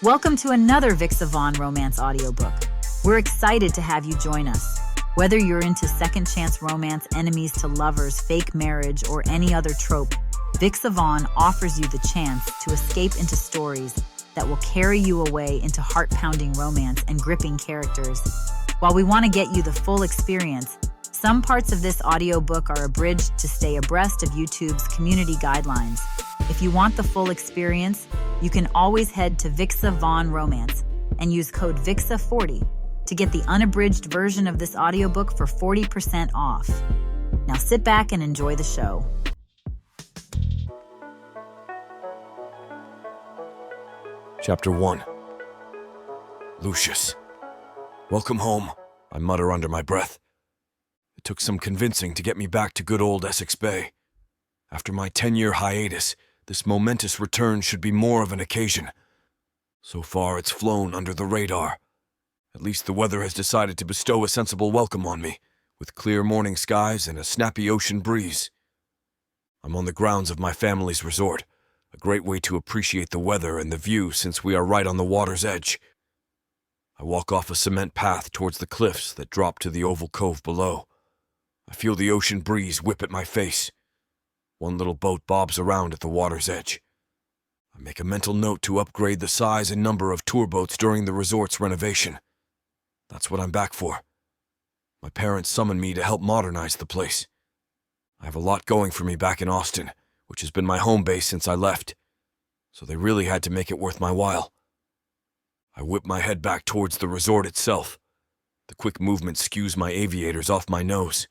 Welcome to another Vixa Vaughn romance audiobook. We're excited to have you join us. Whether you're into second chance romance, enemies to lovers, fake marriage, or any other trope, Vixa Vaughn offers you the chance to escape into stories that will carry you away into heart-pounding romance and gripping characters. While we want to get you the full experience, some parts of this audiobook are abridged to stay abreast of YouTube's community guidelines. If you want the full experience, you can always head to Vixa Vaughn Romance and use code VIXA40 to get the unabridged version of this audiobook for 40% off. Now sit back and enjoy the show. Chapter 1. Lucius. Welcome home, I mutter under my breath. It took some convincing to get me back to good old Essex Bay. After my 10-year hiatus, this momentous return should be more of an occasion. So far, it's flown under the radar. At least the weather has decided to bestow a sensible welcome on me, with clear morning skies and a snappy ocean breeze. I'm on the grounds of my family's resort, a great way to appreciate the weather and the view since we are right on the water's edge. I walk off a cement path towards the cliffs that drop to the oval cove below. I feel the ocean breeze whip at my face. One little boat bobs around at the water's edge. I make a mental note to upgrade the size and number of tour boats during the resort's renovation. That's what I'm back for. My parents summoned me to help modernize the place. I have a lot going for me back in Austin, which has been my home base since I left, so they really had to make it worth my while. I whip my head back towards the resort itself. The quick movement skews my aviators off my nose.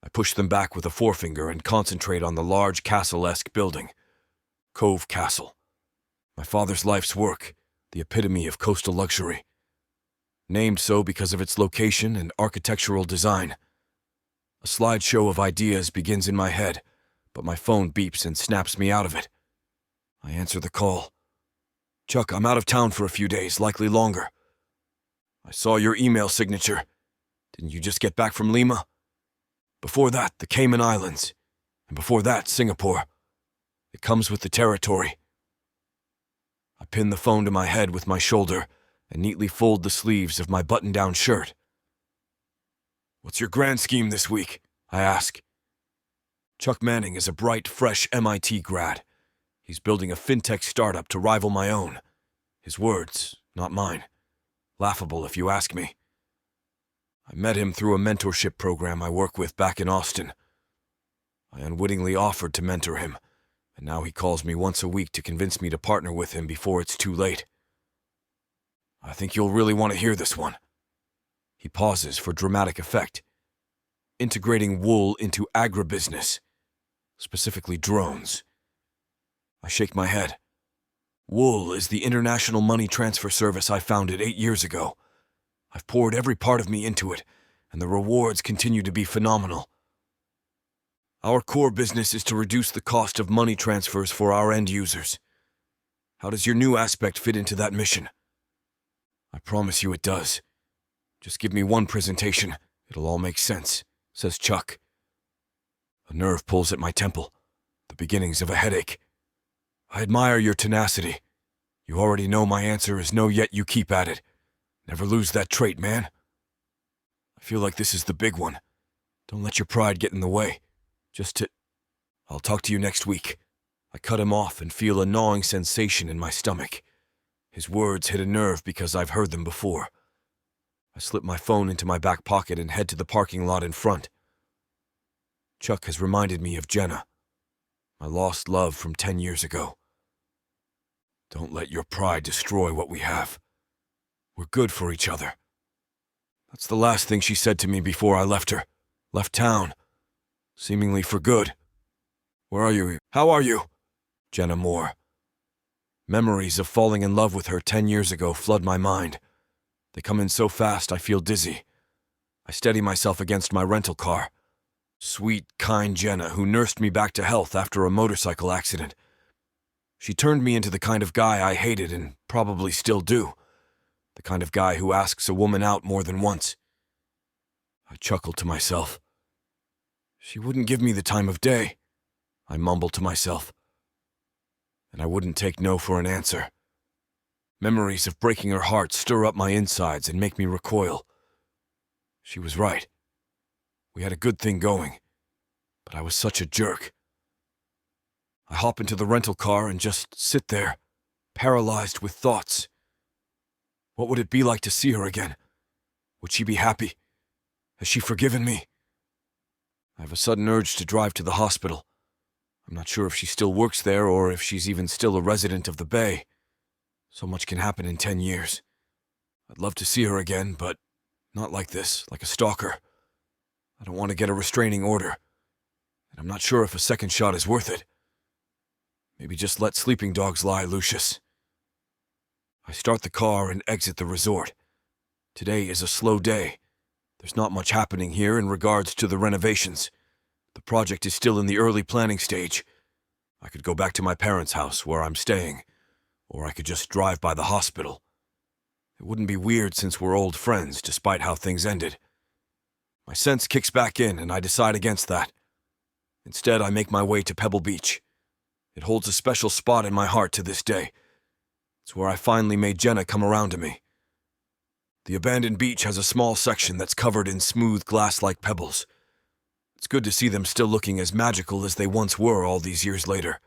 I push them back with a forefinger and concentrate on the large castle-esque building. Cove Castle. My father's life's work, the epitome of coastal luxury. Named so because of its location and architectural design. A slideshow of ideas begins in my head, but my phone beeps and snaps me out of it. I answer the call. Chuck, I'm out of town for a few days, likely longer. I saw your email signature. Didn't you just get back from Lima? Before that, the Cayman Islands. And before that, Singapore. It comes with the territory. I pin the phone to my head with my shoulder and neatly fold the sleeves of my button-down shirt. What's your grand scheme this week? I ask. Chuck Manning is a bright, fresh MIT grad. He's building a fintech startup to rival my own. His words, not mine. Laughable if you ask me. I met him through a mentorship program I work with back in Austin. I unwittingly offered to mentor him, and now he calls me once a week to convince me to partner with him before it's too late. I think you'll really want to hear this one. He pauses for dramatic effect. Integrating wool into agribusiness, specifically drones. I shake my head. Wool is the international money transfer service I founded 8 years ago. I've poured every part of me into it, and the rewards continue to be phenomenal. Our core business is to reduce the cost of money transfers for our end users. How does your new aspect fit into that mission? I promise you it does. Just give me one presentation. It'll all make sense, says Chuck. A nerve pulls at my temple, the beginnings of a headache. I admire your tenacity. You already know my answer is no, yet you keep at it. Never lose that trait, man. I feel like this is the big one. Don't let your pride get in the way. I'll talk to you next week. I cut him off and feel a gnawing sensation in my stomach. His words hit a nerve because I've heard them before. I slip my phone into my back pocket and head to the parking lot in front. Chuck has reminded me of Jenna, my lost love from 10 years ago. Don't let your pride destroy what we have. We're good for each other. That's the last thing she said to me before I left her. Left town. Seemingly for good. Where are you? How are you? Jenna Moore. Memories of falling in love with her 10 years ago flood my mind. They come in so fast I feel dizzy. I steady myself against my rental car. Sweet, kind Jenna, who nursed me back to health after a motorcycle accident. She turned me into the kind of guy I hated and probably still do. The kind of guy who asks a woman out more than once. I chuckle to myself. She wouldn't give me the time of day, I mumble to myself. And I wouldn't take no for an answer. Memories of breaking her heart stir up my insides and make me recoil. She was right. We had a good thing going, but I was such a jerk. I hop into the rental car and just sit there, paralyzed with thoughts. What would it be like to see her again? Would she be happy? Has she forgiven me? I have a sudden urge to drive to the hospital. I'm not sure if she still works there or if she's even still a resident of the Bay. So much can happen in 10 years. I'd love to see her again, but not like this, like a stalker. I don't want to get a restraining order, and I'm not sure if a second shot is worth it. Maybe just let sleeping dogs lie, Lucius. I start the car and exit the resort. Today is a slow day. There's not much happening here in regards to the renovations. The project is still in the early planning stage. I could go back to my parents' house where I'm staying, or I could just drive by the hospital. It wouldn't be weird since we're old friends, despite how things ended. My sense kicks back in, and I decide against that. Instead, I make my way to Pebble Beach. It holds a special spot in my heart to this day. It's where I finally made Jenna come around to me. The abandoned beach has a small section that's covered in smooth glass-like pebbles. It's good to see them still looking as magical as they once were all these years later.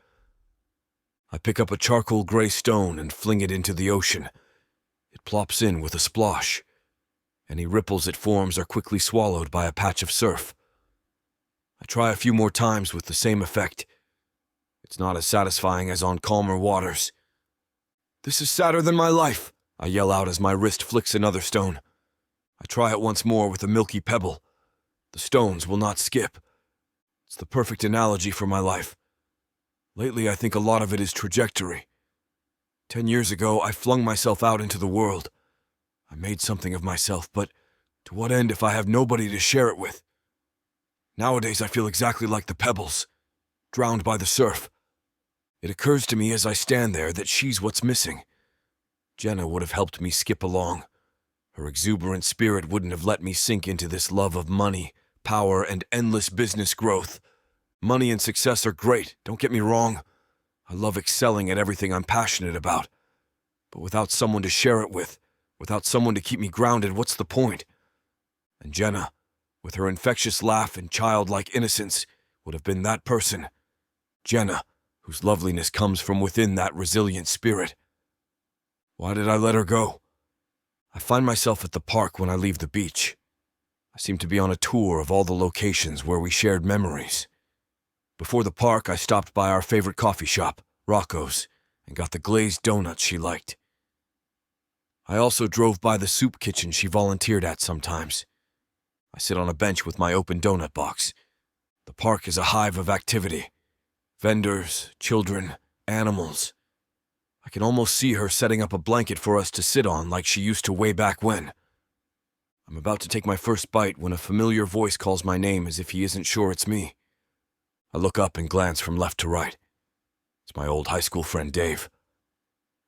I pick up a charcoal gray stone and fling it into the ocean. It plops in with a splosh. Any ripples it forms are quickly swallowed by a patch of surf. I try a few more times with the same effect. It's not as satisfying as on calmer waters. "This is sadder than my life," I yell out as my wrist flicks another stone. I try it once more with a milky pebble. The stones will not skip. It's the perfect analogy for my life. Lately, I think a lot of it is trajectory. 10 years ago, I flung myself out into the world. I made something of myself, but to what end if I have nobody to share it with? Nowadays, I feel exactly like the pebbles, drowned by the surf. It occurs to me as I stand there that she's what's missing. Jenna would have helped me skip along. Her exuberant spirit wouldn't have let me sink into this love of money, power, and endless business growth. Money and success are great, don't get me wrong. I love excelling at everything I'm passionate about. But without someone to share it with, without someone to keep me grounded, what's the point? And Jenna, with her infectious laugh and childlike innocence, would have been that person. Jenna, whose loveliness comes from within that resilient spirit. Why did I let her go? I find myself at the park when I leave the beach. I seem to be on a tour of all the locations where we shared memories. Before the park, I stopped by our favorite coffee shop, Rocco's, and got the glazed donuts she liked. I also drove by the soup kitchen she volunteered at sometimes. I sit on a bench with my open donut box. The park is a hive of activity. Vendors, children, animals. I can almost see her setting up a blanket for us to sit on like she used to way back when. I'm about to take my first bite when a familiar voice calls my name as if he isn't sure it's me. I look up and glance from left to right. It's my old high school friend Dave.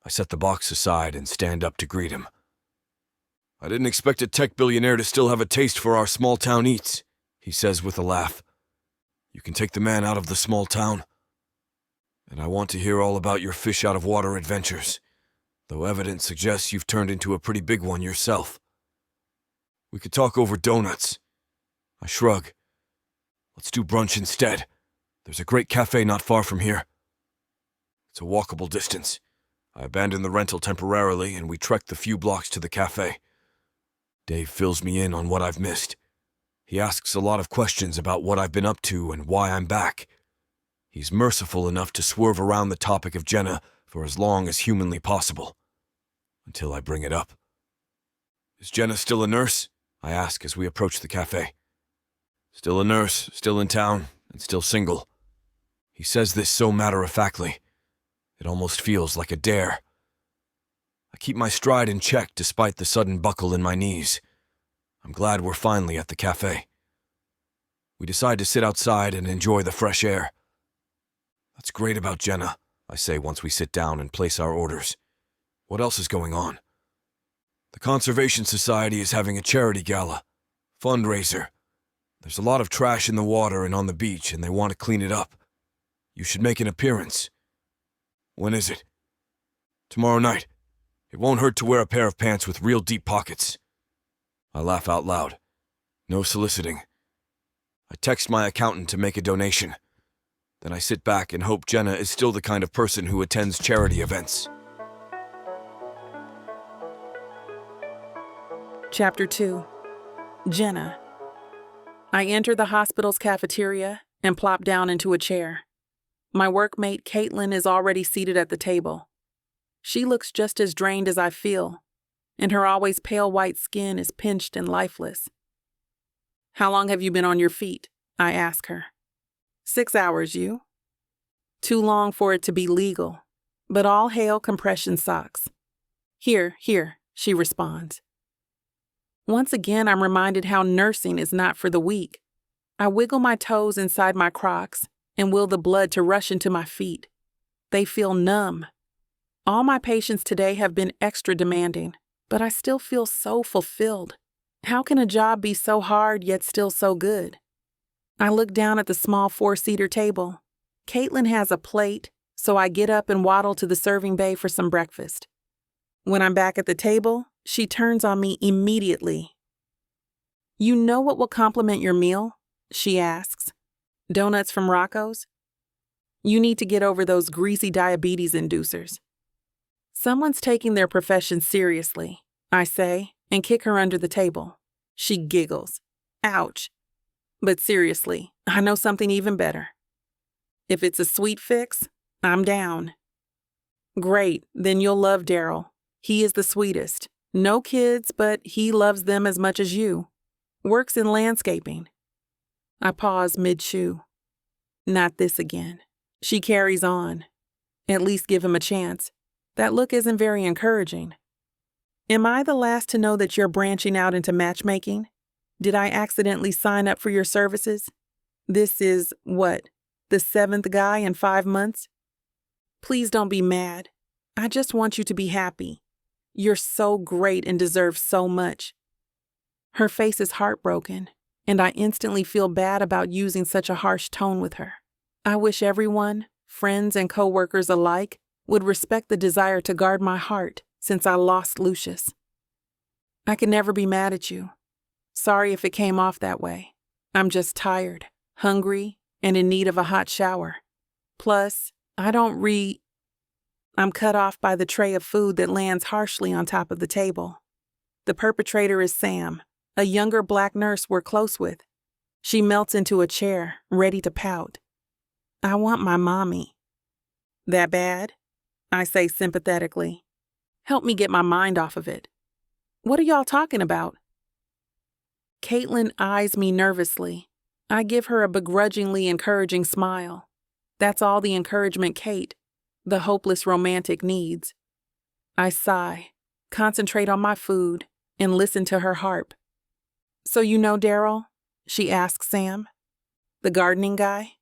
I set the box aside and stand up to greet him. "I didn't expect a tech billionaire to still have a taste for our small-town eats," he says with a laugh. "You can take the man out of the small town. And I want to hear all about your fish-out-of-water adventures, though evidence suggests you've turned into a pretty big one yourself. We could talk over donuts." I shrug. "Let's do brunch instead. There's a great cafe not far from here." It's a walkable distance. I abandon the rental temporarily, and we trek the few blocks to the cafe. Dave fills me in on what I've missed. He asks a lot of questions about what I've been up to and why I'm back. He's merciful enough to swerve around the topic of Jenna for as long as humanly possible, until I bring it up. "Is Jenna still a nurse?" I ask as we approach the cafe. "Still a nurse, still in town, and still single." He says this so matter-of-factly. It almost feels like a dare. I keep my stride in check despite the sudden buckle in my knees. I'm glad we're finally at the cafe. We decide to sit outside and enjoy the fresh air. "That's great about Jenna," I say once we sit down and place our orders. "What else is going on?" "The Conservation Society is having a charity gala. Fundraiser. There's a lot of trash in the water and on the beach, and they want to clean it up. You should make an appearance." "When is it?" "Tomorrow night. It won't hurt to wear a pair of pants with real deep pockets. I laugh out loud. No soliciting. I text my accountant to make a donation. Then I sit back and hope Jenna is still the kind of person who attends charity events. Chapter 2. Jenna. I enter the hospital's cafeteria and plop down into a chair. My workmate Caitlin is already seated at the table. She looks just as drained as I feel, and her always pale white skin is pinched and lifeless. "How long have you been on your feet?" I ask her. 6 hours, you? Too long for it to be legal, but all hail compression socks. Here, she responds. Once again, I'm reminded how nursing is not for the weak. I wiggle my toes inside my Crocs and will the blood to rush into my feet. They feel numb. All my patients today have been extra demanding, but I still feel so fulfilled. How can a job be so hard yet still so good? I look down at the small 4-seater table. Caitlin has a plate, so I get up and waddle to the serving bay for some breakfast. When I'm back at the table, she turns on me immediately. "You know what will complement your meal?" she asks. "Donuts from Rocco's? You need to get over those greasy diabetes inducers." Someone's taking their profession seriously, I say, and kick her under the table. She giggles. Ouch. But seriously, I know something even better. If it's a sweet fix, I'm down. Great, then you'll love Daryl. He is the sweetest. No kids, but he loves them as much as you. Works in landscaping. I pause mid-chew. Not this again. She carries on. At least give him a chance. That look isn't very encouraging. Am I the last to know that you're branching out into matchmaking? Did I accidentally sign up for your services? This is, what, the 7th guy in 5 months? Please don't be mad. I just want you to be happy. You're so great and deserve so much. Her face is heartbroken, and I instantly feel bad about using such a harsh tone with her. I wish everyone, friends and co-workers alike, would respect the desire to guard my heart since I lost Lucius. I can never be mad at you. Sorry if it came off that way. I'm just tired, hungry, and in need of a hot shower. Plus, I'm cut off by the tray of food that lands harshly on top of the table. The perpetrator is Sam, a younger black nurse we're close with. She melts into a chair, ready to pout. "I want my mommy." "That bad?" I say sympathetically. "Help me get my mind off of it. What are y'all talking about?" Caitlin eyes me nervously. I give her a begrudgingly encouraging smile. That's all the encouragement Kate, the hopeless romantic, needs. I sigh, concentrate on my food, and listen to her harp. "So you know Daryl?" she asks Sam. "The gardening guy?"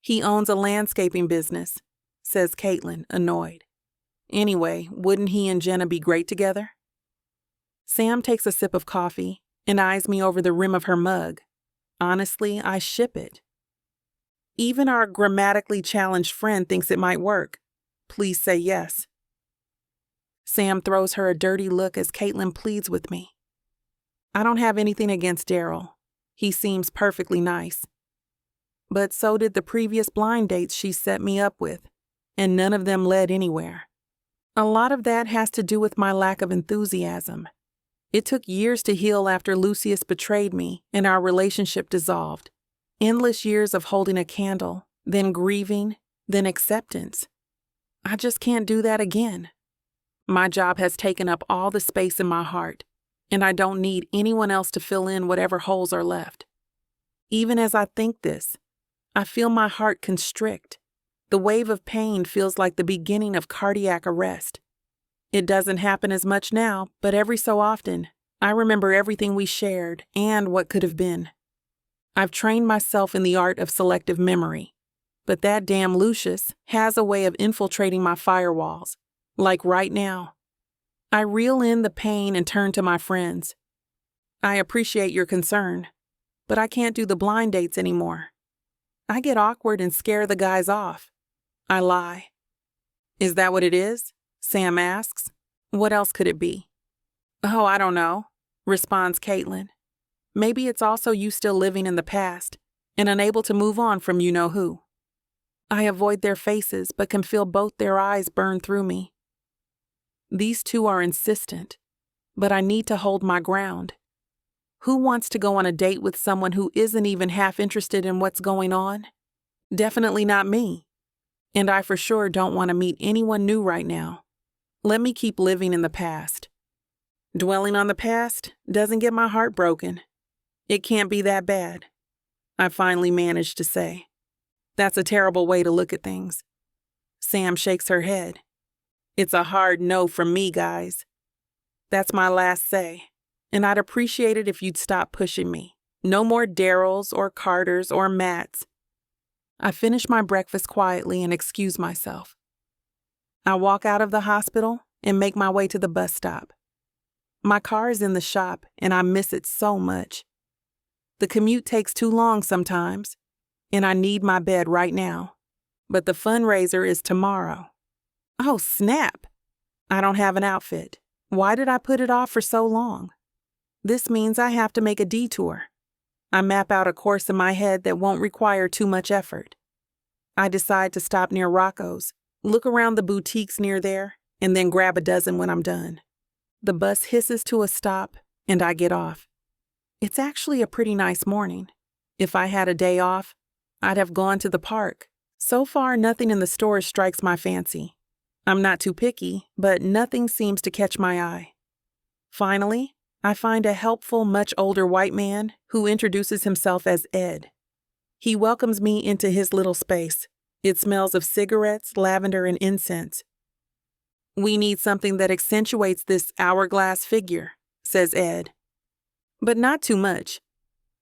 "He owns a landscaping business," says Caitlin, annoyed. "Anyway, wouldn't he and Jenna be great together?" Sam takes a sip of coffee and eyes me over the rim of her mug. Honestly, I ship it. Even our grammatically challenged friend thinks it might work. Please say yes. Sam throws her a dirty look as Caitlin pleads with me. I don't have anything against Daryl. He seems perfectly nice. But so did the previous blind dates she set me up with, and none of them led anywhere. A lot of that has to do with my lack of enthusiasm. It took years to heal after Lucius betrayed me and our relationship dissolved. Endless years of holding a candle, then grieving, then acceptance. I just can't do that again. My job has taken up all the space in my heart, and I don't need anyone else to fill in whatever holes are left. Even as I think this, I feel my heart constrict. The wave of pain feels like the beginning of cardiac arrest. It doesn't happen as much now, but every so often, I remember everything we shared and what could have been. I've trained myself in the art of selective memory, but that damn Lucius has a way of infiltrating my firewalls, like right now. I reel in the pain and turn to my friends. I appreciate your concern, but I can't do the blind dates anymore. I get awkward and scare the guys off. I lie. Is that what it is? Sam asks. What else could it be? Oh, I don't know, responds Caitlin. Maybe it's also you still living in the past and unable to move on from you-know-who. I avoid their faces but can feel both their eyes burn through me. These two are insistent, but I need to hold my ground. Who wants to go on a date with someone who isn't even half interested in what's going on? Definitely not me. And I for sure don't want to meet anyone new right now. Let me keep living in the past. Dwelling on the past doesn't get my heart broken. It can't be that bad, I finally managed to say. That's a terrible way to look at things. Sam shakes her head. It's a hard no from me, guys. That's my last say, and I'd appreciate it if you'd stop pushing me. No more Daryls or Carters or Matts. I finish my breakfast quietly and excuse myself. I walk out of the hospital and make my way to the bus stop. My car is in the shop and I miss it so much. The commute takes too long sometimes, and I need my bed right now. But the fundraiser is tomorrow. Oh, snap! I don't have an outfit. Why did I put it off for so long? This means I have to make a detour. I map out a course in my head that won't require too much effort. I decide to stop near Rocco's, look around the boutiques near there, and then grab a dozen when I'm done. The bus hisses to a stop, and I get off. It's actually a pretty nice morning. If I had a day off, I'd have gone to the park. So far, nothing in the stores strikes my fancy. I'm not too picky, but nothing seems to catch my eye. Finally, I find a helpful, much older white man who introduces himself as Ed. He welcomes me into his little space. It smells of cigarettes, lavender, and incense. We need something that accentuates this hourglass figure, says Ed. But not too much.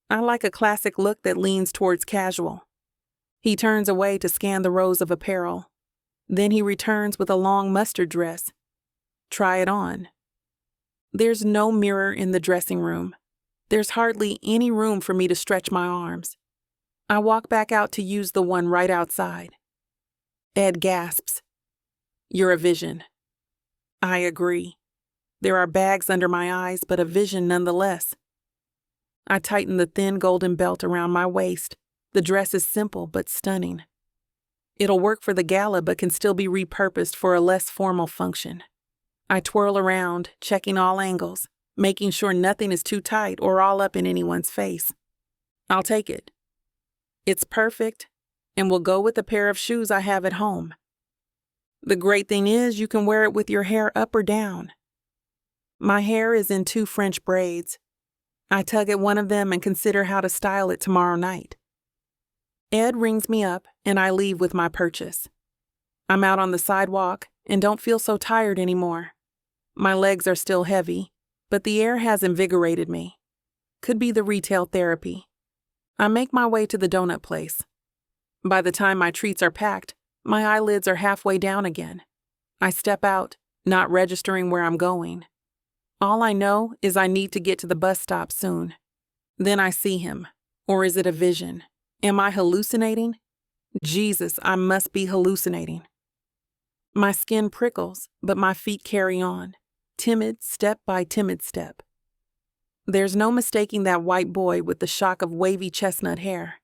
I like a classic look that leans towards casual. He turns away to scan the rows of apparel. Then he returns with a long mustard dress. Try it on. There's no mirror in the dressing room. There's hardly any room for me to stretch my arms. I walk back out to use the one right outside. Ed gasps. You're a vision. I agree. There are bags under my eyes, but a vision nonetheless. I tighten the thin golden belt around my waist. The dress is simple but stunning. It'll work for the gala but can still be repurposed for a less formal function. I twirl around, checking all angles, making sure nothing is too tight or all up in anyone's face. I'll take it. It's perfect and will go with a pair of shoes I have at home. The great thing is you can wear it with your hair up or down. My hair is in 2 French braids. I tug at one of them and consider how to style it tomorrow night. Ed rings me up and I leave with my purchase. I'm out on the sidewalk and don't feel so tired anymore. My legs are still heavy, but the air has invigorated me. Could be the retail therapy. I make my way to the donut place. By the time my treats are packed, my eyelids are halfway down again. I step out, not registering where I'm going. All I know is I need to get to the bus stop soon. Then I see him. Or is it a vision? Am I hallucinating? Jesus, I must be hallucinating. My skin prickles, but my feet carry on, timid step by timid step. There's no mistaking that white boy with the shock of wavy chestnut hair.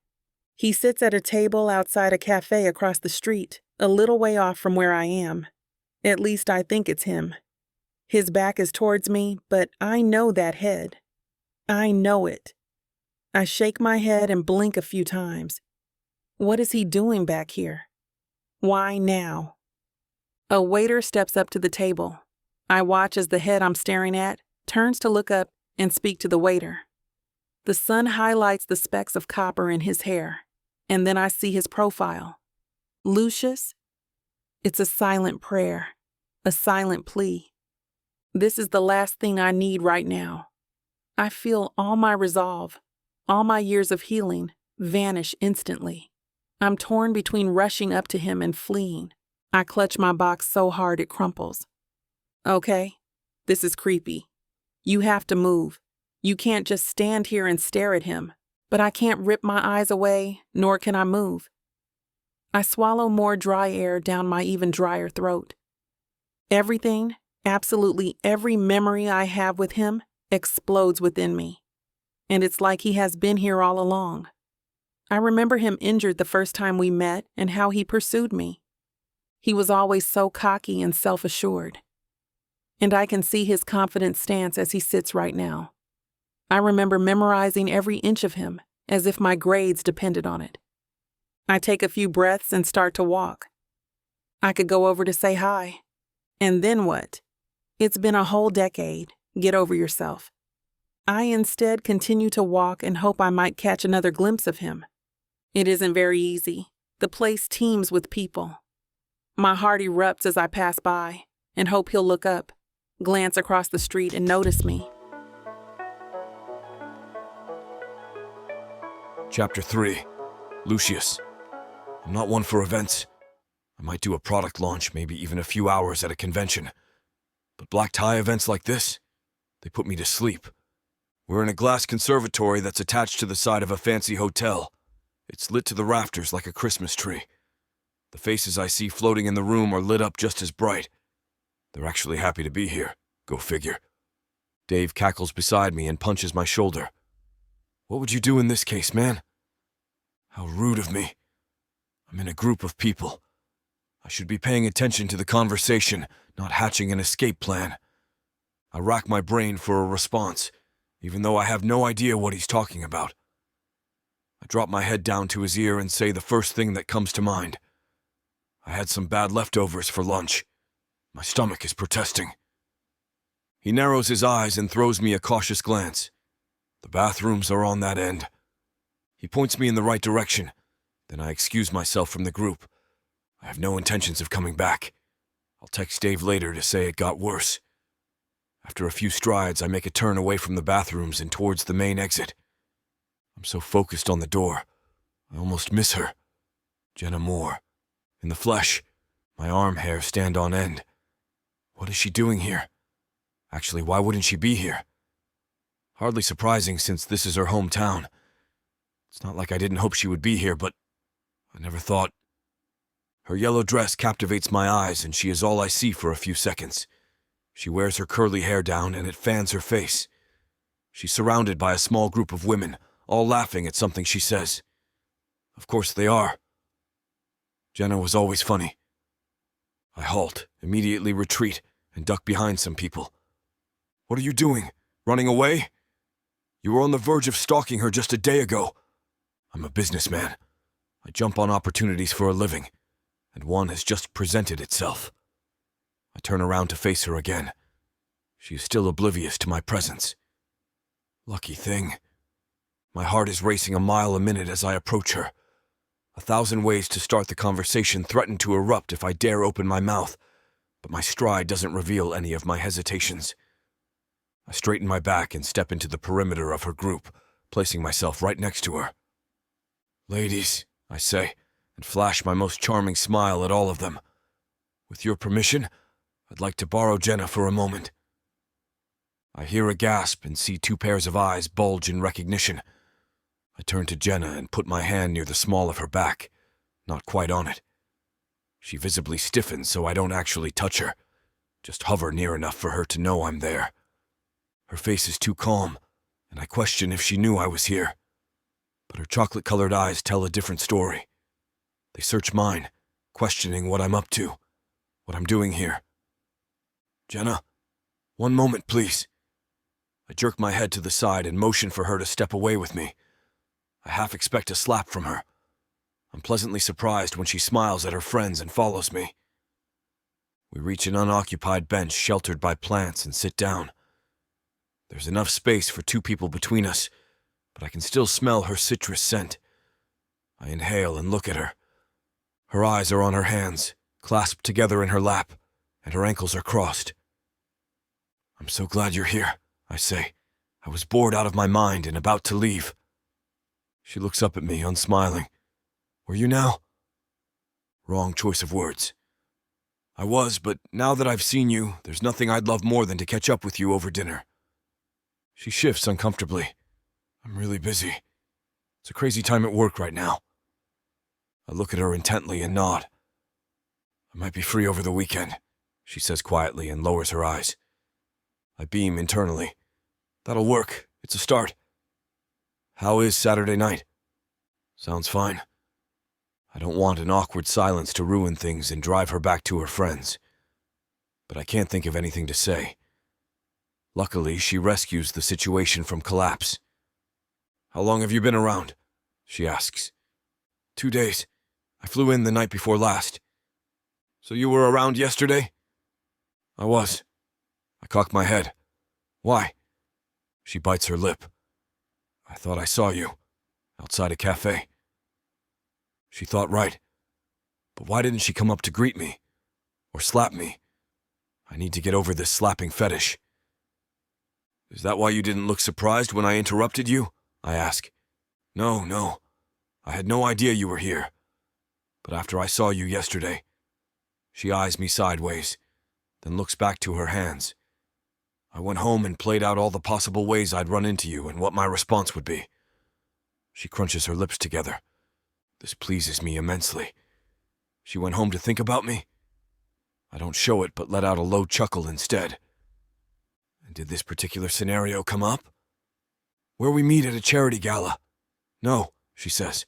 He sits at a table outside a cafe across the street, a little way off from where I am. At least I think it's him. His back is towards me, but I know that head. I know it. I shake my head and blink a few times. What is he doing back here? Why now? A waiter steps up to the table. I watch as the head I'm staring at turns to look up and speak to the waiter. The sun highlights the specks of copper in his hair, and then I see his profile. Lucius? It's a silent prayer, a silent plea. This is the last thing I need right now. I feel all my resolve, all my years of healing, vanish instantly. I'm torn between rushing up to him and fleeing. I clutch my box so hard it crumples. Okay, this is creepy. You have to move. You can't just stand here and stare at him, but I can't rip my eyes away, nor can I move. I swallow more dry air down my even drier throat. Everything Absolutely every memory I have with him explodes within me, and it's like he has been here all along. I remember him injured the first time we met and how he pursued me. He was always so cocky and self-assured. And I can see his confident stance as he sits right now. I remember memorizing every inch of him, as if my grades depended on it. I take a few breaths and start to walk. I could go over to say hi. And then what? It's been a whole decade. Get over yourself. I instead continue to walk and hope I might catch another glimpse of him. It isn't very easy. The place teems with people. My heart erupts as I pass by and hope he'll look up, glance across the street, and notice me. Chapter 3. Lucius. I'm not one for events. I might do a product launch, maybe even a few hours at a convention. But black tie events like this, they put me to sleep. We're in a glass conservatory that's attached to the side of a fancy hotel. It's lit to the rafters like a Christmas tree. The faces I see floating in the room are lit up just as bright. They're actually happy to be here. Go figure. Dave cackles beside me and punches my shoulder. What would you do in this case, man? How rude of me. I'm in a group of people. I should be paying attention to the conversation, not hatching an escape plan. I rack my brain for a response, even though I have no idea what he's talking about. I drop my head down to his ear and say the first thing that comes to mind. I had some bad leftovers for lunch. My stomach is protesting. He narrows his eyes and throws me a cautious glance. The bathrooms are on that end. He points me in the right direction. Then I excuse myself from the group. I have no intentions of coming back. I'll text Dave later to say it got worse. After a few strides, I make a turn away from the bathrooms and towards the main exit. I'm so focused on the door, I almost miss her. Jenna Moore. In the flesh, my arm hairs stand on end. What is she doing here? Actually, why wouldn't she be here? Hardly surprising since this is her hometown. It's not like I didn't hope she would be here, but I never thought. Her yellow dress captivates my eyes, and she is all I see for a few seconds. She wears her curly hair down, and it fans her face. She's surrounded by a small group of women, all laughing at something she says. Of course they are. Jenna was always funny. I halt, immediately retreat, and duck behind some people. What are you doing? Running away? You were on the verge of stalking her just a day ago. I'm a businessman. I jump on opportunities for a living, and one has just presented itself. I turn around to face her again. She is still oblivious to my presence. Lucky thing. My heart is racing a mile a minute as I approach her. 1,000 ways to start the conversation threaten to erupt if I dare open my mouth, but my stride doesn't reveal any of my hesitations. I straighten my back and step into the perimeter of her group, placing myself right next to her. Ladies, I say, and flash my most charming smile at all of them. With your permission, I'd like to borrow Jenna for a moment. I hear a gasp and see 2 pairs of eyes bulge in recognition. I turn to Jenna and put my hand near the small of her back, not quite on it. She visibly stiffens so I don't actually touch her, just hover near enough for her to know I'm there. Her face is too calm, and I question if she knew I was here. But her chocolate-colored eyes tell a different story. They search mine, questioning what I'm up to, what I'm doing here. Jenna, one moment, please. I jerk my head to the side and motion for her to step away with me. I half expect a slap from her. I'm pleasantly surprised when she smiles at her friends and follows me. We reach an unoccupied bench sheltered by plants and sit down. There's enough space for 2 people between us, but I can still smell her citrus scent. I inhale and look at her. Her eyes are on her hands, clasped together in her lap, and her ankles are crossed. I'm so glad you're here, I say. I was bored out of my mind and about to leave. She looks up at me, unsmiling. Were you now? Wrong choice of words. I was, but now that I've seen you, there's nothing I'd love more than to catch up with you over dinner. She shifts uncomfortably. I'm really busy. It's a crazy time at work right now. I look at her intently and nod. I might be free over the weekend. she says quietly and lowers her eyes. I beam internally. That'll work. It's a start. How is Saturday night? Sounds fine. I don't want an awkward silence to ruin things and drive her back to her friends. But I can't think of anything to say. Luckily, she rescues the situation from collapse. How long have you been around? She asks. 2 days. I flew in the night before last. So you were around yesterday? I was. I cock my head. Why? She bites her lip. I thought I saw you. Outside a cafe. She thought right. But why didn't she come up to greet me? Or slap me? I need to get over this slapping fetish. Is that why you didn't look surprised when I interrupted you? I ask. No. I had no idea you were here. But after I saw you yesterday, she eyes me sideways, then looks back to her hands. I went home and played out all the possible ways I'd run into you and what my response would be. She crunches her lips together. This pleases me immensely. She went home to think about me? I don't show it, but let out a low chuckle instead. And did this particular scenario come up? Where we meet at a charity gala. No, she says.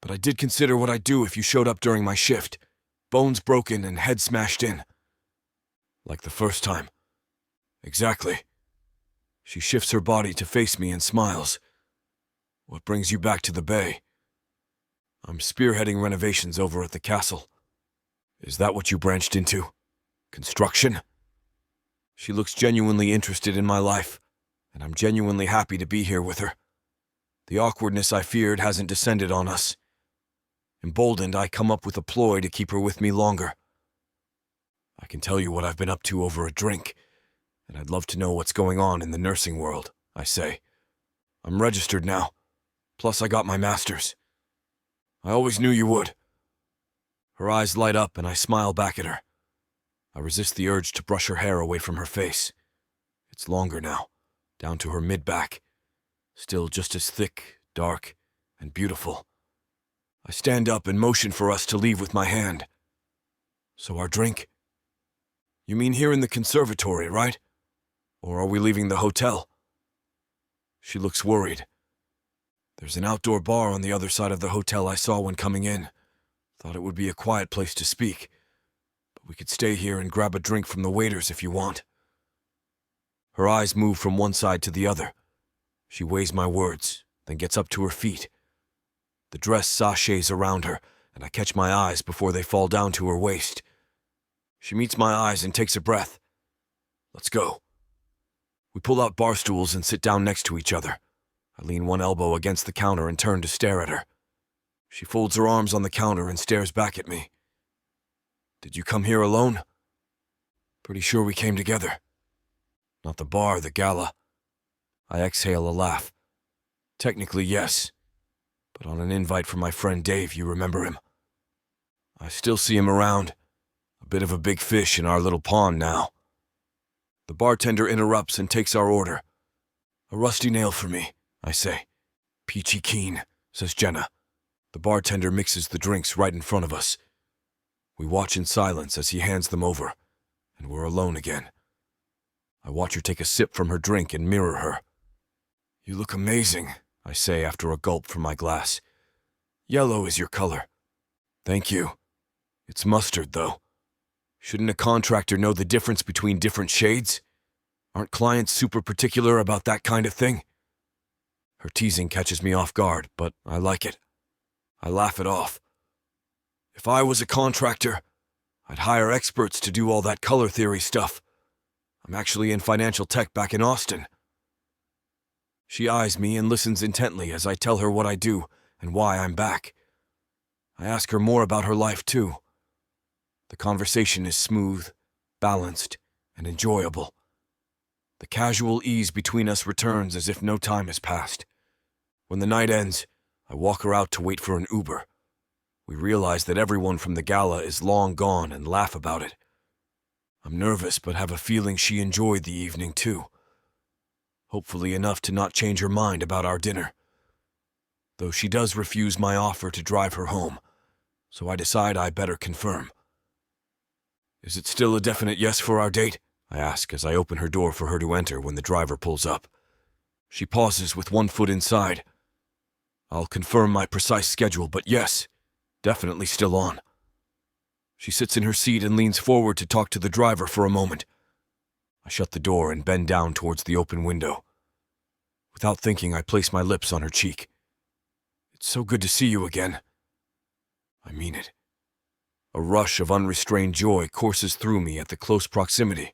But I did consider what I'd do if you showed up during my shift. Bones broken and head smashed in. Like the first time. Exactly. She shifts her body to face me and smiles. What brings you back to the bay? I'm spearheading renovations over at the castle. Is that what you branched into? Construction? She looks genuinely interested in my life, and I'm genuinely happy to be here with her. The awkwardness I feared hasn't descended on us. Emboldened, I come up with a ploy to keep her with me longer. I can tell you what I've been up to over a drink, and I'd love to know what's going on in the nursing world, I say. I'm registered now, plus I got my master's. I always knew you would. Her eyes light up and I smile back at her. I resist the urge to brush her hair away from her face. It's longer now, down to her mid-back. Still just as thick, dark, and beautiful. I stand up and motion for us to leave with my hand. So our drink? You mean here in the conservatory, right? Or are we leaving the hotel? She looks worried. There's an outdoor bar on the other side of the hotel I saw when coming in. Thought it would be a quiet place to speak. But we could stay here and grab a drink from the waiters if you want. Her eyes move from one side to the other. She weighs my words, then gets up to her feet. The dress sachets around her, and I catch my eyes before they fall down to her waist. She meets my eyes and takes a breath. Let's go. We pull out bar stools and sit down next to each other. I lean one elbow against the counter and turn to stare at her. She folds her arms on the counter and stares back at me. Did you come here alone? Pretty sure we came together. Not the bar, the gala. I exhale a laugh. Technically, yes. But on an invite from my friend Dave, you remember him. I still see him around. A bit of a big fish in our little pond now. The bartender interrupts and takes our order. A rusty nail for me, I say. Peachy keen, says Jenna. The bartender mixes the drinks right in front of us. We watch in silence as he hands them over, and we're alone again. I watch her take a sip from her drink and mirror her. You look amazing, I say after a gulp from my glass. Yellow is your color. Thank you. It's mustard, though. Shouldn't a contractor know the difference between different shades? Aren't clients super particular about that kind of thing? Her teasing catches me off guard, but I like it. I laugh it off. If I was a contractor, I'd hire experts to do all that color theory stuff. I'm actually in financial tech back in Austin. She eyes me and listens intently as I tell her what I do and why I'm back. I ask her more about her life, too. The conversation is smooth, balanced, and enjoyable. The casual ease between us returns as if no time has passed. When the night ends, I walk her out to wait for an Uber. We realize that everyone from the gala is long gone and laugh about it. I'm nervous but have a feeling she enjoyed the evening, too. Hopefully enough to not change her mind about our dinner. Though she does refuse my offer to drive her home, so I decide I better confirm. Is it still a definite yes for our date? I ask as I open her door for her to enter when the driver pulls up. She pauses with one foot inside. I'll confirm my precise schedule, but yes, definitely still on. She sits in her seat and leans forward to talk to the driver for a moment. I shut the door and bend down towards the open window. Without thinking, I place my lips on her cheek. It's so good to see you again. I mean it. A rush of unrestrained joy courses through me at the close proximity.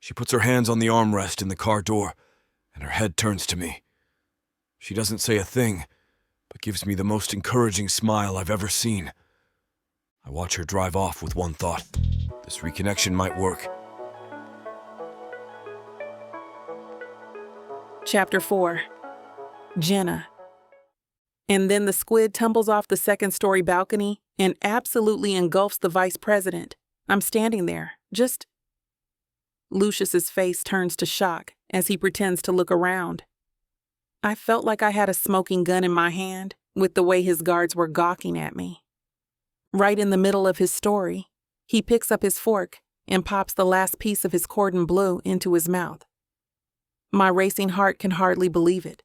She puts her hands on the armrest in the car door, and her head turns to me. She doesn't say a thing, but gives me the most encouraging smile I've ever seen. I watch her drive off with one thought. This reconnection might work. Chapter 4. Jenna. And then the squid tumbles off the second-story balcony and absolutely engulfs the vice president. I'm standing there, just... Lucius's face turns to shock as he pretends to look around. I felt like I had a smoking gun in my hand with the way his guards were gawking at me. Right in the middle of his story, he picks up his fork and pops the last piece of his cordon bleu into his mouth. My racing heart can hardly believe it.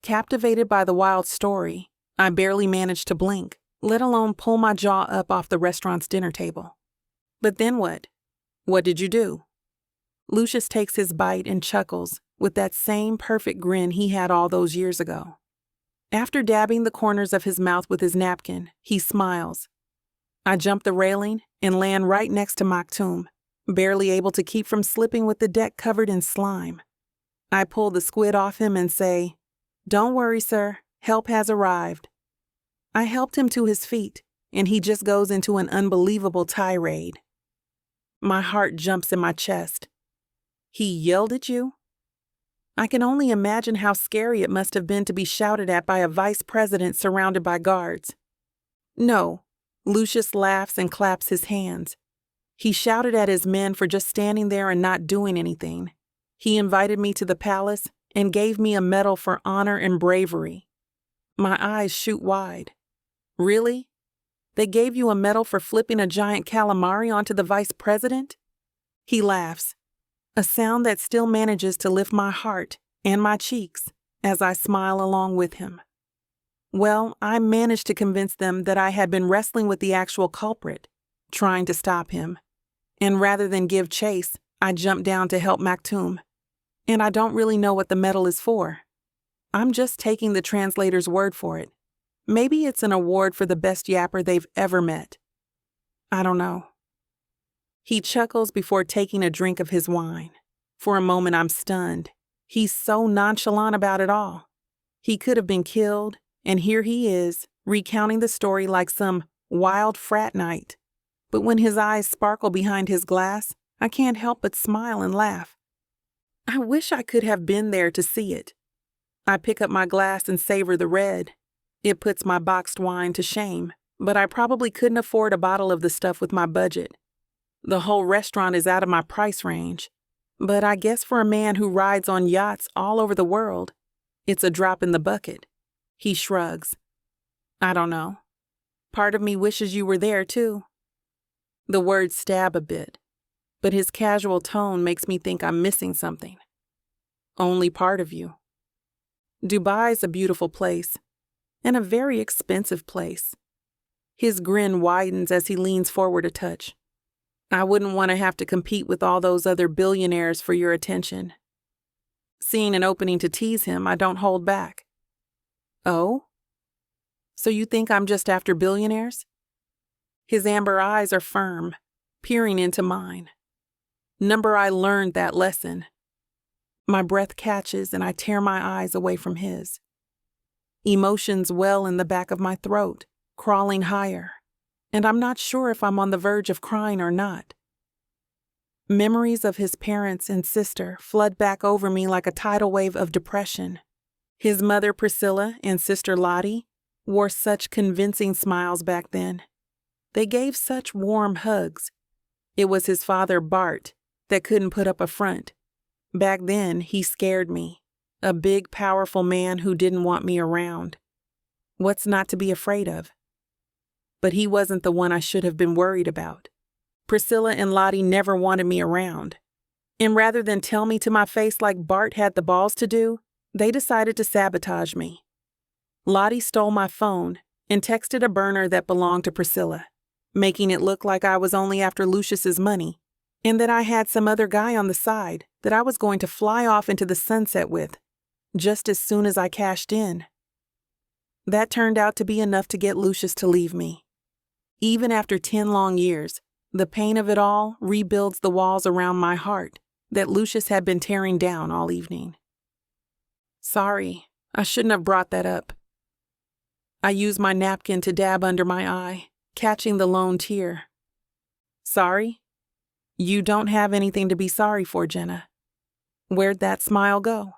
Captivated by the wild story, I barely managed to blink, let alone pull my jaw up off the restaurant's dinner table. But then what? What did you do? Lucius takes his bite and chuckles with that same perfect grin he had all those years ago. After dabbing the corners of his mouth with his napkin, he smiles. I jump the railing and land right next to Maktoum, barely able to keep from slipping with the deck covered in slime. I pull the squid off him and say, "Don't worry, sir. Help has arrived." I helped him to his feet, and he just goes into an unbelievable tirade. My heart jumps in my chest. He yelled at you? I can only imagine how scary it must have been to be shouted at by a vice president surrounded by guards. No, Lucius laughs and claps his hands. He shouted at his men for just standing there and not doing anything. He invited me to the palace and gave me a medal for honor and bravery. My eyes shoot wide. Really? They gave you a medal for flipping a giant calamari onto the vice president? He laughs, a sound that still manages to lift my heart and my cheeks as I smile along with him. Well, I managed to convince them that I had been wrestling with the actual culprit, trying to stop him. And rather than give chase, I jumped down to help Maktoum. And I don't really know what the medal is for. I'm just taking the translator's word for it. Maybe it's an award for the best yapper they've ever met. I don't know. He chuckles before taking a drink of his wine. For a moment, I'm stunned. He's so nonchalant about it all. He could have been killed, and here he is, recounting the story like some wild frat night. But when his eyes sparkle behind his glass, I can't help but smile and laugh. I wish I could have been there to see it. I pick up my glass and savor the red. It puts my boxed wine to shame, but I probably couldn't afford a bottle of the stuff with my budget. The whole restaurant is out of my price range. But I guess for a man who rides on yachts all over the world, it's a drop in the bucket. He shrugs. I don't know. Part of me wishes you were there too. The words stab a bit, but his casual tone makes me think I'm missing something. Only part of you. Dubai's a beautiful place, and a very expensive place. His grin widens as he leans forward a touch. I wouldn't want to have to compete with all those other billionaires for your attention. Seeing an opening to tease him, I don't hold back. Oh? So you think I'm just after billionaires? His amber eyes are firm, peering into mine. Number I learned that lesson. My breath catches and I tear my eyes away from his. Emotions well in the back of my throat, crawling higher, and I'm not sure if I'm on the verge of crying or not. Memories of his parents and sister flood back over me like a tidal wave of depression. His mother Priscilla and sister Lottie wore such convincing smiles back then. They gave such warm hugs. It was his father Bart that couldn't put up a front. Back then, he scared me. A big, powerful man who didn't want me around. What's not to be afraid of? But he wasn't the one I should have been worried about. Priscilla and Lottie never wanted me around. And rather than tell me to my face like Bart had the balls to do, they decided to sabotage me. Lottie stole my phone and texted a burner that belonged to Priscilla, making it look like I was only after Lucius's money, and that I had some other guy on the side that I was going to fly off into the sunset with, just as soon as I cashed in. That turned out to be enough to get Lucius to leave me. Even after 10 long years, the pain of it all rebuilds the walls around my heart that Lucius had been tearing down all evening. Sorry, I shouldn't have brought that up. I used my napkin to dab under my eye, catching the lone tear. Sorry? You don't have anything to be sorry for, Jenna. Where'd that smile go?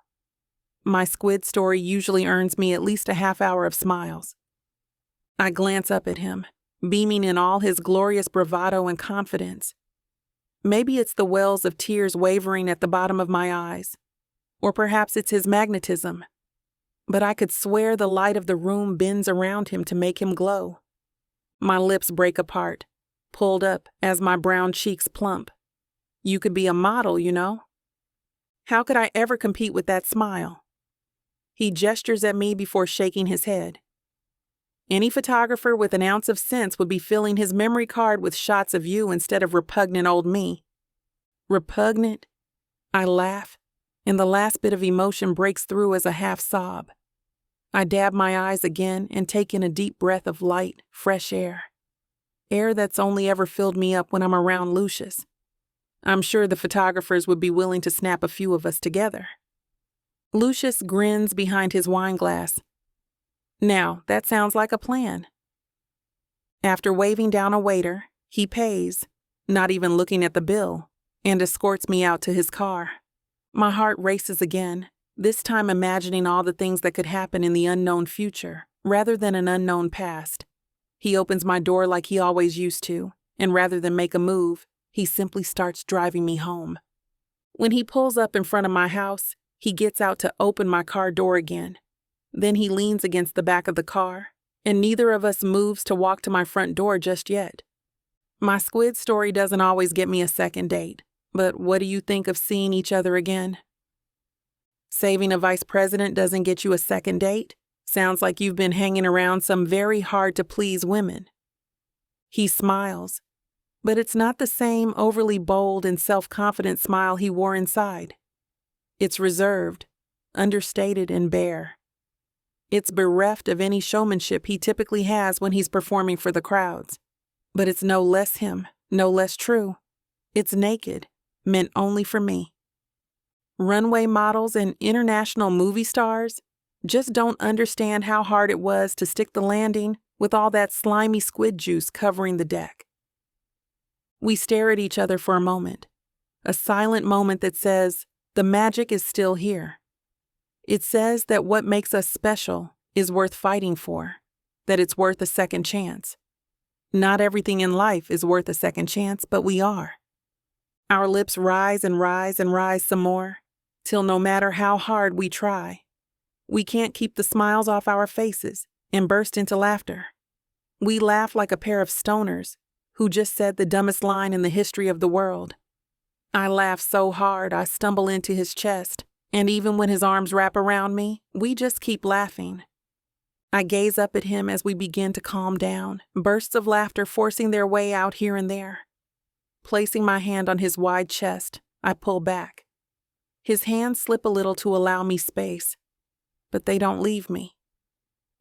My squid story usually earns me at least a half hour of smiles. I glance up at him, beaming in all his glorious bravado and confidence. Maybe it's the wells of tears wavering at the bottom of my eyes, or perhaps it's his magnetism. But I could swear the light of the room bends around him to make him glow. My lips break apart, pulled up as my brown cheeks plump. You could be a model, you know. How could I ever compete with that smile? He gestures at me before shaking his head. Any photographer with an ounce of sense would be filling his memory card with shots of you instead of repugnant old me. Repugnant? I laugh, and the last bit of emotion breaks through as a half sob. I dab my eyes again and take in a deep breath of light, fresh air. Air that's only ever filled me up when I'm around Lucius. I'm sure the photographers would be willing to snap a few of us together. Lucius grins behind his wine glass. Now, that sounds like a plan. After waving down a waiter, he pays, not even looking at the bill, and escorts me out to his car. My heart races again, this time imagining all the things that could happen in the unknown future, rather than an unknown past. He opens my door like he always used to, and rather than make a move, he simply starts driving me home. When he pulls up in front of my house, he gets out to open my car door again. Then he leans against the back of the car, and neither of us moves to walk to my front door just yet. My squid story doesn't always get me a second date, but what do you think of seeing each other again? Saving a vice president doesn't get you a second date? Sounds like you've been hanging around some very hard-to-please women. He smiles, but it's not the same overly bold and self-confident smile he wore inside. It's reserved, understated, and bare. It's bereft of any showmanship he typically has when he's performing for the crowds. But it's no less him, no less true. It's naked, meant only for me. Runway models and international movie stars just don't understand how hard it was to stick the landing with all that slimy squid juice covering the deck. We stare at each other for a moment, a silent moment that says, the magic is still here. It says that what makes us special is worth fighting for, that it's worth a second chance. Not everything in life is worth a second chance, but we are. Our lips rise and rise and rise some more, till no matter how hard we try, we can't keep the smiles off our faces and burst into laughter. We laugh like a pair of stoners who just said the dumbest line in the history of the world. I laugh so hard I stumble into his chest, and even when his arms wrap around me, we just keep laughing. I gaze up at him as we begin to calm down, bursts of laughter forcing their way out here and there. Placing my hand on his wide chest, I pull back. His hands slip a little to allow me space, but they don't leave me.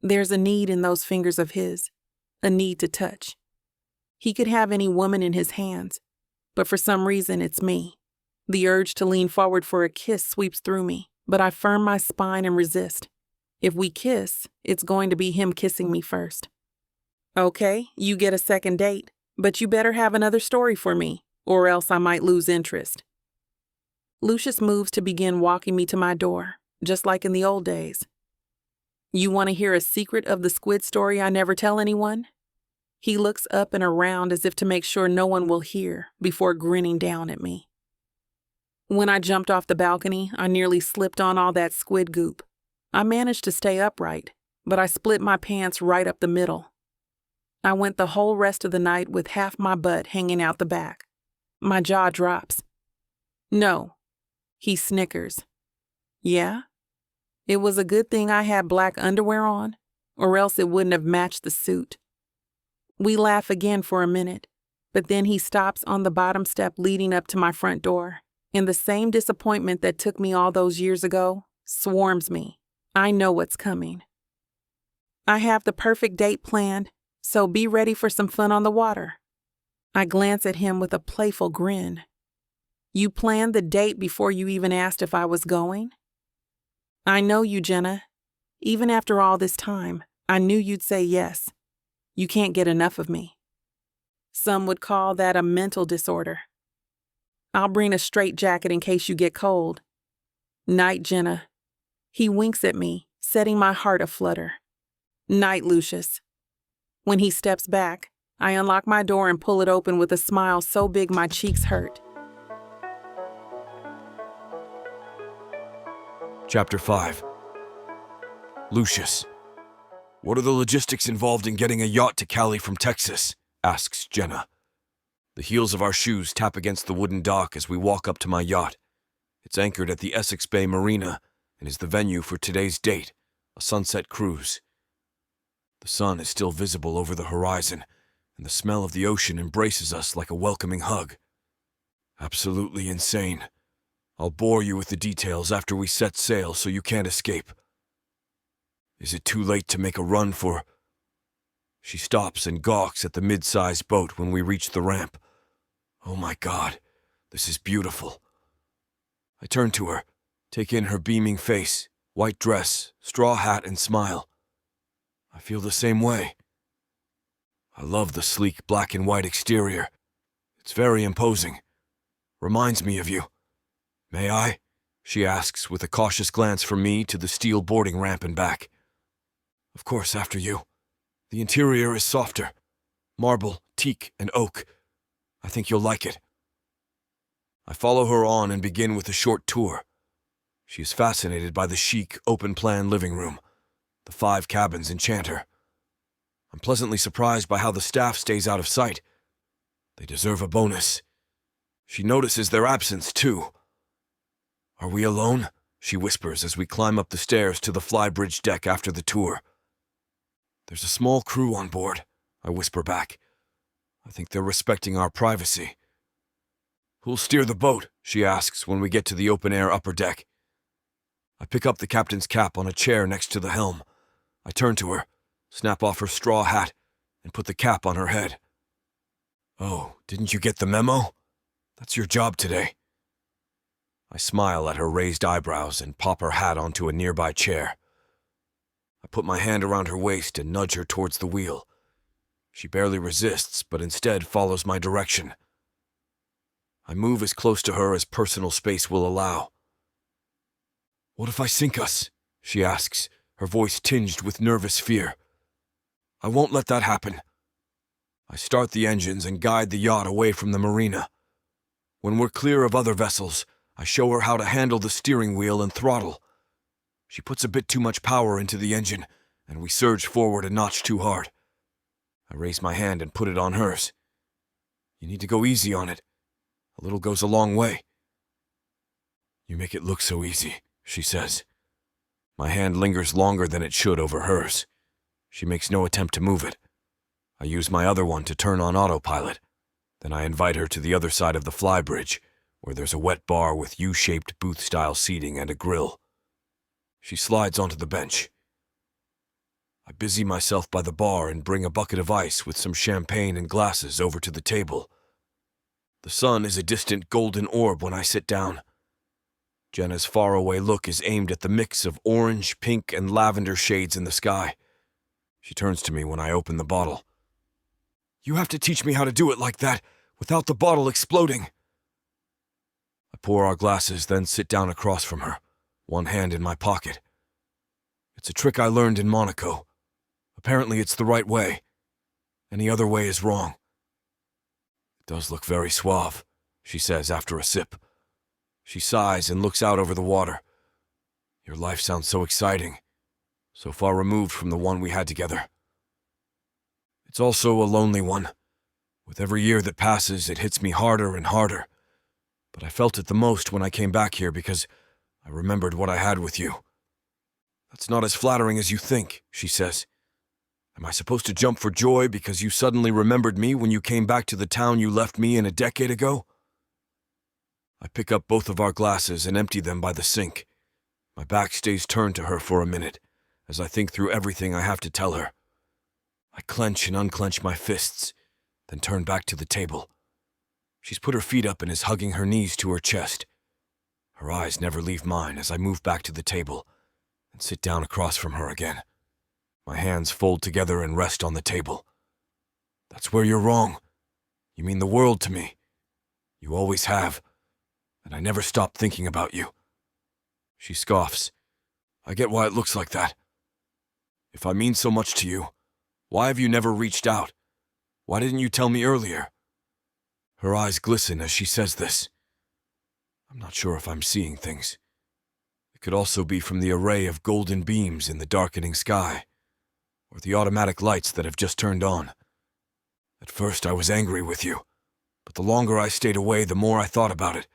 There's a need in those fingers of his, a need to touch. He could have any woman in his hands, but for some reason it's me. The urge to lean forward for a kiss sweeps through me, but I firm my spine and resist. If we kiss, it's going to be him kissing me first. Okay, you get a second date, but you better have another story for me, or else I might lose interest. Lucius moves to begin walking me to my door, just like in the old days. You want to hear a secret of the squid story I never tell anyone? He looks up and around as if to make sure no one will hear before grinning down at me. When I jumped off the balcony, I nearly slipped on all that squid goop. I managed to stay upright, but I split my pants right up the middle. I went the whole rest of the night with half my butt hanging out the back. My jaw drops. No. He snickers. Yeah? It was a good thing I had black underwear on, or else it wouldn't have matched the suit. We laugh again for a minute, but then he stops on the bottom step leading up to my front door, and the same disappointment that took me all those years ago swarms me. I know what's coming. I have the perfect date planned, so be ready for some fun on the water. I glance at him with a playful grin. You planned the date before you even asked if I was going? I know you, Jenna. Even after all this time, I knew you'd say yes. You can't get enough of me. Some would call that a mental disorder. I'll bring a straitjacket in case you get cold. Night, Jenna. He winks at me, setting my heart aflutter. Night, Lucius. When he steps back, I unlock my door and pull it open with a smile so big my cheeks hurt. Chapter 5. Lucius. What are the logistics involved in getting a yacht to Cali from Texas? Asks Jenna. The heels of our shoes tap against the wooden dock as we walk up to my yacht. It's anchored at the Essex Bay Marina and is the venue for today's date, a sunset cruise. The sun is still visible over the horizon, and the smell of the ocean embraces us like a welcoming hug. Absolutely insane. I'll bore you with the details after we set sail so you can't escape. Is it too late to make a run for... She stops and gawks at the mid-sized boat when we reach the ramp. Oh my God, this is beautiful. I turn to her, take in her beaming face, white dress, straw hat, and smile. I feel the same way. I love the sleek black and white exterior. It's very imposing. Reminds me of you. May I? She asks with a cautious glance from me to the steel boarding ramp and back. Of course, after you. The interior is softer. Marble, teak, and oak. I think you'll like it. I follow her on and begin with a short tour. She is fascinated by the chic, open-plan living room. The 5 cabins enchant her. I'm pleasantly surprised by how the staff stays out of sight. They deserve a bonus. She notices their absence, too. Are we alone? She whispers as we climb up the stairs to the flybridge deck after the tour. There's a small crew on board, I whisper back. I think they're respecting our privacy. Who'll steer the boat? She asks when we get to the open-air upper deck. I pick up the captain's cap on a chair next to the helm. I turn to her, snap off her straw hat, and put the cap on her head. Oh, didn't you get the memo? That's your job today. I smile at her raised eyebrows and pop her hat onto a nearby chair. I put my hand around her waist and nudge her towards the wheel. She barely resists, but instead follows my direction. I move as close to her as personal space will allow. What if I sink us? She asks, her voice tinged with nervous fear. I won't let that happen. I start the engines and guide the yacht away from the marina. When we're clear of other vessels, I show her how to handle the steering wheel and throttle. She puts a bit too much power into the engine, and we surge forward a notch too hard. I raise my hand and put it on hers. You need to go easy on it. A little goes a long way. You make it look so easy, she says. My hand lingers longer than it should over hers. She makes no attempt to move it. I use my other one to turn on autopilot. Then I invite her to the other side of the flybridge, where there's a wet bar with U-shaped booth-style seating and a grill. She slides onto the bench. I busy myself by the bar and bring a bucket of ice with some champagne and glasses over to the table. The sun is a distant golden orb when I sit down. Jenna's faraway look is aimed at the mix of orange, pink, and lavender shades in the sky. She turns to me when I open the bottle. You have to teach me how to do it like that, without the bottle exploding. I pour our glasses, then sit down across from her, one hand in my pocket. It's a trick I learned in Monaco. Apparently it's the right way. Any other way is wrong. It does look very suave, she says after a sip. She sighs and looks out over the water. Your life sounds so exciting, so far removed from the one we had together. It's also a lonely one. With every year that passes, it hits me harder and harder. But I felt it the most when I came back here because I remembered what I had with you. That's not as flattering as you think, she says. Am I supposed to jump for joy because you suddenly remembered me when you came back to the town you left me in a decade ago? I pick up both of our glasses and empty them by the sink. My back stays turned to her for a minute as I think through everything I have to tell her. I clench and unclench my fists, then turn back to the table. She's put her feet up and is hugging her knees to her chest. Her eyes never leave mine as I move back to the table and sit down across from her again. My hands fold together and rest on the table. That's where you're wrong. You mean the world to me. You always have, and I never stop thinking about you. She scoffs. I get why it looks like that. If I mean so much to you, why have you never reached out? Why didn't you tell me earlier? Her eyes glisten as she says this. I'm not sure if I'm seeing things. It could also be from the array of golden beams in the darkening sky, or the automatic lights that have just turned on. At first I was angry with you, but the longer I stayed away, the more I thought about it.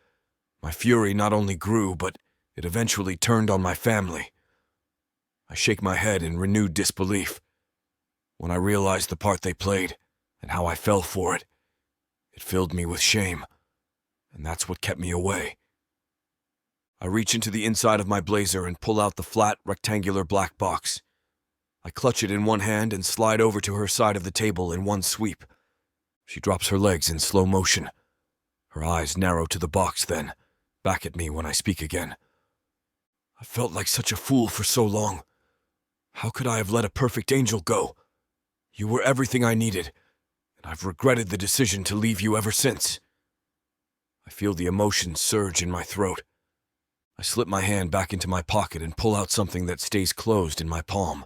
My fury not only grew, but it eventually turned on my family. I shake my head in renewed disbelief. When I realized the part they played, and how I fell for it, it filled me with shame, and that's what kept me away. I reach into the inside of my blazer and pull out the flat, rectangular black box. I clutch it in one hand and slide over to her side of the table in one sweep. She drops her legs in slow motion. Her eyes narrow to the box then, back at me when I speak again. I felt like such a fool for so long. How could I have let a perfect angel go? You were everything I needed, and I've regretted the decision to leave you ever since. I feel the emotions surge in my throat. I slip my hand back into my pocket and pull out something that stays closed in my palm.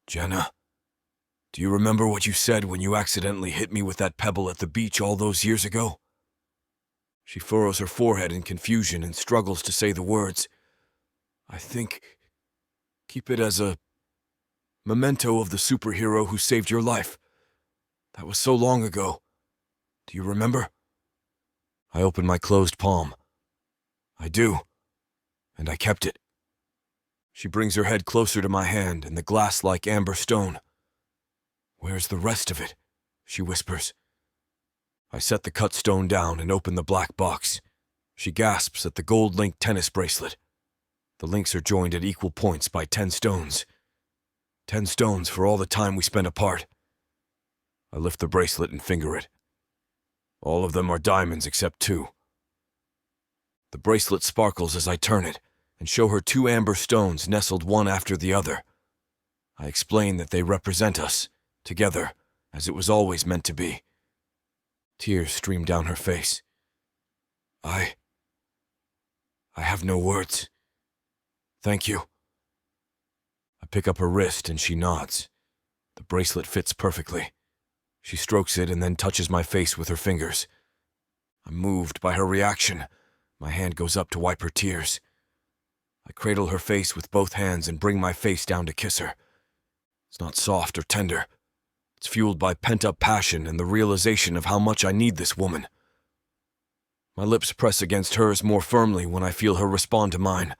Jenna, do you remember what you said when you accidentally hit me with that pebble at the beach all those years ago? She furrows her forehead in confusion and struggles to say the words. I think... keep it as a memento of the superhero who saved your life. That was so long ago. Do you remember? I open my closed palm. I do, and I kept it. She brings her head closer to my hand and the glass-like amber stone. Where's the rest of it? She whispers. I set the cut stone down and open the black box. She gasps at the gold-linked tennis bracelet. The links are joined at equal points by 10 stones. 10 stones for all the time we spent apart. I lift the bracelet and finger it. All of them are diamonds except 2. The bracelet sparkles as I turn it and show her 2 amber stones nestled one after the other. I explain that they represent us, together, as it was always meant to be. Tears stream down her face. I have no words. Thank you. I pick up her wrist and she nods. The bracelet fits perfectly. She strokes it and then touches my face with her fingers. I'm moved by her reaction. My hand goes up to wipe her tears. I cradle her face with both hands and bring my face down to kiss her. It's not soft or tender. It's fueled by pent-up passion and the realization of how much I need this woman. My lips press against hers more firmly when I feel her respond to mine.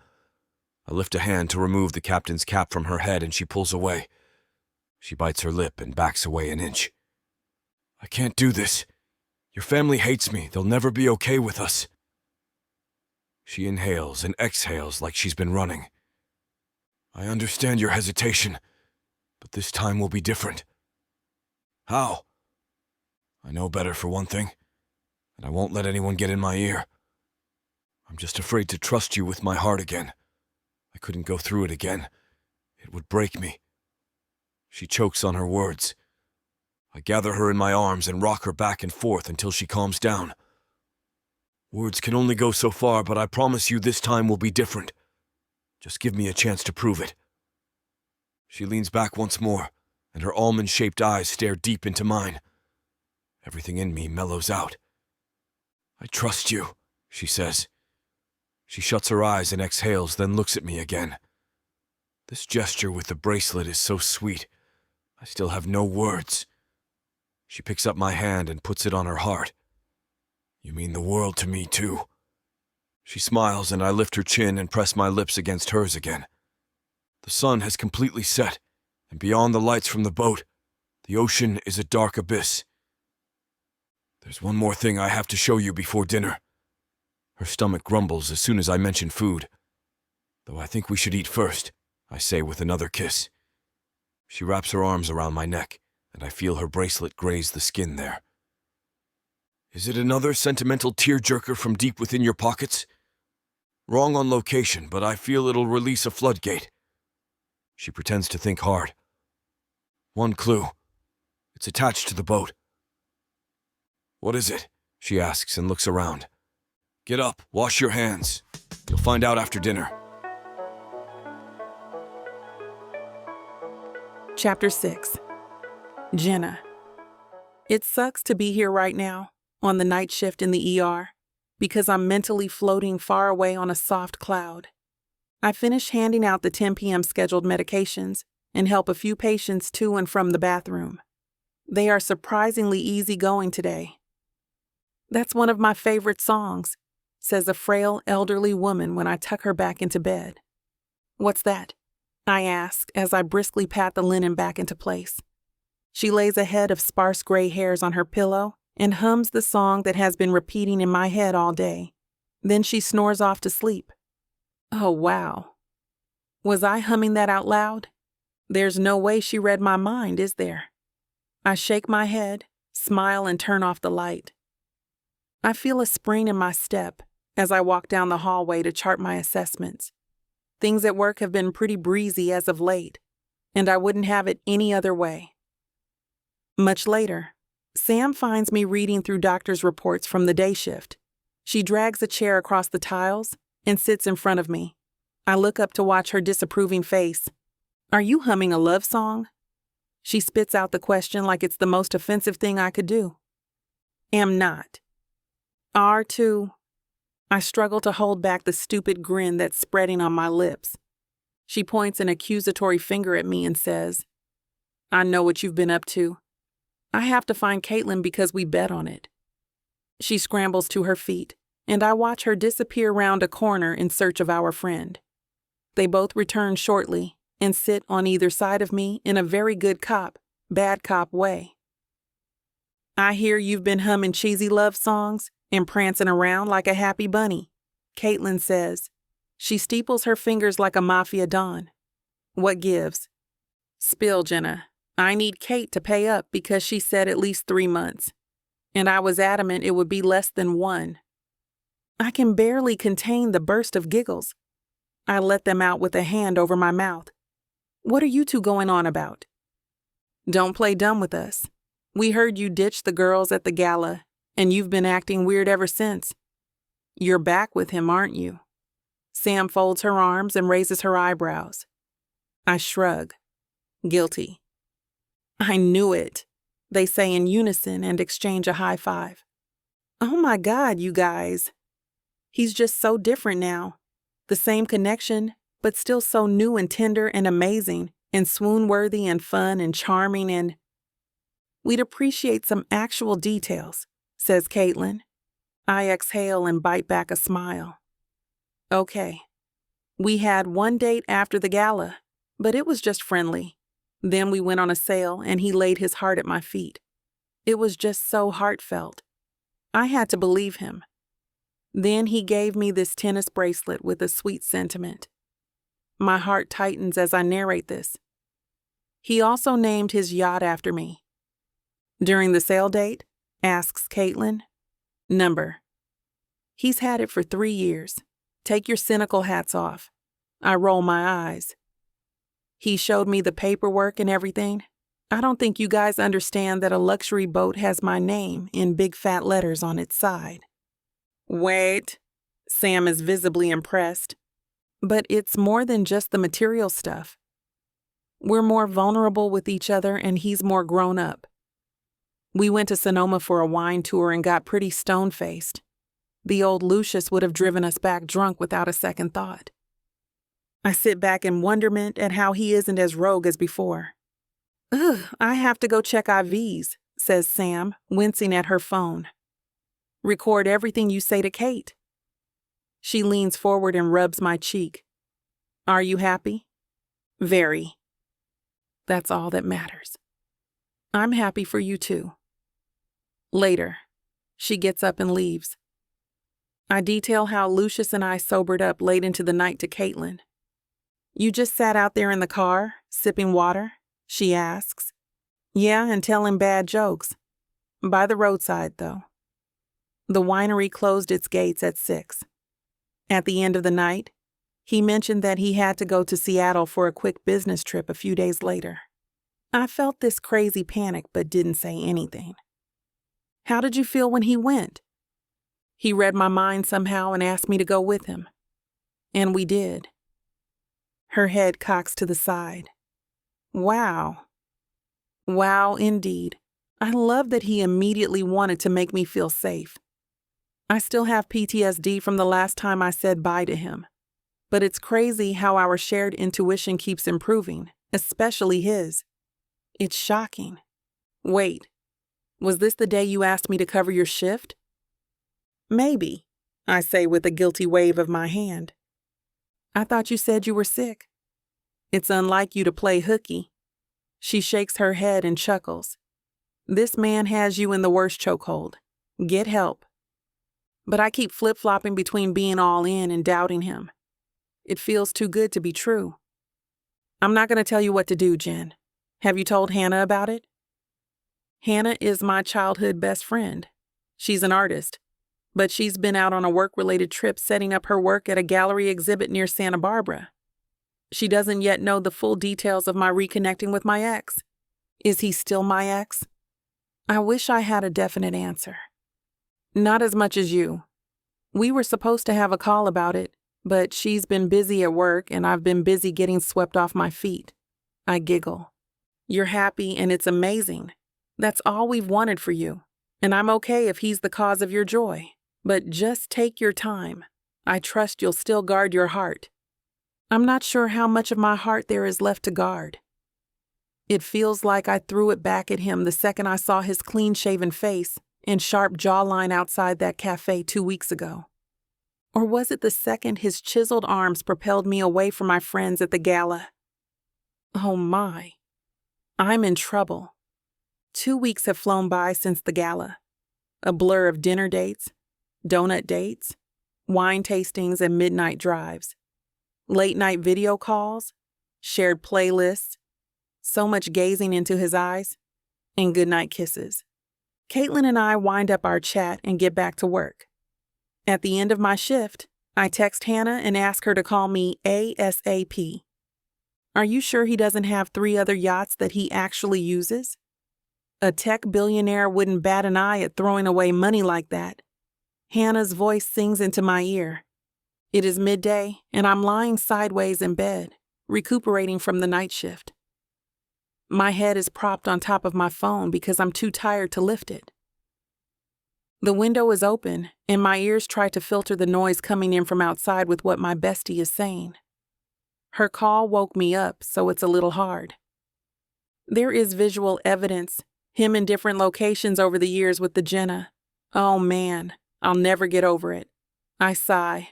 I lift a hand to remove the captain's cap from her head and she pulls away. She bites her lip and backs away an inch. I can't do this. Your family hates me. They'll never be okay with us. She inhales and exhales like she's been running. I understand your hesitation, but this time will be different. How? I know better for one thing, and I won't let anyone get in my ear. I'm just afraid to trust you with my heart again. I couldn't go through it again. It would break me. She chokes on her words. I gather her in my arms and rock her back and forth until she calms down. Words can only go so far, but I promise you this time will be different. Just give me a chance to prove it. She leans back once more, and her almond-shaped eyes stare deep into mine. Everything in me mellows out. I trust you, she says. She shuts her eyes and exhales, then looks at me again. This gesture with the bracelet is so sweet. I still have no words. She picks up my hand and puts it on her heart. You mean the world to me, too. She smiles and I lift her chin and press my lips against hers again. The sun has completely set, and beyond the lights from the boat, the ocean is a dark abyss. There's one more thing I have to show you before dinner. Her stomach grumbles as soon as I mention food. Though I think we should eat first, I say with another kiss. She wraps her arms around my neck, and I feel her bracelet graze the skin there. Is it another sentimental tearjerker from deep within your pockets? Wrong on location, but I feel it'll release a floodgate. She pretends to think hard. One clue. It's attached to the boat. What is it? She asks and looks around. Get up, wash your hands. You'll find out after dinner. Chapter 6. Jenna. It sucks to be here right now, on the night shift in the ER, because I'm mentally floating far away on a soft cloud. I finish handing out the 10 p.m. scheduled medications and help a few patients to and from the bathroom. They are surprisingly easygoing today. That's one of my favorite songs, says a frail, elderly woman when I tuck her back into bed. What's that? I ask as I briskly pat the linen back into place. She lays a head of sparse gray hairs on her pillow and hums the song that has been repeating in my head all day. Then she snores off to sleep. Oh, wow. Was I humming that out loud? There's no way she read my mind, is there? I shake my head, smile, and turn off the light. I feel a spring in my step as I walk down the hallway to chart my assessments. Things at work have been pretty breezy as of late, and I wouldn't have it any other way. Much later, Sam finds me reading through doctor's reports from the day shift. She drags a chair across the tiles and sits in front of me. I look up to watch her disapproving face. Are you humming a love song? She spits out the question like it's the most offensive thing I could do. Am not. R2. I struggle to hold back the stupid grin that's spreading on my lips. She points an accusatory finger at me and says, I know what you've been up to. I have to find Caitlin because we bet on it. She scrambles to her feet, and I watch her disappear round a corner in search of our friend. They both return shortly and sit on either side of me in a very good cop, bad cop way. I hear you've been humming cheesy love songs and prancing around like a happy bunny, Caitlin says. She steeples her fingers like a mafia don. What gives? Spill, Jenna. I need Kate to pay up because she said at least 3 months. And I was adamant it would be less than 1. I can barely contain the burst of giggles. I let them out with a hand over my mouth. What are you two going on about? Don't play dumb with us. We heard you ditched the girls at the gala, and you've been acting weird ever since. You're back with him, aren't you? Sam folds her arms and raises her eyebrows. I shrug. Guilty. I knew it, they say in unison and exchange a high five. Oh my God, you guys. He's just so different now. The same connection, but still so new and tender and amazing and swoon-worthy and fun and charming and... We'd appreciate some actual details, says Caitlin. I exhale and bite back a smile. Okay. We had 1 date after the gala, but it was just friendly. Then we went on a sail and he laid his heart at my feet. It was just so heartfelt. I had to believe him. Then he gave me this tennis bracelet with a sweet sentiment. My heart tightens as I narrate this. He also named his yacht after me. During the sail date, asks Caitlin. Number. He's had it for 3 years. Take your cynical hats off. I roll my eyes. He showed me the paperwork and everything. I don't think you guys understand that a luxury boat has my name in big fat letters on its side. Wait. Sam is visibly impressed. But it's more than just the material stuff. We're more vulnerable with each other and he's more grown up. We went to Sonoma for a wine tour and got pretty stone-faced. The old Lucius would have driven us back drunk without a second thought. I sit back in wonderment at how he isn't as rogue as before. Ugh, I have to go check IVs, says Sam, wincing at her phone. Record everything you say to Kate. She leans forward and rubs my cheek. Are you happy? Very. That's all that matters. I'm happy for you too. Later, she gets up and leaves. I detail how Lucius and I sobered up late into the night to Caitlin. You just sat out there in the car, sipping water? She asks. Yeah, and telling bad jokes. By the roadside, though. The winery closed its gates at 6. At the end of the night, he mentioned that he had to go to Seattle for a quick business trip a few days later. I felt this crazy panic but didn't say anything. How did you feel when he went? He read my mind somehow and asked me to go with him. And we did. Her head cocks to the side. Wow. Wow, indeed. I love that he immediately wanted to make me feel safe. I still have PTSD from the last time I said bye to him. But it's crazy how our shared intuition keeps improving, especially his. It's shocking. Wait, was this the day you asked me to cover your shift? Maybe, I say with a guilty wave of my hand. I thought you said you were sick. It's unlike you to play hooky. She shakes her head and chuckles. This man has you in the worst chokehold. Get help. But I keep flip-flopping between being all in and doubting him. It feels too good to be true. I'm not going to tell you what to do, Jen. Have you told Hannah about it? Hannah is my childhood best friend. She's an artist, but she's been out on a work-related trip setting up her work at a gallery exhibit near Santa Barbara. She doesn't yet know the full details of my reconnecting with my ex. Is he still my ex? I wish I had a definite answer. Not as much as you. We were supposed to have a call about it, but she's been busy at work and I've been busy getting swept off my feet. I giggle. You're happy and it's amazing. That's all we've wanted for you. And I'm okay if he's the cause of your joy. But just take your time. I trust you'll still guard your heart. I'm not sure how much of my heart there is left to guard. It feels like I threw it back at him the second I saw his clean-shaven face and sharp jawline outside that cafe 2 weeks ago. Or was it the second his chiseled arms propelled me away from my friends at the gala? Oh my. I'm in trouble. 2 weeks have flown by since the gala. A blur of dinner dates, donut dates, wine tastings, and midnight drives. Late-night video calls, shared playlists, so much gazing into his eyes, and goodnight kisses. Caitlin and I wind up our chat and get back to work. At the end of my shift, I text Hannah and ask her to call me ASAP. Are you sure he doesn't have 3 other yachts that he actually uses? A tech billionaire wouldn't bat an eye at throwing away money like that. Hannah's voice sings into my ear. It is midday, and I'm lying sideways in bed, recuperating from the night shift. My head is propped on top of my phone because I'm too tired to lift it. The window is open, and my ears try to filter the noise coming in from outside with what my bestie is saying. Her call woke me up, so it's a little hard. There is visual evidence, him in different locations over the years with the Jenna. Oh man, I'll never get over it. I sigh.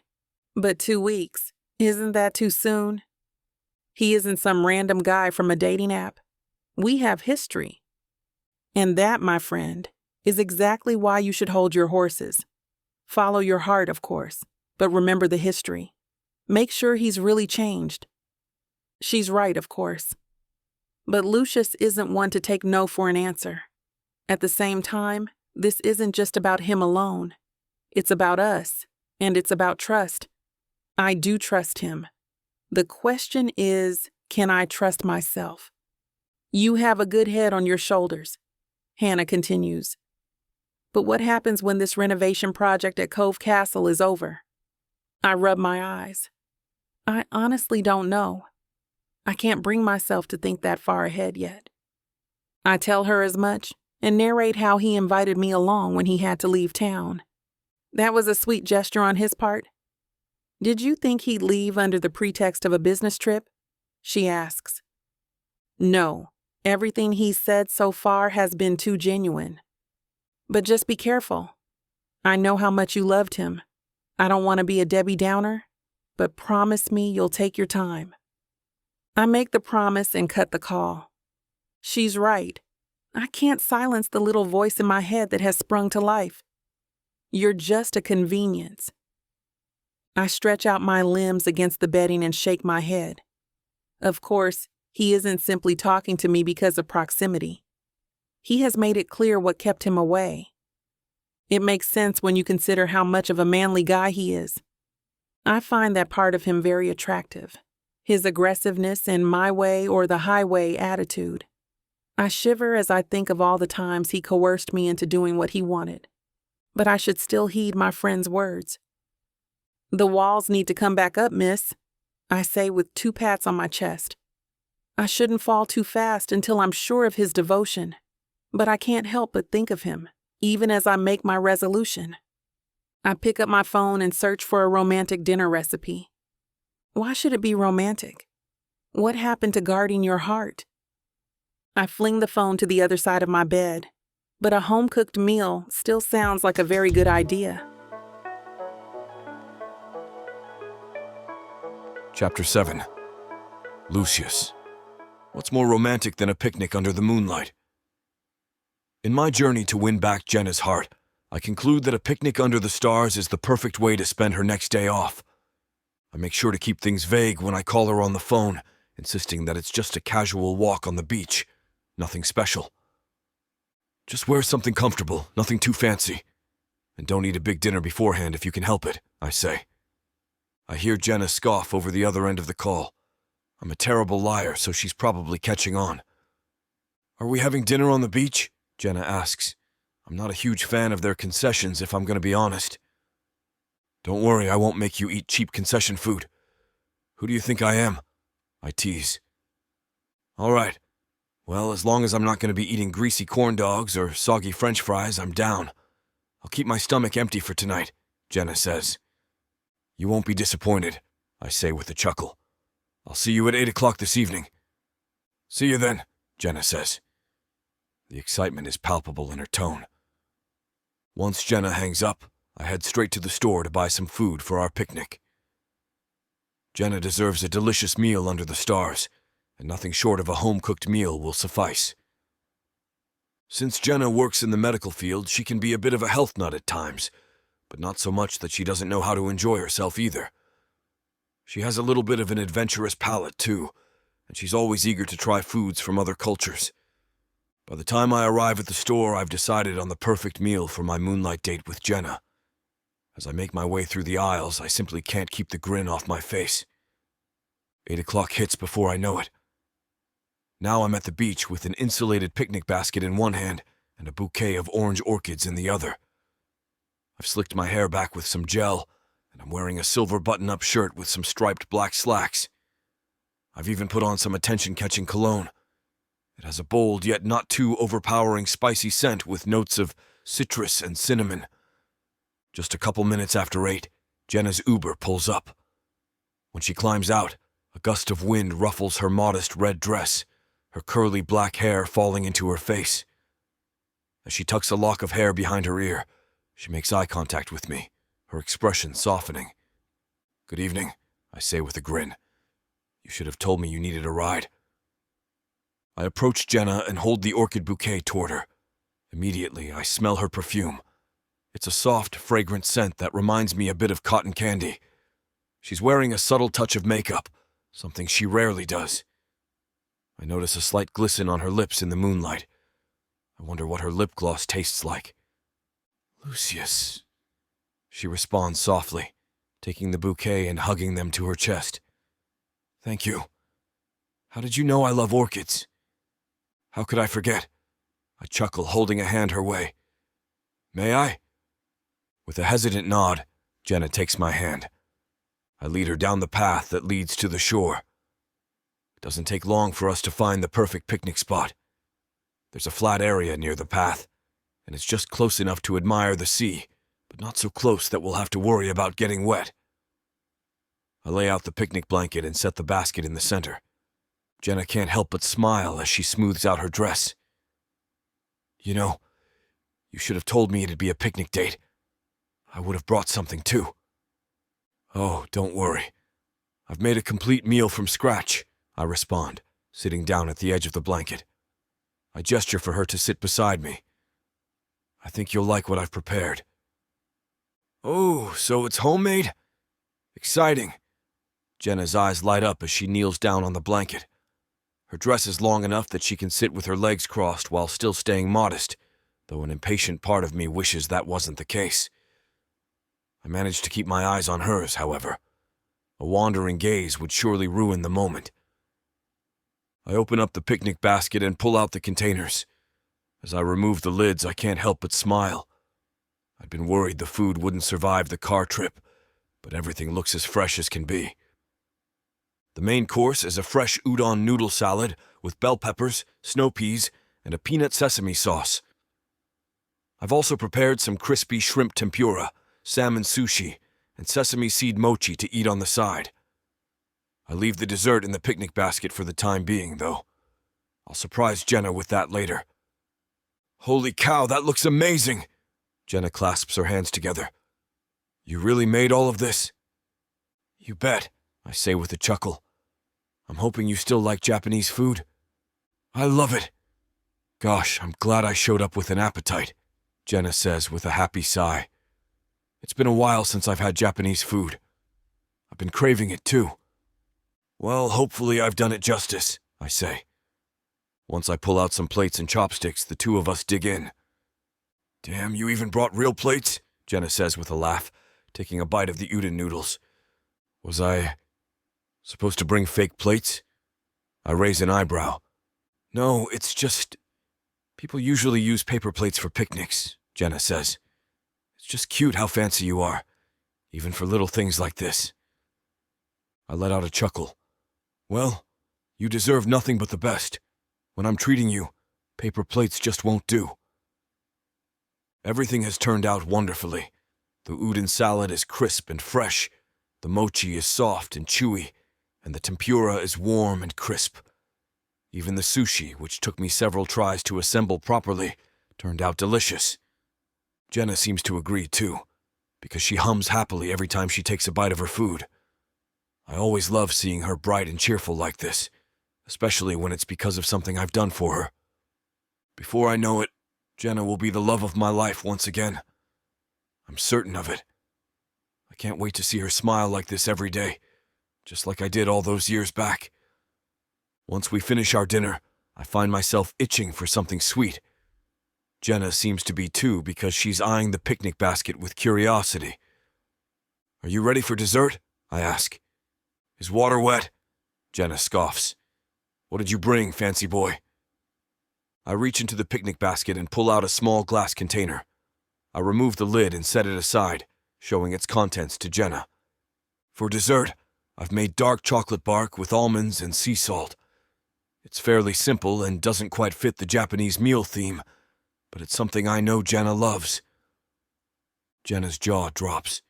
But 2 weeks, isn't that too soon? He isn't some random guy from a dating app. We have history. And that, my friend, is exactly why you should hold your horses. Follow your heart, of course, but remember the history. Make sure he's really changed. She's right, of course. But Lucius isn't one to take no for an answer. At the same time, this isn't just about him alone. It's about us, and it's about trust. I do trust him. The question is, can I trust myself? You have a good head on your shoulders, Hannah continues. But what happens when this renovation project at Cove Castle is over? I rub my eyes. I honestly don't know. I can't bring myself to think that far ahead yet. I tell her as much and narrate how he invited me along when he had to leave town. That was a sweet gesture on his part. Did you think he'd leave under the pretext of a business trip? She asks. No, Everything he's said so far has been too genuine. But just be careful. I know how much you loved him. I don't want to be a Debbie Downer, but promise me you'll take your time. I make the promise and cut the call. She's right. I can't silence the little voice in my head that has sprung to life. You're just a convenience. I stretch out my limbs against the bedding and shake my head. Of course, he isn't simply talking to me because of proximity. He has made it clear what kept him away. It makes sense when you consider how much of a manly guy he is. I find that part of him very attractive. His aggressiveness and my way or the highway attitude. I shiver as I think of all the times he coerced me into doing what he wanted. But I should still heed my friend's words. The walls need to come back up, miss, I say with 2 pats on my chest. I shouldn't fall too fast until I'm sure of his devotion, but I can't help but think of him, even as I make my resolution. I pick up my phone and search for a romantic dinner recipe. Why should it be romantic? What happened to guarding your heart? I fling the phone to the other side of my bed, but a home-cooked meal still sounds like a very good idea. Chapter 7. Lucius. What's more romantic than a picnic under the moonlight? In my journey to win back Jenna's heart, I conclude that a picnic under the stars is the perfect way to spend her next day off. I make sure to keep things vague when I call her on the phone, insisting that it's just a casual walk on the beach, nothing special. Just wear something comfortable, nothing too fancy. And don't eat a big dinner beforehand if you can help it, I say. I hear Jenna scoff over the other end of the call. I'm a terrible liar, so she's probably catching on. Are we having dinner on the beach? Jenna asks. I'm not a huge fan of their concessions, if I'm going to be honest. Don't worry, I won't make you eat cheap concession food. Who do you think I am? I tease. All right. Well, as long as I'm not going to be eating greasy corn dogs or soggy French fries, I'm down. I'll keep my stomach empty for tonight, Jenna says. You won't be disappointed, I say with a chuckle. I'll see you at 8 o'clock this evening. See you then, Jenna says. The excitement is palpable in her tone. Once Jenna hangs up, I head straight to the store to buy some food for our picnic. Jenna deserves a delicious meal under the stars, and nothing short of a home-cooked meal will suffice. Since Jenna works in the medical field, she can be a bit of a health nut at times, but not so much that she doesn't know how to enjoy herself either. She has a little bit of an adventurous palate, too, and she's always eager to try foods from other cultures. By the time I arrive at the store, I've decided on the perfect meal for my moonlight date with Jenna. As I make my way through the aisles, I simply can't keep the grin off my face. 8 o'clock hits before I know it. Now I'm at the beach with an insulated picnic basket in one hand and a bouquet of orange orchids in the other. I've slicked my hair back with some gel, and I'm wearing a silver button-up shirt with some striped black slacks. I've even put on some attention-catching cologne. It has a bold yet not too overpowering spicy scent with notes of citrus and cinnamon. Just a couple minutes after 8, Jenna's Uber pulls up. When she climbs out, a gust of wind ruffles her modest red dress, her curly black hair falling into her face. As she tucks a lock of hair behind her ear, she makes eye contact with me, her expression softening. Good evening, I say with a grin. You should have told me you needed a ride. I approach Jenna and hold the orchid bouquet toward her. Immediately, I smell her perfume. It's a soft, fragrant scent that reminds me a bit of cotton candy. She's wearing a subtle touch of makeup, something she rarely does. I notice a slight glisten on her lips in the moonlight. I wonder what her lip gloss tastes like. Lucius, she responds softly, taking the bouquet and hugging them to her chest. Thank you. How did you know I love orchids? How could I forget? I chuckle, holding a hand her way. May I? With a hesitant nod, Jenna takes my hand. I lead her down the path that leads to the shore. It doesn't take long for us to find the perfect picnic spot. There's a flat area near the path, and it's just close enough to admire the sea, but not so close that we'll have to worry about getting wet. I lay out the picnic blanket and set the basket in the center. Jenna can't help but smile as she smooths out her dress. You know, you should have told me it'd be a picnic date. I would have brought something too. Oh, don't worry. I've made a complete meal from scratch, I respond, sitting down at the edge of the blanket. I gesture for her to sit beside me. I think you'll like what I've prepared. Oh, so it's homemade? Exciting. Jenna's eyes light up as she kneels down on the blanket. Her dress is long enough that she can sit with her legs crossed while still staying modest, though an impatient part of me wishes that wasn't the case. I manage to keep my eyes on hers, however. A wandering gaze would surely ruin the moment. I open up the picnic basket and pull out the containers. As I remove the lids, I can't help but smile. I'd been worried the food wouldn't survive the car trip, but everything looks as fresh as can be. The main course is a fresh udon noodle salad with bell peppers, snow peas, and a peanut sesame sauce. I've also prepared some crispy shrimp tempura, salmon sushi, and sesame seed mochi to eat on the side. I leave the dessert in the picnic basket for the time being, though. I'll surprise Jenna with that later. Holy cow, that looks amazing! Jenna clasps her hands together. You really made all of this? You bet, I say with a chuckle. I'm hoping you still like Japanese food. I love it. Gosh, I'm glad I showed up with an appetite, Jenna says with a happy sigh. It's been a while since I've had Japanese food. I've been craving it too. Well, hopefully I've done it justice, I say. Once I pull out some plates and chopsticks, the two of us dig in. Damn, you even brought real plates? Jenna says with a laugh, taking a bite of the udon noodles. Was I supposed to bring fake plates? I raise an eyebrow. No, it's just... People usually use paper plates for picnics, Jenna says. It's just cute how fancy you are, even for little things like this. I let out a chuckle. Well, you deserve nothing but the best. When I'm treating you, paper plates just won't do. Everything has turned out wonderfully. The udon salad is crisp and fresh, the mochi is soft and chewy, and the tempura is warm and crisp. Even the sushi, which took me several tries to assemble properly, turned out delicious. Jenna seems to agree too, because she hums happily every time she takes a bite of her food. I always love seeing her bright and cheerful like this, especially when it's because of something I've done for her. Before I know it, Jenna will be the love of my life once again. I'm certain of it. I can't wait to see her smile like this every day, just like I did all those years back. Once we finish our dinner, I find myself itching for something sweet. Jenna seems to be too because she's eyeing the picnic basket with curiosity. Are you ready for dessert? I ask. Is water wet? Jenna scoffs. What did you bring, fancy boy? I reach into the picnic basket and pull out a small glass container. I remove the lid and set it aside, showing its contents to Jenna. For dessert, I've made dark chocolate bark with almonds and sea salt. It's fairly simple and doesn't quite fit the Japanese meal theme, but it's something I know Jenna loves. Jenna's jaw drops.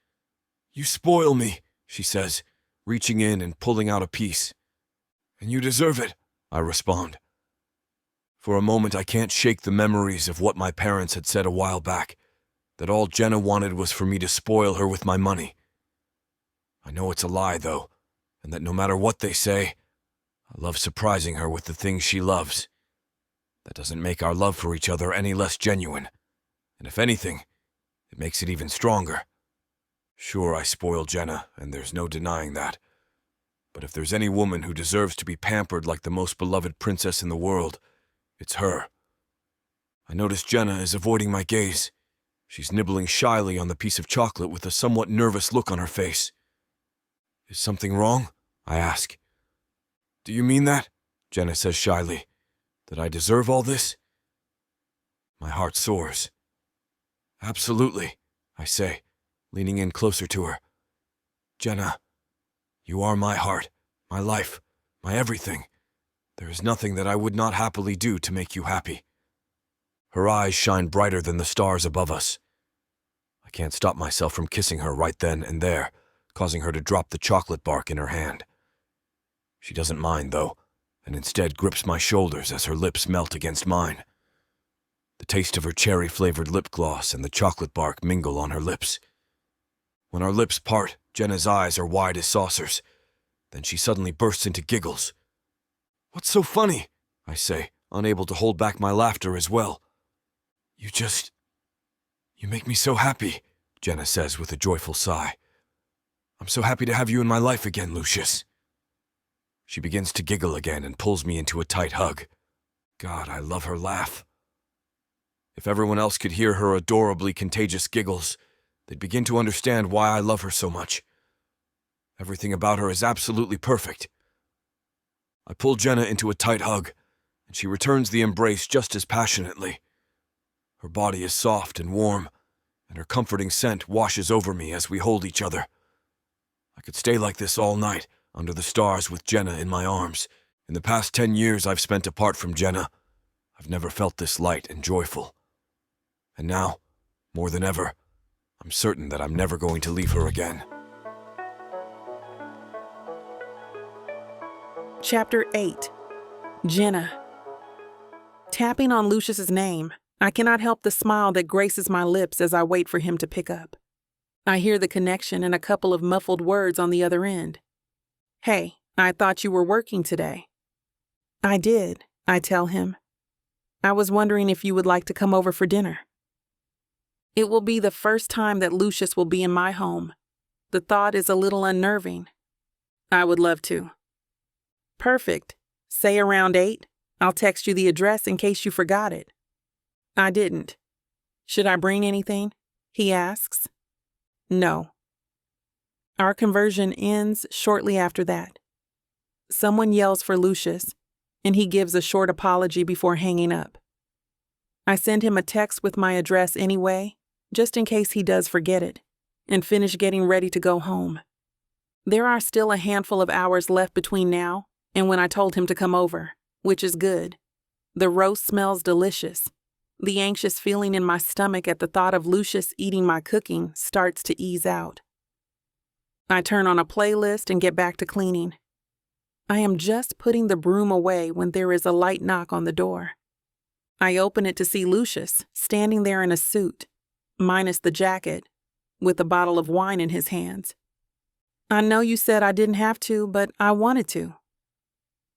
You spoil me, she says, reaching in and pulling out a piece. And you deserve it, I respond. For a moment, I can't shake the memories of what my parents had said a while back, that all Jenna wanted was for me to spoil her with my money. I know it's a lie, though, and that no matter what they say, I love surprising her with the things she loves. That doesn't make our love for each other any less genuine, and if anything, it makes it even stronger. Sure, I spoil Jenna, and there's no denying that. But if there's any woman who deserves to be pampered like the most beloved princess in the world, it's her. I notice Jenna is avoiding my gaze. She's nibbling shyly on the piece of chocolate with a somewhat nervous look on her face. Is something wrong? I ask. Do you mean that? Jenna says shyly. That I deserve all this? My heart soars. Absolutely, I say, leaning in closer to her. Jenna, you are my heart, my life, my everything. There is nothing that I would not happily do to make you happy. Her eyes shine brighter than the stars above us. I can't stop myself from kissing her right then and there, causing her to drop the chocolate bark in her hand. She doesn't mind, though, and instead grips my shoulders as her lips melt against mine. The taste of her cherry-flavored lip gloss and the chocolate bark mingle on her lips. When our lips part, Jenna's eyes are wide as saucers. Then she suddenly bursts into giggles. "What's so funny?" I say, unable to hold back my laughter as well. You make me so happy," Jenna says with a joyful sigh. "I'm so happy to have you in my life again, Lucius." She begins to giggle again and pulls me into a tight hug. God, I love her laugh. If everyone else could hear her adorably contagious giggles, they'd begin to understand why I love her so much. Everything about her is absolutely perfect. I pull Jenna into a tight hug, and she returns the embrace just as passionately. Her body is soft and warm, and her comforting scent washes over me as we hold each other. I could stay like this all night, under the stars with Jenna in my arms. In the past 10 years I've spent apart from Jenna, I've never felt this light and joyful. And now, more than ever, I'm certain that I'm never going to leave her again. Chapter 8. Jenna. Tapping on Lucius's name, I cannot help the smile that graces my lips as I wait for him to pick up. I hear the connection and a couple of muffled words on the other end. "Hey, I thought you were working today." "I did," I tell him. "I was wondering if you would like to come over for dinner." It will be the first time that Lucius will be in my home. The thought is a little unnerving. "I would love to." "Perfect. Say around 8. I'll text you the address in case you forgot it." I didn't. "Should I bring anything?" he asks. No. Our conversion ends shortly after that. Someone yells for Lucius, and he gives a short apology before hanging up. I send him a text with my address anyway, just in case he does forget it, and finish getting ready to go home. There are still a handful of hours left between now and when I told him to come over, which is good. The roast smells delicious. The anxious feeling in my stomach at the thought of Lucius eating my cooking starts to ease out. I turn on a playlist and get back to cleaning. I am just putting the broom away when there is a light knock on the door. I open it to see Lucius standing there in a suit, minus the jacket, with a bottle of wine in his hands. "I know you said I didn't have to, but I wanted to."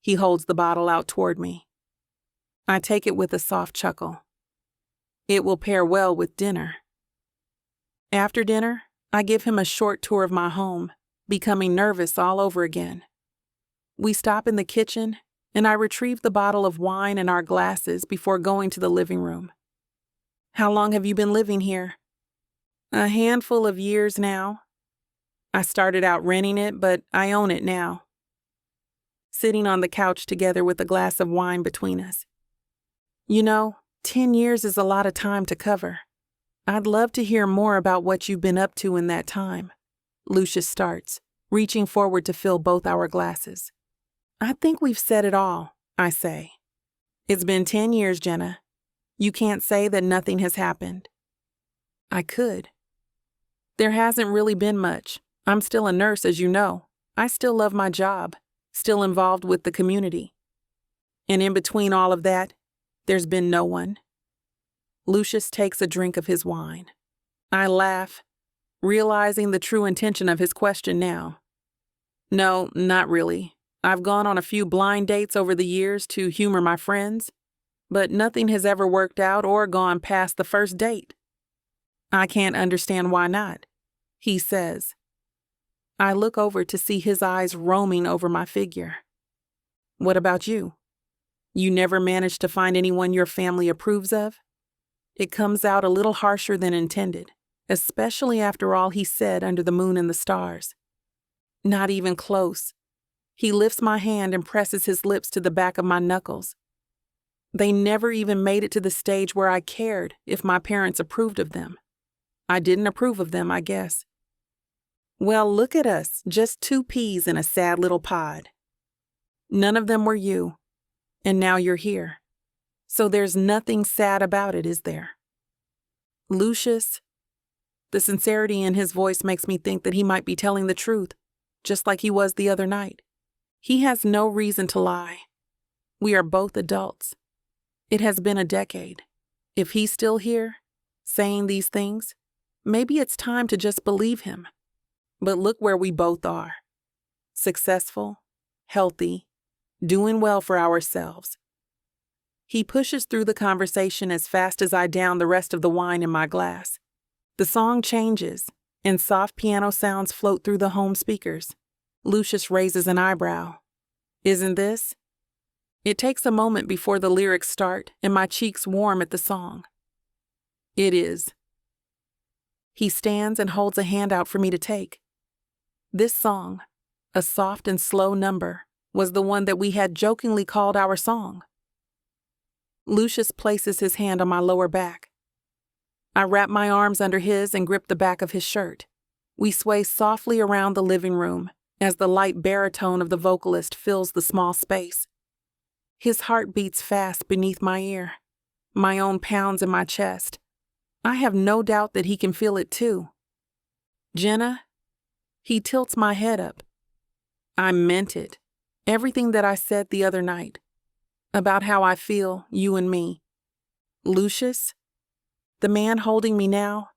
He holds the bottle out toward me. I take it with a soft chuckle. It will pair well with dinner. After dinner, I give him a short tour of my home, becoming nervous all over again. We stop in the kitchen, and I retrieve the bottle of wine and our glasses before going to the living room. "How long have you been living here?" "A handful of years now. I started out renting it, but I own it now." Sitting on the couch together with a glass of wine between us. 10 years is a lot of time to cover. I'd love to hear more about what you've been up to in that time." Lucius starts, reaching forward to fill both our glasses. "I think we've said it all," I say. "It's been 10 years, Jenna. You can't say that nothing has happened." I could. There hasn't really been much. I'm still a nurse, as you know. I still love my job, still involved with the community. And in between all of that, there's been no one. Lucius takes a drink of his wine. I laugh, realizing the true intention of his question now. "No, not really. I've gone on a few blind dates over the years to humor my friends, but nothing has ever worked out or gone past the first date." "I can't understand why not," he says. I look over to see his eyes roaming over my figure. "What about you? You never managed to find anyone your family approves of?" It comes out a little harsher than intended, especially after all he said under the moon and the stars. "Not even close." He lifts my hand and presses his lips to the back of my knuckles. "They never even made it to the stage where I cared if my parents approved of them. I didn't approve of them, I guess." "Well, look at us, just 2 peas in a sad little pod. None of them were you, and now you're here. So there's nothing sad about it, is there?" Lucius. The sincerity in his voice makes me think that he might be telling the truth, just like he was the other night. He has no reason to lie. We are both adults. It has been a decade. If he's still here, saying these things, maybe it's time to just believe him. But look where we both are. Successful, healthy, doing well for ourselves. He pushes through the conversation as fast as I down the rest of the wine in my glass. The song changes, and soft piano sounds float through the home speakers. Lucius raises an eyebrow. Isn't this? It takes a moment before the lyrics start, and my cheeks warm at the song. It is. He stands and holds a hand out for me to take. This song, a soft and slow number, was the one that we had jokingly called our song. Lucius places his hand on my lower back. I wrap my arms under his and grip the back of his shirt. We sway softly around the living room as the light baritone of the vocalist fills the small space. His heart beats fast beneath my ear. My own pounds in my chest. I have no doubt that he can feel it too. Jenna? He tilts my head up. I meant it. Everything that I said the other night. About how I feel, you and me. Lucius? The man holding me now?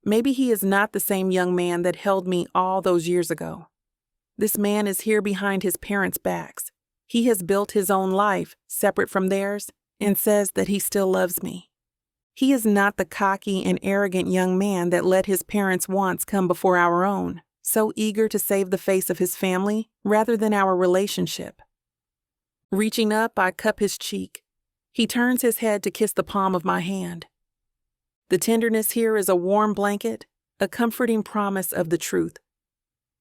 Maybe he is not the same young man that held me all those years ago. This man is here behind his parents' backs. He has built his own life, separate from theirs, and says that he still loves me. He is not the cocky and arrogant young man that let his parents' wants come before our own, so eager to save the face of his family rather than our relationship. Reaching up, I cup his cheek. He turns his head to kiss the palm of my hand. The tenderness here is a warm blanket, a comforting promise of the truth.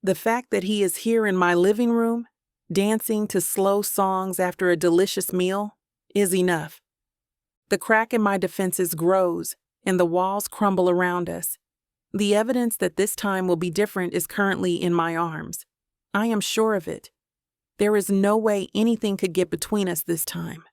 The fact that he is here in my living room, dancing to slow songs after a delicious meal, is enough. The crack in my defenses grows, and the walls crumble around us. The evidence that this time will be different is currently in my arms. I am sure of it. There is no way anything could get between us this time.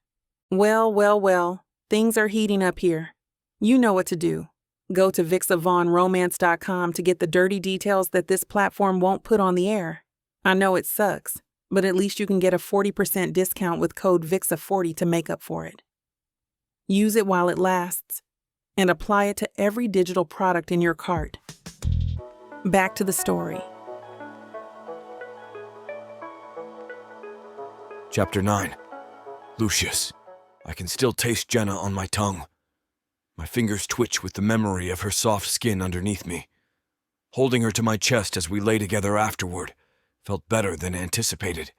Well, things are heating up here. You know what to do. Go to vixavonromance.com to get the dirty details that this platform won't put on the air. I know it sucks, but at least you can get a 40% discount with code VIXA40 to make up for it. Use it while it lasts, and apply it to every digital product in your cart. Back to the story. Chapter 9. Lucius. I can still taste Jenna on my tongue. My fingers twitch with the memory of her soft skin underneath me. Holding her to my chest as we lay together afterward felt better than anticipated.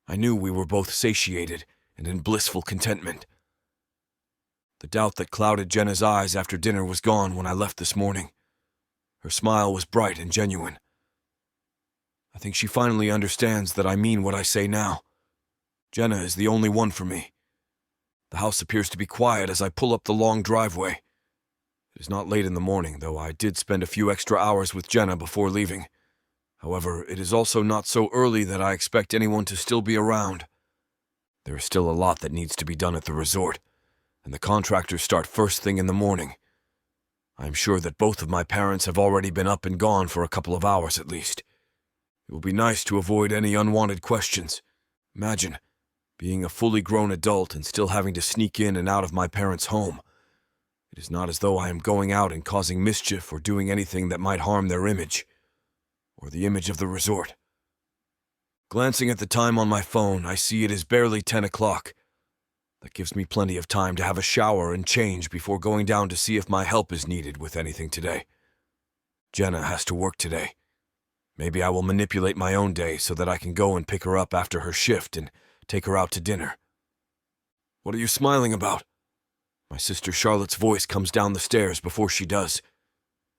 I knew we were both satiated and in blissful contentment. The doubt that clouded Jenna's eyes after dinner was gone when I left this morning. Her smile was bright and genuine. I think she finally understands that I mean what I say now. Jenna is the only one for me. The house appears to be quiet as I pull up the long driveway. It is not late in the morning, though I did spend a few extra hours with Jenna before leaving. However, it is also not so early that I expect anyone to still be around. There is still a lot that needs to be done at the resort, and the contractors start first thing in the morning. I am sure that both of my parents have already been up and gone for a couple of hours at least. It will be nice to avoid any unwanted questions. Imagine being a fully grown adult and still having to sneak in and out of my parents' home. It is not as though I am going out and causing mischief or doing anything that might harm their image, or the image of the resort. Glancing at the time on my phone, I see it is barely 10 o'clock. That gives me plenty of time to have a shower and change before going down to see if my help is needed with anything today. Jenna has to work today. Maybe I will manipulate my own day so that I can go and pick her up after her shift and take her out to dinner. What are you smiling about? My sister Charlotte's voice comes down the stairs before she does.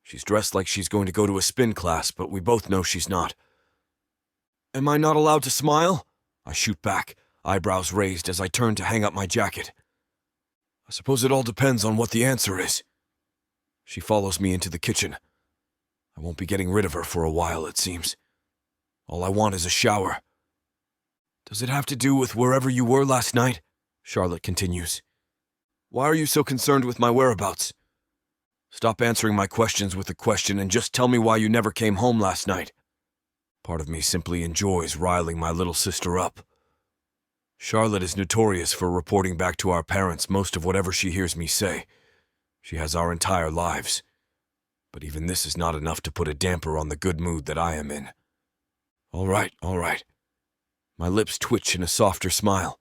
She's dressed like she's going to go to a spin class, but we both know she's not. Am I not allowed to smile? I shoot back, eyebrows raised as I turn to hang up my jacket. I suppose it all depends on what the answer is. She follows me into the kitchen. I won't be getting rid of her for a while, it seems. All I want is a shower. Does it have to do with wherever you were last night? Charlotte continues. Why are you so concerned with my whereabouts? Stop answering my questions with a question and just tell me why you never came home last night. Part of me simply enjoys riling my little sister up. Charlotte is notorious for reporting back to our parents most of whatever she hears me say. She has our entire lives. But even this is not enough to put a damper on the good mood that I am in. All right. My lips twitch in a softer smile.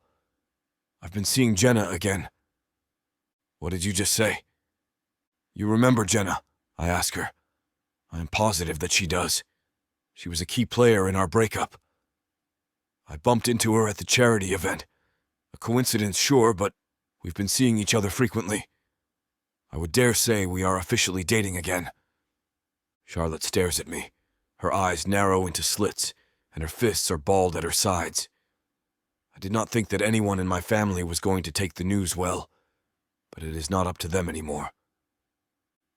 I've been seeing Jenna again. What did you just say? You remember Jenna? I ask her. I am positive that she does. She was a key player in our breakup. I bumped into her at the charity event. A coincidence, sure, but we've been seeing each other frequently. I would dare say we are officially dating again. Charlotte stares at me. Her eyes narrow into slits, and her fists are balled at her sides. I did not think that anyone in my family was going to take the news well, but it is not up to them anymore.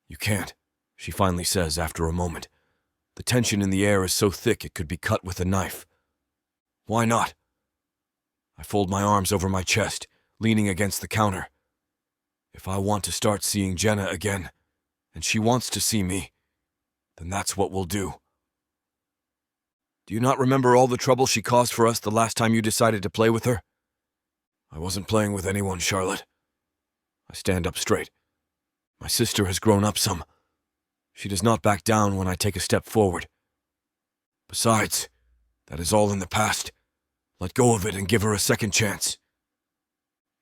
You can't, she finally says after a moment. The tension in the air is so thick it could be cut with a knife. Why not? I fold my arms over my chest, leaning against the counter. If I want to start seeing Jenna again, and she wants to see me, then that's what we'll do. Do you not remember all the trouble she caused for us the last time you decided to play with her? I wasn't playing with anyone, Charlotte. I stand up straight. My sister has grown up some. She does not back down when I take a step forward. Besides, that is all in the past. Let go of it and give her a second chance.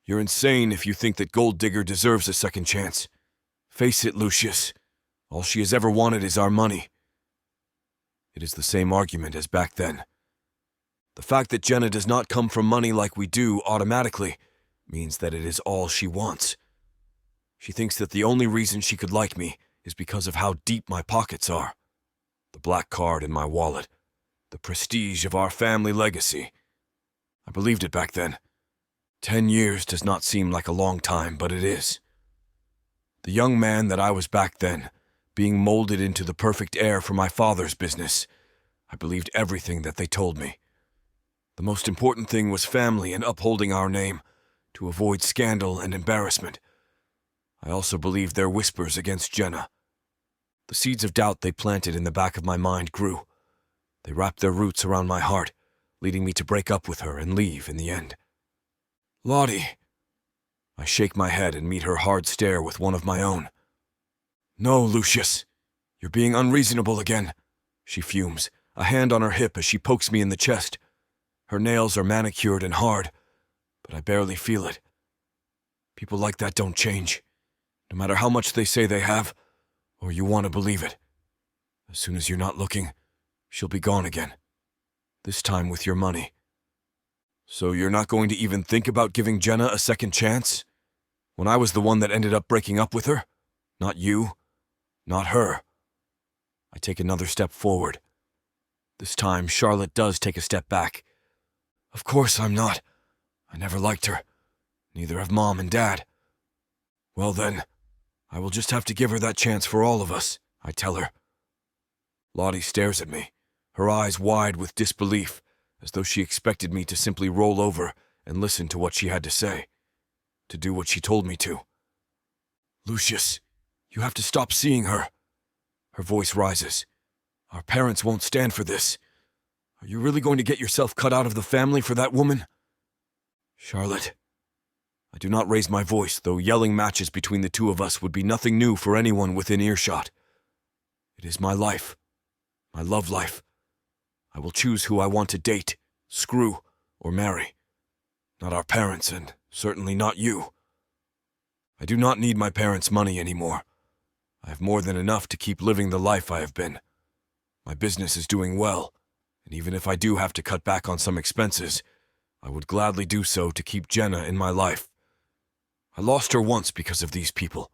You're insane if you think that Gold Digger deserves a second chance. Face it, Lucius. All she has ever wanted is our money. It is the same argument as back then. The fact that Jenna does not come from money like we do automatically means that it is all she wants. She thinks that the only reason she could like me is because of how deep my pockets are. The black card in my wallet. The prestige of our family legacy. I believed it back then. 10 years does not seem like a long time, but it is. The young man that I was back then, being molded into the perfect heir for my father's business, I believed everything that they told me. The most important thing was family and upholding our name, to avoid scandal and embarrassment. I also believed their whispers against Jenna. The seeds of doubt they planted in the back of my mind grew. They wrapped their roots around my heart, leading me to break up with her and leave in the end. Lottie. I shake my head and meet her hard stare with one of my own. No, Lucius. You're being unreasonable again, she fumes, a hand on her hip as she pokes me in the chest. Her nails are manicured and hard, but I barely feel it. People like that don't change, no matter how much they say they have, or you want to believe it. As soon as you're not looking, she'll be gone again. This time with your money. So you're not going to even think about giving Jenna a second chance? When I was the one that ended up breaking up with her? Not you. Not her. I take another step forward. This time, Charlotte does take a step back. Of course I'm not. I never liked her. Neither have Mom and Dad. Well then, I will just have to give her that chance for all of us, I tell her. Lottie stares at me, her eyes wide with disbelief, as though she expected me to simply roll over and listen to what she had to say, to do what she told me to. Lucius, you have to stop seeing her. Her voice rises. Our parents won't stand for this. Are you really going to get yourself cut out of the family for that woman? Charlotte. I do not raise my voice, though yelling matches between the two of us would be nothing new for anyone within earshot. It is my life. My love life. I will choose who I want to date, screw, or marry. Not our parents, and certainly not you. I do not need my parents' money anymore. I have more than enough to keep living the life I have been. My business is doing well, and even if I do have to cut back on some expenses, I would gladly do so to keep Jenna in my life. I lost her once because of these people.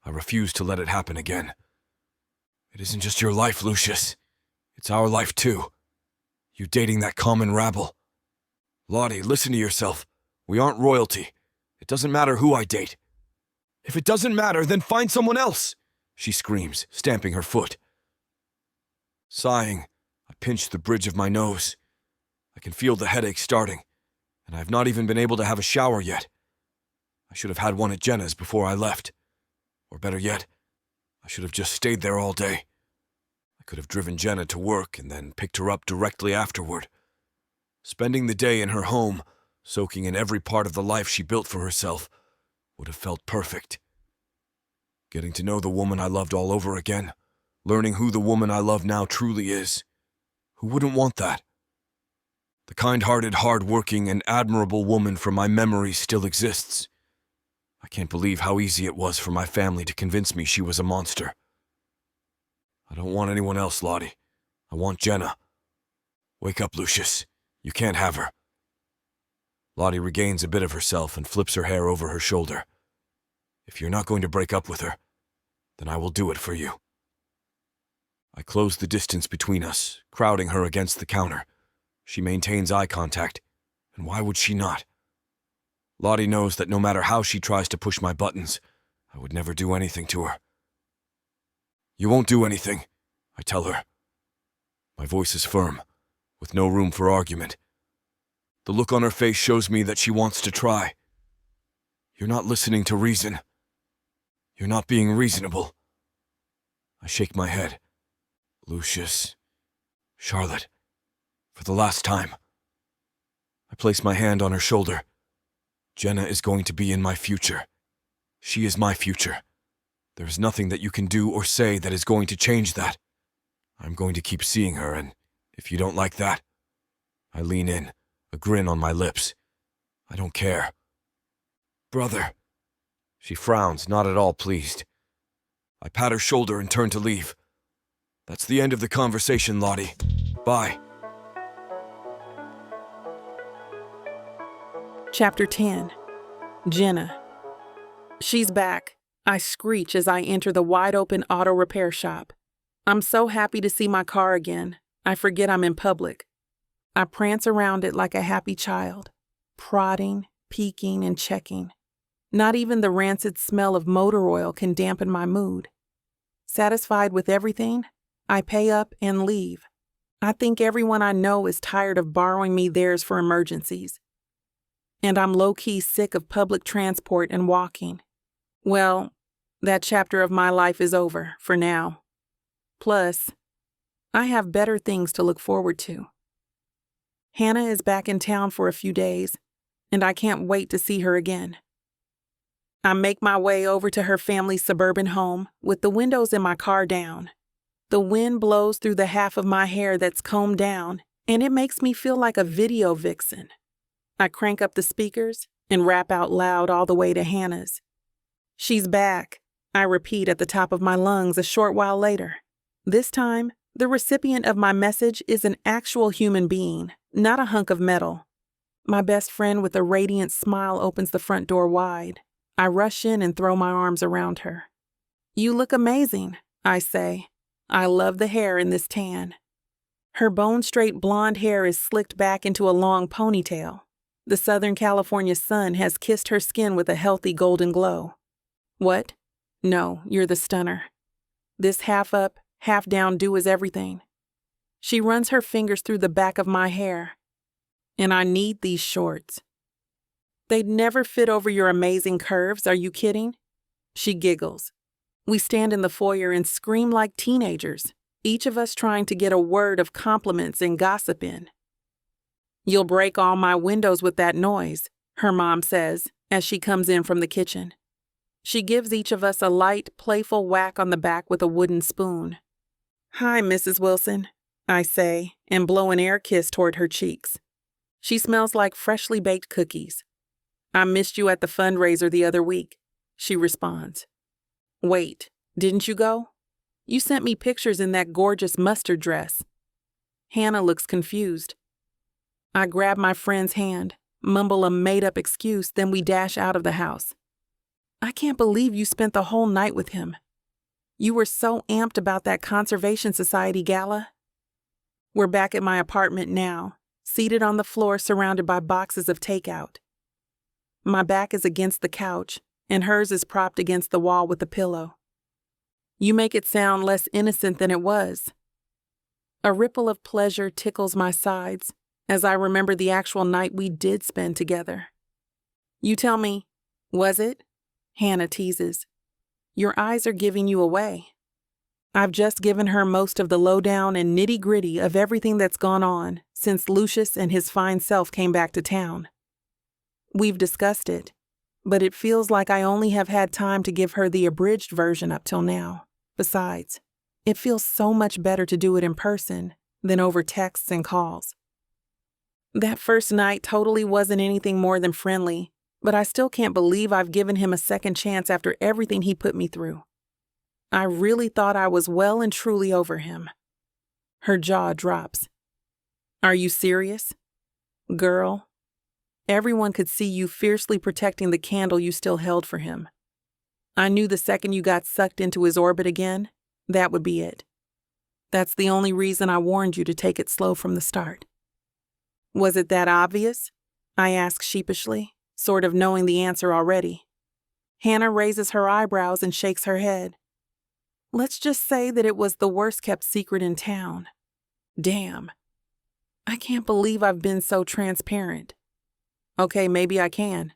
I refuse to let it happen again. It isn't just your life, Lucius. It's our life too. You dating that common rabble. Lottie, listen to yourself. We aren't royalty. It doesn't matter who I date. If it doesn't matter, then find someone else, she screams, stamping her foot. Sighing, I pinch the bridge of my nose. I can feel the headache starting, and I have not even been able to have a shower yet. I should have had one at Jenna's before I left. Or better yet, I should have just stayed there all day. I could have driven Jenna to work and then picked her up directly afterward. Spending the day in her home, soaking in every part of the life she built for herself, would have felt perfect. Getting to know the woman I loved all over again, learning who the woman I love now truly is. Who wouldn't want that? The kind-hearted, hard-working, and admirable woman from my memory still exists. I can't believe how easy it was for my family to convince me she was a monster. I don't want anyone else, Lottie. I want Jenna. Wake up, Lucius. You can't have her. Lottie regains a bit of herself and flips her hair over her shoulder. If you're not going to break up with her, then I will do it for you. I close the distance between us, crowding her against the counter. She maintains eye contact, and why would she not? Lottie knows that no matter how she tries to push my buttons, I would never do anything to her. You won't do anything, I tell her. My voice is firm, with no room for argument. The look on her face shows me that she wants to try. You're not listening to reason. You're not being reasonable. I shake my head. Lucius, Charlotte, for the last time. I place my hand on her shoulder. Jenna is going to be in my future. She is my future. There is nothing that you can do or say that is going to change that. I'm going to keep seeing her, and if you don't like that, I lean in, a grin on my lips. I don't care. Brother. She frowns, not at all pleased. I pat her shoulder and turn to leave. That's the end of the conversation, Lottie. Bye. Chapter 10. Jenna. She's back. I screech as I enter the wide-open auto repair shop. I'm so happy to see my car again. I forget I'm in public. I prance around it like a happy child, prodding, peeking, and checking. Not even the rancid smell of motor oil can dampen my mood. Satisfied with everything, I pay up and leave. I think everyone I know is tired of borrowing me theirs for emergencies. And I'm low-key sick of public transport and walking. Well, that chapter of my life is over, for now. Plus, I have better things to look forward to. Hannah is back in town for a few days, and I can't wait to see her again. I make my way over to her family's suburban home with the windows in my car down. The wind blows through the half of my hair that's combed down, and it makes me feel like a video vixen. I crank up the speakers and rap out loud all the way to Hannah's. She's back, I repeat at the top of my lungs a short while later. This time, the recipient of my message is an actual human being, not a hunk of metal. My best friend with a radiant smile opens the front door wide. I rush in and throw my arms around her. You look amazing, I say. I love the hair in this tan. Her bone-straight blonde hair is slicked back into a long ponytail. The Southern California sun has kissed her skin with a healthy golden glow. What? No, you're the stunner. This half-up, half-down do is everything. She runs her fingers through the back of my hair. And I need these shorts. They'd never fit over your amazing curves, are you kidding? She giggles. We stand in the foyer and scream like teenagers, each of us trying to get a word of compliments and gossip in. You'll break all my windows with that noise, her mom says as she comes in from the kitchen. She gives each of us a light, playful whack on the back with a wooden spoon. Hi, Mrs. Wilson, I say, and blow an air kiss toward her cheeks. She smells like freshly baked cookies. I missed you at the fundraiser the other week, she responds. Wait, didn't you go? You sent me pictures in that gorgeous mustard dress. Hannah looks confused. I grab my friend's hand, mumble a made-up excuse, then we dash out of the house. I can't believe you spent the whole night with him. You were so amped about that Conservation Society gala. We're back at my apartment now, seated on the floor surrounded by boxes of takeout. My back is against the couch, and hers is propped against the wall with a pillow. You make it sound less innocent than it was. A ripple of pleasure tickles my sides as I remember the actual night we did spend together. You tell me, was it? Hannah teases. Your eyes are giving you away. I've just given her most of the lowdown and nitty-gritty of everything that's gone on since Lucius and his fine self came back to town. We've discussed it, but it feels like I only have had time to give her the abridged version up till now. Besides, it feels so much better to do it in person than over texts and calls. That first night totally wasn't anything more than friendly, but I still can't believe I've given him a second chance after everything he put me through. I really thought I was well and truly over him. Her jaw drops. Are you serious? Girl, everyone could see you fiercely protecting the candle you still held for him. I knew the second you got sucked into his orbit again, that would be it. That's the only reason I warned you to take it slow from the start. Was it that obvious? I ask sheepishly, sort of knowing the answer already. Hannah raises her eyebrows and shakes her head. Let's just say that it was the worst-kept secret in town. Damn. I can't believe I've been so transparent. Okay, maybe I can.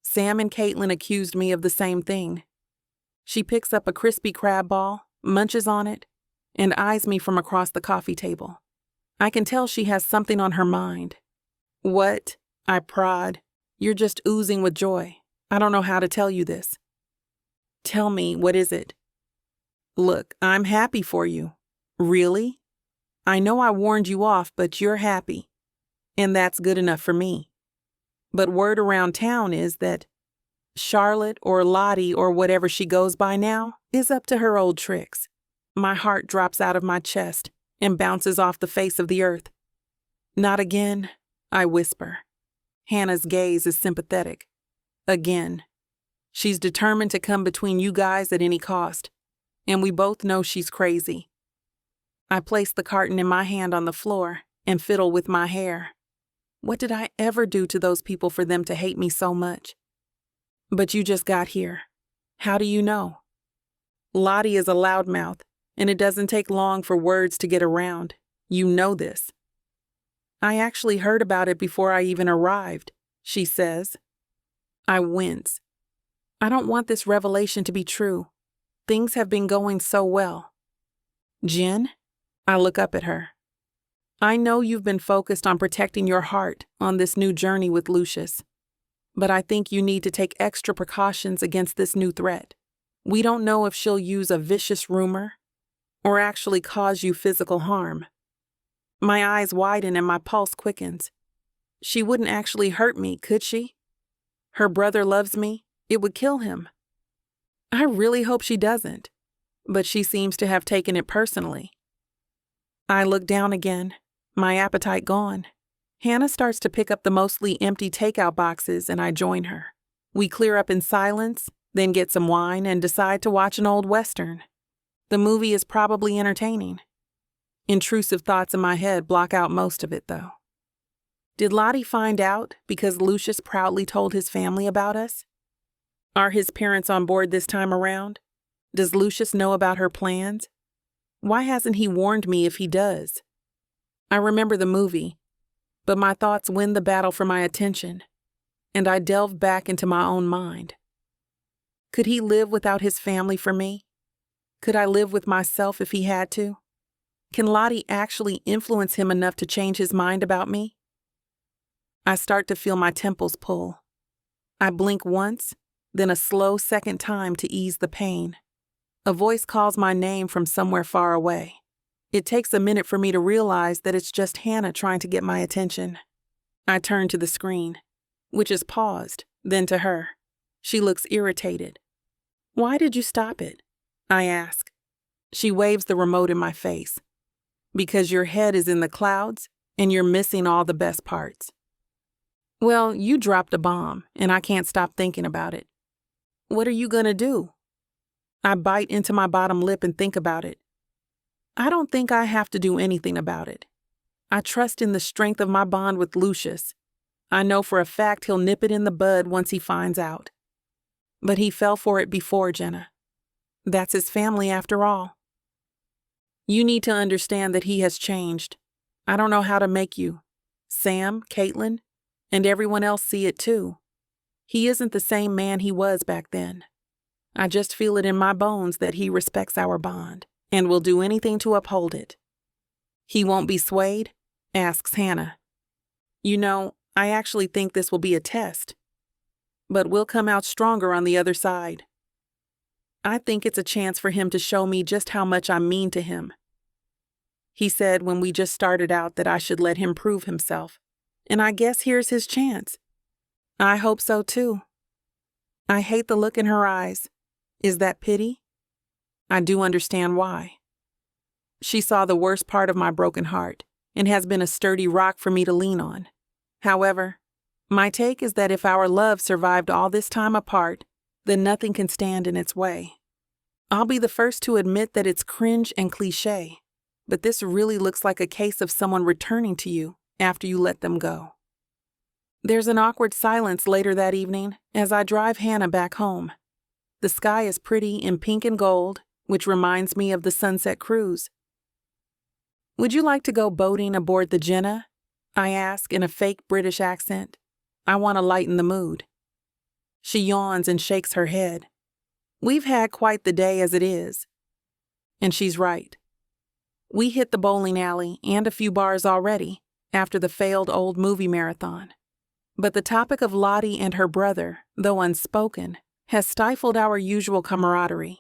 Sam and Caitlin accused me of the same thing. She picks up a crispy crab ball, munches on it, and eyes me from across the coffee table. I can tell she has something on her mind. What? I prod. You're just oozing with joy. I don't know how to tell you this. Tell me, what is it? Look, I'm happy for you. Really? I know I warned you off, but you're happy. And that's good enough for me. But word around town is that Charlotte or Lottie or whatever she goes by now is up to her old tricks. My heart drops out of my chest and bounces off the face of the earth. Not again, I whisper. Hannah's gaze is sympathetic. Again. She's determined to come between you guys at any cost, and we both know she's crazy. I place the carton in my hand on the floor and fiddle with my hair. What did I ever do to those people for them to hate me so much? But you just got here. How do you know? Lottie is a loudmouth, and it doesn't take long for words to get around. You know this. I actually heard about it before I even arrived, she says. I wince. I don't want this revelation to be true. Things have been going so well. Jen? I look up at her. I know you've been focused on protecting your heart on this new journey with Lucius, but I think you need to take extra precautions against this new threat. We don't know if she'll use a vicious rumor or actually cause you physical harm. My eyes widen and my pulse quickens. She wouldn't actually hurt me, could she? Her brother loves me. It would kill him. I really hope she doesn't, but she seems to have taken it personally. I look down again, my appetite gone. Hannah starts to pick up the mostly empty takeout boxes and I join her. We clear up in silence, then get some wine and decide to watch an old Western. The movie is probably entertaining. Intrusive thoughts in my head block out most of it, though. Did Lottie find out because Lucius proudly told his family about us? Are his parents on board this time around? Does Lucius know about her plans? Why hasn't he warned me if he does? I remember the movie, but my thoughts win the battle for my attention, and I delve back into my own mind. Could he live without his family for me? Could I live with myself if he had to? Can Lottie actually influence him enough to change his mind about me? I start to feel my temples pull. I blink once, then a slow second time to ease the pain. A voice calls my name from somewhere far away. It takes a minute for me to realize that it's just Hannah trying to get my attention. I turn to the screen, which is paused, then to her. She looks irritated. Why did you stop it? I ask. She waves the remote in my face. Because your head is in the clouds and you're missing all the best parts. Well, you dropped a bomb and I can't stop thinking about it. What are you gonna do? I bite into my bottom lip and think about it. I don't think I have to do anything about it. I trust in the strength of my bond with Lucius. I know for a fact he'll nip it in the bud once he finds out. But he fell for it before, Jenna. That's his family after all. You need to understand that he has changed. I don't know how to make you, Sam, Caitlin, and everyone else see it too. He isn't the same man he was back then. I just feel it in my bones that he respects our bond and will do anything to uphold it. He won't be swayed? Asks Hannah. You know, I actually think this will be a test. But we'll come out stronger on the other side. I think it's a chance for him to show me just how much I mean to him. He said when we just started out that I should let him prove himself. And I guess here's his chance. I hope so too. I hate the look in her eyes. Is that pity? I do understand why. She saw the worst part of my broken heart and has been a sturdy rock for me to lean on. However, my take is that if our love survived all this time apart, then nothing can stand in its way. I'll be the first to admit that it's cringe and cliché, but this really looks like a case of someone returning to you after you let them go. There's an awkward silence later that evening as I drive Hannah back home. The sky is pretty in pink and gold, which reminds me of the sunset cruise. Would you like to go boating aboard the Jenna? I ask in a fake British accent. I want to lighten the mood. She yawns and shakes her head. We've had quite the day as it is. And she's right. We hit the bowling alley and a few bars already after the failed old movie marathon. But the topic of Lottie and her brother, though unspoken, has stifled our usual camaraderie.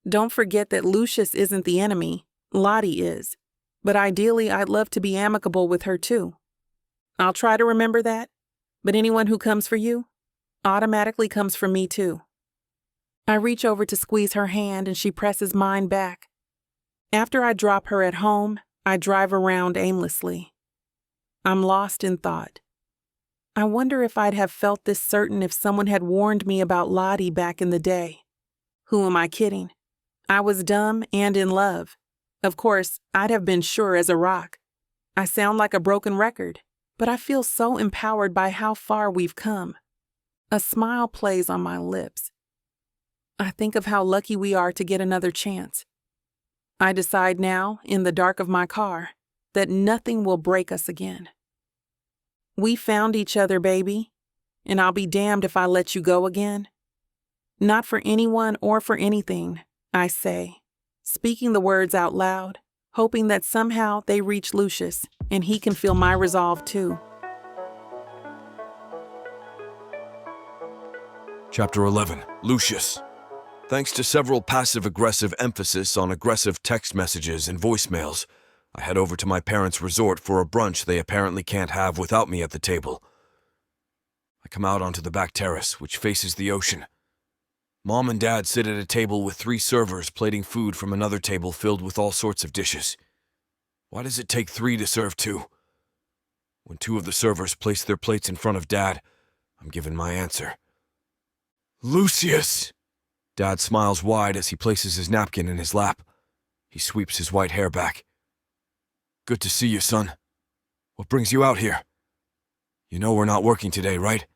Don't forget that Lucius isn't the enemy, Lottie is. But ideally, I'd love to be amicable with her too. I'll try to remember that, but anyone who comes for you automatically comes for me too. I reach over to squeeze her hand and she presses mine back. After I drop her at home, I drive around aimlessly. I'm lost in thought. I wonder if I'd have felt this certain if someone had warned me about Lottie back in the day. Who am I kidding? I was dumb and in love. Of course, I'd have been sure as a rock. I sound like a broken record, but I feel so empowered by how far we've come. A smile plays on my lips. I think of how lucky we are to get another chance. I decide now, in the dark of my car, that nothing will break us again. We found each other, baby, and I'll be damned if I let you go again. Not for anyone or for anything, I say, speaking the words out loud, hoping that somehow they reach Lucius and he can feel my resolve too. Chapter 11. Lucius. Thanks to several passive-aggressive emphasis on aggressive text messages and voicemails, I head over to my parents' resort for a brunch they apparently can't have without me at the table. I come out onto the back terrace, which faces the ocean. Mom and Dad sit at a table with 3 servers plating food from another table filled with all sorts of dishes. Why does it take 3 to serve 2? When 2 of the servers place their plates in front of Dad, I'm given my answer. Lucius! Dad smiles wide as he places his napkin in his lap. He sweeps his white hair back. Good to see you, son. What brings you out here? You know we're not working today, right?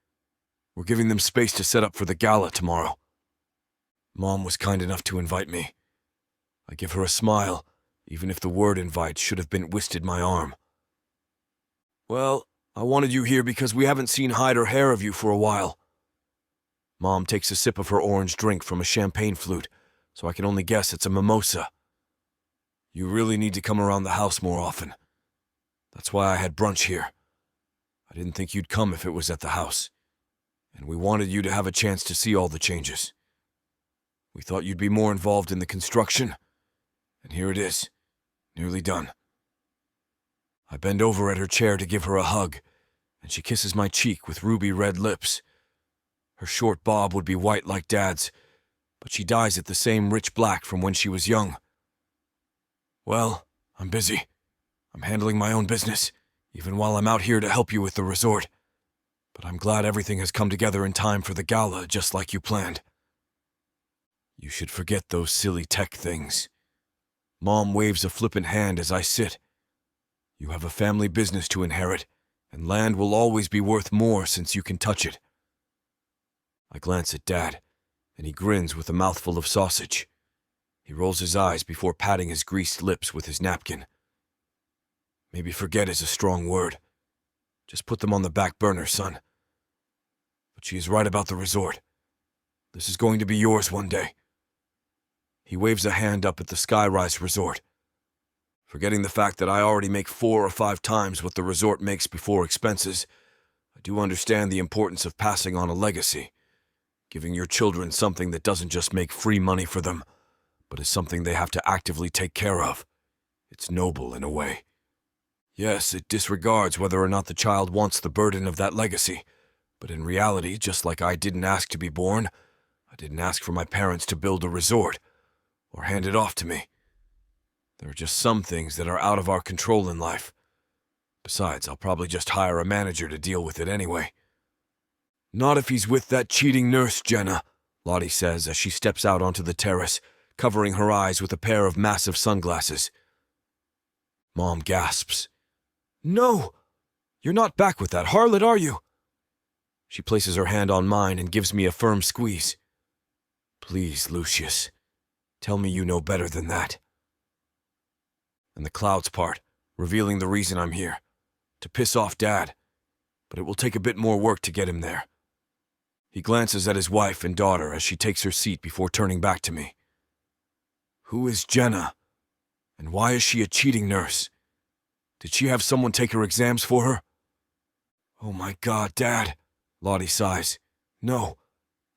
We're giving them space to set up for the gala tomorrow. Mom was kind enough to invite me. I give her a smile, even if the word invite should have been twisted my arm. Well, I wanted you here because we haven't seen hide or hair of you for a while. Mom takes a sip of her orange drink from a champagne flute, so I can only guess it's a mimosa. You really need to come around the house more often. That's why I had brunch here. I didn't think you'd come if it was at the house. And we wanted you to have a chance to see all the changes. We thought you'd be more involved in the construction, and here it is, nearly done. I bend over at her chair to give her a hug, and she kisses my cheek with ruby red lips. Her short bob would be white like Dad's, but she dyes it the same rich black from when she was young. Well, I'm busy. I'm handling my own business, even while I'm out here to help you with the resort. But I'm glad everything has come together in time for the gala, just like you planned. You should forget those silly tech things. Mom waves a flippant hand as I sit. You have a family business to inherit, and land will always be worth more since you can touch it. I glance at Dad, and he grins with a mouthful of sausage. He rolls his eyes before patting his greased lips with his napkin. Maybe forget is a strong word. Just put them on the back burner, son. But she is right about the resort. This is going to be yours one day. He waves a hand up at the Skyrise Resort. Forgetting the fact that I already make 4 or 5 times what the resort makes before expenses, I do understand the importance of passing on a legacy, giving your children something that doesn't just make free money for them, but is something they have to actively take care of. It's noble in a way. Yes, it disregards whether or not the child wants the burden of that legacy, but in reality, just like I didn't ask to be born, I didn't ask for my parents to build a resort or hand it off to me. There are just some things that are out of our control in life. Besides, I'll probably just hire a manager to deal with it anyway. Not if he's with that cheating nurse, Jenna, Lottie says as she steps out onto the terrace, covering her eyes with a pair of massive sunglasses. Mom gasps. No! You're not back with that harlot, are you? She places her hand on mine and gives me a firm squeeze. Please, Lucius, tell me you know better than that. And the clouds part, revealing the reason I'm here. To piss off Dad, but it will take a bit more work to get him there. He glances at his wife and daughter as she takes her seat before turning back to me. Who is Jenna? And why is she a cheating nurse? Did she have someone take her exams for her? Oh my God, Dad, Lottie sighs. No,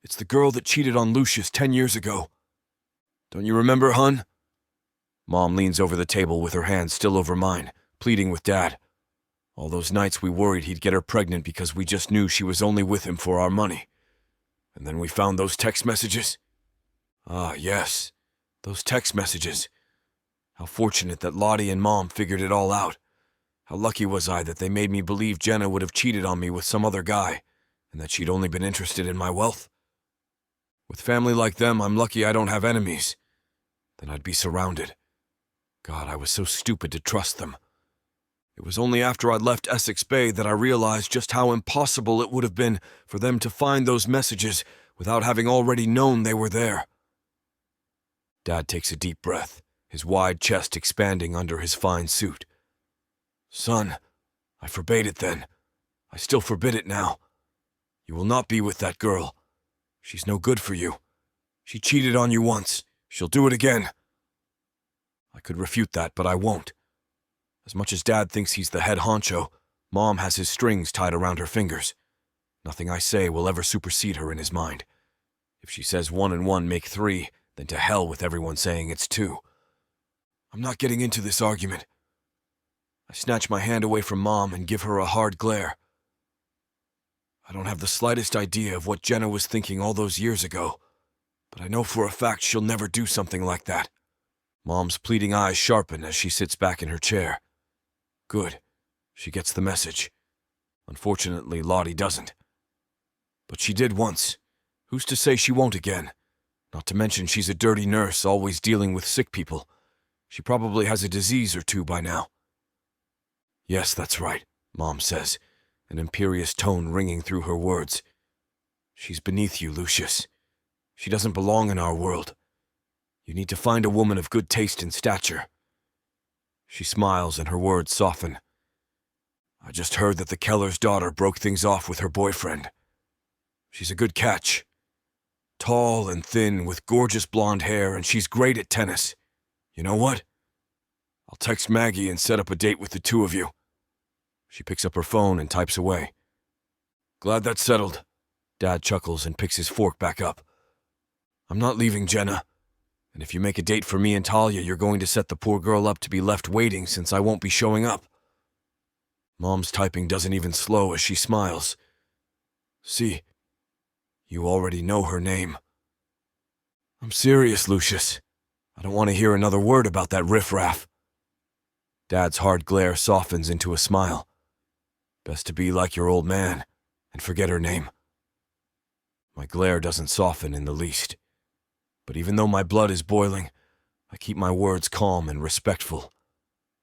it's the girl that cheated on Lucius 10 years ago. Don't you remember, hun? Mom leans over the table with her hand still over mine, pleading with Dad. All those nights we worried he'd get her pregnant because we just knew she was only with him for our money. And then we found those text messages. Ah, yes, those text messages. How fortunate that Lottie and Mom figured it all out. How lucky was I that they made me believe Jenna would have cheated on me with some other guy, and that she'd only been interested in my wealth. With family like them, I'm lucky I don't have enemies. Then I'd be surrounded. God, I was so stupid to trust them. It was only after I'd left Essex Bay that I realized just how impossible it would have been for them to find those messages without having already known they were there. Dad takes a deep breath, his wide chest expanding under his fine suit. Son, I forbade it then. I still forbid it now. You will not be with that girl. She's no good for you. She cheated on you once. She'll do it again. I could refute that, but I won't. As much as Dad thinks he's the head honcho, Mom has his strings tied around her fingers. Nothing I say will ever supersede her in his mind. If she says 1 and 1 make 3, then to hell with everyone saying it's 2. I'm not getting into this argument. I snatch my hand away from Mom and give her a hard glare. I don't have the slightest idea of what Jenna was thinking all those years ago, but I know for a fact she'll never do something like that. Mom's pleading eyes sharpen as she sits back in her chair. Good. She gets the message. Unfortunately, Lottie doesn't. But she did once. Who's to say she won't again? Not to mention she's a dirty nurse always dealing with sick people. She probably has a disease or 2 by now. Yes, that's right, Mom says, an imperious tone ringing through her words. She's beneath you, Lucius. She doesn't belong in our world. You need to find a woman of good taste and stature. She smiles and her words soften. I just heard that the Keller's daughter broke things off with her boyfriend. She's a good catch. Tall and thin with gorgeous blonde hair, and she's great at tennis. You know what? I'll text Maggie and set up a date with the 2 of you. She picks up her phone and types away. Glad that's settled. Dad chuckles and picks his fork back up. I'm not leaving, Jenna. And if you make a date for me and Talia, you're going to set the poor girl up to be left waiting since I won't be showing up. Mom's typing doesn't even slow as she smiles. See, you already know her name. I'm serious, Lucius. I don't want to hear another word about that riffraff. Dad's hard glare softens into a smile. Best to be like your old man and forget her name. My glare doesn't soften in the least. But even though my blood is boiling, I keep my words calm and respectful.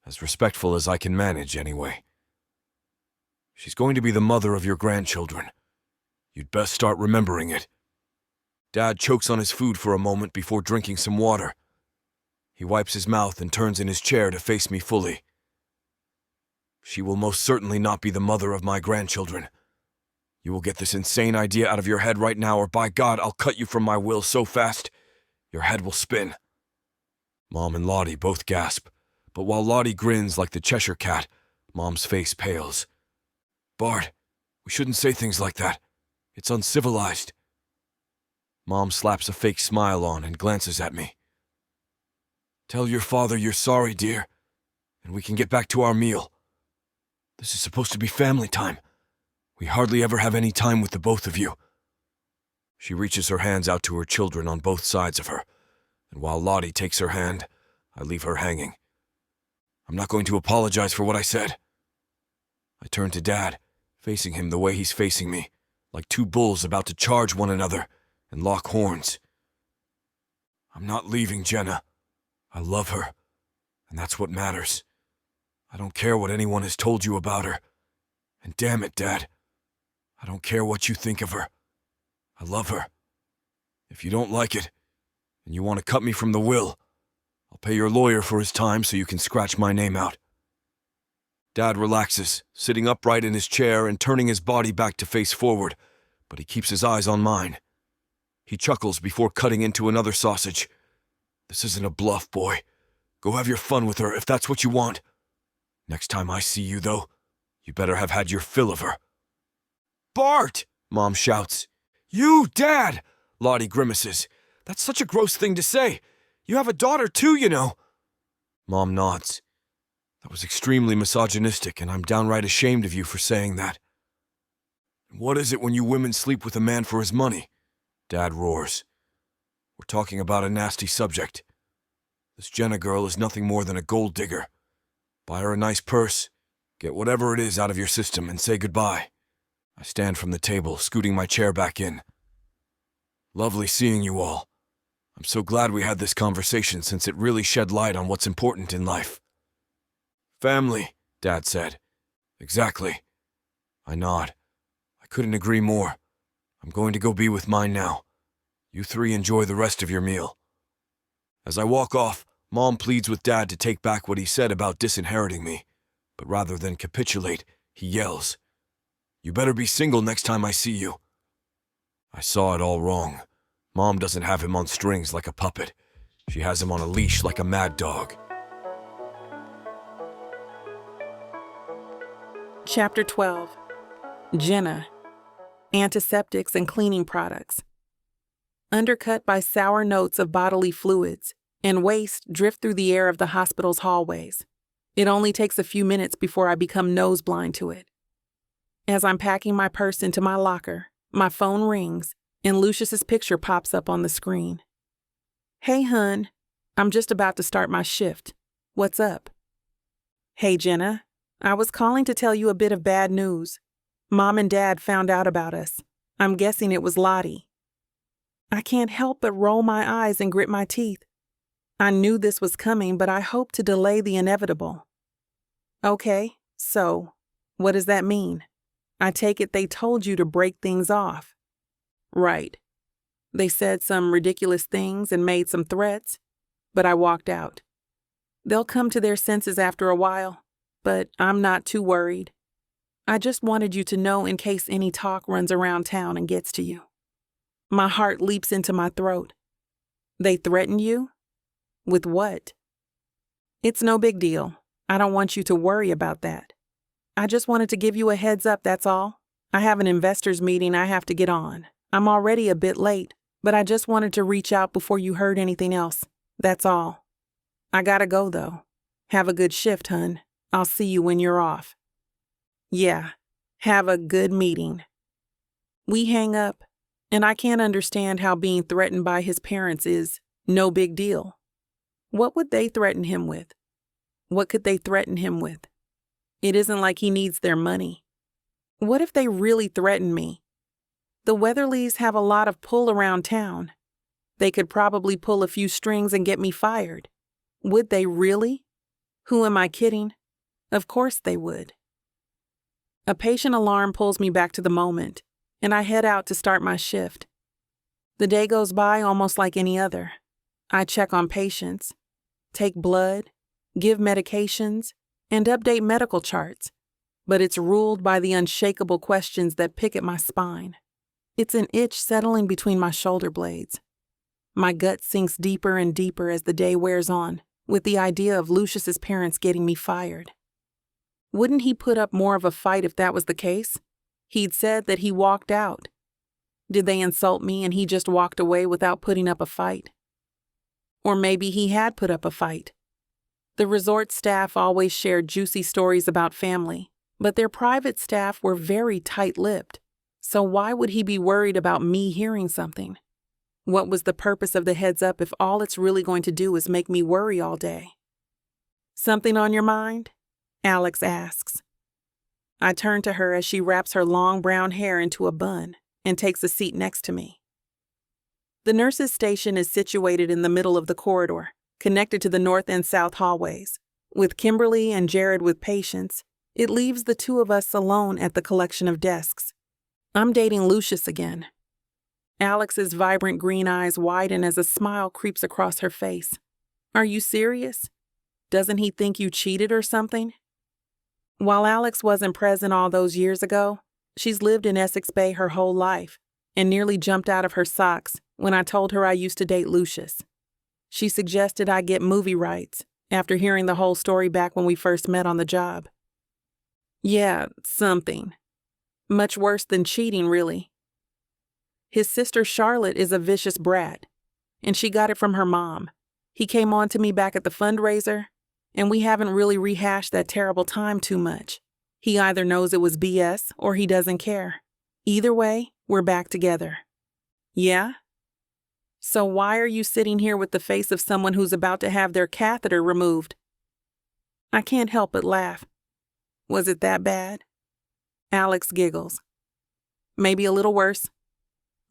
As respectful as I can manage, anyway. She's going to be the mother of your grandchildren. You'd best start remembering it. Dad chokes on his food for a moment before drinking some water. He wipes his mouth and turns in his chair to face me fully. She will most certainly not be the mother of my grandchildren. You will get this insane idea out of your head right now, or by God, I'll cut you from my will so fast, your head will spin. Mom and Lottie both gasp, But while Lottie grins like the Cheshire Cat, Mom's face pales. Bart, we shouldn't say things like that. It's uncivilized. Mom slaps a fake smile on and glances at me. Tell your father you're sorry, dear, and we can get back to our meal. This is supposed to be family time. We hardly ever have any time with the both of you. She reaches her hands out to her children on both sides of her, and while Lottie takes her hand, I leave her hanging. I'm not going to apologize for what I said. I turn to Dad, facing him the way he's facing me, like two bulls about to charge one another and lock horns. I'm not leaving Jenna. I love her, and that's what matters. I don't care what anyone has told you about her. And damn it, Dad, I don't care what you think of her. I love her. If you don't like it, and you want to cut me from the will, I'll pay your lawyer for his time so you can scratch my name out. Dad relaxes, sitting upright in his chair and turning his body back to face forward, but he keeps his eyes on mine. He chuckles before cutting into another sausage. This isn't a bluff, boy. Go have your fun with her if that's what you want. Next time I see you, though, you better have had your fill of her. Bart! Mom shouts. You, Dad! Lottie grimaces. That's such a gross thing to say. You have a daughter too, you know. Mom nods. That was extremely misogynistic, and I'm downright ashamed of you for saying that. What is it when you women sleep with a man for his money? Dad roars. We're talking about a nasty subject. This Jenna girl is nothing more than a gold digger. Buy her a nice purse, get whatever it is out of your system, and say goodbye. I stand from the table, scooting my chair back in. Lovely seeing you all. I'm so glad we had this conversation since it really shed light on what's important in life. Family, Dad said. Exactly. I nod. I couldn't agree more. I'm going to go be with mine now. You three enjoy the rest of your meal. As I walk off, Mom pleads with Dad to take back what he said about disinheriting me, but rather than capitulate, he yells, You better be single next time I see you. I saw it all wrong. Mom doesn't have him on strings like a puppet. She has him on a leash like a mad dog. Chapter 12. Jenna. Antiseptics and cleaning products. Undercut by sour notes of bodily fluids and waste drift through the air of the hospital's hallways. It only takes a few minutes before I become noseblind to it. As I'm packing my purse into my locker, my phone rings and Lucius's picture pops up on the screen. Hey, hun. I'm just about to start my shift. What's up? Hey, Jenna. I was calling to tell you a bit of bad news. Mom and Dad found out about us. I'm guessing it was Lottie. I can't help but roll my eyes and grit my teeth. I knew this was coming, but I hoped to delay the inevitable. Okay, so, what does that mean? I take it they told you to break things off. Right. They said some ridiculous things and made some threats, but I walked out. They'll come to their senses after a while, but I'm not too worried. I just wanted you to know in case any talk runs around town and gets to you. My heart leaps into my throat. They threaten you? With what? It's no big deal. I don't want you to worry about that. I just wanted to give you a heads up, that's all. I have an investors meeting I have to get on. I'm already a bit late, but I just wanted to reach out before you heard anything else. That's all. I gotta go, though. Have a good shift, hun. I'll see you when you're off. Yeah, have a good meeting. We hang up, and I can't understand how being threatened by his parents is no big deal. What would they threaten him with? What could they threaten him with? It isn't like he needs their money. What if they really threaten me? The Weatherlys have a lot of pull around town. They could probably pull a few strings and get me fired. Would they really? Who am I kidding? Of course they would. A patient alarm pulls me back to the moment, and I head out to start my shift. The day goes by almost like any other. I check on patients, take blood, give medications, and update medical charts, but it's ruled by the unshakable questions that pick at my spine. It's an itch settling between my shoulder blades. My gut sinks deeper and deeper as the day wears on, with the idea of Lucius's parents getting me fired. Wouldn't he put up more of a fight if that was the case? He'd said that he walked out. Did they insult me and he just walked away without putting up a fight? Or maybe he had put up a fight. The resort staff always shared juicy stories about family, but their private staff were very tight-lipped. So why would he be worried about me hearing something? What was the purpose of the heads up if all it's really going to do is make me worry all day? Something on your mind? Alex asks. I turn to her as she wraps her long brown hair into a bun and takes a seat next to me. The nurses' station is situated in the middle of the corridor, connected to the north and south hallways. With Kimberly and Jared with patients, it leaves the two of us alone at the collection of desks. I'm dating Lucius again. Alex's vibrant green eyes widen as a smile creeps across her face. Are you serious? Doesn't he think you cheated or something? While Alex wasn't present all those years ago, she's lived in Essex Bay her whole life and nearly jumped out of her socks when I told her I used to date Lucius. She suggested I get movie rights after hearing the whole story back when we first met on the job. Yeah, something. Much worse than cheating, really. His sister Charlotte is a vicious brat, and she got it from her mom. He came on to me back at the fundraiser, and we haven't really rehashed that terrible time too much. He either knows it was BS or he doesn't care. Either way, we're back together. Yeah? So why are you sitting here with the face of someone who's about to have their catheter removed? I can't help but laugh. Was it that bad? Alex giggles. Maybe a little worse.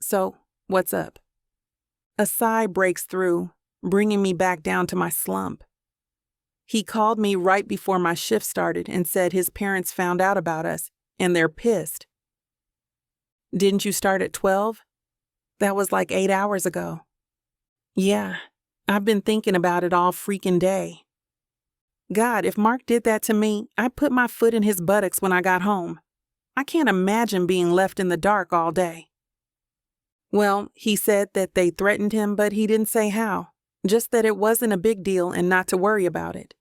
So, what's up? A sigh breaks through, bringing me back down to my slump. He called me right before my shift started and said his parents found out about us, and they're pissed. Didn't you start at 12? That was like 8 hours ago. Yeah, I've been thinking about it all freaking day. God, if Mark did that to me, I'd put my foot in his buttocks when I got home. I can't imagine being left in the dark all day. Well, he said that they threatened him, but he didn't say how. Just that it wasn't a big deal and not to worry about it.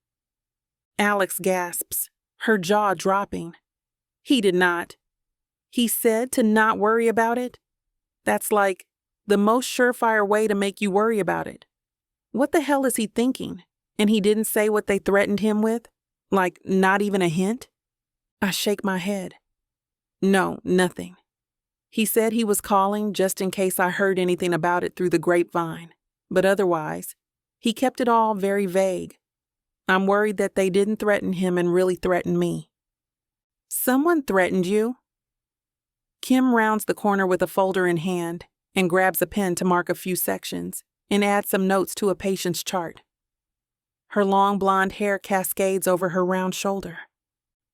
Alex gasps, her jaw dropping. He did not. He said to not worry about it? That's like the most surefire way to make you worry about it. What the hell is he thinking? And he didn't say what they threatened him with? Like, not even a hint? I shake my head. No, nothing. He said he was calling just in case I heard anything about it through the grapevine. But otherwise, he kept it all very vague. I'm worried that they didn't threaten him and really threatened me. Someone threatened you? Kim rounds the corner with a folder in hand and grabs a pen to mark a few sections and add some notes to a patient's chart. Her long blonde hair cascades over her round shoulder.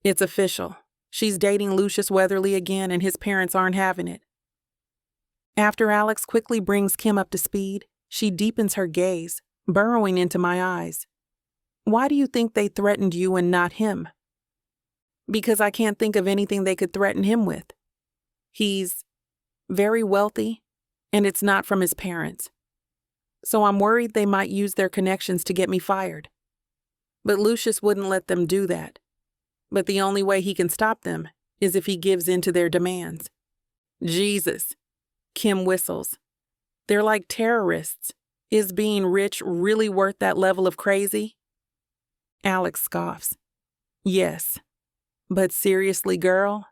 It's official. She's dating Lucius Weatherly again and his parents aren't having it. After Alex quickly brings Kim up to speed, she deepens her gaze, burrowing into my eyes. Why do you think they threatened you and not him? Because I can't think of anything they could threaten him with. He's very wealthy, and it's not from his parents. So I'm worried they might use their connections to get me fired. But Lucius wouldn't let them do that. But the only way he can stop them is if he gives in to their demands. Jesus, Kim whistles. They're like terrorists. Is being rich really worth that level of crazy? Alex scoffs. Yes. But seriously, girl,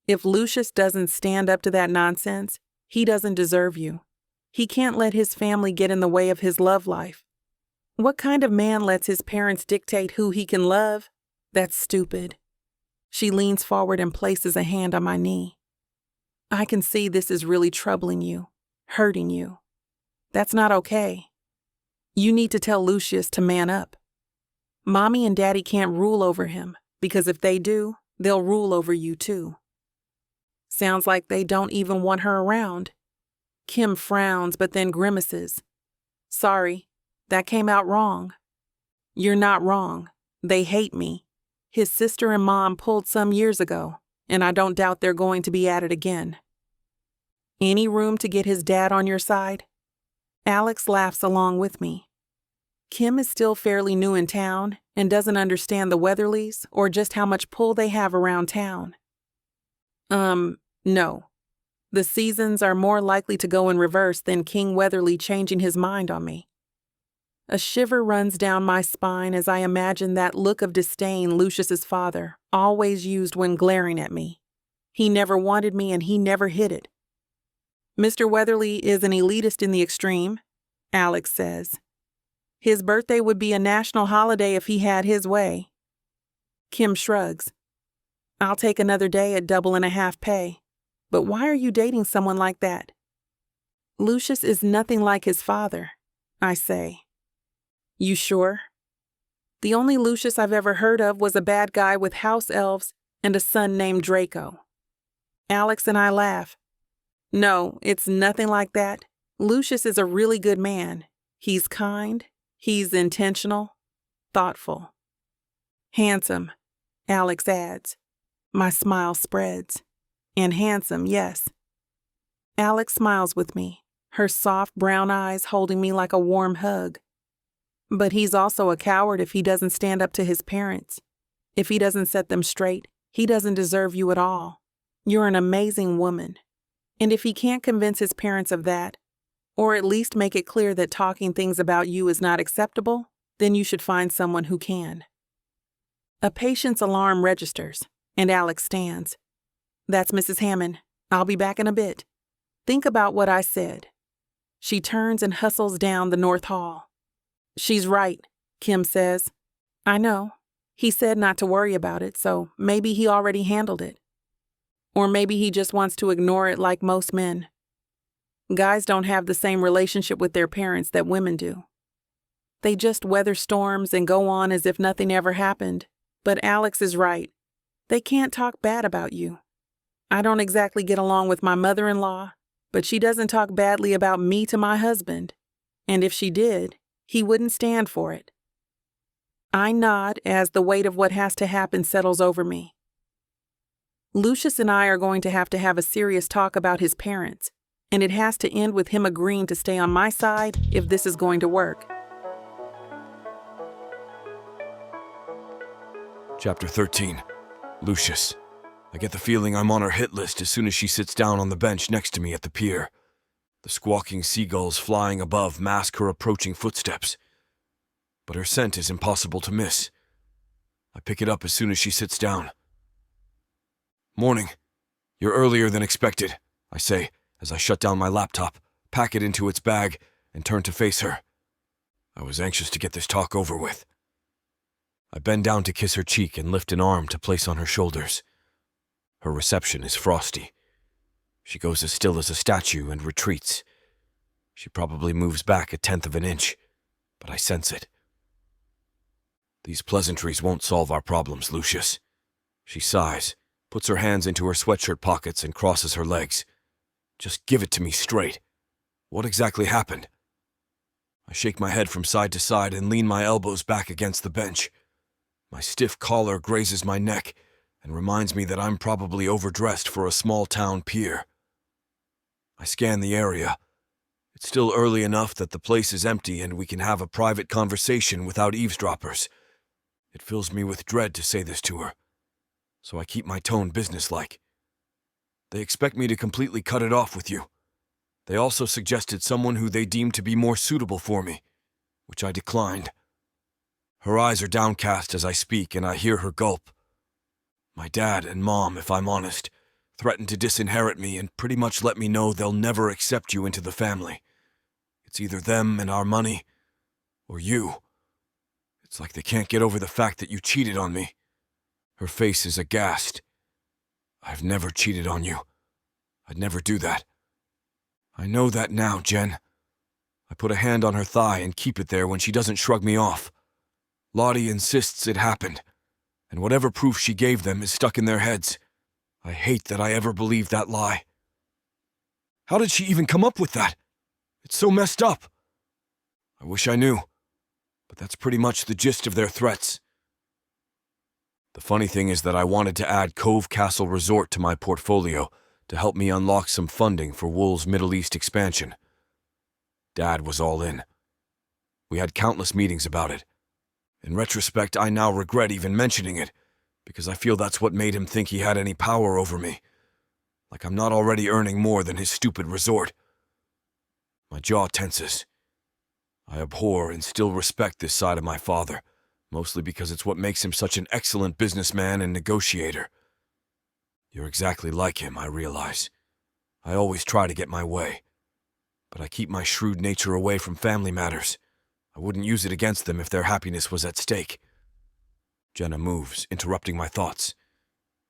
if Lucius doesn't stand up to that nonsense, he doesn't deserve you. He can't let his family get in the way of his love life. What kind of man lets his parents dictate who he can love? That's stupid. She leans forward and places a hand on my knee. I can see this is really troubling you, hurting you. That's not okay. You need to tell Lucius to man up. Mommy and Daddy can't rule over him, because if they do, they'll rule over you too. Sounds like they don't even want her around. Kim frowns but then grimaces. Sorry, that came out wrong. You're not wrong. They hate me. His sister and mom pulled some years ago, and I don't doubt they're going to be at it again. Any room to get his dad on your side? Alex laughs along with me. Kim is still fairly new in town and doesn't understand the Weatherlys or just how much pull they have around town. No. The seasons are more likely to go in reverse than King Weatherly changing his mind on me. A shiver runs down my spine as I imagine that look of disdain Lucius's father always used when glaring at me. He never wanted me and he never hid it. Mr. Weatherly is an elitist in the extreme, Alex says. His birthday would be a national holiday if he had his way. Kim shrugs. I'll take another day at double-and-a-half pay. But why are you dating someone like that? Lucius is nothing like his father, I say. You sure? The only Lucius I've ever heard of was a bad guy with house elves and a son named Draco. Alex and I laugh. No, it's nothing like that. Lucius is a really good man. He's kind, he's intentional, thoughtful. Handsome, Alex adds. My smile spreads. And handsome, yes. Alex smiles with me, her soft brown eyes holding me like a warm hug. But he's also a coward if he doesn't stand up to his parents. If he doesn't set them straight, he doesn't deserve you at all. You're an amazing woman. And if he can't convince his parents of that, or at least make it clear that talking things about you is not acceptable, then you should find someone who can. A patient's alarm registers, and Alex stands. That's Mrs. Hammond. I'll be back in a bit. Think about what I said. She turns and hustles down the North Hall. She's right, Kim says. I know. He said not to worry about it, so maybe he already handled it. Or maybe he just wants to ignore it like most men. Guys don't have the same relationship with their parents that women do. They just weather storms and go on as if nothing ever happened. But Alex is right. They can't talk bad about you. I don't exactly get along with my mother-in-law, but she doesn't talk badly about me to my husband. And if she did, he wouldn't stand for it. I nod as the weight of what has to happen settles over me. Lucius and I are going to have a serious talk about his parents, and it has to end with him agreeing to stay on my side if this is going to work. Chapter 13. Lucius. I get the feeling I'm on her hit list as soon as she sits down on the bench next to me at the pier. The squawking seagulls flying above mask her approaching footsteps. But her scent is impossible to miss. I pick it up as soon as she sits down. Morning. You're earlier than expected, I say as I shut down my laptop, pack it into its bag, and turn to face her. I was anxious to get this talk over with. I bend down to kiss her cheek and lift an arm to place on her shoulders. Her reception is frosty. She goes as still as a statue and retreats. She probably moves back 1/10 of an inch, but I sense it. These pleasantries won't solve our problems, Lucius. She sighs, puts her hands into her sweatshirt pockets and crosses her legs. Just give it to me straight. What exactly happened? I shake my head from side to side and lean my elbows back against the bench. My stiff collar grazes my neck and reminds me that I'm probably overdressed for a small-town pier. I scan the area. It's still early enough that the place is empty and we can have a private conversation without eavesdroppers. It fills me with dread to say this to her, so I keep my tone businesslike. They expect me to completely cut it off with you. They also suggested someone who they deemed to be more suitable for me, which I declined. Her eyes are downcast as I speak, and I hear her gulp. My dad and mom, if I'm honest, threatened to disinherit me and pretty much let me know they'll never accept you into the family. It's either them and our money, or you. It's like they can't get over the fact that you cheated on me. Her face is aghast. I've never cheated on you. I'd never do that. I know that now, Jen. I put a hand on her thigh and keep it there when she doesn't shrug me off. Lottie insists it happened, and whatever proof she gave them is stuck in their heads. I hate that I ever believed that lie. How did she even come up with that? It's so messed up. I wish I knew, but that's pretty much the gist of their threats. The funny thing is that I wanted to add Cove Castle Resort to my portfolio to help me unlock some funding for Wool's Middle East expansion. Dad was all in. We had countless meetings about it. In retrospect, I now regret even mentioning it, because I feel that's what made him think he had any power over me. Like I'm not already earning more than his stupid resort. My jaw tenses. I abhor and still respect this side of my father, mostly because it's what makes him such an excellent businessman and negotiator. You're exactly like him, I realize. I always try to get my way, but I keep my shrewd nature away from family matters. I wouldn't use it against them if their happiness was at stake. Jenna moves, interrupting my thoughts.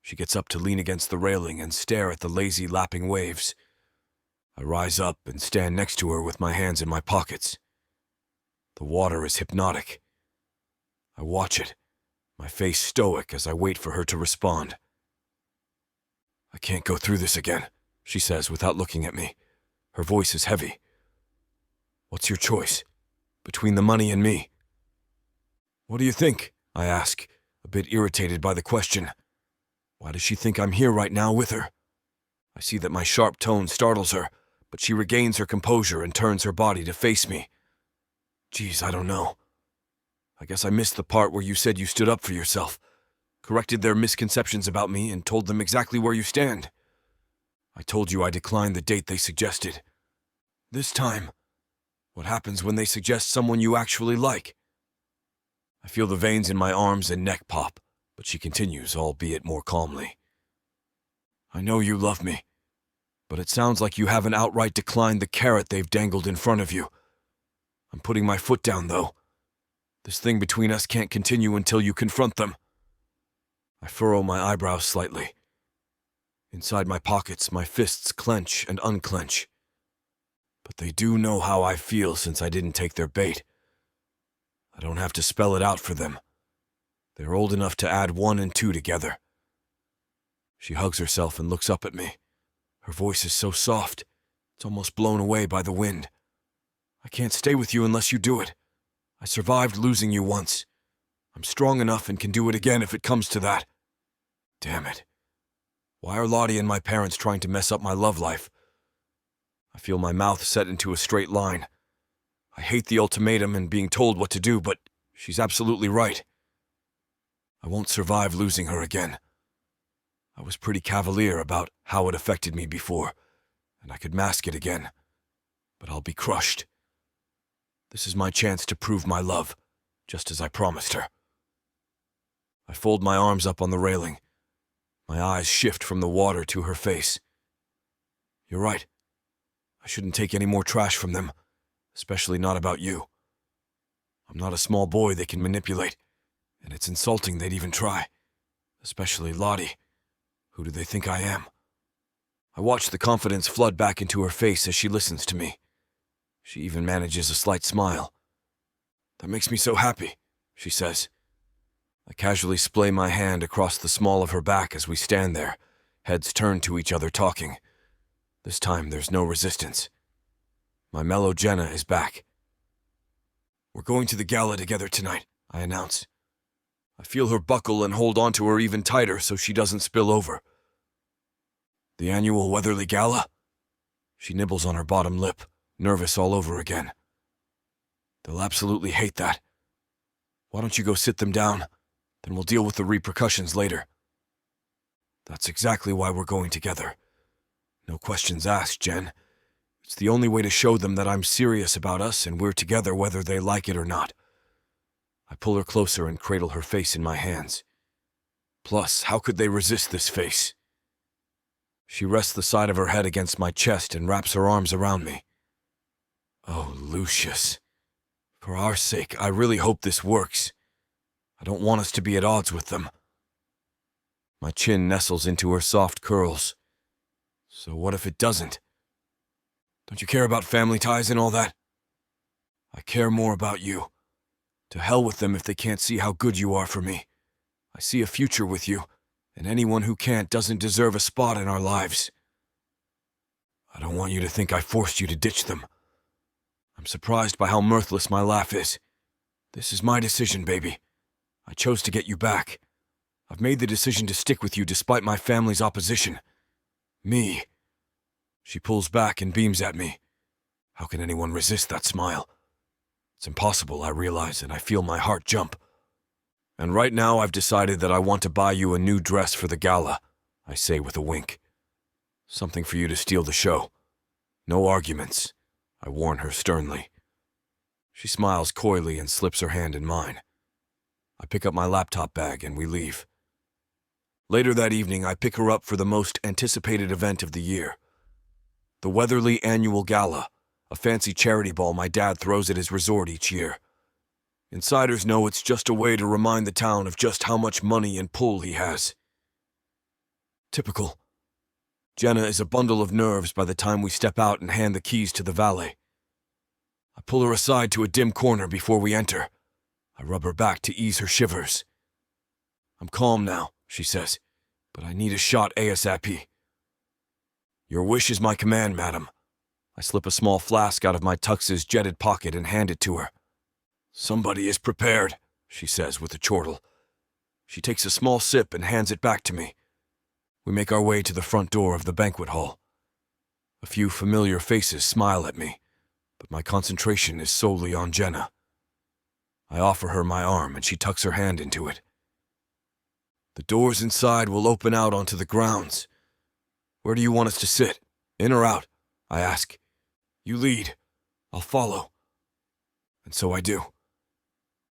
She gets up to lean against the railing and stare at the lazy, lapping waves. I rise up and stand next to her with my hands in my pockets. The water is hypnotic. I watch it, my face stoic as I wait for her to respond. I can't go through this again, she says without looking at me. Her voice is heavy. What's your choice? Between the money and me? What do you think? I ask, a bit irritated by the question. Why does she think I'm here right now with her? I see that my sharp tone startles her, but she regains her composure and turns her body to face me. Geez, I don't know. I guess I missed the part where you said you stood up for yourself, corrected their misconceptions about me, and told them exactly where you stand. I told you I declined the date they suggested. This time, what happens when they suggest someone you actually like? I feel the veins in my arms and neck pop, but she continues, albeit more calmly. I know you love me, but it sounds like you haven't outright declined the carrot they've dangled in front of you. I'm putting my foot down, though. This thing between us can't continue until you confront them. I furrow my eyebrows slightly. Inside my pockets, my fists clench and unclench. But they do know how I feel since I didn't take their bait. I don't have to spell it out for them. They're old enough to add 1 and 2 together. She hugs herself and looks up at me. Her voice is so soft, it's almost blown away by the wind. I can't stay with you unless you do it. I survived losing you once. I'm strong enough and can do it again if it comes to that. Damn it. Why are Lottie and my parents trying to mess up my love life? I feel my mouth set into a straight line. I hate the ultimatum and being told what to do, but she's absolutely right. I won't survive losing her again. I was pretty cavalier about how it affected me before, and I could mask it again. But I'll be crushed. This is my chance to prove my love, just as I promised her. I fold my arms up on the railing. My eyes shift from the water to her face. You're right. I shouldn't take any more trash from them, especially not about you. I'm not a small boy they can manipulate, and it's insulting they'd even try, especially Lottie. Who do they think I am? I watch the confidence flood back into her face as she listens to me. She even manages a slight smile. That makes me so happy, she says. I casually splay my hand across the small of her back as we stand there, heads turned to each other talking. This time there's no resistance. My mellow Jenna is back. We're going to the gala together tonight, I announce. I feel her buckle and hold onto her even tighter so she doesn't spill over. The annual Weatherly Gala? She nibbles on her bottom lip, nervous all over again. They'll absolutely hate that. Why don't you go sit them down? Then we'll deal with the repercussions later. That's exactly why we're going together. No questions asked, Jen. It's the only way to show them that I'm serious about us and we're together whether they like it or not. I pull her closer and cradle her face in my hands. Plus, how could they resist this face? She rests the side of her head against my chest and wraps her arms around me. Oh, Lucius. For our sake, I really hope this works. I don't want us to be at odds with them. My chin nestles into her soft curls. So what if it doesn't? Don't you care about family ties and all that? I care more about you. To hell with them if they can't see how good you are for me. I see a future with you, and anyone who can't doesn't deserve a spot in our lives. I don't want you to think I forced you to ditch them. I'm surprised by how mirthless my laugh is. This is my decision, baby. I chose to get you back. I've made the decision to stick with you despite my family's opposition. Me. She pulls back and beams at me. How can anyone resist that smile? It's impossible, I realize, and I feel my heart jump. And right now I've decided that I want to buy you a new dress for the gala, I say with a wink. Something for you to steal the show. No arguments, I warn her sternly. She smiles coyly and slips her hand in mine. I pick up my laptop bag and we leave. Later that evening, I pick her up for the most anticipated event of the year. The Weatherly Annual Gala, a fancy charity ball my dad throws at his resort each year. Insiders know it's just a way to remind the town of just how much money and pull he has. Typical. Jenna is a bundle of nerves by the time we step out and hand the keys to the valet. I pull her aside to a dim corner before we enter. I rub her back to ease her shivers. I'm calm now, she says, but I need a shot ASAP. Your wish is my command, madam. I slip a small flask out of my tux's jetted pocket and hand it to her. Somebody is prepared, she says with a chortle. She takes a small sip and hands it back to me. We make our way to the front door of the banquet hall. A few familiar faces smile at me, but my concentration is solely on Jenna. I offer her my arm and she tucks her hand into it. The doors inside will open out onto the grounds. Where do you want us to sit? In or out? I ask. You lead. I'll follow. And so I do.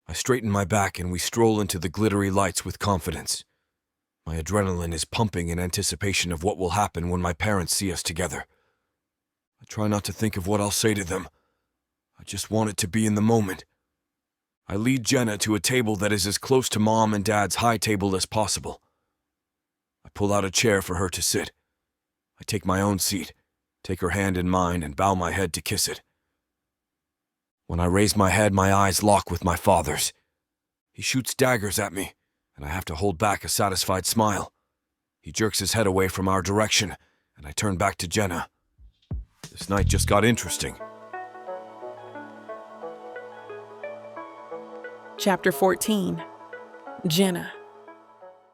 I straighten my back and we stroll into the glittery lights with confidence. My adrenaline is pumping in anticipation of what will happen when my parents see us together. I try not to think of what I'll say to them. I just want it to be in the moment. I lead Jenna to a table that is as close to Mom and Dad's high table as possible. I pull out a chair for her to sit. I take my own seat, take her hand in mine, and bow my head to kiss it. When I raise my head, my eyes lock with my father's. He shoots daggers at me, and I have to hold back a satisfied smile. He jerks his head away from our direction, and I turn back to Jenna. This night just got interesting. Chapter 14. Jenna.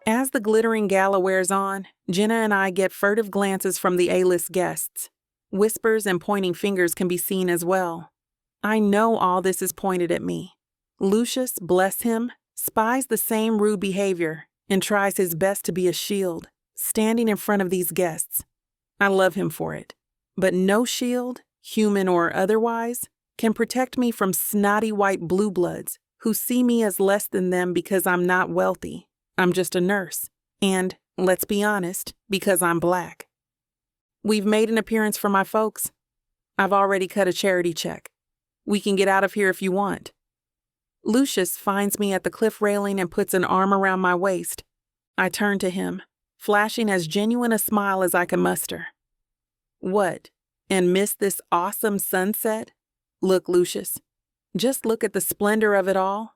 As the glittering gala wears on, Jenna and I get furtive glances from the A-list guests. Whispers and pointing fingers can be seen as well. I know all this is pointed at me. Lucius, bless him, spies the same rude behavior and tries his best to be a shield, standing in front of these guests. I love him for it. But no shield, human or otherwise, can protect me from snotty white blue bloods who see me as less than them because I'm not wealthy. I'm just a nurse. And, let's be honest, because I'm black. We've made an appearance for my folks. I've already cut a charity check. We can get out of here if you want. Lucius finds me at the cliff railing and puts an arm around my waist. I turn to him, flashing as genuine a smile as I can muster. What? And miss this awesome sunset? Look, Lucius. Just look at the splendor of it all.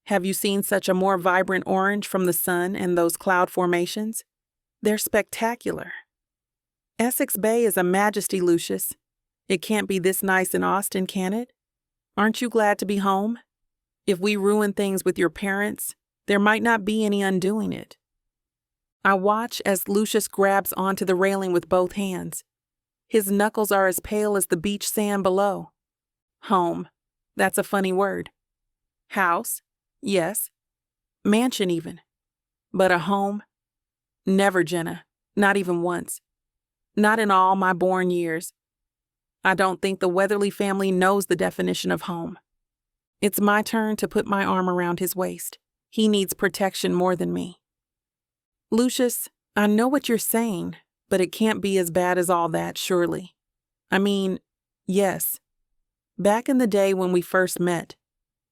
Have you seen such a more vibrant orange from the sun and those cloud formations? They're spectacular. Essex Bay is a majesty, Lucius. It can't be this nice in Austin, can it? Aren't you glad to be home? If we ruin things with your parents, there might not be any undoing it. I watch as Lucius grabs onto the railing with both hands. His knuckles are as pale as the beach sand below. Home. That's a funny word. House. Yes. Mansion even. But a home? Never, Jenna. Not even once. Not in all my born years. I don't think the Weatherly family knows the definition of home. It's my turn to put my arm around his waist. He needs protection more than me. Lucius, I know what you're saying, but it can't be as bad as all that, surely. I mean, yes. Back in the day when we first met,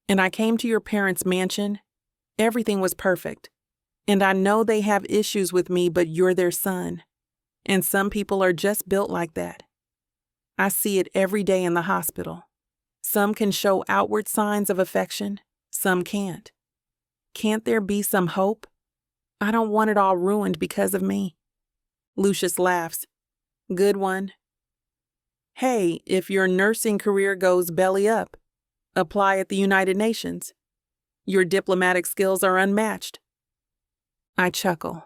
and I came to your parents' mansion, everything was perfect. And I know they have issues with me, but you're their son. And some people are just built like that. I see it every day in the hospital. Some can show outward signs of affection, some can't. Can't there be some hope? I don't want it all ruined because of me. Lucius laughs. Good one. Hey, if your nursing career goes belly up, apply at the United Nations. Your diplomatic skills are unmatched. I chuckle.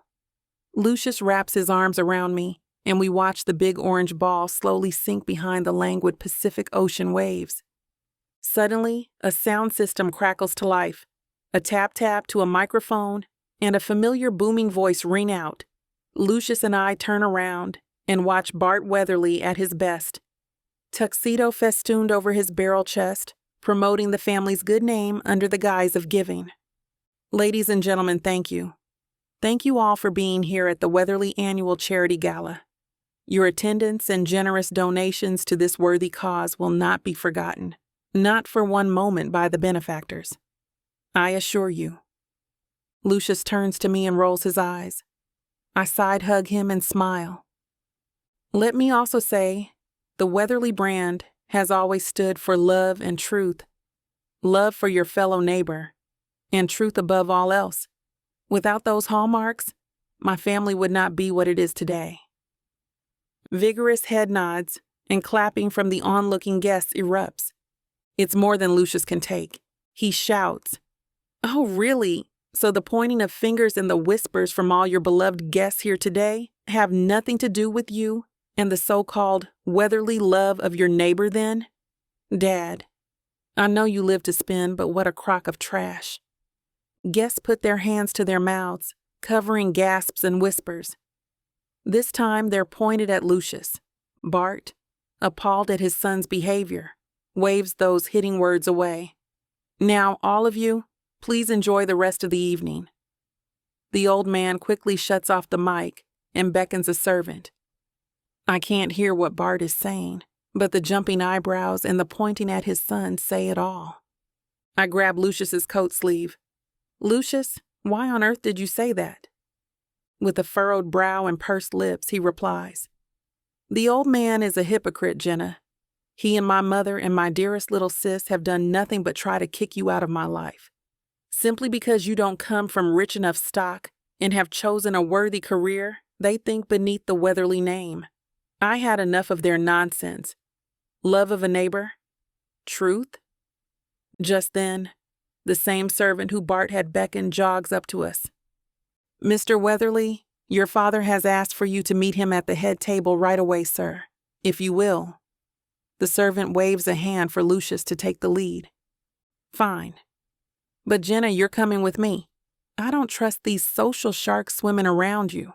Lucius wraps his arms around me, and we watch the big orange ball slowly sink behind the languid Pacific Ocean waves. Suddenly, a sound system crackles to life. A tap-tap to a microphone, and a familiar booming voice ring out. Lucius and I turn around and watch Bart Weatherly at his best. Tuxedo festooned over his barrel chest, promoting the family's good name under the guise of giving. Ladies and gentlemen, thank you. Thank you all for being here at the Weatherly Annual Charity Gala. Your attendance and generous donations to this worthy cause will not be forgotten, not for one moment by the benefactors. I assure you. Lucius turns to me and rolls his eyes. I side hug him and smile. Let me also say, the Weatherly brand has always stood for love and truth. Love for your fellow neighbor, and truth above all else. Without those hallmarks, my family would not be what it is today. Vigorous head nods and clapping from the onlooking guests erupts. It's more than Lucius can take. He shouts, "Oh, really? So the pointing of fingers and the whispers from all your beloved guests here today have nothing to do with you and the so-called Weatherly love of your neighbor then? Dad, I know you live to spend, but what a crock of trash." Guests put their hands to their mouths, covering gasps and whispers. This time they're pointed at Lucius. Bart, appalled at his son's behavior, waves those hitting words away. Now, all of you, please enjoy the rest of the evening. The old man quickly shuts off the mic and beckons a servant. I can't hear what Bart is saying, but the jumping eyebrows and the pointing at his son say it all. I grab Lucius's coat sleeve. "Lucius, why on earth did you say that?" With a furrowed brow and pursed lips, he replies, "The old man is a hypocrite, Jenna. He and my mother and my dearest little sis have done nothing but try to kick you out of my life. Simply because you don't come from rich enough stock and have chosen a worthy career, they think beneath the Weatherly name. I had enough of their nonsense. Love of a neighbor? Truth?" Just then, the same servant who Bart had beckoned jogs up to us. "Mr. Weatherly, your father has asked for you to meet him at the head table right away, sir, if you will." The servant waves a hand for Lucius to take the lead. "Fine. But Jenna, you're coming with me. I don't trust these social sharks swimming around you."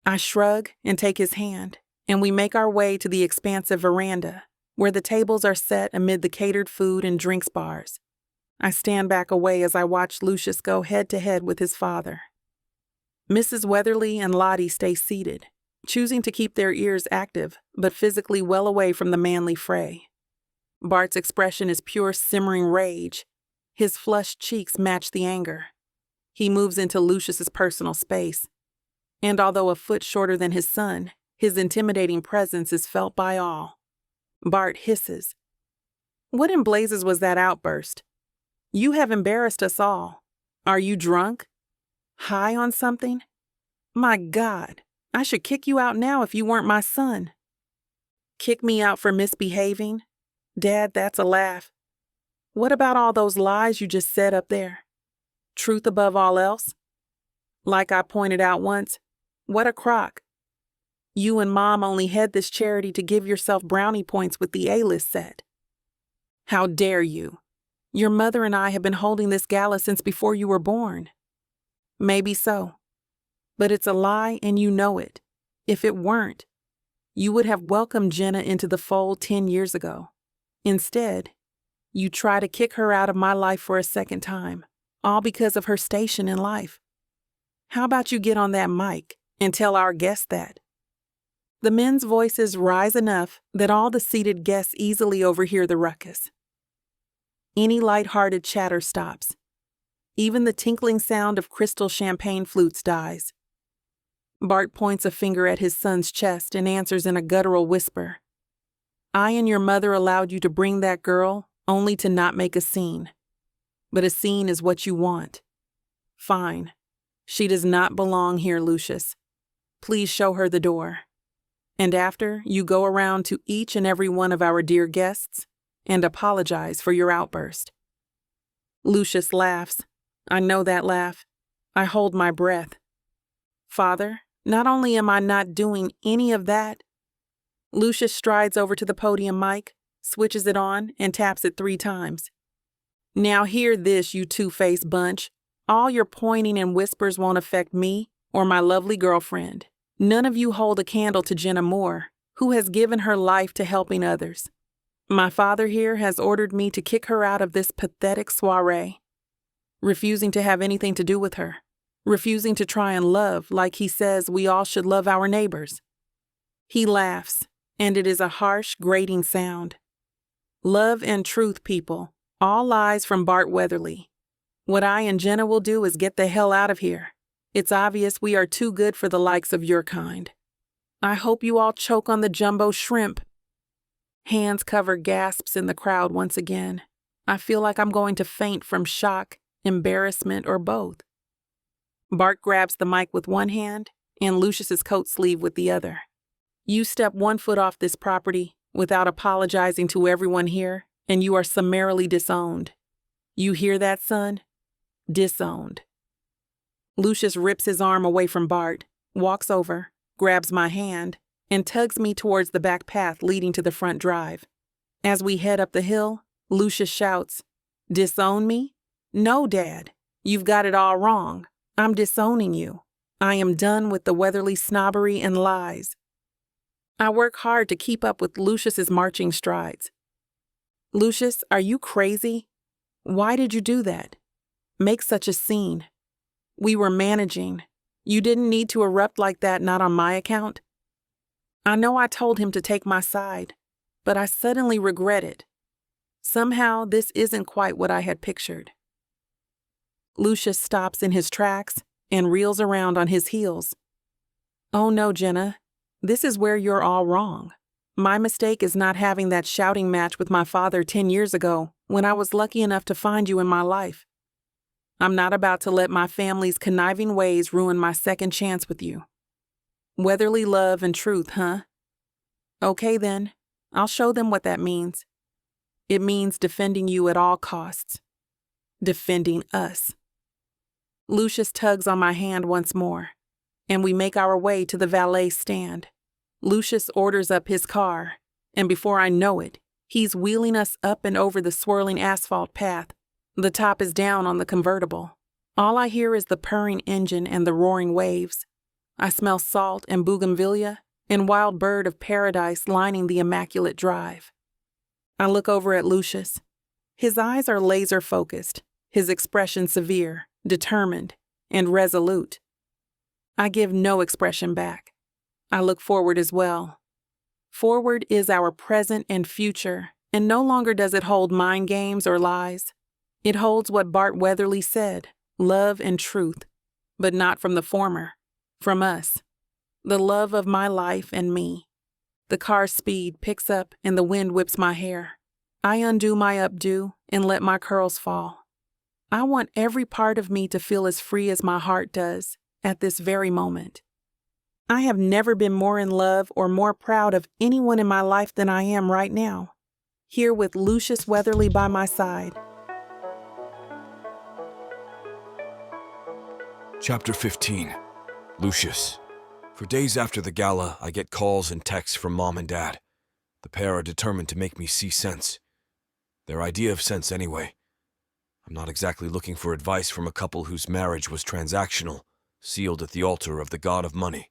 I shrug and take his hand, and we make our way to the expansive veranda, where the tables are set amid the catered food and drinks bars. I stand back away as I watch Lucius go head-to-head with his father. Mrs. Weatherly and Lottie stay seated, choosing to keep their ears active, but physically well away from the manly fray. Bart's expression is pure simmering rage. His flushed cheeks match the anger. He moves into Lucius's personal space, and although a foot shorter than his son, his intimidating presence is felt by all. Bart hisses, "What in blazes was that outburst? You have embarrassed us all. Are you drunk? High on something? My God, I should kick you out now if you weren't my son." "Kick me out for misbehaving? Dad, that's a laugh. What about all those lies you just said up there? Truth above all else? Like I pointed out once, what a crock. You and Mom only had this charity to give yourself brownie points with the A-list set. How dare you? Your mother and I have been holding this gala since before you were born." "Maybe so. But it's a lie and you know it. If it weren't, you would have welcomed Jenna into the fold 10 years ago. Instead, you try to kick her out of my life for a second time, all because of her station in life. How about you get on that mic and tell our guests that?" The men's voices rise enough that all the seated guests easily overhear the ruckus. Any light-hearted chatter stops. Even the tinkling sound of crystal champagne flutes dies. Bart points a finger at his son's chest and answers in a guttural whisper, "I and your mother allowed you to bring that girl only to not make a scene. But a scene is what you want. Fine. She does not belong here, Lucius. Please show her the door. And after, you go around to each and every one of our dear guests and apologize for your outburst." Lucius laughs. I know that laugh. I hold my breath. "Father, not only am I not doing any of that..." Lucius strides over to the podium mic, switches it on, and taps it 3 times. Now hear this, you two-faced bunch. All your pointing and whispers won't affect me or my lovely girlfriend. None of you hold a candle to Jenna Moore, who has given her life to helping others. My father here has ordered me to kick her out of this pathetic soiree, refusing to have anything to do with her, refusing to try and love like he says we all should love our neighbors. He laughs, and it is a harsh, grating sound. Love and truth, people. All lies from Bart Weatherly. What I and Jenna will do is get the hell out of here. It's obvious we are too good for the likes of your kind. I hope you all choke on the jumbo shrimp. Hands cover gasps in the crowd once again. I feel like I'm going to faint from shock, embarrassment, or both. Bart grabs the mic with one hand and Lucius's coat sleeve with the other. You step 1 foot off this property without apologizing to everyone here, and you are summarily disowned. You hear that, son? Disowned. Lucius rips his arm away from Bart, walks over, grabs my hand, and tugs me towards the back path leading to the front drive. As we head up the hill, Lucius shouts, "Disown me? No, Dad. You've got it all wrong. I'm disowning you. I am done with the Weatherly snobbery and lies." I work hard to keep up with Lucius's marching strides. Lucius, are you crazy? Why did you do that? Make such a scene. We were managing. You didn't need to erupt like that, not on my account. I know I told him to take my side, but I suddenly regret it. Somehow, this isn't quite what I had pictured. Lucius stops in his tracks and reels around on his heels. Oh no, Jenna. This is where you're all wrong. My mistake is not having that shouting match with my father 10 years ago when I was lucky enough to find you in my life. I'm not about to let my family's conniving ways ruin my second chance with you. Weatherly love and truth, huh? Okay then, I'll show them what that means. It means defending you at all costs. Defending us. Lucius tugs on my hand once more, and we make our way to the valet stand. Lucius orders up his car, and before I know it, he's wheeling us up and over the swirling asphalt path. The top is down on the convertible. All I hear is the purring engine and the roaring waves. I smell salt and bougainvillea and wild bird of paradise lining the immaculate drive. I look over at Lucius. His eyes are laser-focused, his expression severe, determined, and resolute. I give no expression back. I look forward as well. Forward is our present and future, and no longer does it hold mind games or lies. It holds what Bart Weatherly said, love and truth, but not from the former, from us, the love of my life and me. The car's speed picks up and the wind whips my hair. I undo my updo and let my curls fall. I want every part of me to feel as free as my heart does at this very moment. I have never been more in love or more proud of anyone in my life than I am right now, here with Lucius Weatherly by my side. Chapter 15. Lucius. For days after the gala, I get calls and texts from Mom and Dad. The pair are determined to make me see sense. Their idea of sense anyway. I'm not exactly looking for advice from a couple whose marriage was transactional, sealed at the altar of the god of money.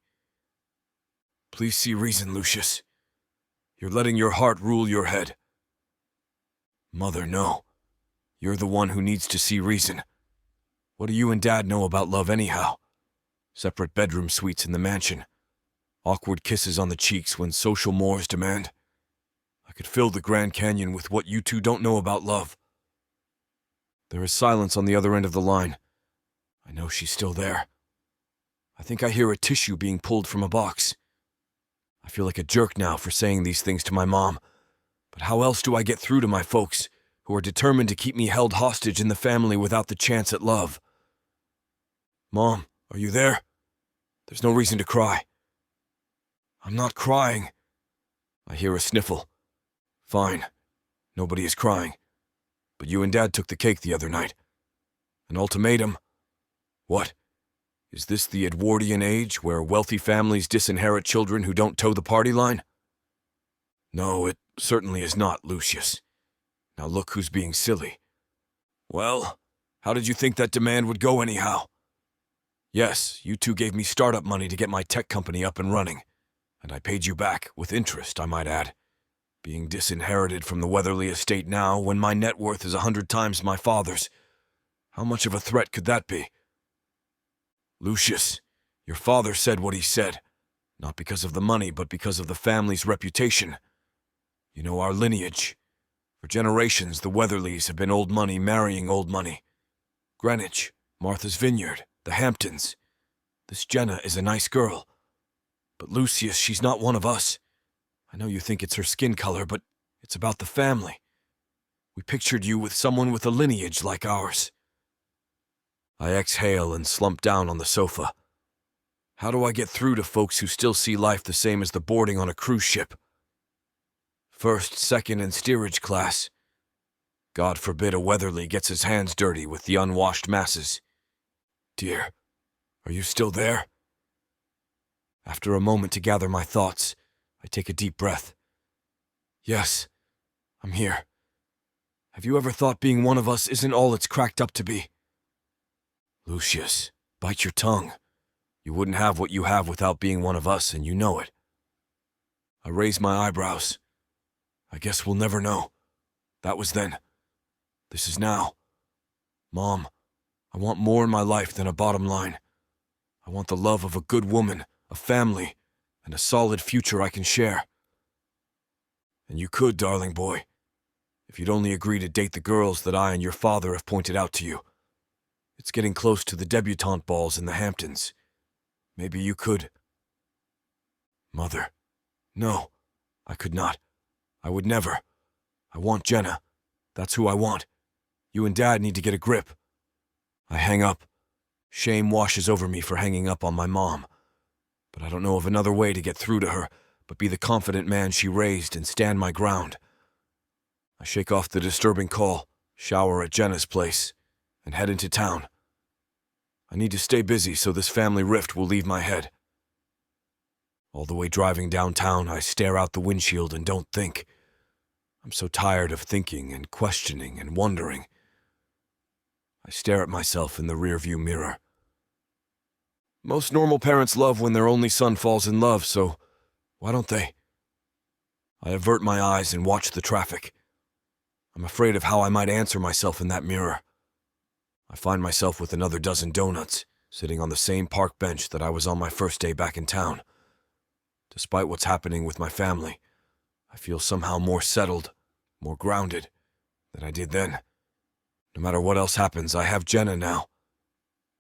Please see reason, Lucius. You're letting your heart rule your head. Mother, no. You're the one who needs to see reason. What do you and Dad know about love anyhow? Separate bedroom suites in the mansion. Awkward kisses on the cheeks when social mores demand. I could fill the Grand Canyon with what you two don't know about love. There is silence on the other end of the line. I know she's still there. I think I hear a tissue being pulled from a box. I feel like a jerk now for saying these things to my mom, but how else do I get through to my folks, who are determined to keep me held hostage in the family without the chance at love? Mom, are you there? There's no reason to cry. I'm not crying. I hear a sniffle. Fine. Nobody is crying. But you and Dad took the cake the other night. An ultimatum? What? Is this the Edwardian age where wealthy families disinherit children who don't toe the party line? No, it certainly is not, Lucius. Now look who's being silly. Well, how did you think that demand would go anyhow? Yes, you two gave me startup money to get my tech company up and running, and I paid you back, with interest, I might add. Being disinherited from the Weatherly estate now, when my net worth is 100 times my father's, how much of a threat could that be? Lucius, your father said what he said, not because of the money, but because of the family's reputation. You know our lineage. For generations, the Weatherlys have been old money marrying old money. Greenwich, Martha's Vineyard, the Hamptons. This Jenna is a nice girl. But Lucius, she's not one of us. I know you think it's her skin color, but it's about the family. We pictured you with someone with a lineage like ours. I exhale and slump down on the sofa. How do I get through to folks who still see life the same as the boarding on a cruise ship? First, second, and steerage class. God forbid a Weatherly gets his hands dirty with the unwashed masses. Dear, are you still there? After a moment to gather my thoughts, I take a deep breath. Yes, I'm here. Have you ever thought being one of us isn't all it's cracked up to be? Lucius, bite your tongue. You wouldn't have what you have without being one of us, and you know it. I raise my eyebrows. I guess we'll never know. That was then. This is now. Mom, I want more in my life than a bottom line. I want the love of a good woman, a family, and a solid future I can share. And you could, darling boy, if you'd only agree to date the girls that I and your father have pointed out to you. It's getting close to the debutante balls in the Hamptons. Maybe you could. Mother, no, I could not. I would never. I want Jenna. That's who I want. You and Dad need to get a grip. I hang up. Shame washes over me for hanging up on my mom. But I don't know of another way to get through to her but be the confident man she raised and stand my ground. I shake off the disturbing call, shower at Jenna's place, and head into town. I need to stay busy so this family rift will leave my head. All the way driving downtown, I stare out the windshield and don't think. I'm so tired of thinking and questioning and wondering. I stare at myself in the rearview mirror. Most normal parents love when their only son falls in love, so why don't they? I avert my eyes and watch the traffic. I'm afraid of how I might answer myself in that mirror. I find myself with another dozen donuts, sitting on the same park bench that I was on my first day back in town. Despite what's happening with my family, I feel somehow more settled, more grounded than I did then. No matter what else happens, I have Jenna now.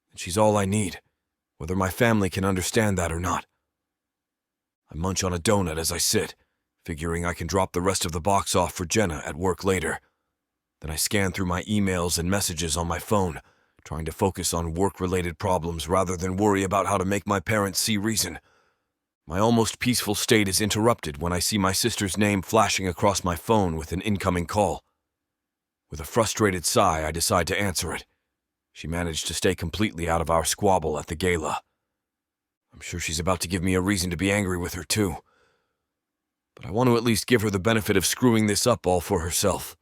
And she's all I need, whether my family can understand that or not. I munch on a donut as I sit, figuring I can drop the rest of the box off for Jenna at work later. Then I scan through my emails and messages on my phone, trying to focus on work-related problems rather than worry about how to make my parents see reason. My almost peaceful state is interrupted when I see my sister's name flashing across my phone with an incoming call. With a frustrated sigh, I decide to answer it. She managed to stay completely out of our squabble at the gala. I'm sure she's about to give me a reason to be angry with her, too. But I want to at least give her the benefit of screwing this up all for herself.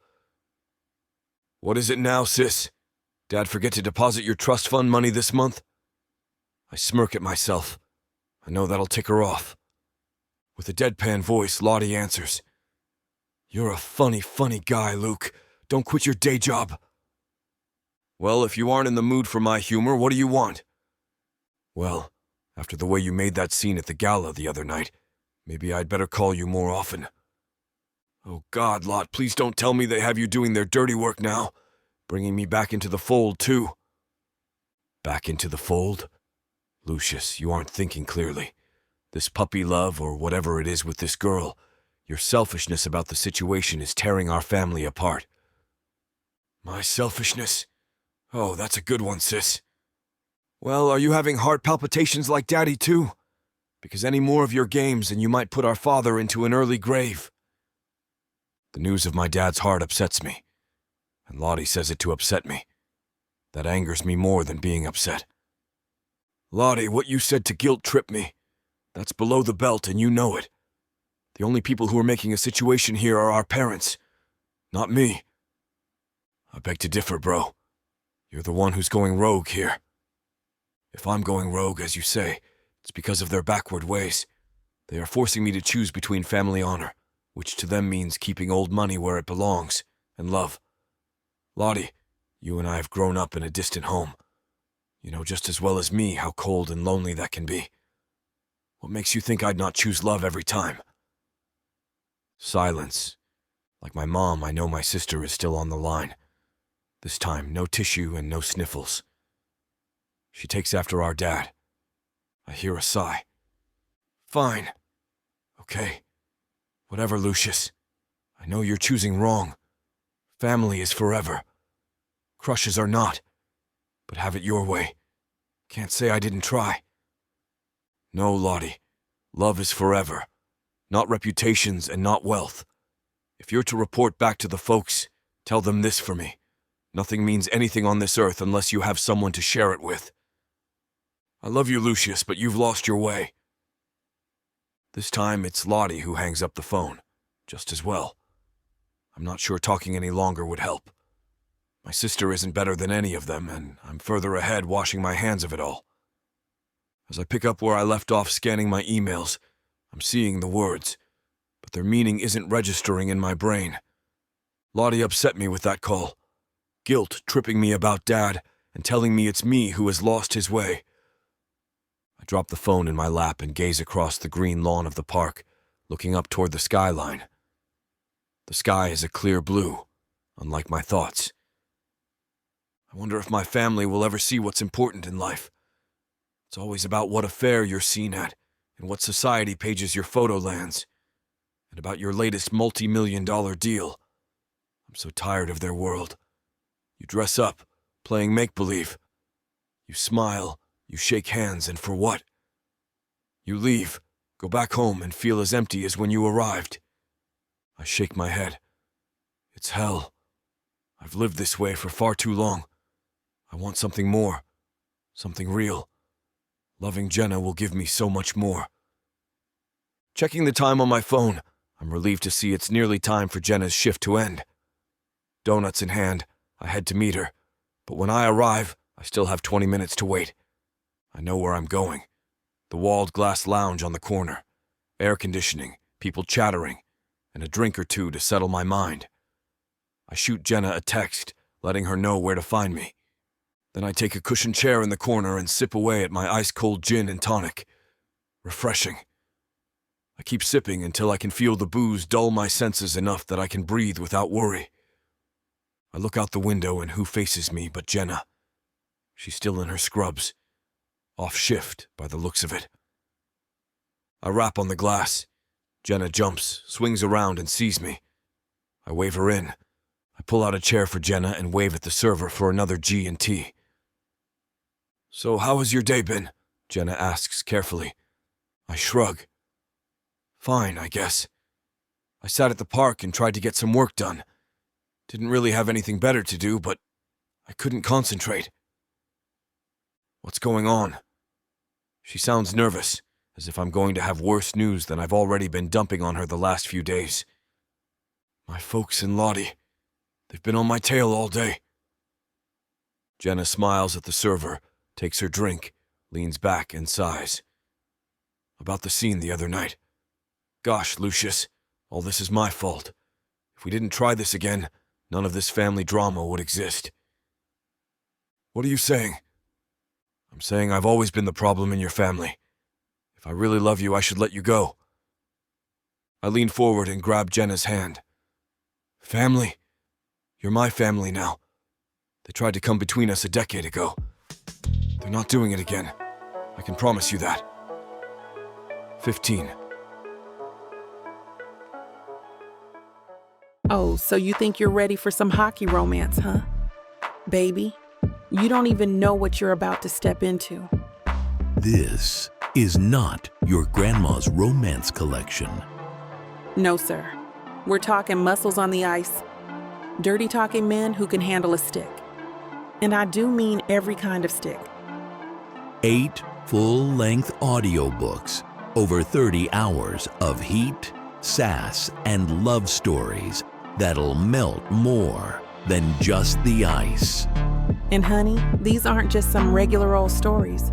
What is it now, sis? Dad forget to deposit your trust fund money this month? I smirk at myself. I know that'll tick her off. With a deadpan voice, Lottie answers. You're a funny, funny guy, Luke. Don't quit your day job. Well, if you aren't in the mood for my humor, what do you want? Well, after the way you made that scene at the gala the other night, maybe I'd better call you more often. Oh God, Lot, please don't tell me they have you doing their dirty work now. Bringing me back into the fold, too. Back into the fold? Lucius, you aren't thinking clearly. This puppy love, or whatever it is with this girl, your selfishness about the situation is tearing our family apart. My selfishness? Oh, that's a good one, sis. Well, are you having heart palpitations like Daddy, too? Because any more of your games and you might put our father into an early grave. The news of my dad's heart upsets me, and Lottie says it to upset me. That angers me more than being upset. Lottie, what you said to guilt trip me. That's below the belt and you know it. The only people who are making a situation here are our parents, not me. I beg to differ, bro. You're the one who's going rogue here. If I'm going rogue, as you say, it's because of their backward ways. They are forcing me to choose between family honor, which to them means keeping old money where it belongs, and love. Lottie, you and I have grown up in a distant home. You know just as well as me how cold and lonely that can be. What makes you think I'd not choose love every time? Silence. Like my mom, I know my sister is still on the line. This time, no tissue and no sniffles. She takes after our dad. I hear a sigh. Fine. Okay. Whatever, Lucius. I know you're choosing wrong. Family is forever. Crushes are not. But have it your way. Can't say I didn't try. No, Lottie. Love is forever. Not reputations and not wealth. If you're to report back to the folks, tell them this for me. Nothing means anything on this earth unless you have someone to share it with. I love you, Lucius, but you've lost your way. This time, it's Lottie who hangs up the phone. Just as well. I'm not sure talking any longer would help. My sister isn't better than any of them, and I'm further ahead washing my hands of it all. As I pick up where I left off scanning my emails, I'm seeing the words, but their meaning isn't registering in my brain. Lottie upset me with that call. Guilt tripping me about Dad and telling me it's me who has lost his way. I drop the phone in my lap and gaze across the green lawn of the park, looking up toward the skyline. The sky is a clear blue, unlike my thoughts. I wonder if my family will ever see what's important in life. It's always about what affair you're seen at and what society pages your photo lands, and about your latest multi-million-dollar deal. I'm so tired of their world. You dress up, playing make-believe. You smile, you shake hands, and for what? You leave, go back home, and feel as empty as when you arrived. I shake my head. It's hell. I've lived this way for far too long. I want something more, something real. Loving Jenna will give me so much more. Checking the time on my phone, I'm relieved to see it's nearly time for Jenna's shift to end. Donuts in hand, I head to meet her, but when I arrive, I still have 20 minutes to wait. I know where I'm going. The walled glass lounge on the corner. Air conditioning, people chattering, and a drink or two to settle my mind. I shoot Jenna a text, letting her know where to find me. Then I take a cushioned chair in the corner and sip away at my ice-cold gin and tonic. Refreshing. I keep sipping until I can feel the booze dull my senses enough that I can breathe without worry. I look out the window and who faces me but Jenna? She's still in her scrubs. Off shift, by the looks of it. I rap on the glass. Jenna jumps, swings around, and sees me. I wave her in. I pull out a chair for Jenna and wave at the server for another G&T. So how has your day been? Jenna asks carefully. I shrug. Fine, I guess. I sat at the park and tried to get some work done. Didn't really have anything better to do, but I couldn't concentrate. What's going on? She sounds nervous, as if I'm going to have worse news than I've already been dumping on her the last few days. My folks and Lottie, they've been on my tail all day. Jenna smiles at the server, takes her drink, leans back and sighs. About the scene the other night. Gosh, Lucius, all this is my fault. If we didn't try this again, none of this family drama would exist. What are you saying? I'm saying I've always been the problem in your family. If I really love you, I should let you go. I lean forward and grab Jenna's hand. Family? You're my family now. They tried to come between us a decade ago. They're not doing it again. I can promise you that. 15. Oh, so you think you're ready for some hockey romance, huh? Baby, you don't even know what you're about to step into. This is not your grandma's romance collection. No, sir. We're talking muscles on the ice, dirty talking men who can handle a stick. And I do mean every kind of stick. 8 full-length audiobooks, over 30 hours of heat, sass, and love stories that'll melt more than just the ice. And honey, these aren't just some regular old stories.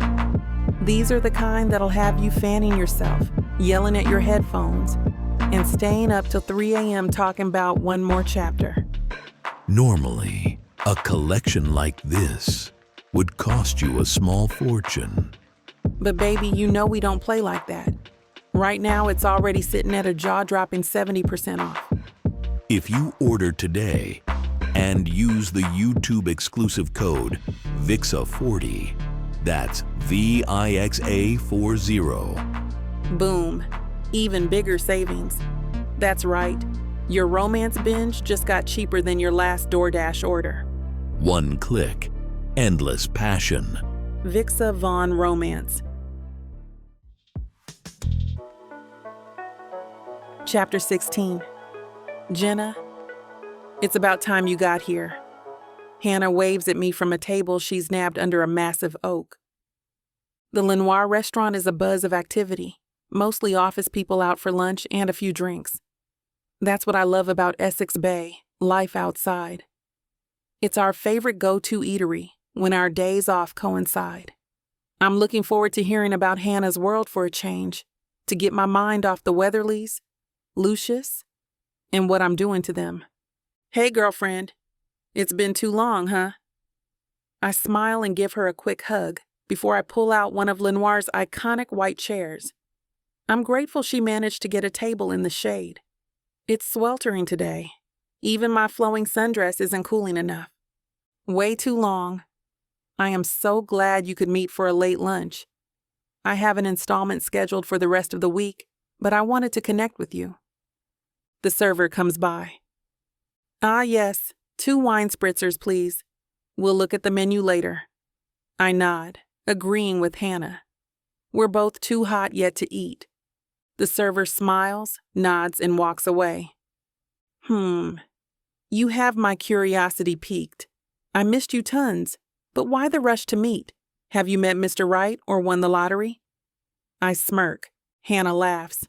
These are the kind that'll have you fanning yourself, yelling at your headphones, and staying up till 3 a.m. talking about one more chapter. Normally, a collection like this would cost you a small fortune. But baby, you know we don't play like that. Right now, it's already sitting at a jaw-dropping 70% off. If you order today and use the YouTube exclusive code VIXA40, that's VIXA40. Boom. Even bigger savings. That's right. Your romance binge just got cheaper than your last DoorDash order. One click, endless passion. Vixa Vaughn Romance. Chapter 16. Jenna, it's about time you got here. Hannah waves at me from a table she's nabbed under a massive oak. The Lenoir restaurant is a buzz of activity, mostly office people out for lunch and a few drinks. That's what I love about Essex Bay, life outside. It's our favorite go-to eatery when our days off coincide. I'm looking forward to hearing about Hannah's world for a change, to get my mind off the Weatherlys, Lucius, and what I'm doing to them. Hey, girlfriend. It's been too long, huh? I smile and give her a quick hug before I pull out one of Lenoir's iconic white chairs. I'm grateful she managed to get a table in the shade. It's sweltering today. Even my flowing sundress isn't cooling enough. Way too long. I am so glad you could meet for a late lunch. I have an installment scheduled for the rest of the week, but I wanted to connect with you. The server comes by. Ah, yes, 2 wine spritzers, please. We'll look at the menu later. I nod, agreeing with Hannah. We're both too hot yet to eat. The server smiles, nods, and walks away. You have my curiosity piqued. I missed you tons, but why the rush to meet? Have you met Mr. Right or won the lottery? I smirk. Hannah laughs.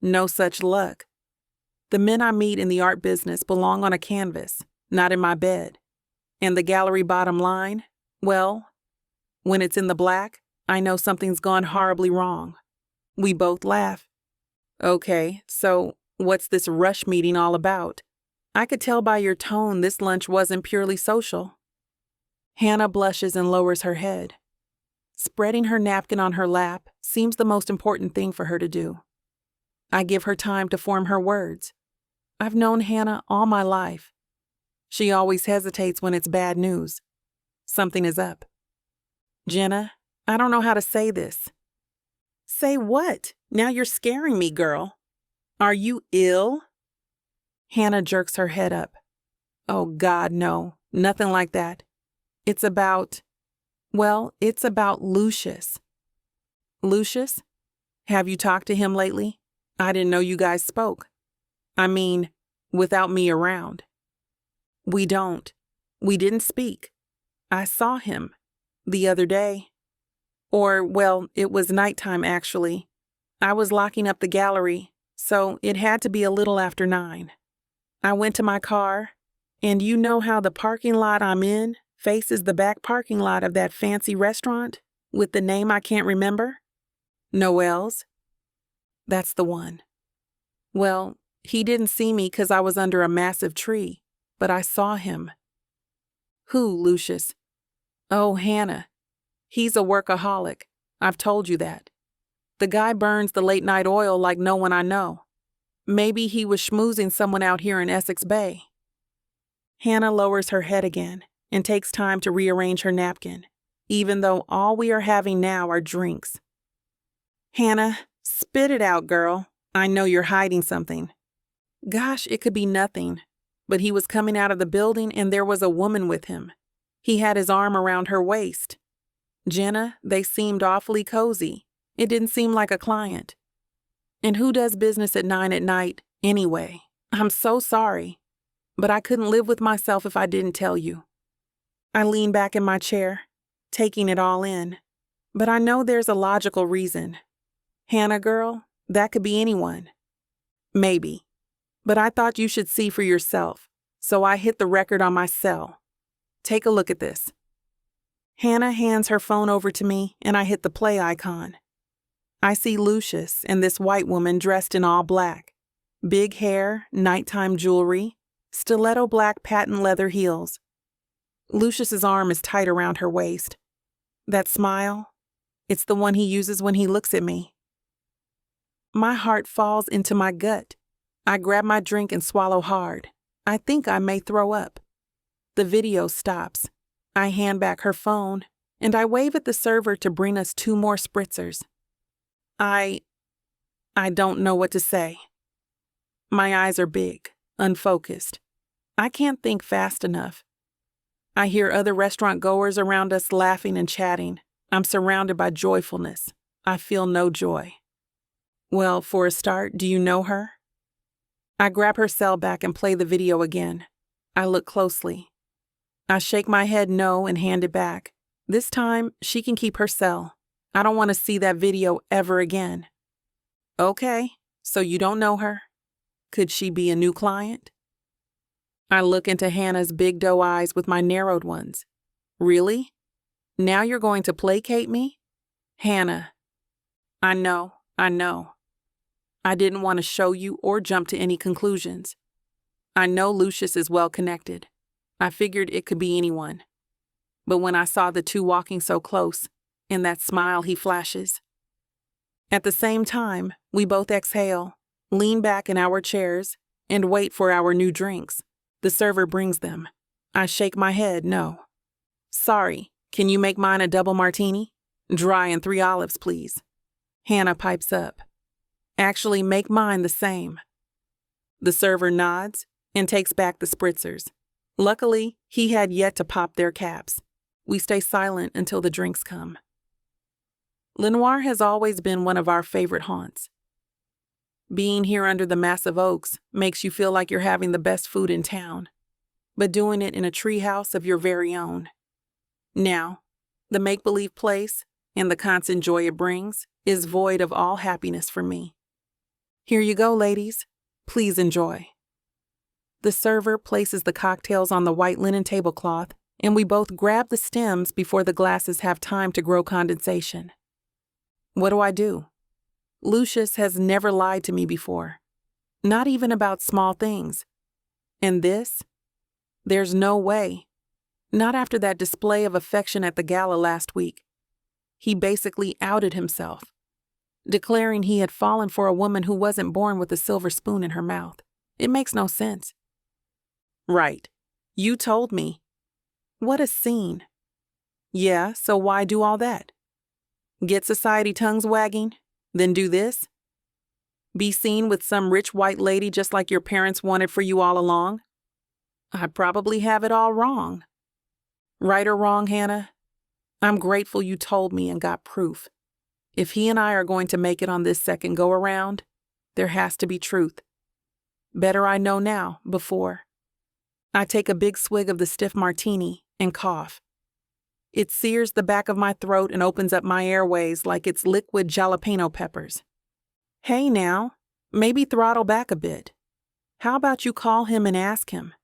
No such luck. The men I meet in the art business belong on a canvas, not in my bed. And the gallery bottom line? Well, when it's in the black, I know something's gone horribly wrong. We both laugh. Okay, so what's this rush meeting all about? I could tell by your tone this lunch wasn't purely social. Hannah blushes and lowers her head. Spreading her napkin on her lap seems the most important thing for her to do. I give her time to form her words. I've known Hannah all my life. She always hesitates when it's bad news. Something is up. Jenna, I don't know how to say this. Say what? Now you're scaring me, girl. Are you ill? Hannah jerks her head up. Oh God, no, nothing like that. It's about Lucius. Lucius? Have you talked to him lately? I didn't know you guys spoke. I mean, without me around. We don't. We didn't speak. I saw him the other day. It was nighttime actually. I was locking up the gallery, so it had to be a little after 9. I went to my car, and you know how the parking lot I'm in faces the back parking lot of that fancy restaurant with the name I can't remember? Noel's? That's the one. Well, he didn't see me because I was under a massive tree, but I saw him. Who, Lucius? Oh, Hannah. He's a workaholic. I've told you that. The guy burns the late-night oil like no one I know. Maybe he was schmoozing someone out here in Essex Bay. Hannah lowers her head again and takes time to rearrange her napkin, even though all we are having now are drinks. Hannah, spit it out, girl. I know you're hiding something. Gosh, it could be nothing. But he was coming out of the building and there was a woman with him. He had his arm around her waist. Jenna, they seemed awfully cozy. It didn't seem like a client. And who does business at 9 at night anyway? I'm so sorry. But I couldn't live with myself if I didn't tell you. I lean back in my chair, taking it all in. But I know there's a logical reason. Hannah, girl, that could be anyone. Maybe. But I thought you should see for yourself, so I hit the record on my cell. Take a look at this. Hannah hands her phone over to me, and I hit the play icon. I see Lucius and this white woman dressed in all black. Big hair, nighttime jewelry, stiletto black patent leather heels. Lucius's arm is tight around her waist. That smile, it's the one he uses when he looks at me. My heart falls into my gut. I grab my drink and swallow hard. I think I may throw up. The video stops. I hand back her phone, and I wave at the server to bring us 2 more spritzers. I don't know what to say. My eyes are big, unfocused. I can't think fast enough. I hear other restaurant goers around us laughing and chatting. I'm surrounded by joyfulness. I feel no joy. Well, for a start, do you know her? I grab her cell back and play the video again. I look closely. I shake my head no and hand it back. This time, she can keep her cell. I don't want to see that video ever again. Okay, so you don't know her? Could she be a new client? I look into Hannah's big doe eyes with my narrowed ones. Really? Now you're going to placate me? Hannah. I know. I didn't want to show you or jump to any conclusions. I know Lucius is well connected. I figured it could be anyone. But when I saw the 2 walking so close, and that smile he flashes. At the same time, we both exhale, lean back in our chairs, and wait for our new drinks. The server brings them. I shake my head no. Sorry, can you make mine a double martini? Dry and 3 olives, please. Hannah pipes up. Actually, make mine the same. The server nods and takes back the spritzers. Luckily, he had yet to pop their caps. We stay silent until the drinks come. Lenoir has always been one of our favorite haunts. Being here under the massive oaks makes you feel like you're having the best food in town, but doing it in a treehouse of your very own. Now, the make-believe place and the constant joy it brings is void of all happiness for me. Here you go, ladies. Please enjoy. The server places the cocktails on the white linen tablecloth, and we both grab the stems before the glasses have time to grow condensation. What do? Lucius has never lied to me before, not even about small things. And this? There's no way. Not after that display of affection at the gala last week. He basically outed himself, declaring he had fallen for a woman who wasn't born with a silver spoon in her mouth. It makes no sense. Right. You told me. What a scene. Yeah, so why do all that? Get society tongues wagging, then do this? Be seen with some rich white lady just like your parents wanted for you all along? I probably have it all wrong. Right or wrong, Hannah? I'm grateful you told me and got proof. If he and I are going to make it on this second go-around, there has to be truth. Better I know now, before. I take a big swig of the stiff martini and cough. It sears the back of my throat and opens up my airways like it's liquid jalapeno peppers. Hey now, maybe throttle back a bit. How about you call him and ask him?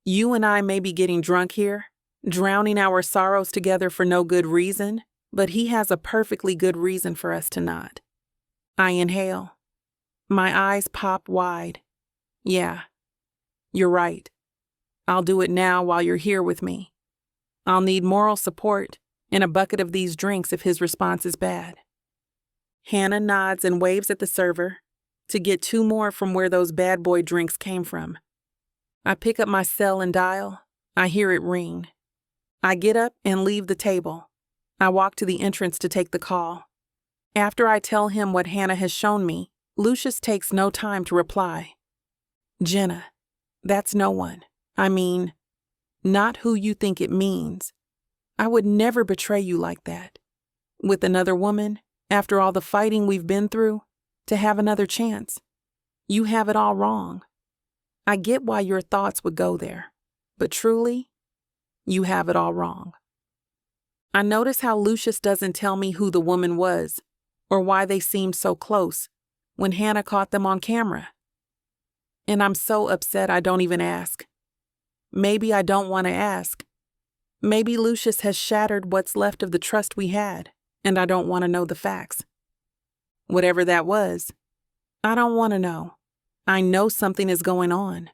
You and I may be getting drunk here, drowning our sorrows together for no good reason, but he has a perfectly good reason for us to not. I inhale. My eyes pop wide. Yeah, you're right. I'll do it now while you're here with me. I'll need moral support and a bucket of these drinks if his response is bad. Hannah nods and waves at the server to get 2 more from where those bad boy drinks came from. I pick up my cell and dial. I hear it ring. I get up and leave the table. I walk to the entrance to take the call. After I tell him what Hannah has shown me, Lucius takes no time to reply. Jenna, that's no one. I mean, not who you think it means. I would never betray you like that. With another woman, after all the fighting we've been through, to have another chance. You have it all wrong. I get why your thoughts would go there, but truly, you have it all wrong. I notice how Lucius doesn't tell me who the woman was, or why they seemed so close, when Hannah caught them on camera. And I'm so upset I don't even ask. Maybe I don't want to ask. Maybe Lucius has shattered what's left of the trust we had, and I don't want to know the facts. Whatever that was, I don't want to know. I know something is going on.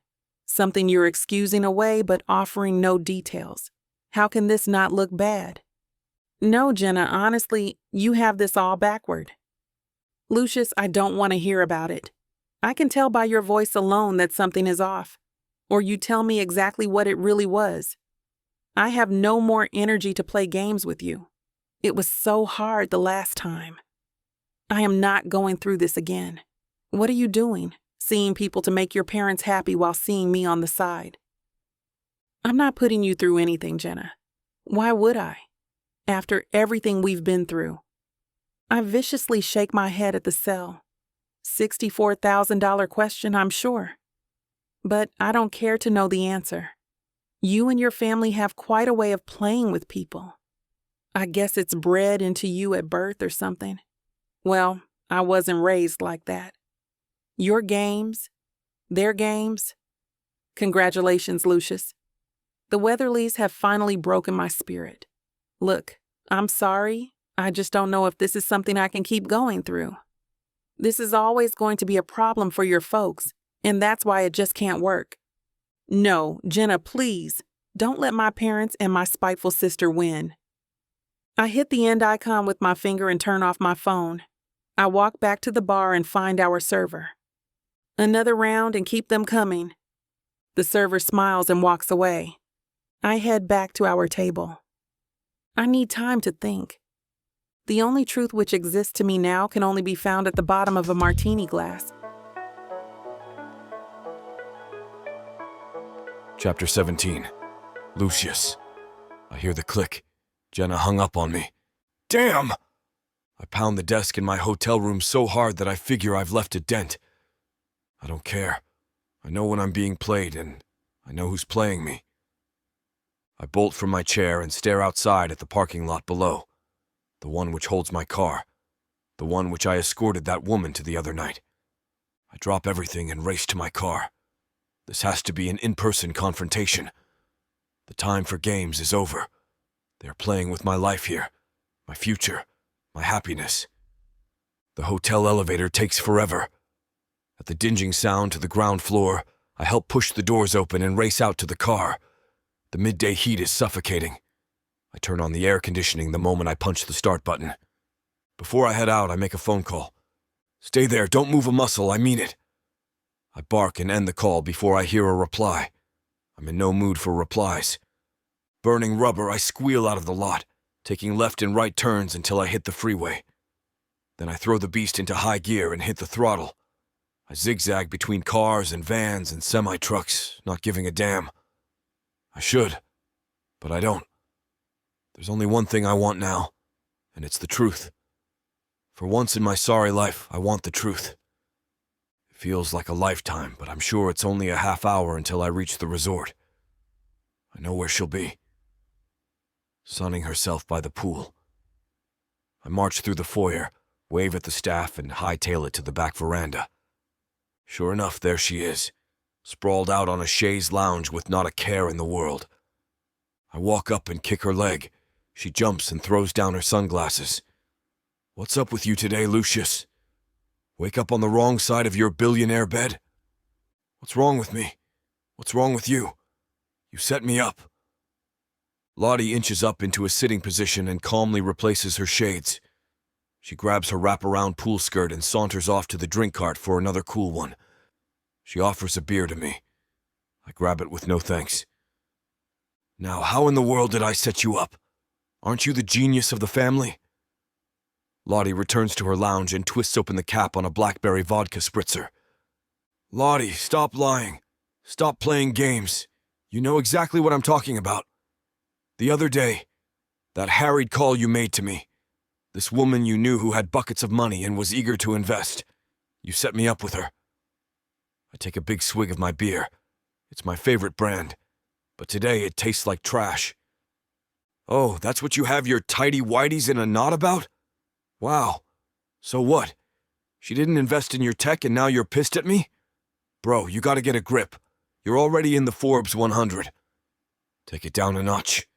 Something you're excusing away but offering no details. How can this not look bad? No, Jenna, honestly, you have this all backward. Lucius, I don't want to hear about it. I can tell by your voice alone that something is off. Or you tell me exactly what it really was. I have no more energy to play games with you. It was so hard the last time. I am not going through this again. What are you doing? Seeing people to make your parents happy while seeing me on the side. I'm not putting you through anything, Jenna. Why would I? After everything we've been through. I viciously shake my head at the cell. $64,000 question, I'm sure. But I don't care to know the answer. You and your family have quite a way of playing with people. I guess it's bred into you at birth or something. Well, I wasn't raised like that. Your games, their games. Congratulations, Lucius. The Weatherlys have finally broken my spirit. Look, I'm sorry. I just don't know if this is something I can keep going through. This is always going to be a problem for your folks, and that's why it just can't work. No, Jenna, please, don't let my parents and my spiteful sister win. I hit the end icon with my finger and turn off my phone. I walk back to the bar and find our server. Another round and keep them coming. The server smiles and walks away. I head back to our table. I need time to think. The only truth which exists to me now can only be found at the bottom of a martini glass. Chapter 17. Lucius. I hear the click. Jenna hung up on me. Damn! I pound the desk in my hotel room so hard that I figure I've left a dent. I don't care. I know when I'm being played, and I know who's playing me. I bolt from my chair and stare outside at the parking lot below. The one which holds my car. The one which I escorted that woman to the other night. I drop everything and race to my car. This has to be an in-person confrontation. The time for games is over. They are playing with my life here, my future, my happiness. The hotel elevator takes forever. At the dinging sound to the ground floor, I help push the doors open and race out to the car. The midday heat is suffocating. I turn on the air conditioning the moment I punch the start button. Before I head out, I make a phone call. Stay there, don't move a muscle, I mean it. I bark and end the call before I hear a reply. I'm in no mood for replies. Burning rubber, I squeal out of the lot, taking left and right turns until I hit the freeway. Then I throw the beast into high gear and hit the throttle. I zigzag between cars and vans and semi-trucks, not giving a damn. I should, but I don't. There's only one thing I want now, and it's the truth. For once in my sorry life, I want the truth. It feels like a lifetime, but I'm sure it's only a half hour until I reach the resort. I know where she'll be. Sunning herself by the pool. I march through the foyer, wave at the staff, and hightail it to the back veranda. Sure enough, there she is, sprawled out on a chaise lounge with not a care in the world. I walk up and kick her leg. She jumps and throws down her sunglasses. What's up with you today, Lucius? Wake up on the wrong side of your billionaire bed? What's wrong with me? What's wrong with you? You set me up. Lottie inches up into a sitting position and calmly replaces her shades. She grabs her wraparound pool skirt and saunters off to the drink cart for another cool one. She offers a beer to me. I grab it with no thanks. Now, how in the world did I set you up? Aren't you the genius of the family? Lottie returns to her lounge and twists open the cap on a blackberry vodka spritzer. Lottie, stop lying. Stop playing games. You know exactly what I'm talking about. The other day, that harried call you made to me. This woman you knew who had buckets of money and was eager to invest. You set me up with her. I take a big swig of my beer. It's my favorite brand. But today it tastes like trash. Oh, that's what you have your tighty-whities in a knot about? Wow. So what? She didn't invest in your tech and now you're pissed at me? Bro, you gotta get a grip. You're already in the Forbes 100. Take it down a notch.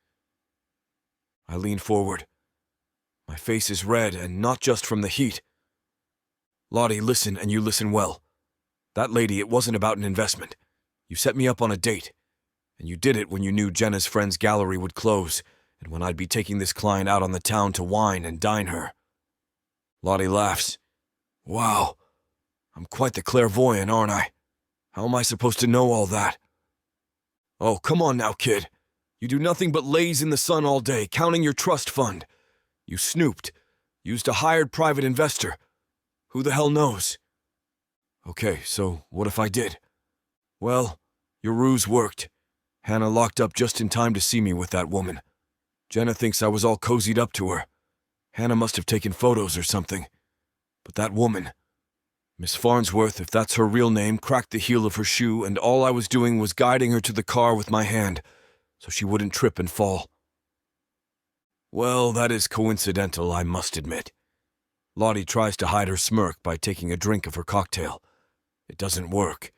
I lean forward. My face is red, and not just from the heat. Lottie, listen, and you listen well. That lady, it wasn't about an investment. You set me up on a date. And you did it when you knew Jenna's friend's gallery would close, and when I'd be taking this client out on the town to wine and dine her. Lottie laughs. Wow, I'm quite the clairvoyant, aren't I? How am I supposed to know all that? Oh, come on now, kid. You do nothing but laze in the sun all day, counting your trust fund. You snooped, used a hired private investor. Who the hell knows? Okay, so what if I did? Well, your ruse worked. Hannah locked up just in time to see me with that woman. Jenna thinks I was all cozied up to her. Hannah must have taken photos or something. But that woman, Miss Farnsworth, if that's her real name, cracked the heel of her shoe, and all I was doing was guiding her to the car with my hand, so she wouldn't trip and fall. Well, that is coincidental, I must admit. Lottie tries to hide her smirk by taking a drink of her cocktail. It doesn't work.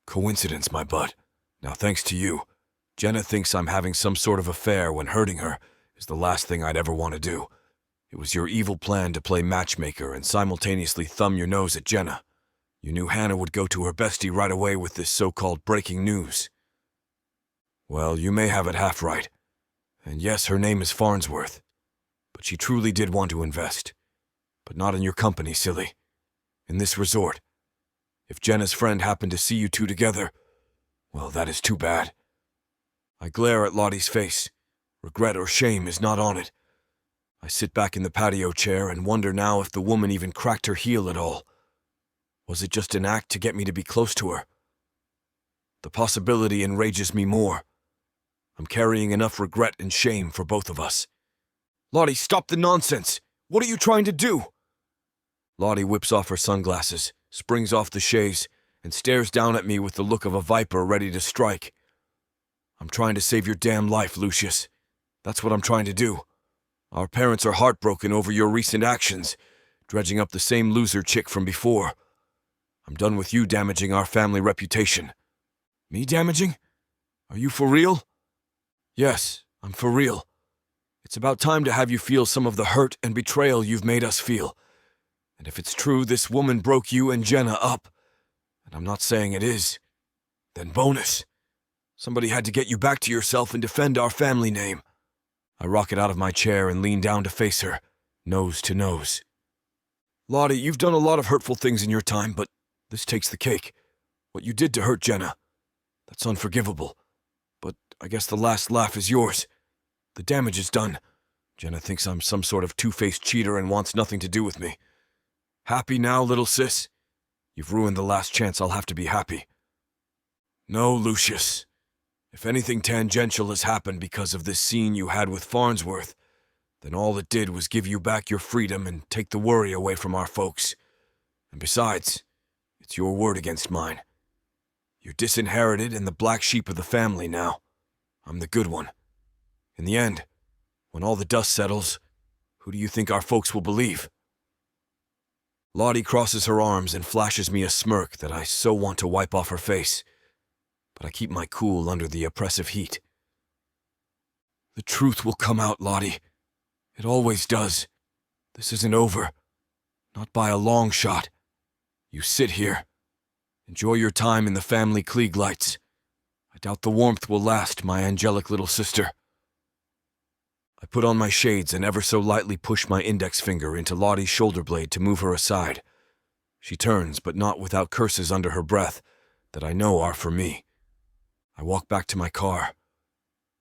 Coincidence, my bud. Now, thanks to you, Jenna thinks I'm having some sort of affair when hurting her is the last thing I'd ever want to do. It was your evil plan to play matchmaker and simultaneously thumb your nose at Jenna. You knew Hannah would go to her bestie right away with this so-called breaking news. Well, you may have it half right. And yes, her name is Farnsworth. But she truly did want to invest. But not in your company, silly. In this resort. If Jenna's friend happened to see you two together, well, that is too bad. I glare at Lottie's face. Regret or shame is not on it. I sit back in the patio chair and wonder now if the woman even cracked her heel at all. Was it just an act to get me to be close to her? The possibility enrages me more. I'm carrying enough regret and shame for both of us. Lottie, stop the nonsense! What are you trying to do? Lottie whips off her sunglasses, springs off the chaise, and stares down at me with the look of a viper ready to strike. I'm trying to save your damn life, Lucius. That's what I'm trying to do. Our parents are heartbroken over your recent actions, dredging up the same loser chick from before. I'm done with you damaging our family reputation. Me damaging? Are you for real? Yes, I'm for real. It's about time to have you feel some of the hurt and betrayal you've made us feel. And if it's true this woman broke you and Jenna up, and I'm not saying it is, then bonus. Somebody had to get you back to yourself and defend our family name. I rocket out of my chair and lean down to face her, nose to nose. Lottie, you've done a lot of hurtful things in your time, but this takes the cake. What you did to hurt Jenna, that's unforgivable. But I guess the last laugh is yours. The damage is done. Jenna thinks I'm some sort of two-faced cheater and wants nothing to do with me. Happy now, little sis? You've ruined the last chance I'll have to be happy. No, Lucius. If anything tangential has happened because of this scene you had with Farnsworth, then all it did was give you back your freedom and take the worry away from our folks. And besides, it's your word against mine. You're disinherited and the black sheep of the family now. I'm the good one. In the end, when all the dust settles, who do you think our folks will believe? Lottie crosses her arms and flashes me a smirk that I so want to wipe off her face. But I keep my cool under the oppressive heat. The truth will come out, Lottie. It always does. This isn't over. Not by a long shot. You sit here. Enjoy your time in the family Klieg-lights. I doubt the warmth will last, my angelic little sister. I put on my shades and ever so lightly push my index finger into Lottie's shoulder blade to move her aside. She turns, but not without curses under her breath that I know are for me. I walk back to my car.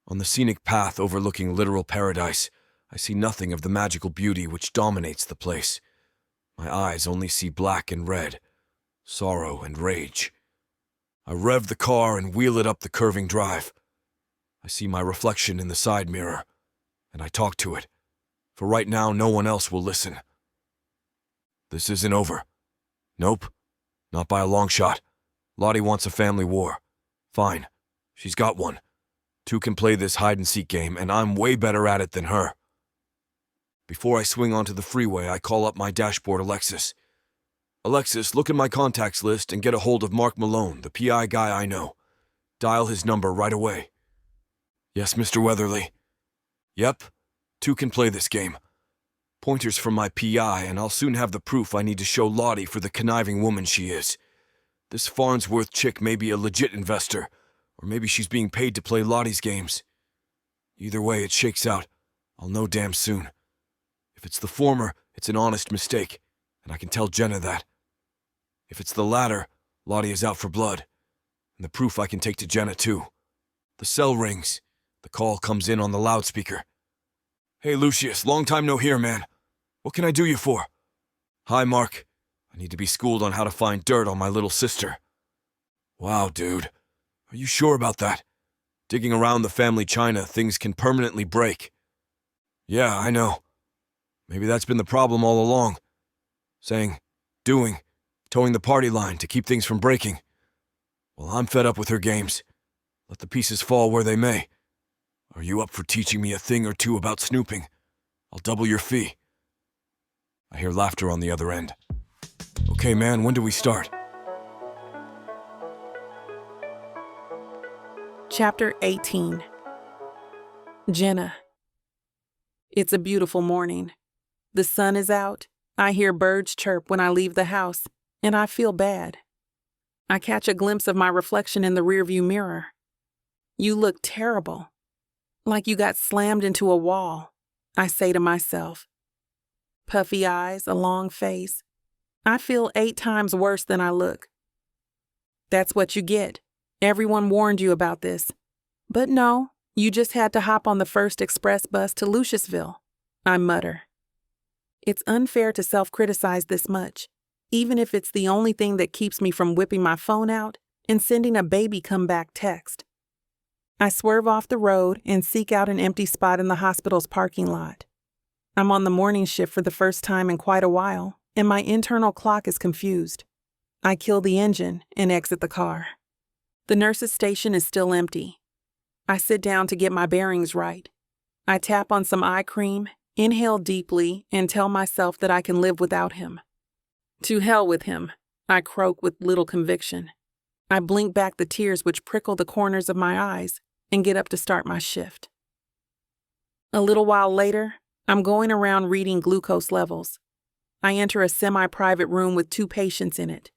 On the scenic path overlooking literal paradise, I see nothing of the magical beauty which dominates the place. My eyes only see black and red, sorrow and rage. I rev the car and wheel it up the curving drive. I see my reflection in the side mirror, and I talk to it, for right now no one else will listen. This isn't over. Nope, not by a long shot. Lottie wants a family war. Fine, she's got one. Two can play this hide-and-seek game, and I'm way better at it than her. Before I swing onto the freeway, I call up my dashboard Alexis. Alexis, look in my contacts list and get a hold of Mark Malone, the PI guy I know. Dial his number right away. Yes, Mr. Weatherly. Yep, 2 can play this game. Pointers from my PI, and I'll soon have the proof I need to show Lottie for the conniving woman she is. This Farnsworth chick may be a legit investor, or maybe she's being paid to play Lottie's games. Either way it shakes out, I'll know damn soon. If it's the former, it's an honest mistake, and I can tell Jenna that. If it's the latter, Lottie is out for blood, and the proof I can take to Jenna too. The cell rings. The call comes in on the loudspeaker. Hey Lucius, long time no hear, man. What can I do you for? Hi, Mark. I need to be schooled on how to find dirt on my little sister. Wow, dude. Are you sure about that? Digging around the family china, things can permanently break. Yeah, I know. Maybe that's been the problem all along. Towing the party line to keep things from breaking. Well, I'm fed up with her games. Let the pieces fall where they may. Are you up for teaching me a thing or two about snooping? I'll double your fee. I hear laughter on the other end. Okay, man, when do we start? Chapter 18. Jenna. It's a beautiful morning. The sun is out. I hear birds chirp when I leave the house, and I feel bad. I catch a glimpse of my reflection in the rearview mirror. You look terrible. Like you got slammed into a wall, I say to myself. Puffy eyes, a long face. I feel 8 times worse than I look. That's what you get. Everyone warned you about this. But no, you just had to hop on the first express bus to Luciusville, I mutter. It's unfair to self-criticize this much, even if it's the only thing that keeps me from whipping my phone out and sending a baby come-back text. I swerve off the road and seek out an empty spot in the hospital's parking lot. I'm on the morning shift for the first time in quite a while, and my internal clock is confused. I kill the engine and exit the car. The nurse's station is still empty. I sit down to get my bearings right. I tap on some eye cream, inhale deeply, and tell myself that I can live without him. To hell with him, I croak with little conviction. I blink back the tears which prickle the corners of my eyes and get up to start my shift. A little while later, I'm going around reading glucose levels. I enter a semi-private room with 2 patients in it.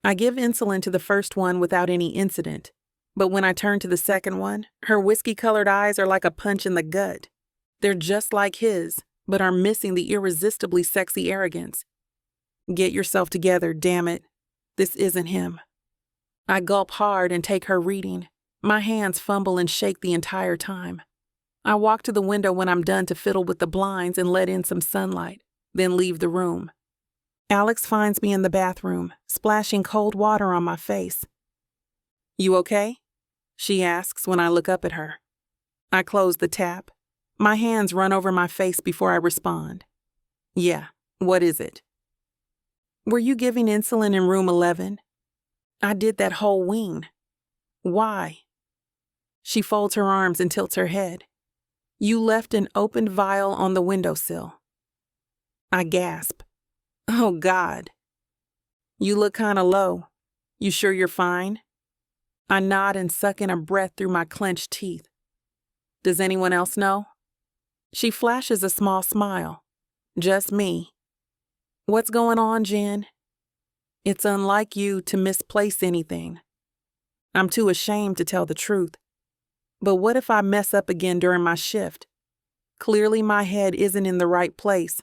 I give insulin to the first one without any incident, but when I turn to the second one, her whiskey-colored eyes are like a punch in the gut. They're just like his, but are missing the irresistibly sexy arrogance. Get yourself together, damn it. This isn't him. I gulp hard and take her reading. My hands fumble and shake the entire time. I walk to the window when I'm done to fiddle with the blinds and let in some sunlight, then leave the room. Alex finds me in the bathroom, splashing cold water on my face. You okay? She asks when I look up at her. I close the tap. My hands run over my face before I respond. Yeah, what is it? Were you giving insulin in room 11? I did that whole wing. Why? She folds her arms and tilts her head. You left an opened vial on the windowsill. I gasp. Oh, God. You look kinda low. You sure you're fine? I nod and suck in a breath through my clenched teeth. Does anyone else know? She flashes a small smile. Just me. What's going on, Jen? It's unlike you to misplace anything. I'm too ashamed to tell the truth. But what if I mess up again during my shift? Clearly my head isn't in the right place.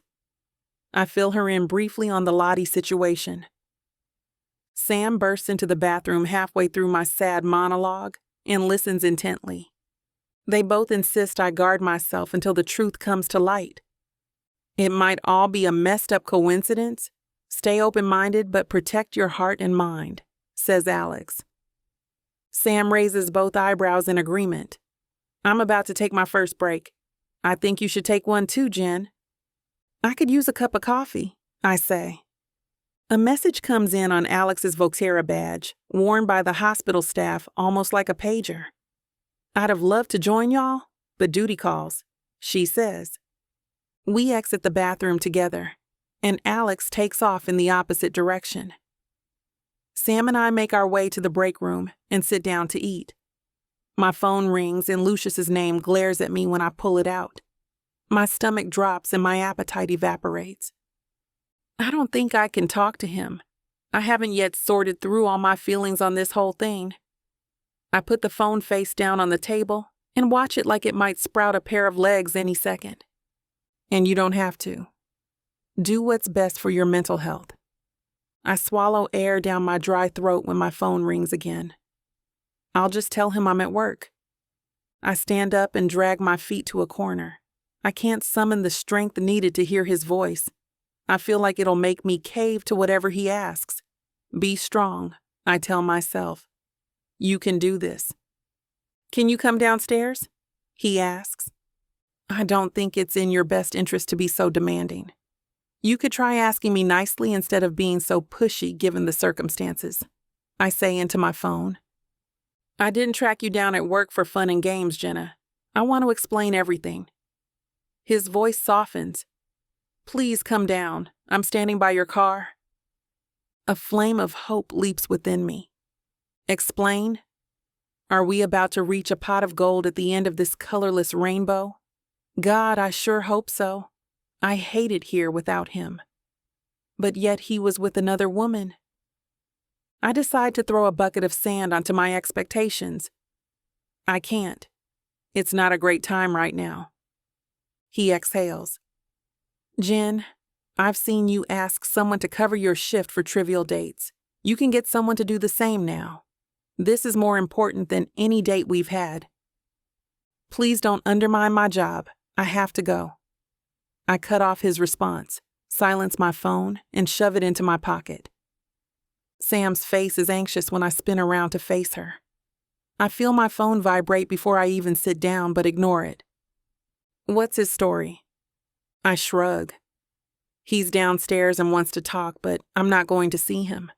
I fill her in briefly on the Lottie situation. Sam bursts into the bathroom halfway through my sad monologue and listens intently. They both insist I guard myself until the truth comes to light. It might all be a messed up coincidence. Stay open-minded, but protect your heart and mind, says Alex. Sam raises both eyebrows in agreement. I'm about to take my first break. I think you should take one too, Jen. I could use a cup of coffee, I say. A message comes in on Alex's Voctera badge, worn by the hospital staff almost like a pager. I'd have loved to join y'all, but duty calls, she says. We exit the bathroom together. and Alex takes off in the opposite direction. Sam and I make our way to the break room and sit down to eat. My phone rings and Lucius's name glares at me when I pull it out. My stomach drops and my appetite evaporates. I don't think I can talk to him. I haven't yet sorted through all my feelings on this whole thing. I put the phone face down on the table and watch it like it might sprout a pair of legs any second. And you don't have to. Do what's best for your mental health. I swallow air down my dry throat when my phone rings again. I'll just tell him I'm at work. I stand up and drag my feet to a corner. I can't summon the strength needed to hear his voice. I feel like it'll make me cave to whatever he asks. Be strong, I tell myself. You can do this. Can you come downstairs? He asks. I don't think it's in your best interest to be so demanding. You could try asking me nicely instead of being so pushy given the circumstances, I say into my phone. I didn't track you down at work for fun and games, Jenna. I want to explain everything. His voice softens. Please come down. I'm standing by your car. A flame of hope leaps within me. Explain? Are we about to reach a pot of gold at the end of this colorless rainbow? God, I sure hope so. I hate it here without him. But yet he was with another woman. I decide to throw a bucket of sand onto my expectations. I can't. It's not a great time right now. He exhales. Jen, I've seen you ask someone to cover your shift for trivial dates. You can get someone to do the same now. This is more important than any date we've had. Please don't undermine my job. I have to go. I cut off his response, silence my phone, and shove it into my pocket. Sam's face is anxious when I spin around to face her. I feel my phone vibrate before I even sit down, but ignore it. What's his story? I shrug. He's downstairs and wants to talk, but I'm not going to see him.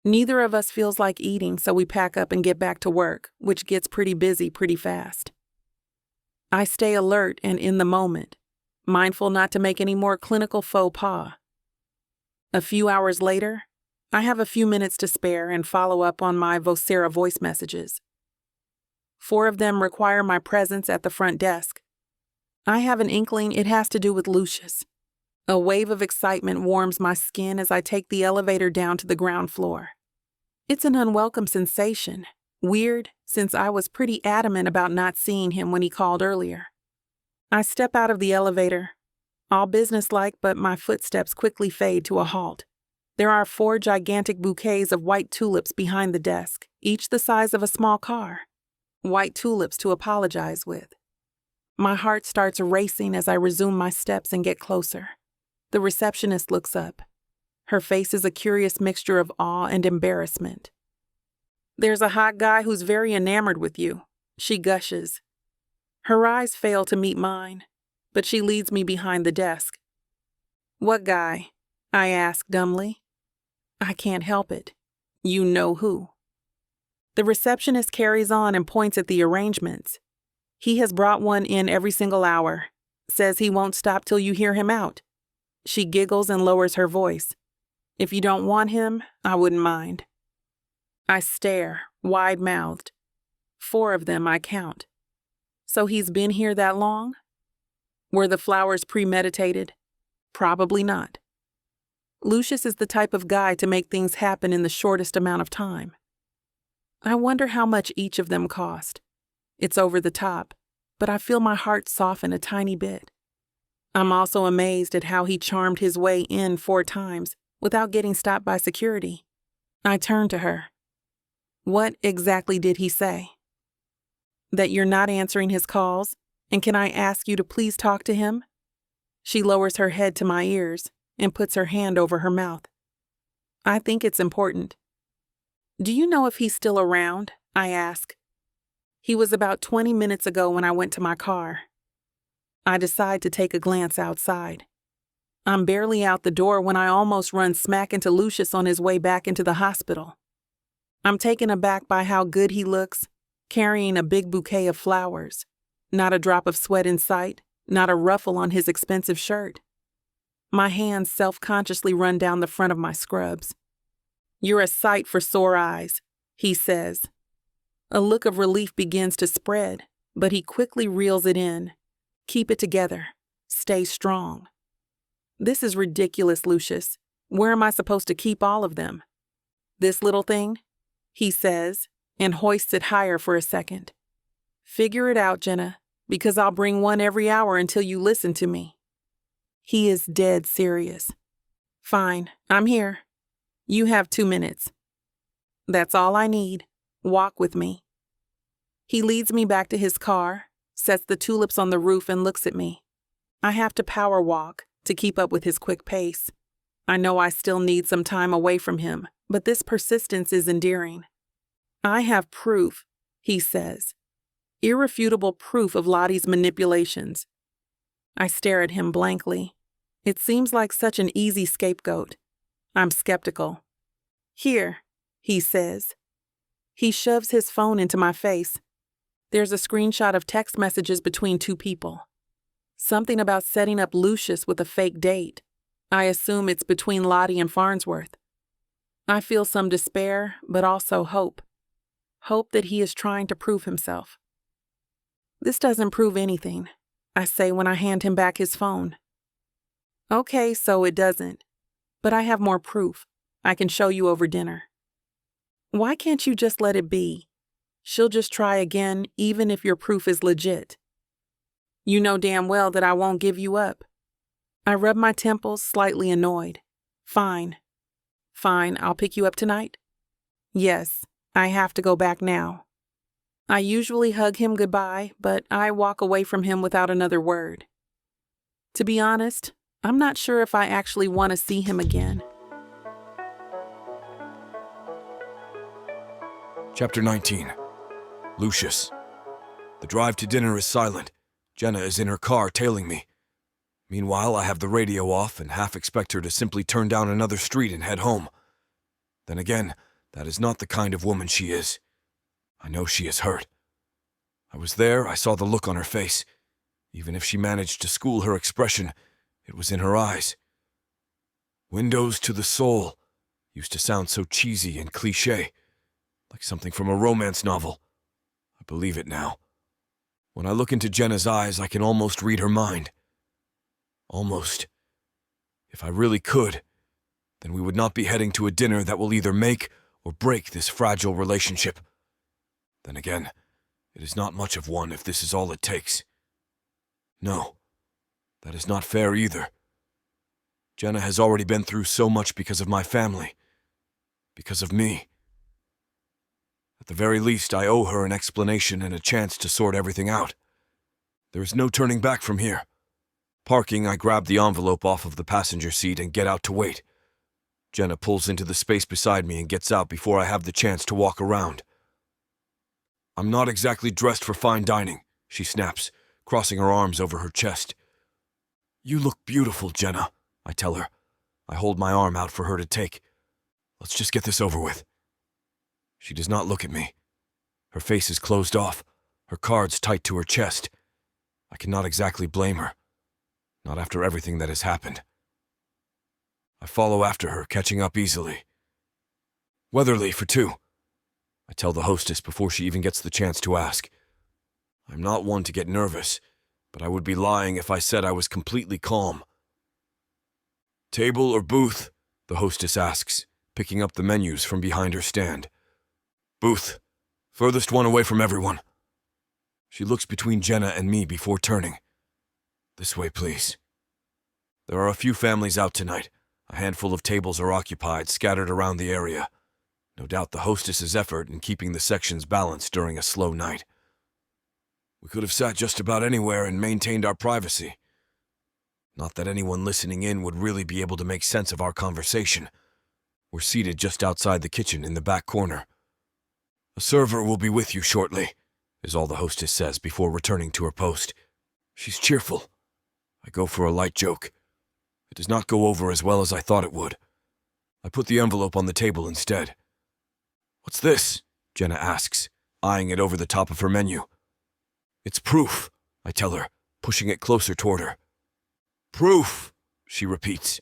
Neither of us feels like eating, so we pack up and get back to work, which gets pretty busy pretty fast. I stay alert and in the moment, mindful not to make any more clinical faux pas. A few hours later, I have a few minutes to spare and follow up on my Vocera voice messages. 4 of them require my presence at the front desk. I have an inkling it has to do with Lucius. A wave of excitement warms my skin as I take the elevator down to the ground floor. It's an unwelcome sensation, weird since I was pretty adamant about not seeing him when he called earlier. I step out of the elevator, all businesslike, but my footsteps quickly fade to a halt. There are 4 gigantic bouquets of white tulips behind the desk, each the size of a small car. White tulips to apologize with. My heart starts racing as I resume my steps and get closer. The receptionist looks up. Her face is a curious mixture of awe and embarrassment. There's a hot guy who's very enamored with you, she gushes. Her eyes fail to meet mine, but she leads me behind the desk. What guy? I ask dumbly. I can't help it. You know who. The receptionist carries on and points at the arrangements. He has brought one in every single hour. Says he won't stop till you hear him out. She giggles and lowers her voice. If you don't want him, I wouldn't mind. I stare, wide-mouthed. 4 of them I count. So he's been here that long? Were the flowers premeditated? Probably not. Lucius is the type of guy to make things happen in the shortest amount of time. I wonder how much each of them cost. It's over the top, but I feel my heart soften a tiny bit. I'm also amazed at how he charmed his way in 4 times without getting stopped by security. I turn to her. What exactly did he say? That you're not answering his calls, and can I ask you to please talk to him? She lowers her head to my ears and puts her hand over her mouth. I think it's important. Do you know if he's still around? I ask. He was about 20 minutes ago when I went to my car. I decide to take a glance outside. I'm barely out the door when I almost run smack into Lucius on his way back into the hospital. I'm taken aback by how good he looks, carrying a big bouquet of flowers. Not a drop of sweat in sight, not a ruffle on his expensive shirt. My hands self-consciously run down the front of my scrubs. "You're a sight for sore eyes," he says. A look of relief begins to spread, but he quickly reels it in. "Keep it together. Stay strong." "This is ridiculous, Lucius. Where am I supposed to keep all of them?" "This little thing," he says, and hoists it higher for a second. "Figure it out, Jenna, because I'll bring one every hour until you listen to me." He is dead serious. "Fine, I'm here. You have 2 minutes. That's all I need. Walk with me." He leads me back to his car, sets the tulips on the roof, and looks at me. I have to power walk to keep up with his quick pace. I know I still need some time away from him, but this persistence is endearing. "I have proof," he says. "Irrefutable proof of Lottie's manipulations." I stare at him blankly. It seems like such an easy scapegoat. I'm skeptical. "Here," he says. He shoves his phone into my face. There's a screenshot of text messages between 2 people. Something about setting up Lucius with a fake date. I assume it's between Lottie and Farnsworth. I feel some despair, but also hope. Hope that he is trying to prove himself. "This doesn't prove anything," I say when I hand him back his phone. "Okay, so it doesn't. But I have more proof. I can show you over dinner." "Why can't you just let it be? She'll just try again, even if your proof is legit." "You know damn well that I won't give you up." I rub my temples, slightly annoyed. Fine, I'll pick you up tonight?" "Yes, I have to go back now." I usually hug him goodbye, but I walk away from him without another word. To be honest, I'm not sure if I actually want to see him again. Chapter 19. Lucius. The drive to dinner is silent. Jenna is in her car tailing me. Meanwhile, I have the radio off and half expect her to simply turn down another street and head home. Then again, that is not the kind of woman she is. I know she is hurt. I was there, I saw the look on her face. Even if she managed to school her expression, it was in her eyes. Windows to the soul used to sound so cheesy and cliché, like something from a romance novel. I believe it now. When I look into Jenna's eyes, I can almost read her mind. Almost. If I really could, then we would not be heading to a dinner that will either make or break this fragile relationship. Then again, it is not much of one if this is all it takes. No, that is not fair either. Jenna has already been through so much because of my family, because of me. At the very least, I owe her an explanation and a chance to sort everything out. There is no turning back from here. Parking, I grab the envelope off of the passenger seat and get out to wait. Jenna pulls into the space beside me and gets out before I have the chance to walk around. "I'm not exactly dressed for fine dining," she snaps, crossing her arms over her chest. "You look beautiful, Jenna," I tell her. I hold my arm out for her to take. "Let's just get this over with." She does not look at me. Her face is closed off, her cards tight to her chest. I cannot exactly blame her. Not after everything that has happened. I follow after her, catching up easily. "Weatherly for 2. I tell the hostess before she even gets the chance to ask. I'm not one to get nervous, but I would be lying if I said I was completely calm. "Table or booth?" the hostess asks, picking up the menus from behind her stand. "Booth. Furthest one away from everyone." She looks between Jenna and me before turning. "This way, please." There are a few families out tonight. A handful of tables are occupied, scattered around the area. No doubt the hostess's effort in keeping the sections balanced during a slow night. We could have sat just about anywhere and maintained our privacy. Not that anyone listening in would really be able to make sense of our conversation. We're seated just outside the kitchen in the back corner. "A server will be with you shortly," is all the hostess says before returning to her post. She's cheerful. I go for a light joke. It does not go over as well as I thought it would. I put the envelope on the table instead. "What's this?" Jenna asks, eyeing it over the top of her menu. "It's proof," I tell her, pushing it closer toward her. "Proof," she repeats.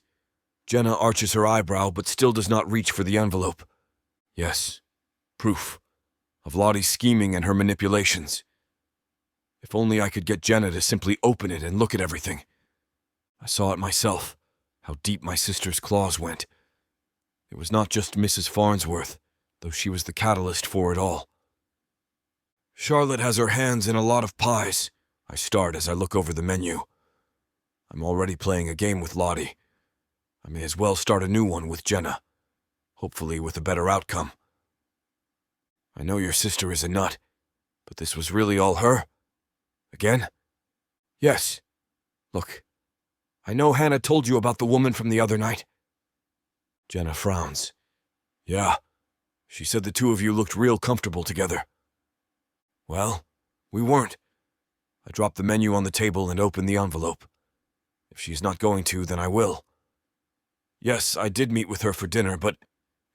Jenna arches her eyebrow but still does not reach for the envelope. Yes, proof of Lottie's scheming and her manipulations. If only I could get Jenna to simply open it and look at everything. I saw it myself, how deep my sister's claws went. It was not just Mrs. Farnsworth, though she was the catalyst for it all. Charlotte has her hands in a lot of pies, I start as I look over the menu. I'm already playing a game with Lottie. I may as well start a new one with Jenna, hopefully with a better outcome. I know your sister is a nut, but this was really all her? Again? Yes. Look, I know Hannah told you about the woman from the other night. Jenna frowns. Yeah, she said the two of you looked real comfortable together. Well, we weren't. I drop the menu on the table and open the envelope. If she's not going to, then I will. Yes, I did meet with her for dinner, but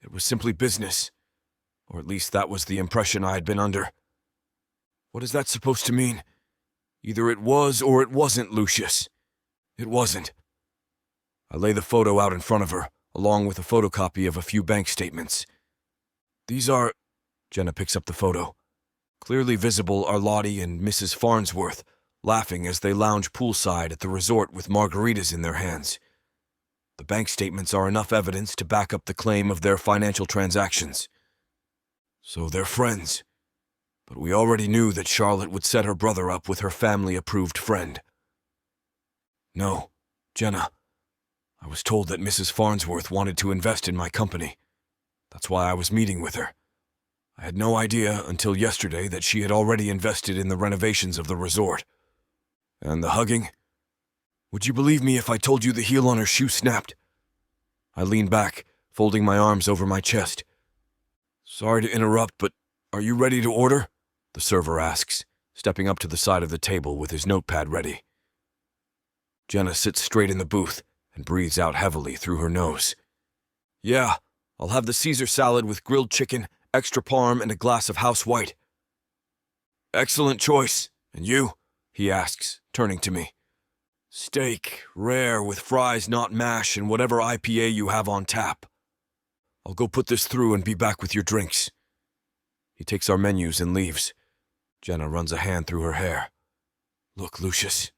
it was simply business. Or at least that was the impression I had been under. What is that supposed to mean? Either it was or it wasn't, Lucius. It wasn't. I lay the photo out in front of her, along with a photocopy of a few bank statements. These are... Jenna picks up the photo. Clearly visible are Lottie and Mrs. Farnsworth, laughing as they lounge poolside at the resort with margaritas in their hands. The bank statements are enough evidence to back up the claim of their financial transactions. So they're friends. But we already knew that Charlotte would set her brother up with her family-approved friend. No, Jenna. I was told that Mrs. Farnsworth wanted to invest in my company. That's why I was meeting with her. I had no idea until yesterday that she had already invested in the renovations of the resort. And the hugging? Would you believe me if I told you the heel on her shoe snapped? I lean back, folding my arms over my chest. Sorry to interrupt, but are you ready to order? The server asks, stepping up to the side of the table with his notepad ready. Jenna sits straight in the booth and breathes out heavily through her nose. Yeah, I'll have the Caesar salad with grilled chicken, extra parm, and a glass of house white. Excellent choice. And you? He asks, turning to me. Steak, rare, with fries, not mash, and whatever IPA you have on tap. I'll go put this through and be back with your drinks. He takes our menus and leaves. Jenna runs a hand through her hair. Look, Lucius.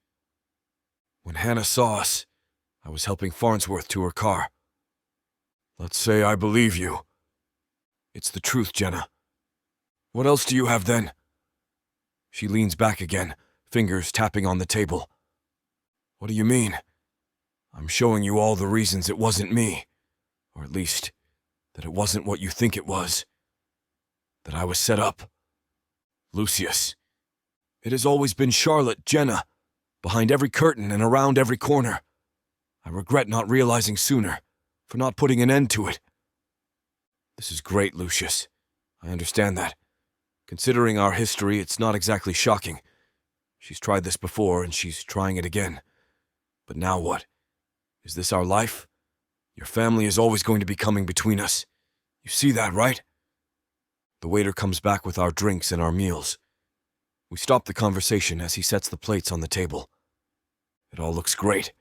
When Hannah saw us, I was helping Farnsworth to her car. Let's say I believe you. It's the truth, Jenna. What else do you have then? She leans back again, fingers tapping on the table. What do you mean? I'm showing you all the reasons it wasn't me. Or at least, that it wasn't what you think it was. That I was set up. Lucius. It has always been Charlotte, Jenna, behind every curtain and around every corner. I regret not realizing sooner, for not putting an end to it. This is great, Lucius. I understand that. Considering our history, it's not exactly shocking. She's tried this before, and she's trying it again. But now what? Is this our life? Your family is always going to be coming between us. You see that, right? The waiter comes back with our drinks and our meals. We stop the conversation as he sets the plates on the table. It all looks great.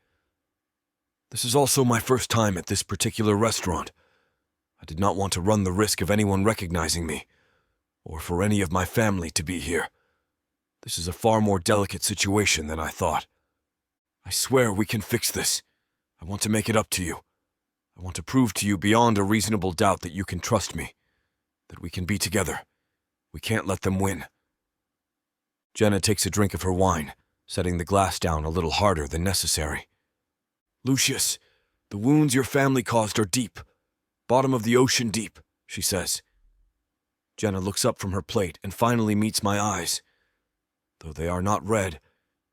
This is also my first time at this particular restaurant. I did not want to run the risk of anyone recognizing me, or for any of my family to be here. This is a far more delicate situation than I thought. I swear we can fix this. I want to make it up to you. I want to prove to you beyond a reasonable doubt that you can trust me, that we can be together. We can't let them win. Jenna takes a drink of her wine, setting the glass down a little harder than necessary. Lucius, the wounds your family caused are deep. Bottom of the ocean deep, she says. Jenna looks up from her plate and finally meets my eyes. Though they are not red,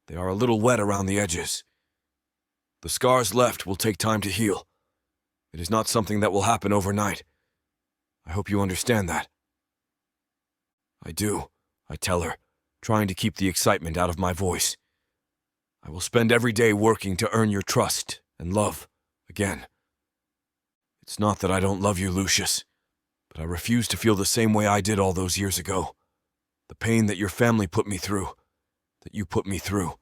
they are a little wet around the edges. The scars left will take time to heal. It is not something that will happen overnight. I hope you understand that. I do, I tell her, trying to keep the excitement out of my voice. I will spend every day working to earn your trust and love again. It's not that I don't love you, Lucius, but I refuse to feel the same way I did all those years ago. The pain that your family put me through, that you put me through.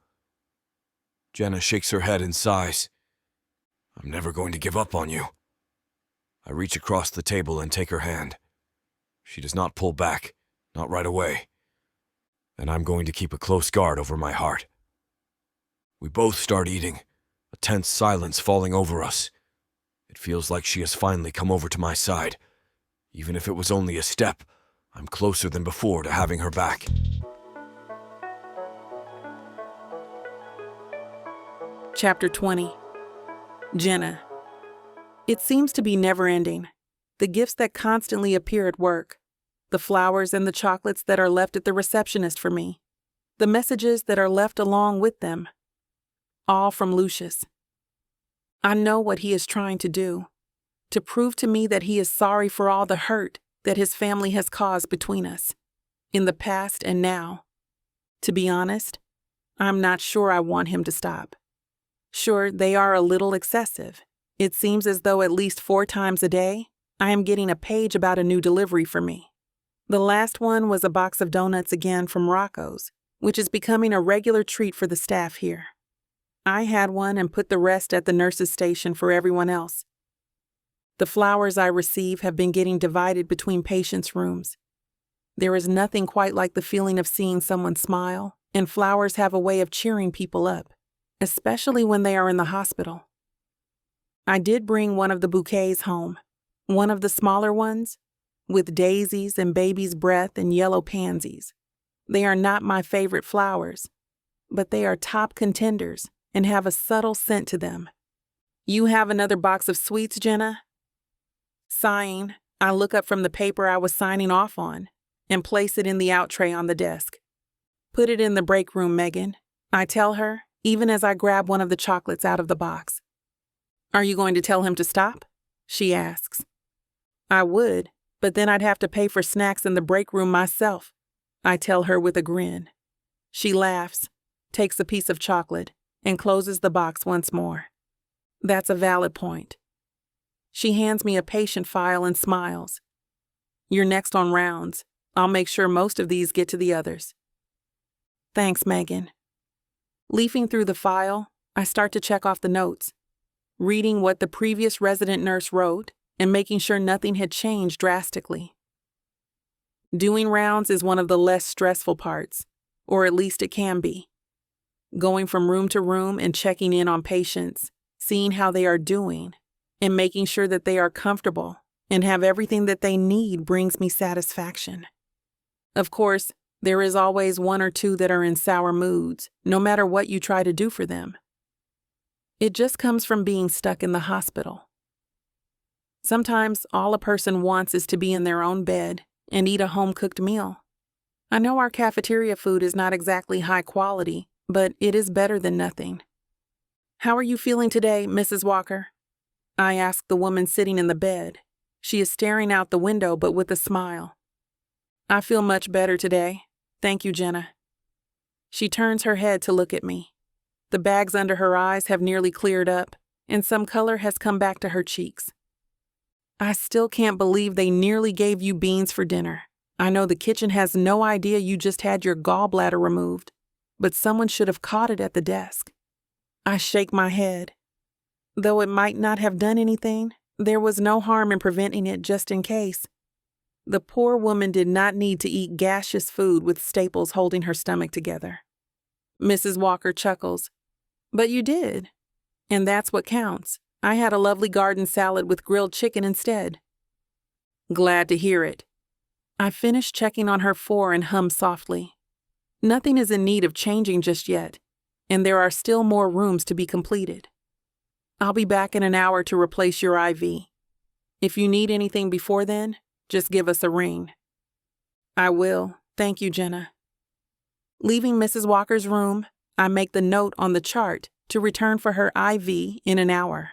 Jenna shakes her head and sighs. I'm never going to give up on you. I reach across the table and take her hand. She does not pull back, not right away. And I'm going to keep a close guard over my heart. We both start eating, a tense silence falling over us. It feels like she has finally come over to my side. Even if it was only a step, I'm closer than before to having her back. Chapter 20. Jenna. It seems to be never-ending. The gifts that constantly appear at work. The flowers and the chocolates that are left at the receptionist for me. The messages that are left along with them. All from Lucius. I know what he is trying to do. To prove to me that he is sorry for all the hurt that his family has caused between us. In the past and now. To be honest, I'm not sure I want him to stop. Sure, they are a little excessive. It seems as though at least 4 times a day, I am getting a page about a new delivery for me. The last one was a box of donuts again from Rocco's, which is becoming a regular treat for the staff here. I had one and put the rest at the nurse's station for everyone else. The flowers I receive have been getting divided between patients' rooms. There is nothing quite like the feeling of seeing someone smile, and flowers have a way of cheering people up, especially when they are in the hospital. I did bring one of the bouquets home, one of the smaller ones, with daisies and baby's breath and yellow pansies. They are not my favorite flowers, but they are top contenders and have a subtle scent to them. You have another box of sweets, Jenna? Sighing, I look up from the paper I was signing off on and place it in the out tray on the desk. Put it in the break room, Megan, I tell her, even as I grab one of the chocolates out of the box. Are you going to tell him to stop? She asks. I would, but then I'd have to pay for snacks in the break room myself, I tell her with a grin. She laughs, takes a piece of chocolate, and closes the box once more. That's a valid point. She hands me a patient file and smiles. You're next on rounds. I'll make sure most of these get to the others. Thanks, Megan. Leafing through the file, I start to check off the notes, reading what the previous resident nurse wrote and making sure nothing had changed drastically. Doing rounds is one of the less stressful parts, or at least it can be. Going from room to room and checking in on patients, seeing how they are doing, and making sure that they are comfortable and have everything that they need brings me satisfaction. Of course, there is always 1 or 2 that are in sour moods, no matter what you try to do for them. It just comes from being stuck in the hospital. Sometimes all a person wants is to be in their own bed and eat a home-cooked meal. I know our cafeteria food is not exactly high quality, but it is better than nothing. How are you feeling today, Mrs. Walker? I ask the woman sitting in the bed. She is staring out the window, but with a smile. I feel much better today. Thank you, Jenna. She turns her head to look at me. The bags under her eyes have nearly cleared up, and some color has come back to her cheeks. I still can't believe they nearly gave you beans for dinner. I know the kitchen has no idea you just had your gallbladder removed, but someone should have caught it at the desk. I shake my head. Though it might not have done anything, there was no harm in preventing it just in case. The poor woman did not need to eat gaseous food with staples holding her stomach together. Mrs. Walker chuckles. But you did. And that's what counts. I had a lovely garden salad with grilled chicken instead. Glad to hear it. I finish checking on her 4 and hum softly. Nothing is in need of changing just yet, and there are still more rooms to be completed. I'll be back in an hour to replace your IV. If you need anything before then, just give us a ring. I will. Thank you, Jenna. Leaving Mrs. Walker's room, I make the note on the chart to return for her IV in an hour.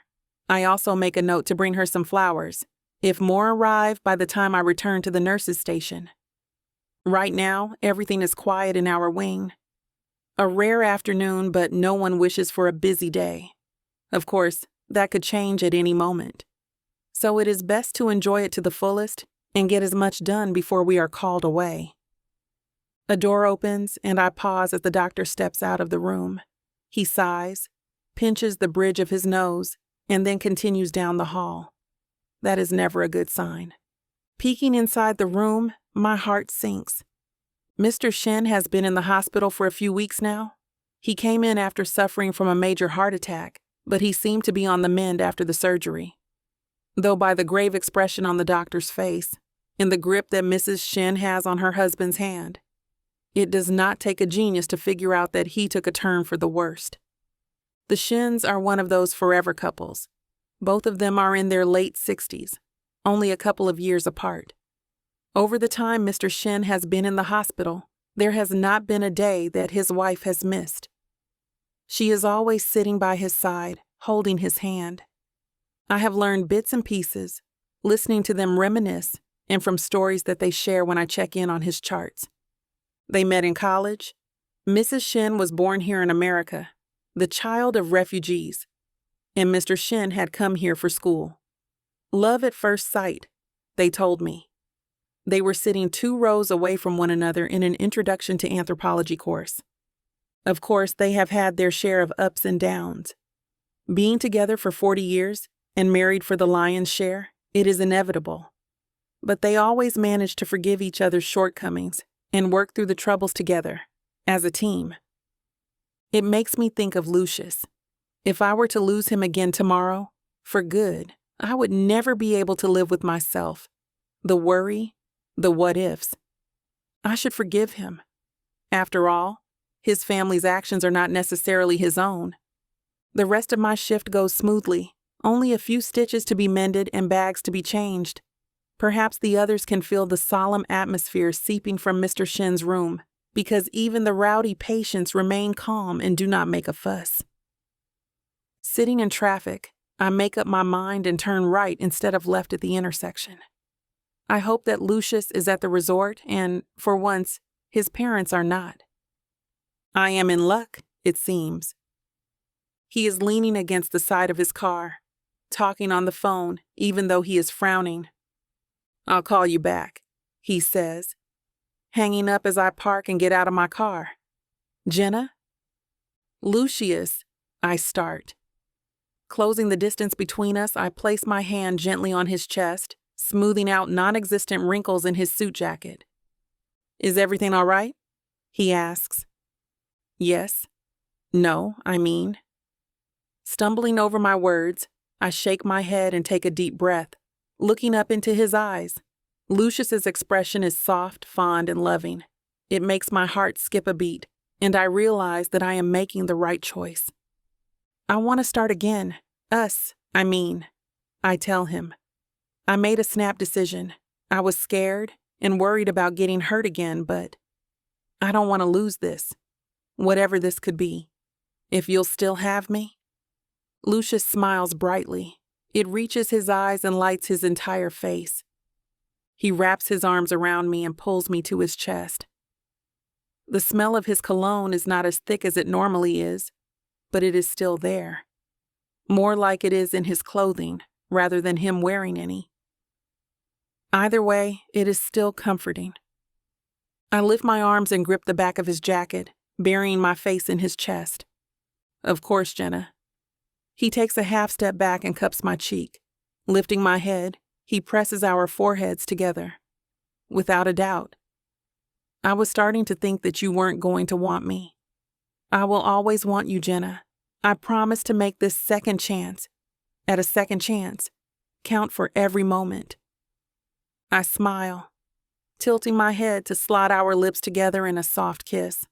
I also make a note to bring her some flowers, if more arrive by the time I return to the nurse's station. Right now, everything is quiet in our wing. A rare afternoon, but no one wishes for a busy day. Of course, that could change at any moment. So it is best to enjoy it to the fullest and get as much done before we are called away. A door opens and I pause as the doctor steps out of the room. He sighs, pinches the bridge of his nose, and then continues down the hall. That is never a good sign. Peeking inside the room, my heart sinks. Mr. Shin has been in the hospital for a few weeks now. He came in after suffering from a major heart attack, but he seemed to be on the mend after the surgery. Though by the grave expression on the doctor's face, and the grip that Mrs. Shin has on her husband's hand, it does not take a genius to figure out that he took a turn for the worst. The Shins are one of those forever couples. Both of them are in their late 60s, only a couple of years apart. Over the time Mr. Shin has been in the hospital, there has not been a day that his wife has missed. She is always sitting by his side, holding his hand. I have learned bits and pieces, listening to them reminisce, and from stories that they share when I check in on his charts. They met in college. Mrs. Shin was born here in America, the child of refugees, and Mr. Shin had come here for school. Love at first sight, they told me. They were sitting 2 rows away from one another in an introduction to anthropology course. Of course, they have had their share of ups and downs. Being together for 40 years and married for the lion's share, it is inevitable. But they always manage to forgive each other's shortcomings and work through the troubles together, as a team. It makes me think of Lucius. If I were to lose him again tomorrow, for good, I would never be able to live with myself. The worry, the what-ifs. I should forgive him. After all, his family's actions are not necessarily his own. The rest of my shift goes smoothly, only a few stitches to be mended and bags to be changed. Perhaps the others can feel the solemn atmosphere seeping from Mr. Shin's room, because even the rowdy patients remain calm and do not make a fuss. Sitting in traffic, I make up my mind and turn right instead of left at the intersection. I hope that Lucius is at the resort and, for once, his parents are not. I am in luck, it seems. He is leaning against the side of his car, talking on the phone, even though he is frowning. "I'll call you back," he says, hanging up as I park and get out of my car. "Jenna?" "Lucius," I start. Closing the distance between us, I place my hand gently on his chest, smoothing out non-existent wrinkles in his suit jacket. "Is everything all right?" he asks. "Yes. No, I mean." Stumbling over my words, I shake my head and take a deep breath, looking up into his eyes. Lucius's expression is soft, fond, and loving. It makes my heart skip a beat, and I realize that I am making the right choice. "I want to start again. I tell him. I made a snap decision. I was scared and worried about getting hurt again, but I don't want to lose this, whatever this could be. If you'll still have me?" Lucius smiles brightly. It reaches his eyes and lights his entire face. He wraps his arms around me and pulls me to his chest. The smell of his cologne is not as thick as it normally is, but it is still there. More like it is in his clothing, rather than him wearing any. Either way, it is still comforting. I lift my arms and grip the back of his jacket, burying my face in his chest. "Of course, Jenna." He takes a half step back and cups my cheek. Lifting my head, he presses our foreheads together. "Without a doubt. I was starting to think that you weren't going to want me. I will always want you, Jenna. I promise to make this second chance, at a second chance, count for every moment." I smile, tilting my head to slide our lips together in a soft kiss.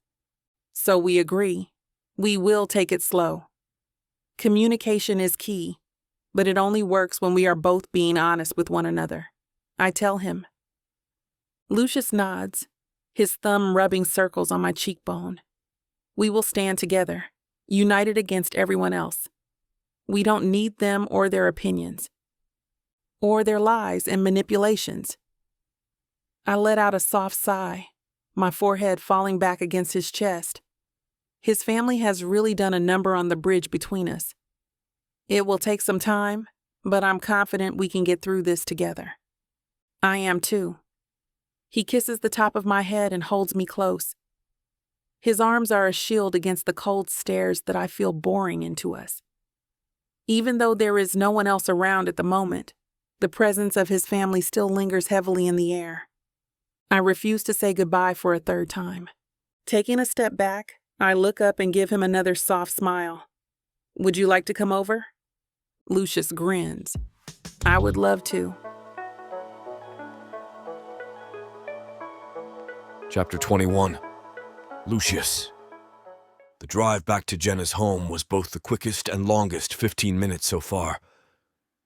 "So we agree. We will take it slow. Communication is key, but it only works when we are both being honest with one another," I tell him. Lucius nods, his thumb rubbing circles on my cheekbone. We will stand together, united against everyone else. We don't need them or their opinions, or their lies and manipulations. I let out a soft sigh, my forehead falling back against his chest. His family has really done a number on the bridge between us. It will take some time, but I'm confident we can get through this together. I am too. He kisses the top of my head and holds me close. His arms are a shield against the cold stares that I feel boring into us. Even though there is no one else around at the moment, the presence of his family still lingers heavily in the air. I refuse to say goodbye for a third time. Taking a step back, I look up and give him another soft smile. Would you like to come over? Lucius grins. I would love to. Chapter 21. Lucius. The drive back to Jenna's home was both the quickest and longest 15 minutes so far.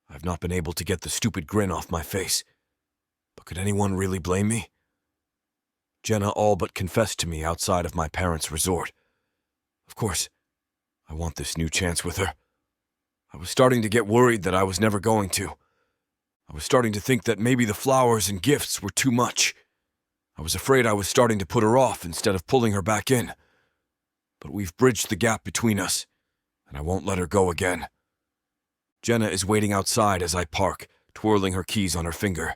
I've not been able to get the stupid grin off my face. But could anyone really blame me? Jenna all but confessed to me outside of my parents' resort. Of course, I want this new chance with her. I was starting to get worried that I was never going to. I was starting to think that maybe the flowers and gifts were too much. I was afraid I was starting to put her off instead of pulling her back in. But we've bridged the gap between us, and I won't let her go again. Jenna is waiting outside as I park, twirling her keys on her finger.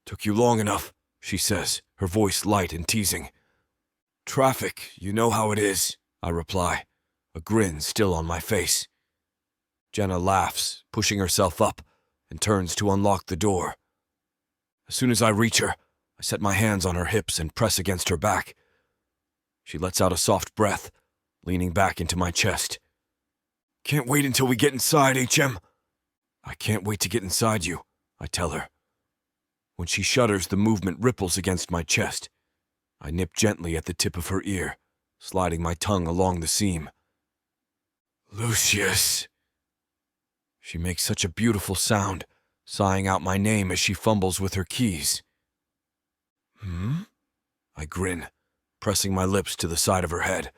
Took you long enough, she says, her voice light and teasing. Traffic, you know how it is, I reply, a grin still on my face. Jenna laughs, pushing herself up, and turns to unlock the door. As soon as I reach her, I set my hands on her hips and press against her back. She lets out a soft breath, leaning back into my chest. Can't wait until we get inside, HM. I can't wait to get inside you, I tell her. When she shudders, the movement ripples against my chest. I nip gently at the tip of her ear, sliding my tongue along the seam. Lucius. She makes such a beautiful sound, sighing out my name as she fumbles with her keys. I grin, pressing my lips to the side of her head.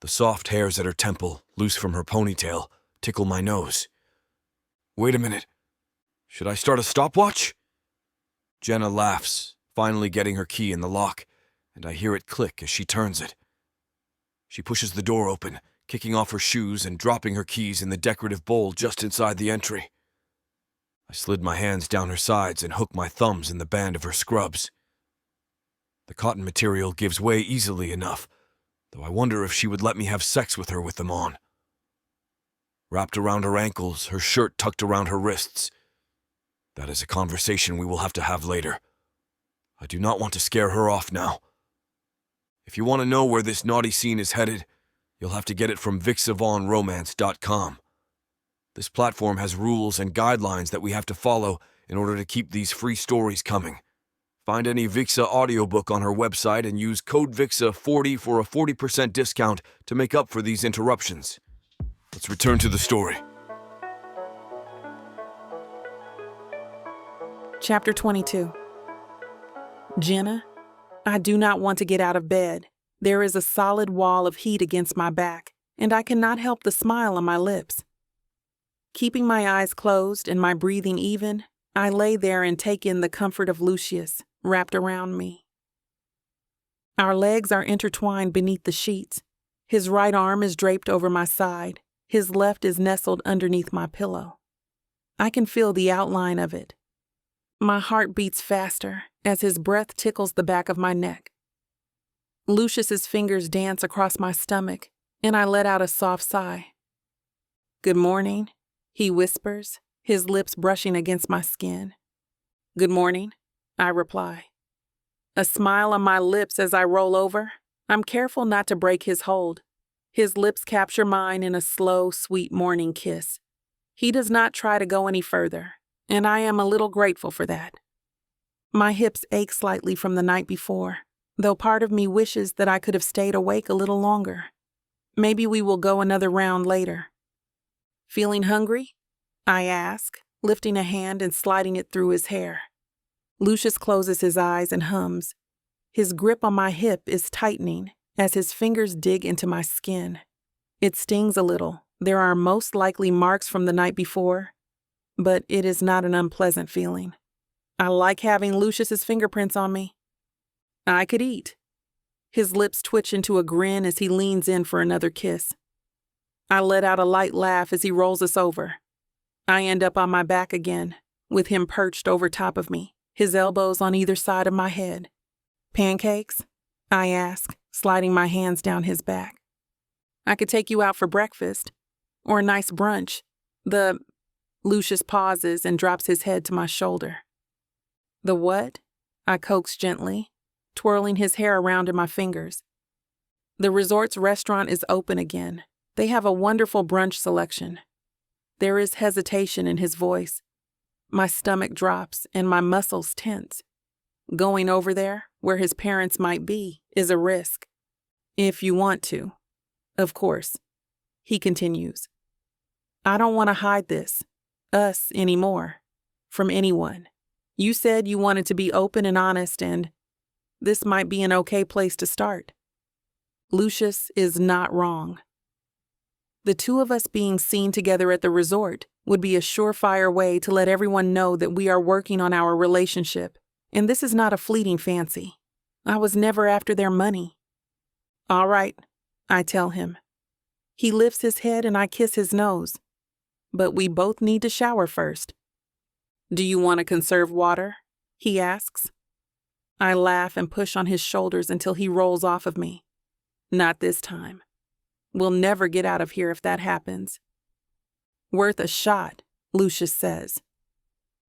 The soft hairs at her temple, loose from her ponytail, tickle my nose. Wait a minute. Should I start a stopwatch? Jenna laughs, finally getting her key in the lock, and I hear it click as she turns it. She pushes the door open, kicking off her shoes and dropping her keys in the decorative bowl just inside the entry. I slid my hands down her sides and hook my thumbs in the band of her scrubs. The cotton material gives way easily enough, though I wonder if she would let me have sex with her with them on. Wrapped around her ankles, her shirt tucked around her wrists. That is a conversation we will have to have later. I do not want to scare her off now. If you want to know where this naughty scene is headed, you'll have to get it from billionaire.com. This platform has rules and guidelines that we have to follow in order to keep these free stories coming. Find any Vixa audiobook on her website and use code VIXA40 for a 40% discount to make up for these interruptions. Let's return to the story. Chapter 22. Jenna, I do not want to get out of bed. There is a solid wall of heat against my back, and I cannot help the smile on my lips. Keeping my eyes closed and my breathing even, I lay there and take in the comfort of Lucius, wrapped around me. Our legs are intertwined beneath the sheets. His right arm is draped over my side. His left is nestled underneath my pillow. I can feel the outline of it. My heart beats faster as his breath tickles the back of my neck. Lucius's fingers dance across my stomach, and I let out a soft sigh. Good morning, he whispers, his lips brushing against my skin. Good morning, I reply. A smile on my lips as I roll over. I'm careful not to break his hold. His lips capture mine in a slow, sweet morning kiss. He does not try to go any further, and I am a little grateful for that. My hips ache slightly from the night before, though part of me wishes that I could have stayed awake a little longer. Maybe we will go another round later. Feeling hungry? I ask, lifting a hand and sliding it through his hair. Lucius closes his eyes and hums. His grip on my hip is tightening as his fingers dig into my skin. It stings a little. There are most likely marks from the night before, but it is not an unpleasant feeling. I like having Lucius's fingerprints on me. I could eat. His lips twitch into a grin as he leans in for another kiss. I let out a light laugh as he rolls us over. I end up on my back again, with him perched over top of me, his elbows on either side of my head. Pancakes? I ask, sliding my hands down his back. I could take you out for breakfast, or a nice brunch, Lucius pauses and drops his head to my shoulder. The what? I coax gently, twirling his hair around in my fingers. The resort's restaurant is open again. They have a wonderful brunch selection. There is hesitation in his voice. My stomach drops and my muscles tense. Going over there, where his parents might be, is a risk. If you want to. Of course. He continues. I don't want to hide this, us, anymore, from anyone. You said you wanted to be open and honest, and this might be an okay place to start. Lucius is not wrong. The two of us being seen together at the resort would be a surefire way to let everyone know that we are working on our relationship, and this is not a fleeting fancy. I was never after their money. All right, I tell him. He lifts his head and I kiss his nose. But we both need to shower first. Do you want to conserve water? He asks. I laugh and push on his shoulders until he rolls off of me. Not this time. We'll never get out of here if that happens. Worth a shot, Lucius says.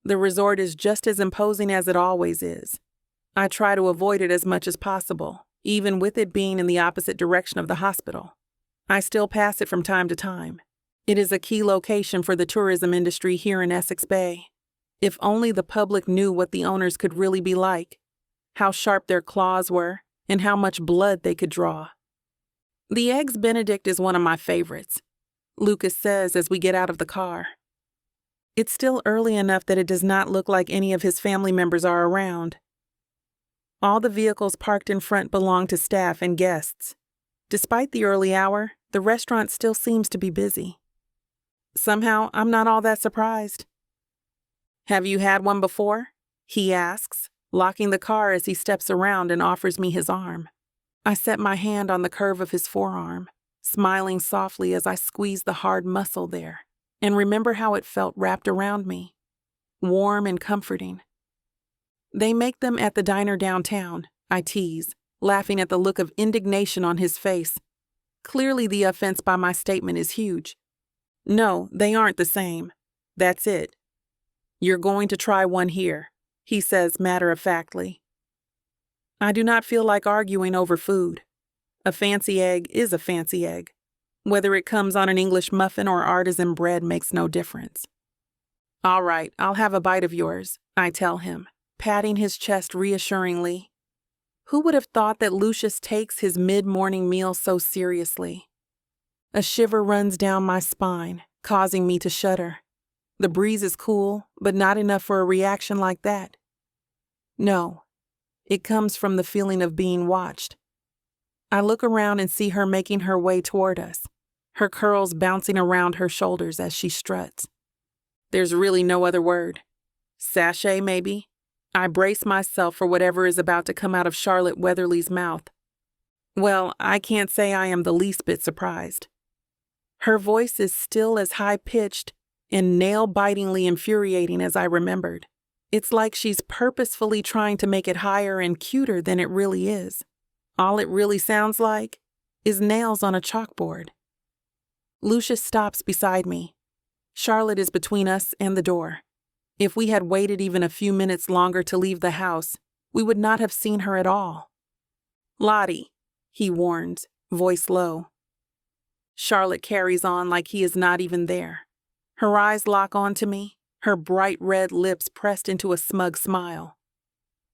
The resort is just as imposing as it always is. I try to avoid it as much as possible, even with it being in the opposite direction of the hospital. I still pass it from time to time. It is a key location for the tourism industry here in Essex Bay. If only the public knew what the owners could really be like, how sharp their claws were, and how much blood they could draw. The Eggs Benedict is one of my favorites, Lucas says as we get out of the car. It's still early enough that it does not look like any of his family members are around. All the vehicles parked in front belong to staff and guests. Despite the early hour, the restaurant still seems to be busy. Somehow, I'm not all that surprised. Have you had one before? He asks, locking the car as he steps around and offers me his arm. I set my hand on the curve of his forearm, smiling softly as I squeeze the hard muscle there, and remember how it felt wrapped around me, warm and comforting. They make them at the diner downtown, I tease, laughing at the look of indignation on his face. Clearly the offense by my statement is huge. No, they aren't the same. That's it. You're going to try one here, he says matter-of-factly. I do not feel like arguing over food. A fancy egg is a fancy egg. Whether it comes on an English muffin or artisan bread makes no difference. All right, I'll have a bite of yours, I tell him, patting his chest reassuringly. Who would have thought that Lucius takes his mid-morning meal so seriously? A shiver runs down my spine, causing me to shudder. The breeze is cool, but not enough for a reaction like that. No, it comes from the feeling of being watched. I look around and see her making her way toward us, her curls bouncing around her shoulders as she struts. There's really no other word. Sachet, maybe? I brace myself for whatever is about to come out of Charlotte Weatherly's mouth. Well, I can't say I am the least bit surprised. Her voice is still as high-pitched and nail-bitingly infuriating as I remembered. It's like she's purposefully trying to make it higher and cuter than it really is. All it really sounds like is nails on a chalkboard. Lucius stops beside me. Charlotte is between us and the door. If we had waited even a few minutes longer to leave the house, we would not have seen her at all. Lottie, he warns, voice low. Charlotte carries on like he is not even there. Her eyes lock onto me, her bright red lips pressed into a smug smile.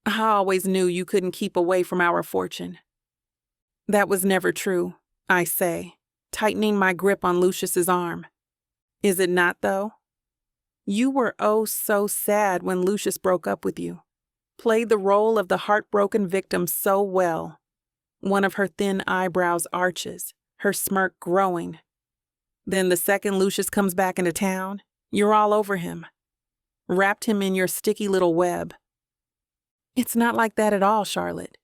I always knew you couldn't keep away from our fortune. That was never true, I say, tightening my grip on Lucius's arm. Is it not, though? You were oh so sad when Lucius broke up with you. Played the role of the heartbroken victim so well. One of her thin eyebrows arches, her smirk growing. Then the second Lucius comes back into town, you're all over him. Wrapped him in your sticky little web. It's not like that at all, Charlotte.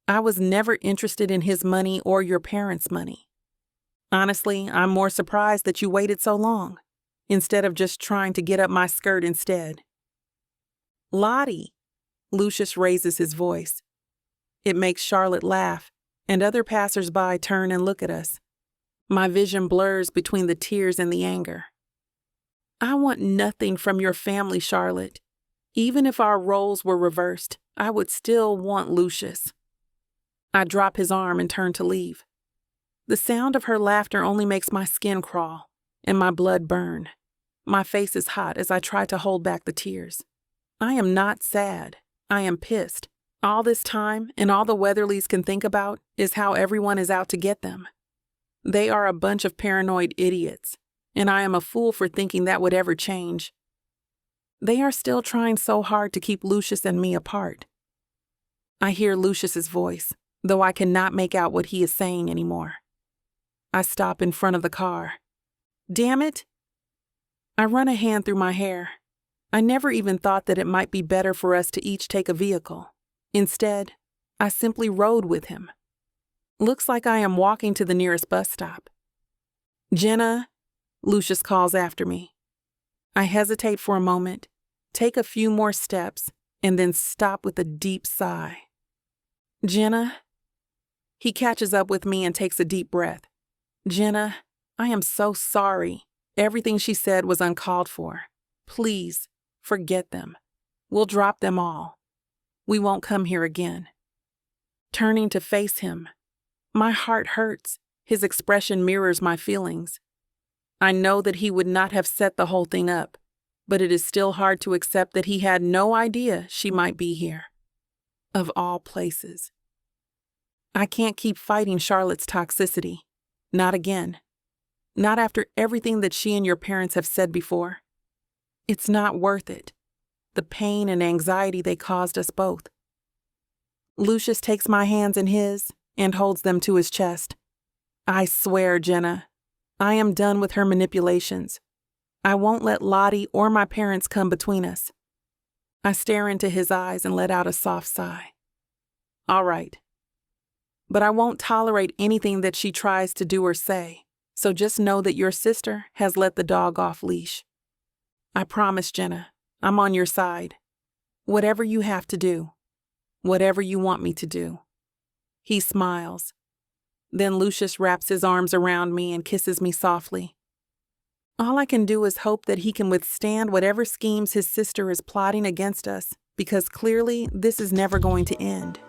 I was never interested in his money or your parents' money. Honestly, I'm more surprised that you waited so long, instead of just trying to get up my skirt instead. Lottie, Lucius raises his voice. It makes Charlotte laugh, and other passers-by turn and look at us. My vision blurs between the tears and the anger. I want nothing from your family, Charlotte. Even if our roles were reversed, I would still want Lucius. I drop his arm and turn to leave. The sound of her laughter only makes my skin crawl and my blood burn. My face is hot as I try to hold back the tears. I am not sad. I am pissed. All this time, and all the Weatherlys can think about is how everyone is out to get them. They are a bunch of paranoid idiots, and I am a fool for thinking that would ever change. They are still trying so hard to keep Lucius and me apart. I hear Lucius's voice, though I cannot make out what he is saying anymore. I stop in front of the car. Damn it! I run a hand through my hair. I never even thought that it might be better for us to each take a vehicle. Instead, I simply rode with him. Looks like I am walking to the nearest bus stop. Jenna, Lucius calls after me. I hesitate for a moment, take a few more steps, and then stop with a deep sigh. Jenna? He catches up with me and takes a deep breath. Jenna, I am so sorry. Everything she said was uncalled for. Please, forget them. We'll drop them all. We won't come here again. Turning to face him, my heart hurts. His expression mirrors my feelings. I know that he would not have set the whole thing up, but it is still hard to accept that he had no idea she might be here. Of all places. I can't keep fighting Charlotte's toxicity. Not again. Not after everything that she and your parents have said before. It's not worth it. The pain and anxiety they caused us both. Lucius takes my hands in his and holds them to his chest. I swear, Jenna, I am done with her manipulations. I won't let Lottie or my parents come between us. I stare into his eyes and let out a soft sigh. All right. But I won't tolerate anything that she tries to do or say, so just know that your sister has let the dog off leash. I promise, Jenna, I'm on your side. Whatever you have to do. Whatever you want me to do. He smiles. Then Lucius wraps his arms around me and kisses me softly. All I can do is hope that he can withstand whatever schemes his sister is plotting against us, because clearly this is never going to end.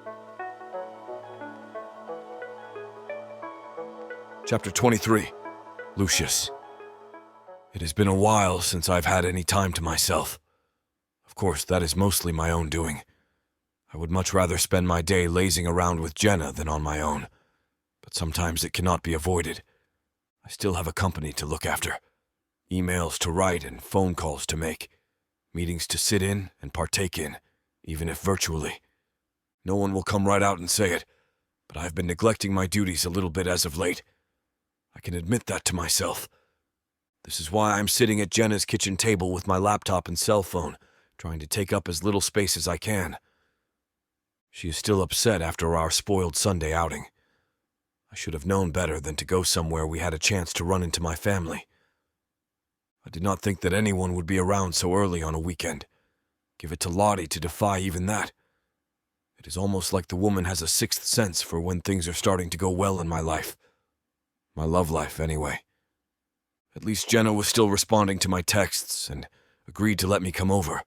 Chapter 23. Lucius. It has been a while since I've had any time to myself. Of course, that is mostly my own doing. I would much rather spend my day lazing around with Jenna than on my own, but sometimes it cannot be avoided. I still have a company to look after, emails to write and phone calls to make, meetings to sit in and partake in, even if virtually. No one will come right out and say it, but I've been neglecting my duties a little bit as of late. I can admit that to myself. This is why I'm sitting at Jenna's kitchen table with my laptop and cell phone, trying to take up as little space as I can. She is still upset after our spoiled Sunday outing. I should have known better than to go somewhere we had a chance to run into my family. I did not think that anyone would be around so early on a weekend. Give it to Lottie to defy even that. It is almost like the woman has a sixth sense for when things are starting to go well in my life. My love life, anyway. At least Jenna was still responding to my texts and agreed to let me come over.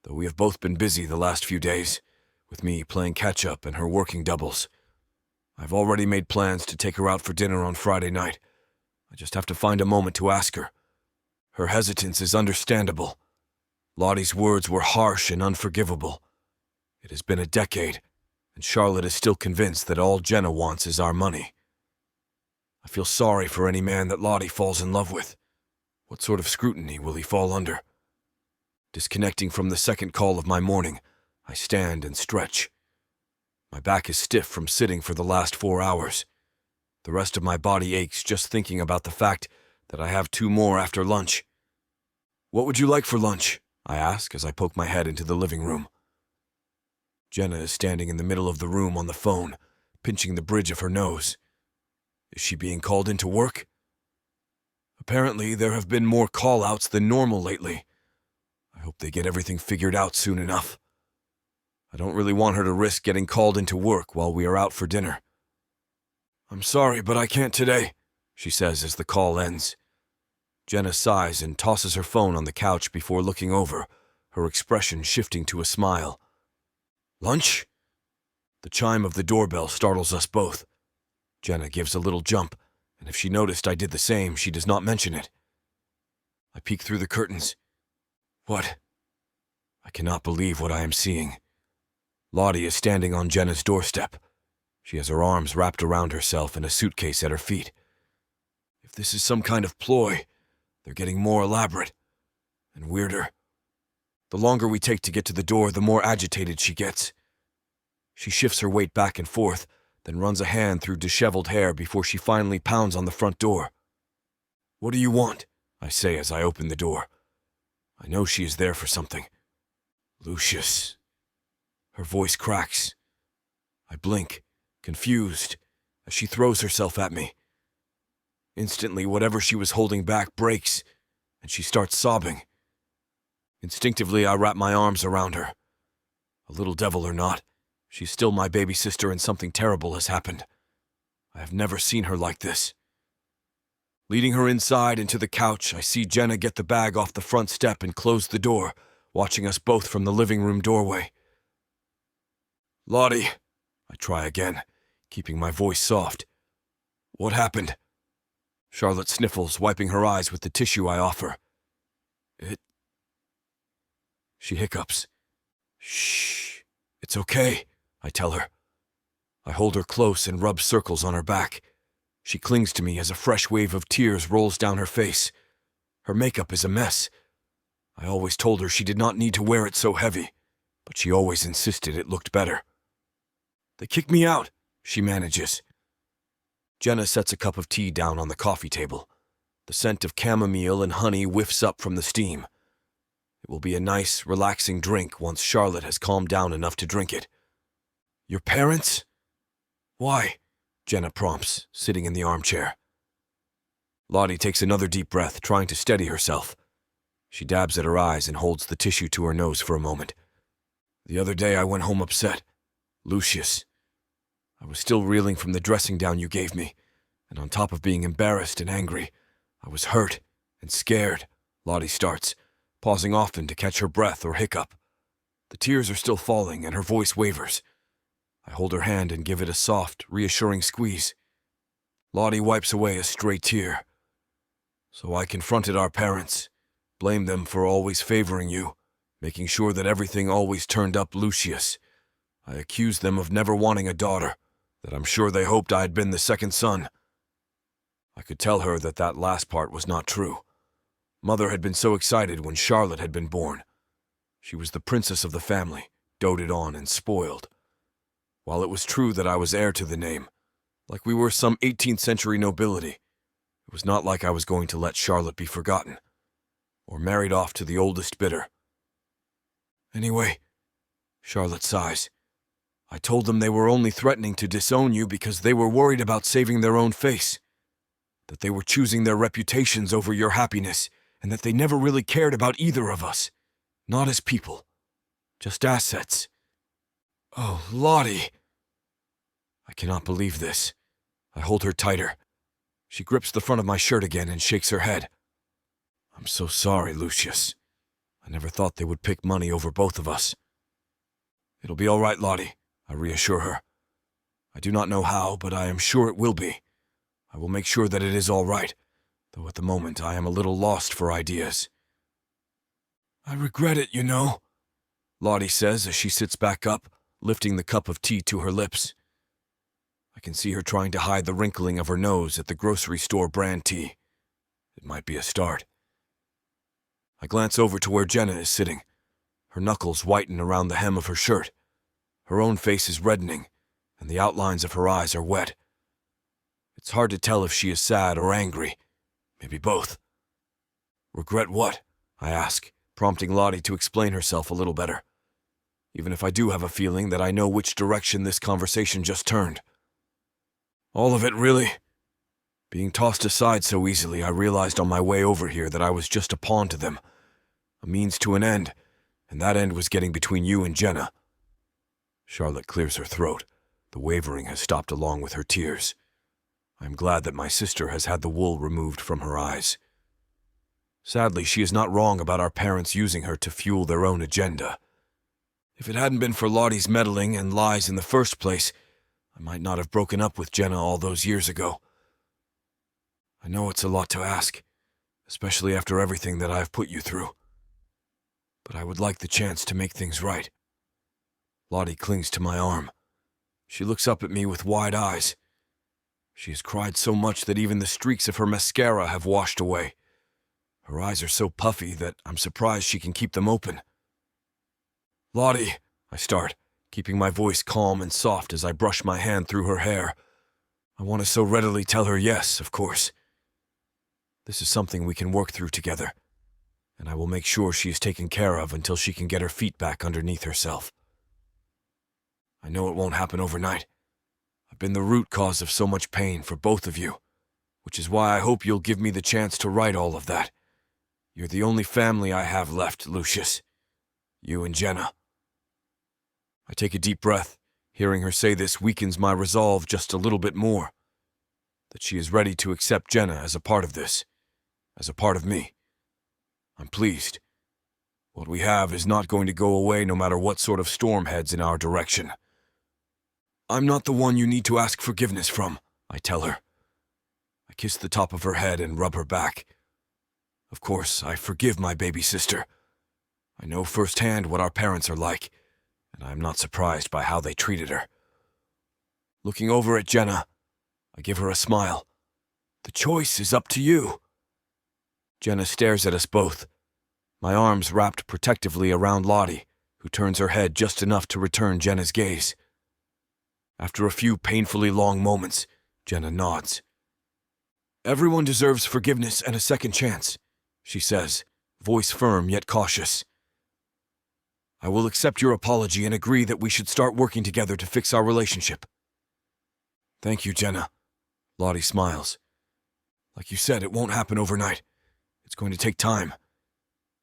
Though we have both been busy the last few days, with me playing catch-up and her working doubles. I've already made plans to take her out for dinner on Friday night. I just have to find a moment to ask her. Her hesitance is understandable. Lottie's words were harsh and unforgivable. It has been a decade, and Charlotte is still convinced that all Jenna wants is our money. I feel sorry for any man that Lottie falls in love with. What sort of scrutiny will he fall under? Disconnecting from the second call of my morning, I stand and stretch. My back is stiff from sitting for the last 4 hours. The rest of my body aches just thinking about the fact that I have 2 more after lunch. "What would you like for lunch?" I ask as I poke my head into the living room. Jenna is standing in the middle of the room on the phone, pinching the bridge of her nose. Is she being called into work? Apparently, there have been more call-outs than normal lately. I hope they get everything figured out soon enough. I don't really want her to risk getting called into work while we are out for dinner. "I'm sorry, but I can't today," she says as the call ends. Jenna sighs and tosses her phone on the couch before looking over, her expression shifting to a smile. Lunch? The chime of the doorbell startles us both. Jenna gives a little jump, and if she noticed I did the same, she does not mention it. I peek through the curtains. What? I cannot believe what I am seeing. Lottie is standing on Jenna's doorstep. She has her arms wrapped around herself and a suitcase at her feet. If this is some kind of ploy, they're getting more elaborate and weirder. The longer we take to get to the door, the more agitated she gets. She shifts her weight back and forth, then runs a hand through disheveled hair before she finally pounds on the front door. What do you want? I say as I open the door. I know she is there for something. Lucius. Her voice cracks. I blink, confused, as she throws herself at me. Instantly, whatever she was holding back breaks, and she starts sobbing. Instinctively, I wrap my arms around her. A little devil or not, she's still my baby sister and something terrible has happened. I have never seen her like this. Leading her inside into the couch, I see Jenna get the bag off the front step and close the door, watching us both from the living room doorway. Lottie, I try again, keeping my voice soft. What happened? Charlotte sniffles, wiping her eyes with the tissue I offer. She hiccups. Shh, it's okay, I tell her. I hold her close and rub circles on her back. She clings to me as a fresh wave of tears rolls down her face. Her makeup is a mess. I always told her she did not need to wear it so heavy, but she always insisted it looked better. They kicked me out, she manages. Jenna sets a cup of tea down on the coffee table. The scent of chamomile and honey whiffs up from the steam. It will be a nice, relaxing drink once Charlotte has calmed down enough to drink it. Your parents? Why? Jenna prompts, sitting in the armchair. Lottie takes another deep breath, trying to steady herself. She dabs at her eyes and holds the tissue to her nose for a moment. The other day I went home upset. Lucius. I was still reeling from the dressing down you gave me, and on top of being embarrassed and angry, I was hurt and scared, Lottie starts, pausing often to catch her breath or hiccup. The tears are still falling and her voice wavers. I hold her hand and give it a soft, reassuring squeeze. Lottie wipes away a stray tear. So I confronted our parents, blamed them for always favoring you, making sure that everything always turned up Lucius. I accused them of never wanting a daughter, that I'm sure they hoped I had been the second son. I could tell her that that last part was not true. Mother had been so excited when Charlotte had been born. She was the princess of the family, doted on and spoiled. While it was true that I was heir to the name, like we were some 18th century nobility, it was not like I was going to let Charlotte be forgotten, or married off to the oldest bidder. Anyway, Charlotte sighs. I told them they were only threatening to disown you because they were worried about saving their own face, that they were choosing their reputations over your happiness, and that they never really cared about either of us, not as people, just assets. Oh, Lottie! I cannot believe this. I hold her tighter. She grips the front of my shirt again and shakes her head. I'm so sorry, Lucius. I never thought they would pick money over both of us. It'll be all right, Lottie, I reassure her. I do not know how, but I am sure it will be. I will make sure that it is all right, though at the moment I am a little lost for ideas. I regret it, you know, Lottie says as she sits back up, lifting the cup of tea to her lips. I can see her trying to hide the wrinkling of her nose at the grocery store brand tea. It might be a start. I glance over to where Jenna is sitting. Her knuckles whiten around the hem of her shirt. Her own face is reddening, and the outlines of her eyes are wet. It's hard to tell if she is sad or angry. Maybe both. Regret what? I ask, prompting Lottie to explain herself a little better. Even if I do have a feeling that I know which direction this conversation just turned. All of it, really. Being tossed aside so easily, I realized on my way over here that I was just a pawn to them, a means to an end, and that end was getting between you and Jenna. Charlotte clears her throat. The wavering has stopped along with her tears. I am glad that my sister has had the wool removed from her eyes. Sadly, she is not wrong about our parents using her to fuel their own agenda. If it hadn't been for Lottie's meddling and lies in the first place, I might not have broken up with Jenna all those years ago. I know it's a lot to ask, especially after everything that I've put you through. But I would like the chance to make things right. Lottie clings to my arm. She looks up at me with wide eyes. She has cried so much that even the streaks of her mascara have washed away. Her eyes are so puffy that I'm surprised she can keep them open. Lottie, I start, keeping my voice calm and soft as I brush my hand through her hair. I want to so readily tell her yes, of course. This is something we can work through together, and I will make sure she is taken care of until she can get her feet back underneath herself. I know it won't happen overnight. I've been the root cause of so much pain for both of you, which is why I hope you'll give me the chance to right all of that. You're the only family I have left, Lucius. You and Jenna. I take a deep breath. Hearing her say this weakens my resolve just a little bit more. That she is ready to accept Jenna as a part of this, as a part of me. I'm pleased. What we have is not going to go away no matter what sort of storm heads in our direction. I'm not the one you need to ask forgiveness from, I tell her. I kiss the top of her head and rub her back. Of course, I forgive my baby sister. I know firsthand what our parents are like, and I'm not surprised by how they treated her. Looking over at Jenna, I give her a smile. The choice is up to you. Jenna stares at us both, my arms wrapped protectively around Lottie, who turns her head just enough to return Jenna's gaze. After a few painfully long moments, Jenna nods. Everyone deserves forgiveness and a second chance, she says, voice firm yet cautious. I will accept your apology and agree that we should start working together to fix our relationship. Thank you, Jenna. Lottie smiles. Like you said, it won't happen overnight. It's going to take time.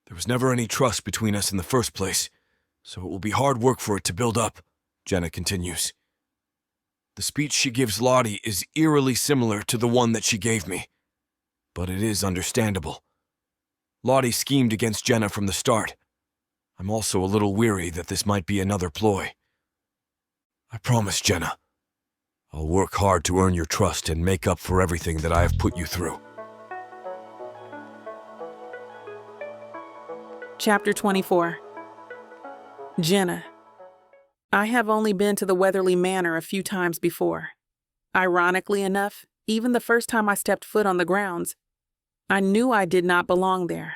There was never any trust between us in the first place, so it will be hard work for it to build up, Jenna continues. The speech she gives Lottie is eerily similar to the one that she gave me, but it is understandable. Lottie schemed against Jenna from the start. I'm also a little weary that this might be another ploy. I promise, Jenna. I'll work hard to earn your trust and make up for everything that I have put you through. Chapter 24. Jenna. I have only been to the Weatherly Manor a few times before. Ironically enough, even the first time I stepped foot on the grounds, I knew I did not belong there.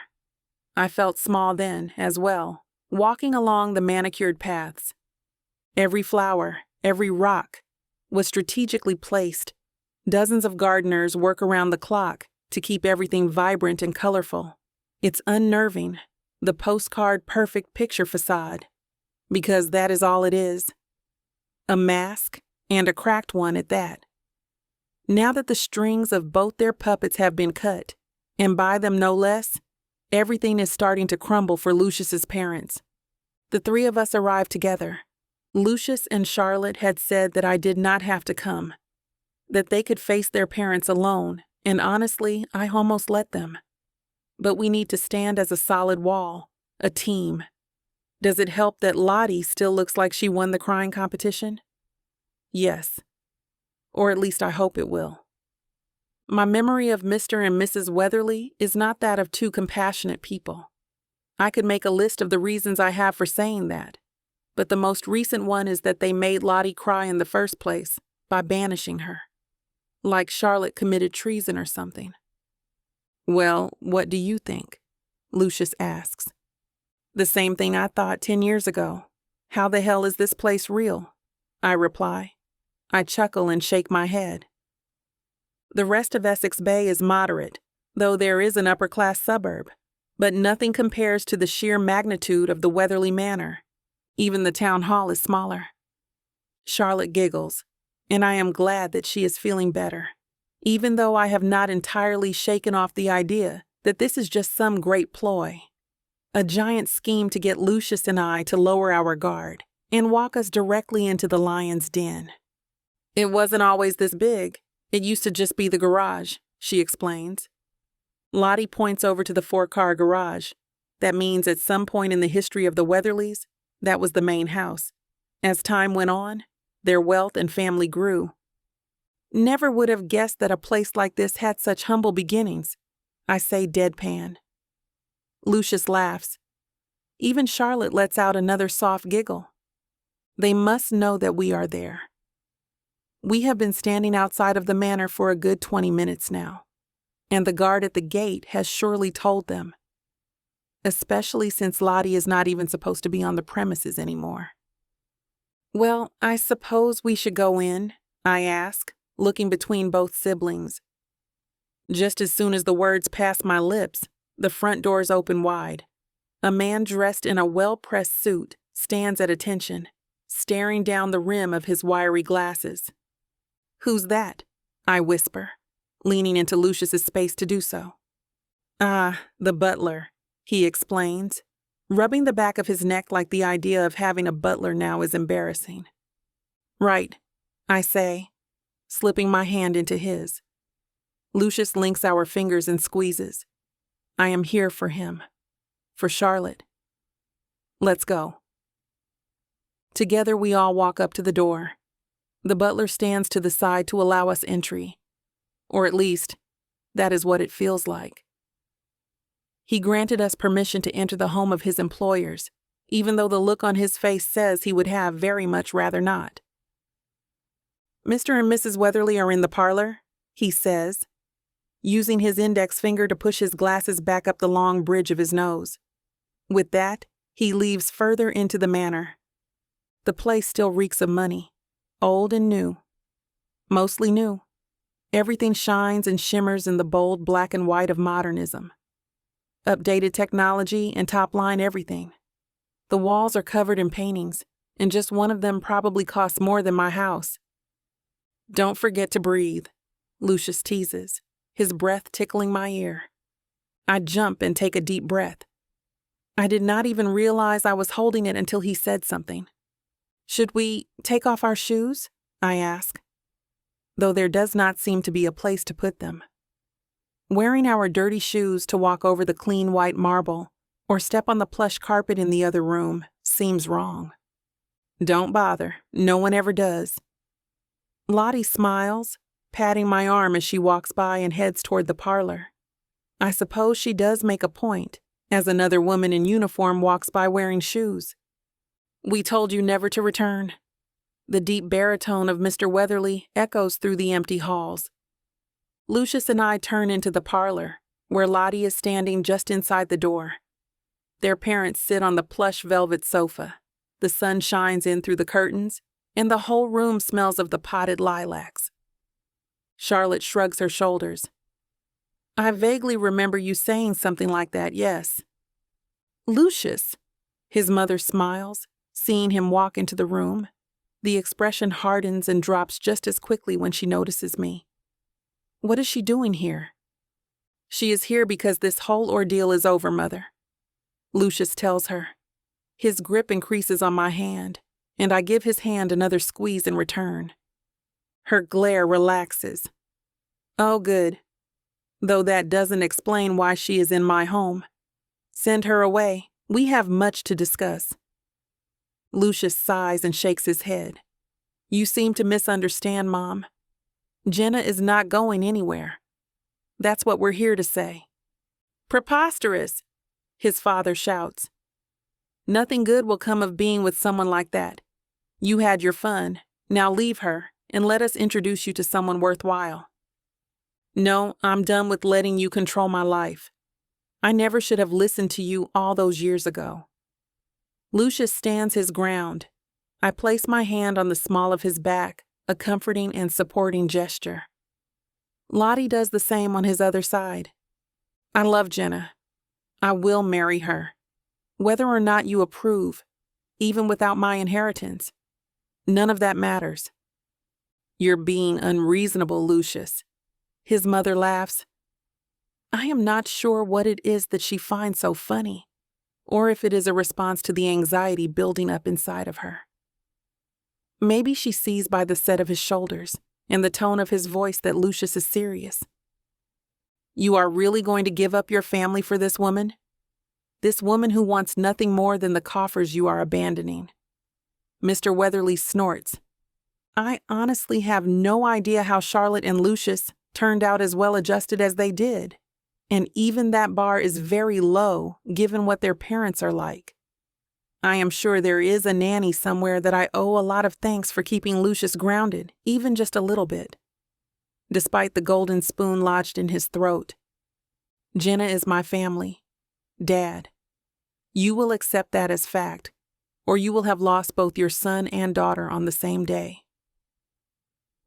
I felt small then, as well, walking along the manicured paths. Every flower, every rock, was strategically placed. Dozens of gardeners work around the clock to keep everything vibrant and colorful. It's unnerving, the postcard perfect picture facade, because that is all it is. A mask, and a cracked one at that. Now that the strings of both their puppets have been cut, and by them no less, everything is starting to crumble for Lucius's parents. The three of us arrived together. Lucius and Charlotte had said that I did not have to come, that they could face their parents alone, and honestly, I almost let them. But we need to stand as a solid wall, a team. Does it help that Lottie still looks like she won the crying competition? Yes. Or at least I hope it will. My memory of Mr. and Mrs. Weatherly is not that of two compassionate people. I could make a list of the reasons I have for saying that, but the most recent one is that they made Lottie cry in the first place by banishing her. Like Charlotte committed treason or something. Well, what do you think? Lucius asks. The same thing I thought 10 years ago. How the hell is this place real? I reply. I chuckle and shake my head. The rest of Essex Bay is moderate, though there is an upper-class suburb, but nothing compares to the sheer magnitude of the Weatherly Manor. Even the town hall is smaller. Charlotte giggles, and I am glad that she is feeling better, even though I have not entirely shaken off the idea that this is just some great ploy. A giant scheme to get Lucius and I to lower our guard and walk us directly into the lion's den. It wasn't always this big. It used to just be the garage, she explains. Lottie points over to the 4-car garage. That means at some point in the history of the Weatherlys, that was the main house. As time went on, their wealth and family grew. Never would have guessed that a place like this had such humble beginnings, I say deadpan. Lucius laughs. Even Charlotte lets out another soft giggle. They must know that we are there. We have been standing outside of the manor for a good 20 minutes now, and the guard at the gate has surely told them. Especially since Lottie is not even supposed to be on the premises anymore. Well, I suppose we should go in, I ask, looking between both siblings. Just as soon as the words pass my lips, the front doors open wide. A man dressed in a well-pressed suit stands at attention, staring down the rim of his wiry glasses. "Who's that?" I whisper, leaning into Lucius's space to do so. "Ah, the butler," he explains, rubbing the back of his neck like the idea of having a butler now is embarrassing. "Right," I say, slipping my hand into his. Lucius links our fingers and squeezes. I am here for him. For Charlotte. Let's go. Together we all walk up to the door. The butler stands to the side to allow us entry. Or at least, that is what it feels like. He granted us permission to enter the home of his employers, even though the look on his face says he would have very much rather not. "Mr. and Mrs. Weatherly are in the parlor," he says, using his index finger to push his glasses back up the long bridge of his nose. With that, he leaves further into the manor. The place still reeks of money, old and new. Mostly new. Everything shines and shimmers in the bold black and white of modernism. Updated technology and top-line everything. The walls are covered in paintings, and just one of them probably costs more than my house. "Don't forget to breathe," Lucius teases, his breath tickling my ear. I jump and take a deep breath. I did not even realize I was holding it until he said something. "Should we take off our shoes?" I ask, though there does not seem to be a place to put them. Wearing our dirty shoes to walk over the clean white marble or step on the plush carpet in the other room seems wrong. Don't bother, no one ever does. Lottie smiles, patting my arm as she walks by and heads toward the parlor. I suppose she does make a point, as another woman in uniform walks by wearing shoes. "We told you never to return." The deep baritone of Mr. Weatherly echoes through the empty halls. Lucius and I turn into the parlor, where Lottie is standing just inside the door. Their parents sit on the plush velvet sofa. The sun shines in through the curtains, and the whole room smells of the potted lilacs. Charlotte shrugs her shoulders. "I vaguely remember you saying something like that, yes." "Lucius," his mother smiles, seeing him walk into the room. The expression hardens and drops just as quickly when she notices me. "What is she doing here?" "She is here because this whole ordeal is over, Mother," Lucius tells her. His grip increases on my hand, and I give his hand another squeeze in return. Her glare relaxes. Oh, good. Though that doesn't explain why she is in my home. Send her away. We have much to discuss. Lucius sighs and shakes his head. "You seem to misunderstand, Mom. Jenna is not going anywhere. That's what we're here to say." "Preposterous," his father shouts. "Nothing good will come of being with someone like that. You had your fun. Now leave her, and let us introduce you to someone worthwhile." "No, I'm done with letting you control my life. I never should have listened to you all those years ago." Lucius stands his ground. I place my hand on the small of his back, a comforting and supporting gesture. Lottie does the same on his other side. "I love Jenna. I will marry her, whether or not you approve, even without my inheritance. None of that matters." "You're being unreasonable, Lucius." His mother laughs. I am not sure what it is that she finds so funny, or if it is a response to the anxiety building up inside of her. Maybe she sees by the set of his shoulders and the tone of his voice that Lucius is serious. You are really going to give up your family for this woman? This woman who wants nothing more than the coffers you are abandoning. Mr. Weatherly snorts. I honestly have no idea how Charlotte and Lucius turned out as well adjusted as they did. And even that bar is very low, given what their parents are like. I am sure there is a nanny somewhere that I owe a lot of thanks for keeping Lucius grounded, even just a little bit. Despite the golden spoon lodged in his throat. Jenna is my family. Dad. You will accept that as fact, or you will have lost both your son and daughter on the same day.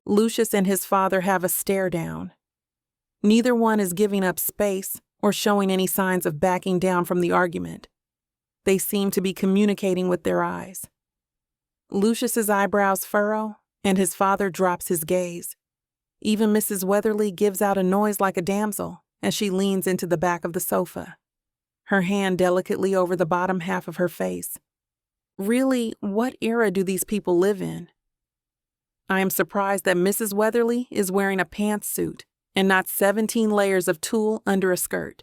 Lucius and his father have a stare down. Neither one is giving up space or showing any signs of backing down from the argument. They seem to be communicating with their eyes. Lucius's eyebrows furrow, and his father drops his gaze. Even Mrs. Weatherly gives out a noise like a damsel as she leans into the back of the sofa, her hand delicately over the bottom half of her face. Really, what era do these people live in? I am surprised that Mrs. Weatherly is wearing a pantsuit and not 17 layers of tulle under a skirt.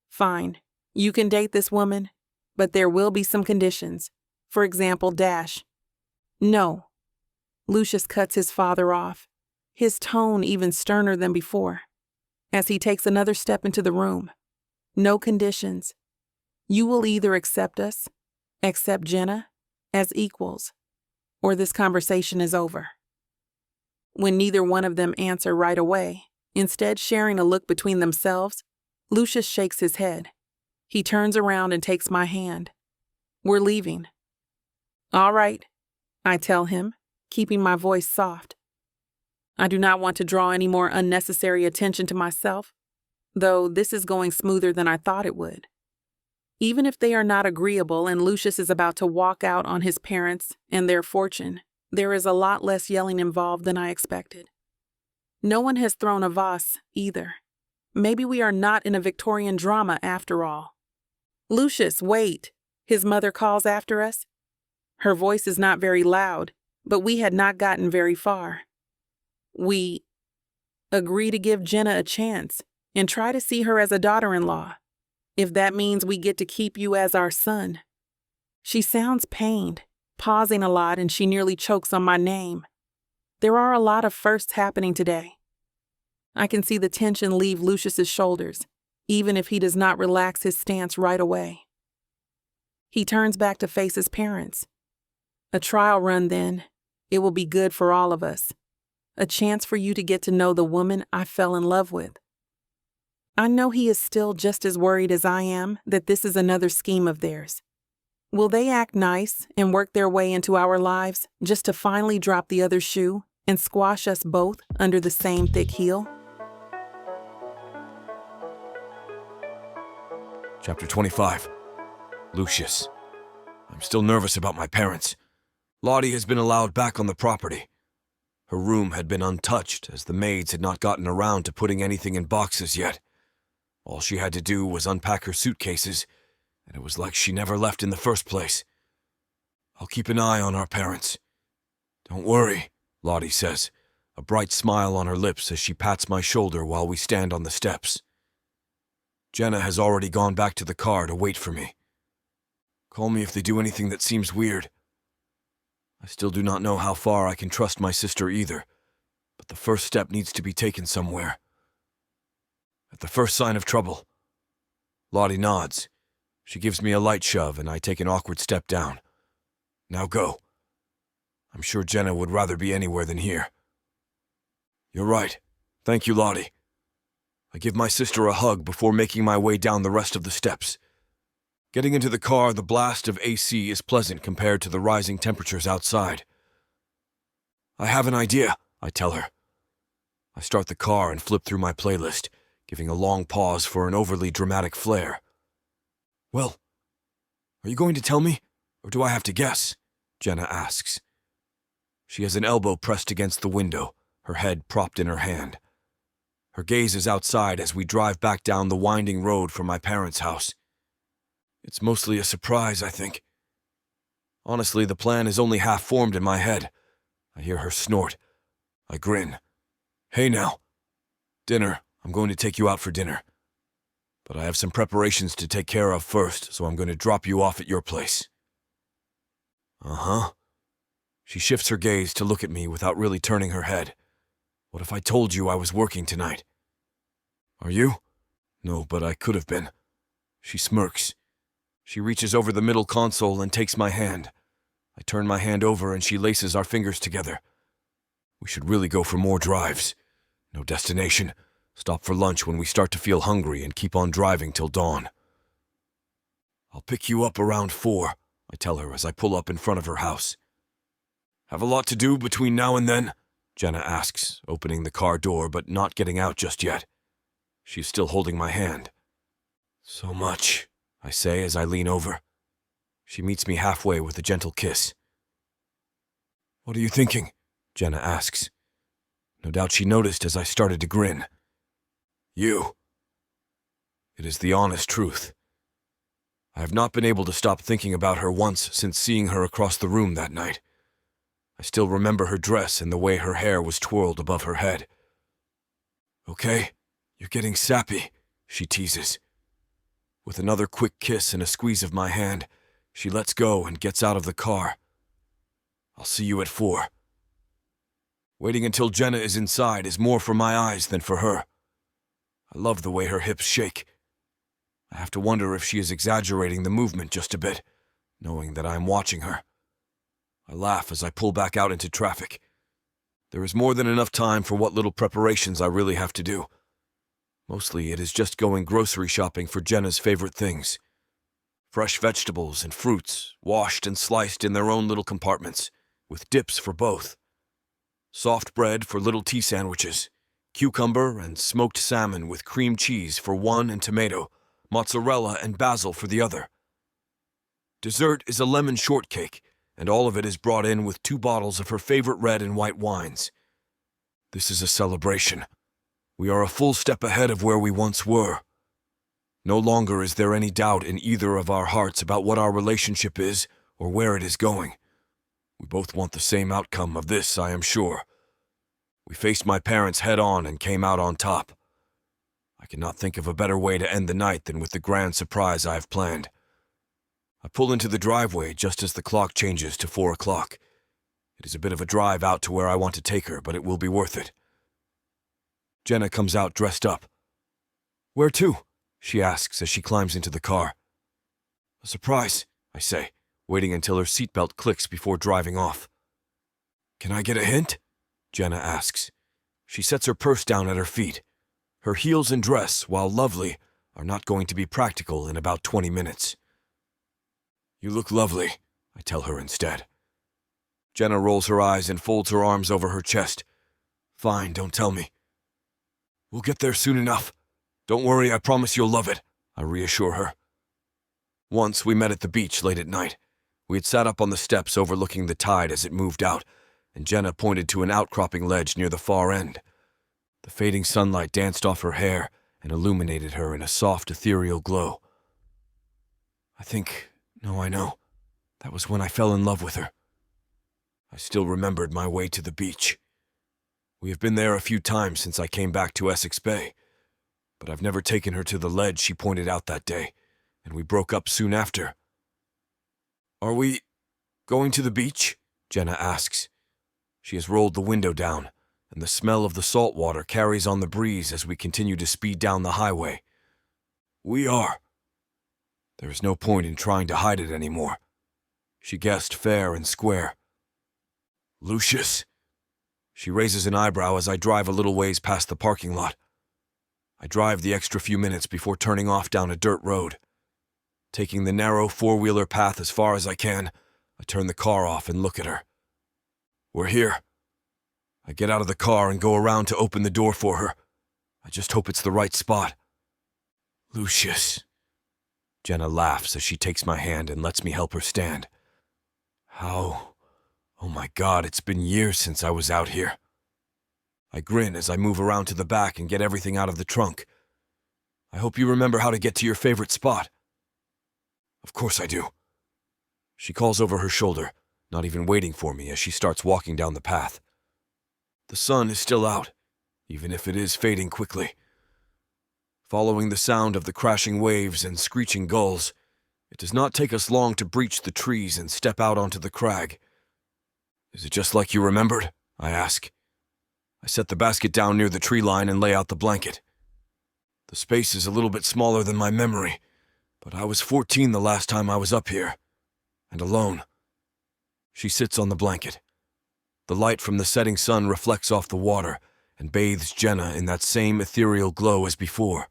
Fine, you can date this woman, but there will be some conditions. For example, Dash. No. Lucius cuts his father off, his tone even sterner than before, as he takes another step into the room. No conditions. You will either accept us, accept Jenna, as equals, or this conversation is over. When neither one of them answer right away, instead sharing a look between themselves, Lucius shakes his head. He turns around and takes my hand. We're leaving. All right, I tell him, keeping my voice soft. I do not want to draw any more unnecessary attention to myself, though this is going smoother than I thought it would. Even if they are not agreeable and Lucius is about to walk out on his parents and their fortune, there is a lot less yelling involved than I expected. No one has thrown a vase, either. Maybe we are not in a Victorian drama after all. Lucius, wait, his mother calls after us. Her voice is not very loud, but we had not gotten very far. We agree to give Jenna a chance and try to see her as a daughter-in-law, if that means we get to keep you as our son. She sounds pained, pausing a lot, and she nearly chokes on my name. There are a lot of firsts happening today. I can see the tension leave Lucius's shoulders, even if he does not relax his stance right away. He turns back to face his parents. A trial run then. It will be good for all of us. A chance for you to get to know the woman I fell in love with. I know he is still just as worried as I am that this is another scheme of theirs. Will they act nice and work their way into our lives just to finally drop the other shoe and squash us both under the same thick heel? Chapter 25. Lucius. I'm still nervous about my parents. Lottie has been allowed back on the property. Her room had been untouched as the maids had not gotten around to putting anything in boxes yet. All she had to do was unpack her suitcases, and it was like she never left in the first place. I'll keep an eye on our parents. Don't worry, Lottie says, a bright smile on her lips as she pats my shoulder while we stand on the steps. Jenna has already gone back to the car to wait for me. Call me if they do anything that seems weird. I still do not know how far I can trust my sister either, but the first step needs to be taken somewhere. At the first sign of trouble, Lottie nods. She gives me a light shove and I take an awkward step down. Now go. I'm sure Jenna would rather be anywhere than here. You're right. Thank you, Lottie. I give my sister a hug before making my way down the rest of the steps. Getting into the car, the blast of AC is pleasant compared to the rising temperatures outside. I have an idea, I tell her. I start the car and flip through my playlist, giving a long pause for an overly dramatic flair. Well, are you going to tell me, or do I have to guess? Jenna asks. She has an elbow pressed against the window, her head propped in her hand. Her gaze is outside as we drive back down the winding road from my parents' house. It's mostly a surprise, I think. Honestly, the plan is only half formed in my head. I hear her snort. I grin. Hey now. Dinner, I'm going to take you out for dinner. But I have some preparations to take care of first, so I'm going to drop you off at your place. Uh-huh. She shifts her gaze to look at me without really turning her head. What if I told you I was working tonight? Are you? No, but I could have been. She smirks. She reaches over the middle console and takes my hand. I turn my hand over and she laces our fingers together. We should really go for more drives. No destination. Stop for lunch when we start to feel hungry and keep on driving till dawn. I'll pick you up around 4, I tell her as I pull up in front of her house. Have a lot to do between now and then? Jenna asks, opening the car door but not getting out just yet. She's still holding my hand. So much, I say as I lean over. She meets me halfway with a gentle kiss. What are you thinking? Jenna asks. No doubt she noticed as I started to grin. You. It is the honest truth. I have not been able to stop thinking about her once since seeing her across the room that night. I still remember her dress and the way her hair was twirled above her head. Okay, you're getting sappy, she teases. With another quick kiss and a squeeze of my hand, she lets go and gets out of the car. I'll see you at 4. Waiting until Jenna is inside is more for my eyes than for her. I love the way her hips shake. I have to wonder if she is exaggerating the movement just a bit, knowing that I am watching her. I laugh as I pull back out into traffic. There is more than enough time for what little preparations I really have to do. Mostly it is just going grocery shopping for Jenna's favorite things. Fresh vegetables and fruits, washed and sliced in their own little compartments, with dips for both. Soft bread for little tea sandwiches. Cucumber and smoked salmon with cream cheese for one and tomato, mozzarella and basil for the other. Dessert is a lemon shortcake, and all of it is brought in with 2 bottles of her favorite red and white wines. This is a celebration. We are a full step ahead of where we once were. No longer is there any doubt in either of our hearts about what our relationship is or where it is going. We both want the same outcome of this, I am sure. We faced my parents head-on and came out on top. I cannot think of a better way to end the night than with the grand surprise I have planned. I pull into the driveway just as the clock changes to 4 o'clock. It is a bit of a drive out to where I want to take her, but it will be worth it. Jenna comes out dressed up. Where to? She asks as she climbs into the car. A surprise, I say, waiting until her seatbelt clicks before driving off. Can I get a hint? Jenna asks. She sets her purse down at her feet. Her heels and dress, while lovely, are not going to be practical in about 20 minutes. You look lovely, I tell her instead. Jenna rolls her eyes and folds her arms over her chest. Fine, don't tell me. We'll get there soon enough. Don't worry, I promise you'll love it, I reassure her. Once we met at the beach late at night. We had sat up on the steps overlooking the tide as it moved out, and Jenna pointed to an outcropping ledge near the far end. The fading sunlight danced off her hair and illuminated her in a soft, ethereal glow. I know. That was when I fell in love with her. I still remembered my way to the beach. We have been there a few times since I came back to Essex Bay, but I've never taken her to the ledge she pointed out that day, and we broke up soon after. Are we going to the beach? Jenna asks. She has rolled the window down, and the smell of the salt water carries on the breeze as we continue to speed down the highway. We are. There is no point in trying to hide it anymore. She guessed fair and square. Lucius? She raises an eyebrow as I drive a little ways past the parking lot. I drive the extra few minutes before turning off down a dirt road. Taking the narrow 4-wheeler path as far as I can, I turn the car off and look at her. We're here. I get out of the car and go around to open the door for her. I just hope it's the right spot. Lucius. Jenna laughs as she takes my hand and lets me help her stand. How? Oh my God, it's been years since I was out here. I grin as I move around to the back and get everything out of the trunk. I hope you remember how to get to your favorite spot. Of course I do. She calls over her shoulder, not even waiting for me as she starts walking down the path. The sun is still out, even if it is fading quickly. Following the sound of the crashing waves and screeching gulls, it does not take us long to breach the trees and step out onto the crag. Is it just like you remembered? I ask. I set the basket down near the tree line and lay out the blanket. The space is a little bit smaller than my memory, but I was 14 the last time I was up here, and alone. She sits on the blanket. The light from the setting sun reflects off the water and bathes Jenna in that same ethereal glow as before.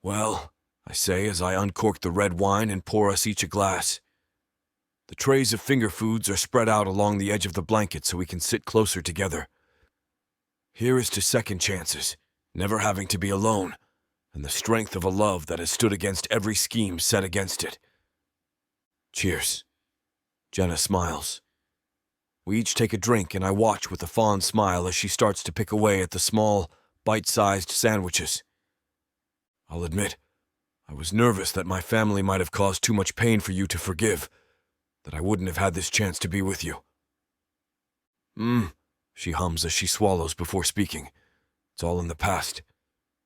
Well, I say as I uncork the red wine and pour us each a glass. The trays of finger foods are spread out along the edge of the blanket so we can sit closer together. Here is to second chances, never having to be alone, and the strength of a love that has stood against every scheme set against it. Cheers. Jenna smiles. We each take a drink, and I watch with a fond smile as she starts to pick away at the small, bite-sized sandwiches. I'll admit, I was nervous that my family might have caused too much pain for you to forgive, that I wouldn't have had this chance to be with you. She hums as she swallows before speaking. It's all in the past.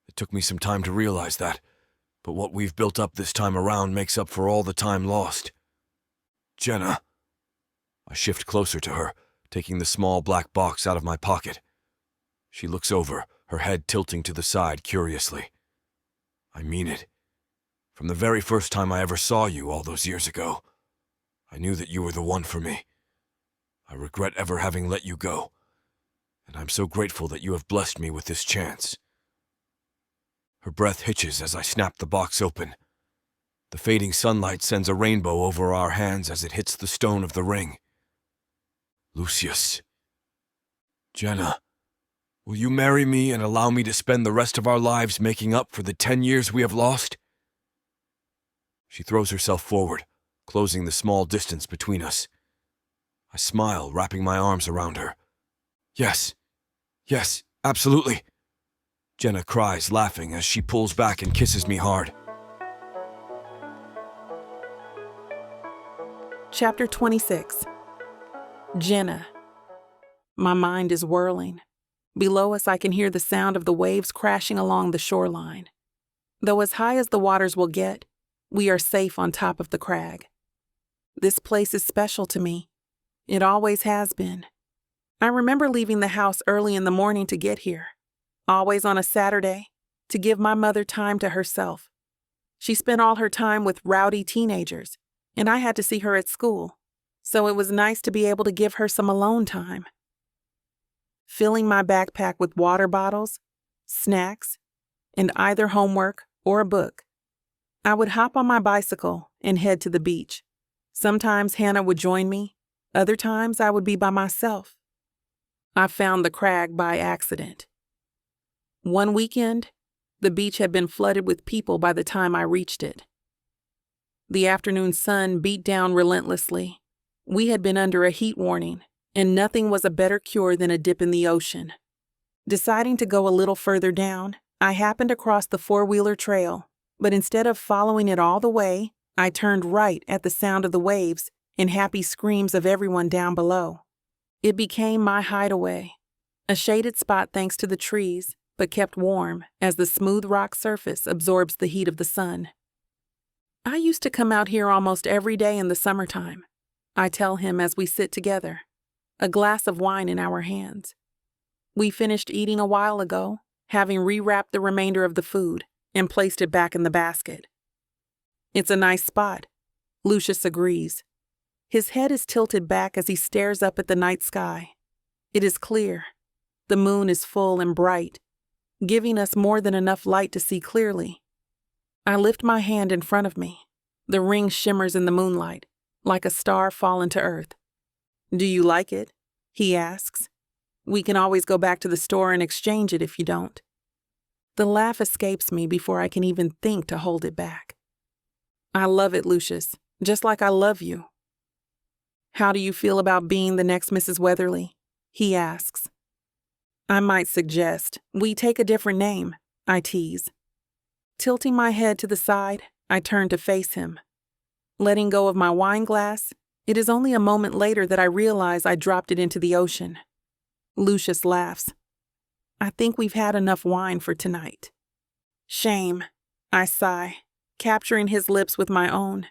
It took me some time to realize that, but what we've built up this time around makes up for all the time lost. Jenna. I shift closer to her, taking the small black box out of my pocket. She looks over, her head tilting to the side curiously. I mean it. From the very first time I ever saw you all those years ago, I knew that you were the one for me. I regret ever having let you go, and I'm so grateful that you have blessed me with this chance. Her breath hitches as I snap the box open. The fading sunlight sends a rainbow over our hands as it hits the stone of the ring. Lucius. Jenna, will you marry me and allow me to spend the rest of our lives making up for the 10 years we have lost? She throws herself forward, closing the small distance between us. I smile, wrapping my arms around her. Yes, absolutely. Jenna cries, laughing as she pulls back and kisses me hard. Chapter 26. Jenna. My mind is whirling. Below us I can hear the sound of the waves crashing along the shoreline. Though as high as the waters will get, we are safe on top of the crag. This place is special to me. It always has been. I remember leaving the house early in the morning to get here, always on a Saturday, to give my mother time to herself. She spent all her time with rowdy teenagers, and I had to see her at school, so it was nice to be able to give her some alone time. Filling my backpack with water bottles, snacks, and either homework or a book, I would hop on my bicycle and head to the beach. Sometimes Hannah would join me, other times I would be by myself. I found the crag by accident. One weekend, the beach had been flooded with people by the time I reached it. The afternoon sun beat down relentlessly. We had been under a heat warning, and nothing was a better cure than a dip in the ocean. Deciding to go a little further down, I happened across the four-wheeler trail, but instead of following it all the way, I turned right at the sound of the waves and happy screams of everyone down below. It became my hideaway, a shaded spot thanks to the trees, but kept warm as the smooth rock surface absorbs the heat of the sun. I used to come out here almost every day in the summertime, I tell him as we sit together, a glass of wine in our hands. We finished eating a while ago, having rewrapped the remainder of the food and placed it back in the basket. It's a nice spot, Lucius agrees. His head is tilted back as he stares up at the night sky. It is clear. The moon is full and bright, giving us more than enough light to see clearly. I lift my hand in front of me. The ring shimmers in the moonlight, like a star fallen to earth. Do you like it? He asks. We can always go back to the store and exchange it if you don't. The laugh escapes me before I can even think to hold it back. I love it, Lucius, just like I love you. How do you feel about being the next Mrs. Weatherly? He asks. I might suggest we take a different name, I tease. Tilting my head to the side, I turn to face him. Letting go of my wine glass, it is only a moment later that I realize I dropped it into the ocean. Lucius laughs. I think we've had enough wine for tonight. Shame, I sigh, capturing his lips with my own.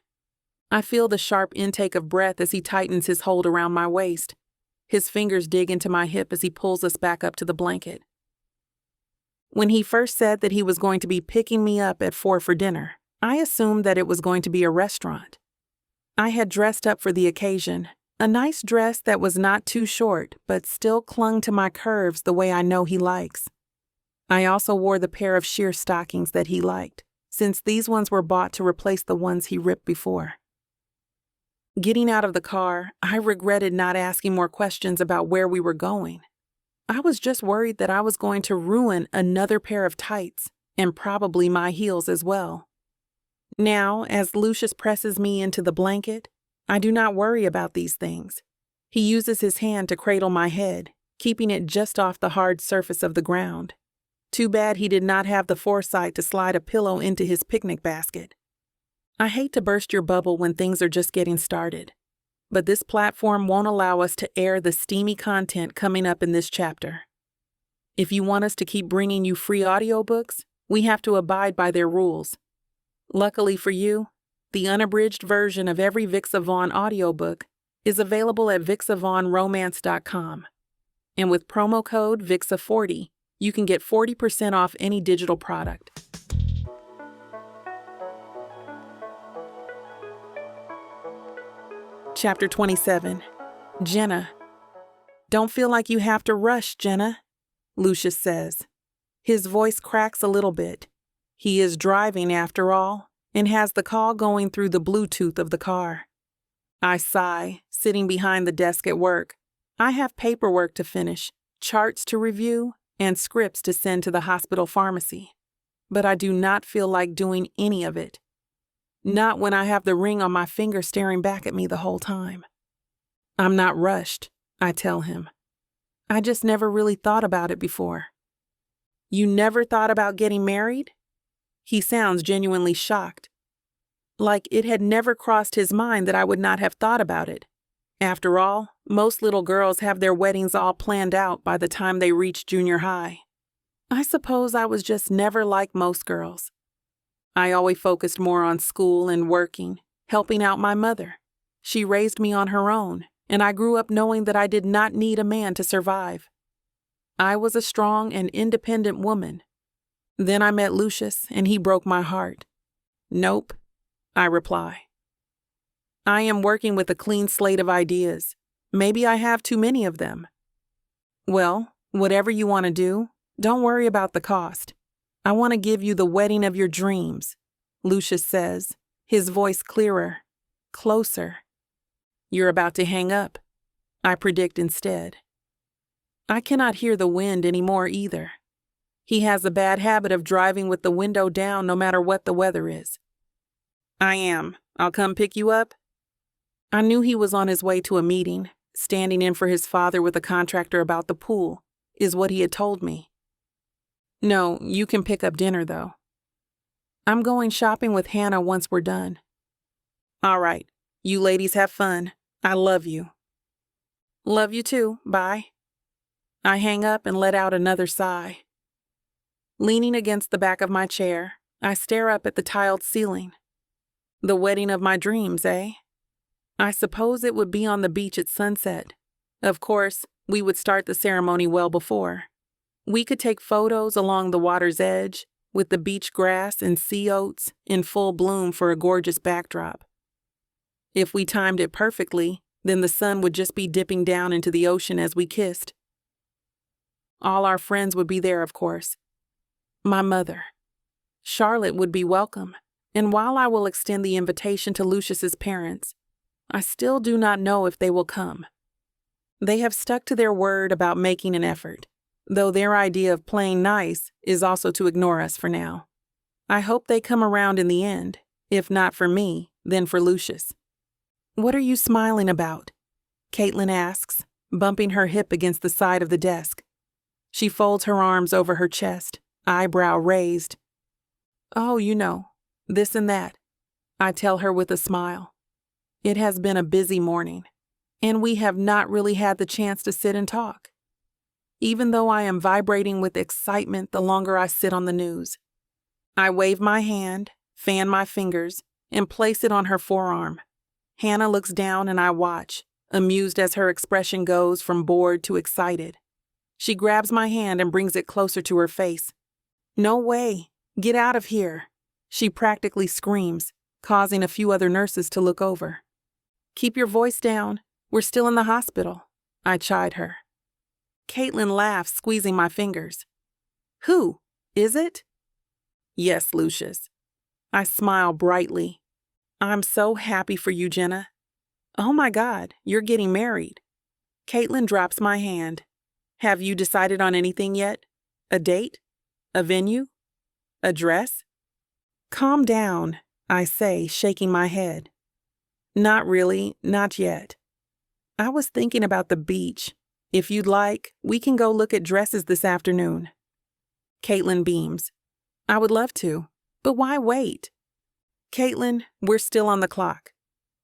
I feel the sharp intake of breath as he tightens his hold around my waist. His fingers dig into my hip as he pulls us back up to the blanket. When he first said that he was going to be picking me up at 4 for dinner, I assumed that it was going to be a restaurant. I had dressed up for the occasion, a nice dress that was not too short but still clung to my curves the way I know he likes. I also wore the pair of sheer stockings that he liked, since these ones were bought to replace the ones he ripped before. Getting out of the car, I regretted not asking more questions about where we were going. I was just worried that I was going to ruin another pair of tights, and probably my heels as well. Now, as Lucius presses me into the blanket, I do not worry about these things. He uses his hand to cradle my head, keeping it just off the hard surface of the ground. Too bad he did not have the foresight to slide a pillow into his picnic basket. I hate to burst your bubble when things are just getting started, but this platform won't allow us to air the steamy content coming up in this chapter. If you want us to keep bringing you free audiobooks, we have to abide by their rules. Luckily for you, the unabridged version of every Vixa Vaughn audiobook is available at billionaire.com. And with promo code VIXA40, you can get 40% off any digital product. Chapter 27. Jenna. Don't feel like you have to rush, Jenna, Lucius says. His voice cracks a little bit. He is driving after all, and has the call going through the Bluetooth of the car. I sigh, sitting behind the desk at work. I have paperwork to finish, charts to review, and scripts to send to the hospital pharmacy. But I do not feel like doing any of it. Not when I have the ring on my finger staring back at me the whole time. I'm not rushed, I tell him. I just never really thought about it before. You never thought about getting married? He sounds genuinely shocked. Like it had never crossed his mind that I would not have thought about it. After all, most little girls have their weddings all planned out by the time they reach junior high. I suppose I was just never like most girls. I always focused more on school and working, helping out my mother. She raised me on her own, and I grew up knowing that I did not need a man to survive. I was a strong and independent woman. Then I met Lucius, and he broke my heart. Nope, I reply. I am working with a clean slate of ideas. Maybe I have too many of them. Well, whatever you want to do, don't worry about the cost. I want to give you the wedding of your dreams, Lucius says, his voice clearer, closer. You're about to hang up, I predict instead. I cannot hear the wind anymore either. He has a bad habit of driving with the window down no matter what the weather is. I am. I'll come pick you up. I knew he was on his way to a meeting, standing in for his father with a contractor about the pool, is what he had told me. No, you can pick up dinner, though. I'm going shopping with Hannah once we're done. All right. You ladies have fun. I love you. Love you too. Bye. I hang up and let out another sigh. Leaning against the back of my chair, I stare up at the tiled ceiling. The wedding of my dreams, eh? I suppose it would be on the beach at sunset. Of course, we would start the ceremony well before. We could take photos along the water's edge, with the beach grass and sea oats in full bloom for a gorgeous backdrop. If we timed it perfectly, then the sun would just be dipping down into the ocean as we kissed. All our friends would be there, of course. My mother. Charlotte would be welcome, and while I will extend the invitation to Lucius's parents, I still do not know if they will come. They have stuck to their word about making an effort, though their idea of playing nice is also to ignore us for now. I hope they come around in the end, if not for me, then for Lucius. What are you smiling about? Caitlin asks, bumping her hip against the side of the desk. She folds her arms over her chest, eyebrow raised. Oh, you know, this and that, I tell her with a smile. It has been a busy morning, and we have not really had the chance to sit and talk. Even though I am vibrating with excitement the longer I sit on the news. I wave my hand, fan my fingers, and place it on her forearm. Hannah looks down and I watch, amused as her expression goes from bored to excited. She grabs my hand and brings it closer to her face. "No way! Get out of here!" She practically screams, causing a few other nurses to look over. "Keep your voice down. We're still in the hospital," I chide her. Caitlin laughs, squeezing my fingers. "Who? Is it?" "Yes, Lucius." I smile brightly. "I'm so happy for you, Jenna." "Oh my God, you're getting married." Caitlin drops my hand. "Have you decided on anything yet? A date? A venue? A dress?" "Calm down," I say, shaking my head. "Not really, not yet. I was thinking about the beach. If you'd like, we can go look at dresses this afternoon." Caitlin beams. "I would love to, but why wait?" "Caitlin, we're still on the clock.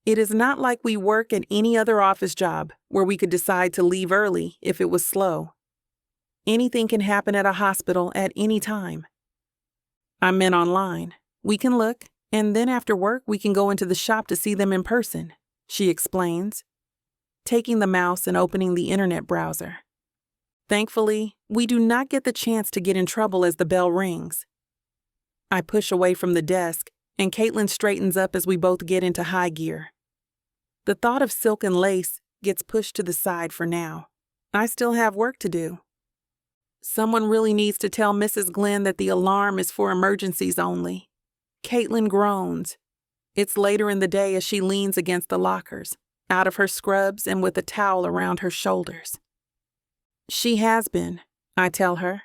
It is not like we work at any other office job where we could decide to leave early if it was slow. Anything can happen at a hospital at any time. I meant online. We can look, and then after work we can go into the shop to see them in person," she explains, taking the mouse and opening the internet browser. Thankfully, we do not get the chance to get in trouble as the bell rings. I push away from the desk, and Caitlin straightens up as we both get into high gear. The thought of silk and lace gets pushed to the side for now. I still have work to do. Someone really needs to tell Mrs. Glenn that the alarm is for emergencies only. Caitlin groans. It's later in the day as she leans against the lockers, out of her scrubs and with a towel around her shoulders. "She has been," I tell her,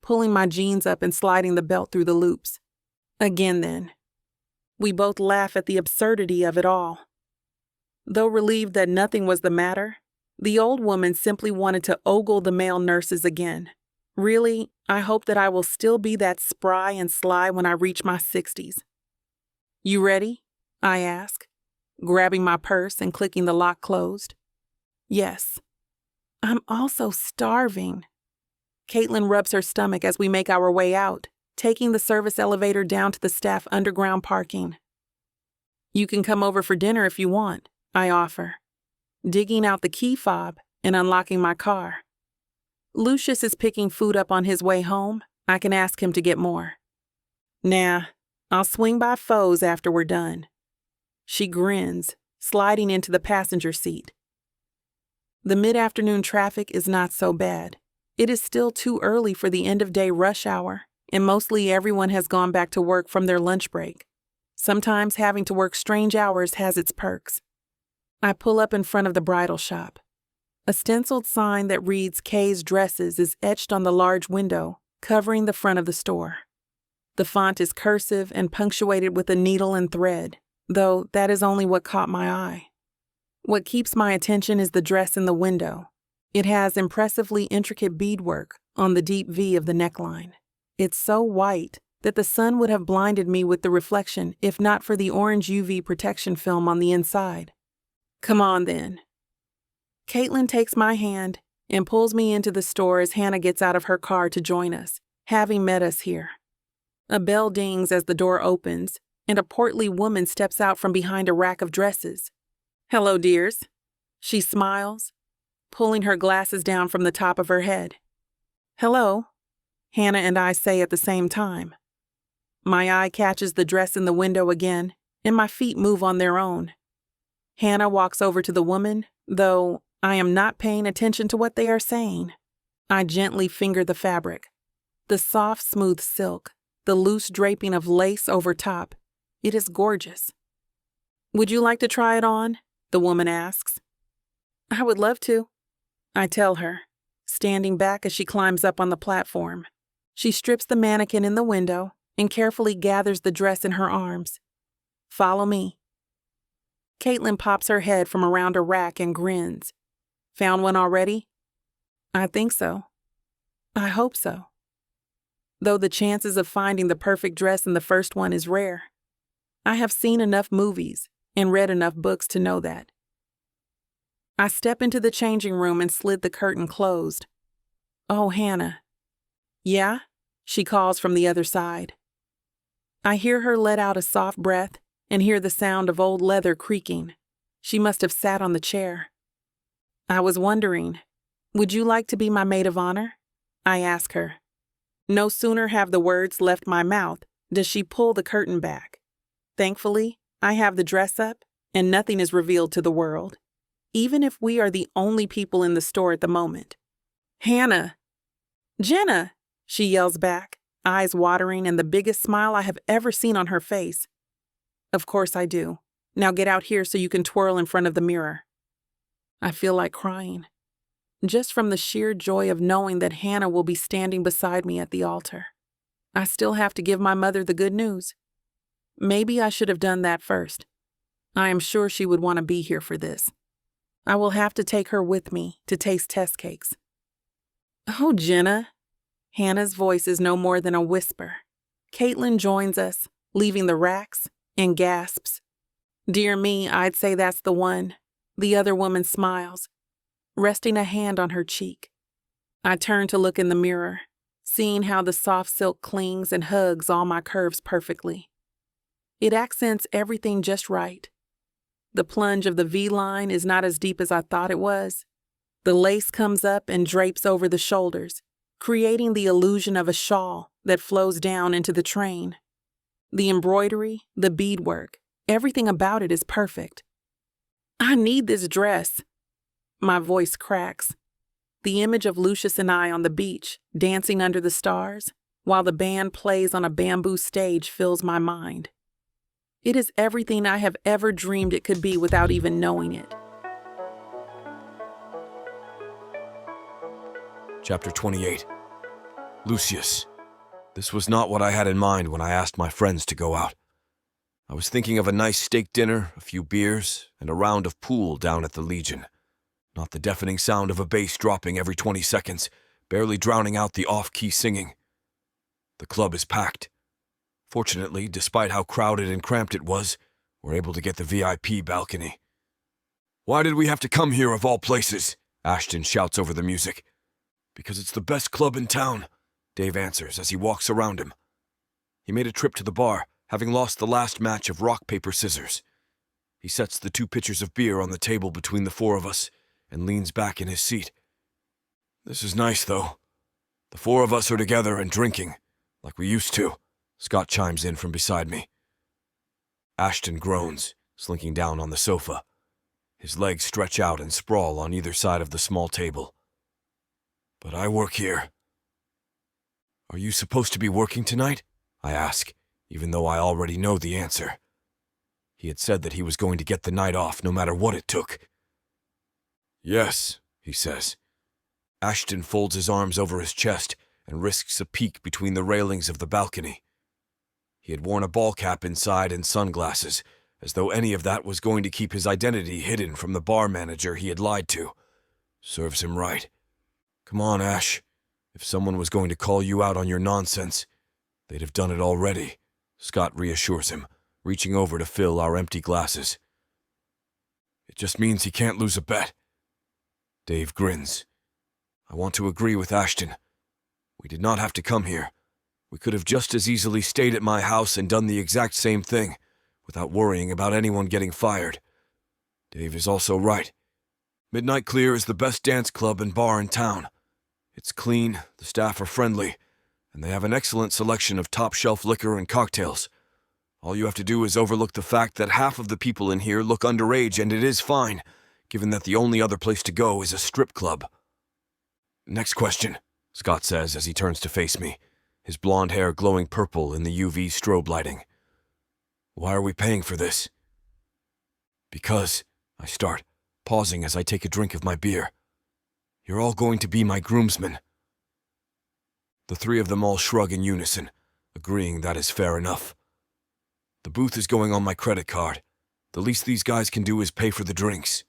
pulling my jeans up and sliding the belt through the loops. "Again then." We both laugh at the absurdity of it all. Though relieved that nothing was the matter, the old woman simply wanted to ogle the male nurses again. Really, I hope that I will still be that spry and sly when I reach my 60s. "You ready?" I ask, grabbing my purse and clicking the lock closed. "Yes." "I'm also starving." Caitlin rubs her stomach as we make our way out, taking the service elevator down to the staff underground parking. "You can come over for dinner if you want," I offer, digging out the key fob and unlocking my car. Lucius is picking food up on his way home. I can ask him to get more. "Nah, I'll swing by Foe's after we're done." She grins, sliding into the passenger seat. The mid-afternoon traffic is not so bad. It is still too early for the end-of-day rush hour, and mostly everyone has gone back to work from their lunch break. Sometimes having to work strange hours has its perks. I pull up in front of the bridal shop. A stenciled sign that reads Kay's Dresses is etched on the large window, covering the front of the store. The font is cursive and punctuated with a needle and thread, though that is only what caught my eye. What keeps my attention is the dress in the window. It has impressively intricate beadwork on the deep V of the neckline. It's so white that the sun would have blinded me with the reflection if not for the orange UV protection film on the inside. "Come on then." Caitlin takes my hand and pulls me into the store as Hannah gets out of her car to join us, having met us here. A bell dings as the door opens, and a portly woman steps out from behind a rack of dresses. "Hello, dears." She smiles, pulling her glasses down from the top of her head. "Hello," Hannah and I say at the same time. My eye catches the dress in the window again, and my feet move on their own. Hannah walks over to the woman, though I am not paying attention to what they are saying. I gently finger the fabric. The soft, smooth silk, the loose draping of lace over top. It is gorgeous. "Would you like to try it on?" the woman asks. "I would love to," I tell her, standing back as she climbs up on the platform. She strips the mannequin in the window and carefully gathers the dress in her arms. "Follow me." Caitlin pops her head from around a rack and grins. "Found one already?" "I think so. I hope so." Though the chances of finding the perfect dress in the first one is rare. I have seen enough movies and read enough books to know that. I step into the changing room and slid the curtain closed. "Oh, Hannah." "Yeah?" she calls from the other side. I hear her let out a soft breath and hear the sound of old leather creaking. She must have sat on the chair. I was wondering, would you like to be my maid of honor? I ask her. No sooner have the words left my mouth does she pull the curtain back. Thankfully, I have the dress up and nothing is revealed to the world, even if we are the only people in the store at the moment. Hannah! Jenna! She yells back, eyes watering and the biggest smile I have ever seen on her face. Of course I do. Now get out here so you can twirl in front of the mirror. I feel like crying, just from the sheer joy of knowing that Hannah will be standing beside me at the altar. I still have to give my mother the good news. Maybe I should have done that first. I am sure she would want to be here for this. I will have to take her with me to taste test cakes. Oh, Jenna. Hannah's voice is no more than a whisper. Caitlin joins us, leaving the racks, and gasps. Dear me, I'd say that's the one. The other woman smiles, resting a hand on her cheek. I turn to look in the mirror, seeing how the soft silk clings and hugs all my curves perfectly. It accents everything just right. The plunge of the V-line is not as deep as I thought it was. The lace comes up and drapes over the shoulders, creating the illusion of a shawl that flows down into the train. The embroidery, the beadwork, everything about it is perfect. I need this dress. My voice cracks. The image of Lucius and I on the beach, dancing under the stars, while the band plays on a bamboo stage fills my mind. It is everything I have ever dreamed it could be without even knowing it. Chapter 28. Lucius. This was not what I had in mind when I asked my friends to go out. I was thinking of a nice steak dinner, a few beers, and a round of pool down at the Legion. Not the deafening sound of a bass dropping every 20 seconds, barely drowning out the off-key singing. The club is packed. Fortunately, despite how crowded and cramped it was, we're able to get the VIP balcony. Why did we have to come here of all places? Ashton shouts over the music. Because it's the best club in town, Dave answers as he walks around him. He made a trip to the bar, having lost the last match of rock, paper, scissors. He sets the 2 pitchers of beer on the table between the 4 of us and leans back in his seat. This is nice, though. The 4 of us are together and drinking, like we used to, Scott chimes in from beside me. Ashton groans, slinking down on the sofa. His legs stretch out and sprawl on either side of the small table. But I work here. Are you supposed to be working tonight? I ask, even though I already know the answer. He had said that he was going to get the night off no matter what it took. Yes, he says. Ashton folds his arms over his chest and risks a peek between the railings of the balcony. He had worn a ball cap inside and sunglasses, as though any of that was going to keep his identity hidden from the bar manager he had lied to. Serves him right. Come on, Ash. If someone was going to call you out on your nonsense, they'd have done it already, Scott reassures him, reaching over to fill our empty glasses. It just means he can't lose a bet. Dave grins. I want to agree with Ashton. We did not have to come here. We could have just as easily stayed at my house and done the exact same thing, without worrying about anyone getting fired. Dave is also right. Midnight Clear is the best dance club and bar in town. It's clean, the staff are friendly, and they have an excellent selection of top-shelf liquor and cocktails. All you have to do is overlook the fact that half of the people in here look underage, and it is fine, given that the only other place to go is a strip club. Next question, Scott says as he turns to face me, his blonde hair glowing purple in the UV strobe lighting. Why are we paying for this? Because, I start, pausing as I take a drink of my beer. You're all going to be my groomsmen. The 3 of them all shrug in unison, agreeing that is fair enough. The booth is going on my credit card. The least these guys can do is pay for the drinks.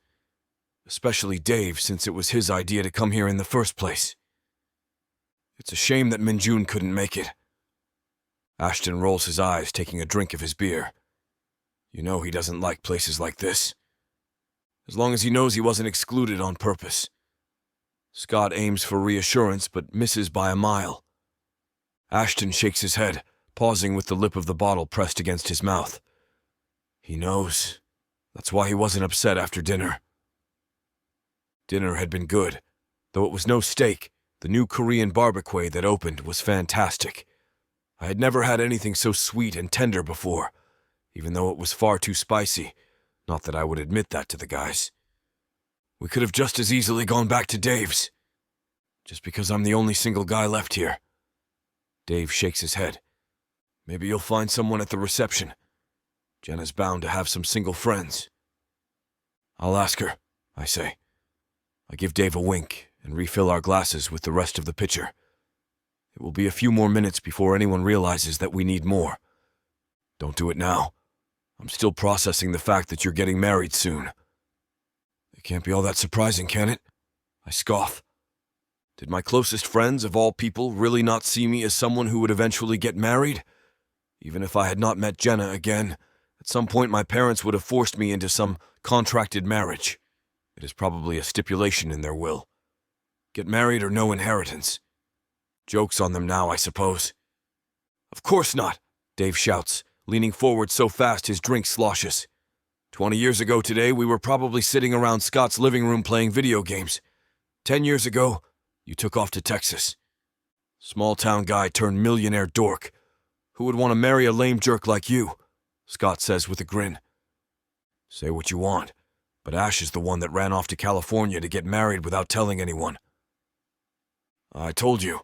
Especially Dave, since it was his idea to come here in the first place. It's a shame that Minjun couldn't make it. Ashton rolls his eyes, taking a drink of his beer. You know he doesn't like places like this. As long as he knows he wasn't excluded on purpose. Scott aims for reassurance, but misses by a mile. Ashton shakes his head, pausing with the lip of the bottle pressed against his mouth. He knows. That's why he wasn't upset after dinner. Dinner had been good. Though it was no steak, the new Korean barbecue that opened was fantastic. I had never had anything so sweet and tender before, even though it was far too spicy. Not that I would admit that to the guys. We could have just as easily gone back to Dave's. Just because I'm the only single guy left here. Dave shakes his head. Maybe you'll find someone at the reception. Jenna's bound to have some single friends. I'll ask her, I say. I give Dave a wink and refill our glasses with the rest of the pitcher. It will be a few more minutes before anyone realizes that we need more. Don't do it now. I'm still processing the fact that you're getting married soon. It can't be all that surprising, can it? I scoff. Did my closest friends, of all people, really not see me as someone who would eventually get married? Even if I had not met Jenna again, at some point my parents would have forced me into some contracted marriage. It is probably a stipulation in their will. Get married or no inheritance. Joke's on them now, I suppose. Of course not, Dave shouts, leaning forward so fast his drink sloshes. 20 years ago today, we were probably sitting around Scott's living room playing video games. 10 years ago, you took off to Texas. Small-town guy turned millionaire dork. Who would want to marry a lame jerk like you? Scott says with a grin. Say what you want, but Ash is the one that ran off to California to get married without telling anyone. I told you.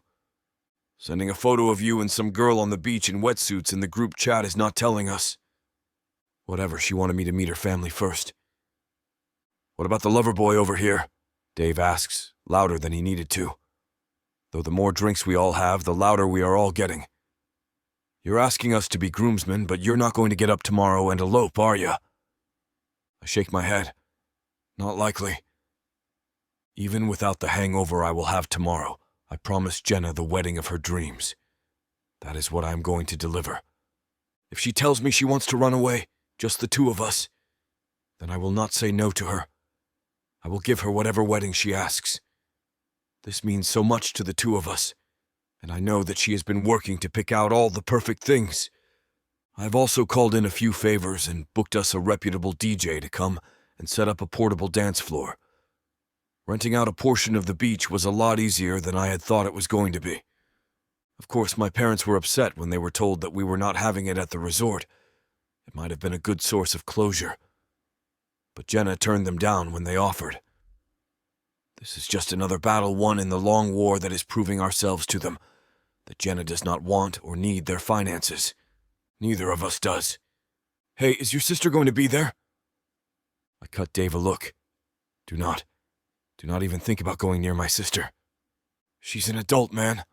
Sending a photo of you and some girl on the beach in wetsuits in the group chat is not telling us. Whatever, she wanted me to meet her family first. What about the lover boy over here? Dave asks, louder than he needed to. Though the more drinks we all have, the louder we are all getting. You're asking us to be groomsmen, but you're not going to get up tomorrow and elope, are you? I shake my head. Not likely. Even without the hangover I will have tomorrow, I promised Jenna the wedding of her dreams. That is what I am going to deliver. If she tells me she wants to run away, just the two of us, then I will not say no to her. I will give her whatever wedding she asks. This means so much to the two of us, and I know that she has been working to pick out all the perfect things. I've also called in a few favors and booked us a reputable DJ to come and set up a portable dance floor. Renting out a portion of the beach was a lot easier than I had thought it was going to be. Of course, my parents were upset when they were told that we were not having it at the resort. It might have been a good source of closure. But Jenna turned them down when they offered. This is just another battle won in the long war that is proving ourselves to them, that Jenna does not want or need their finances. Neither of us does. Hey, is your sister going to be there? I cut Dave a look. Do not even think about going near my sister. She's an adult, man.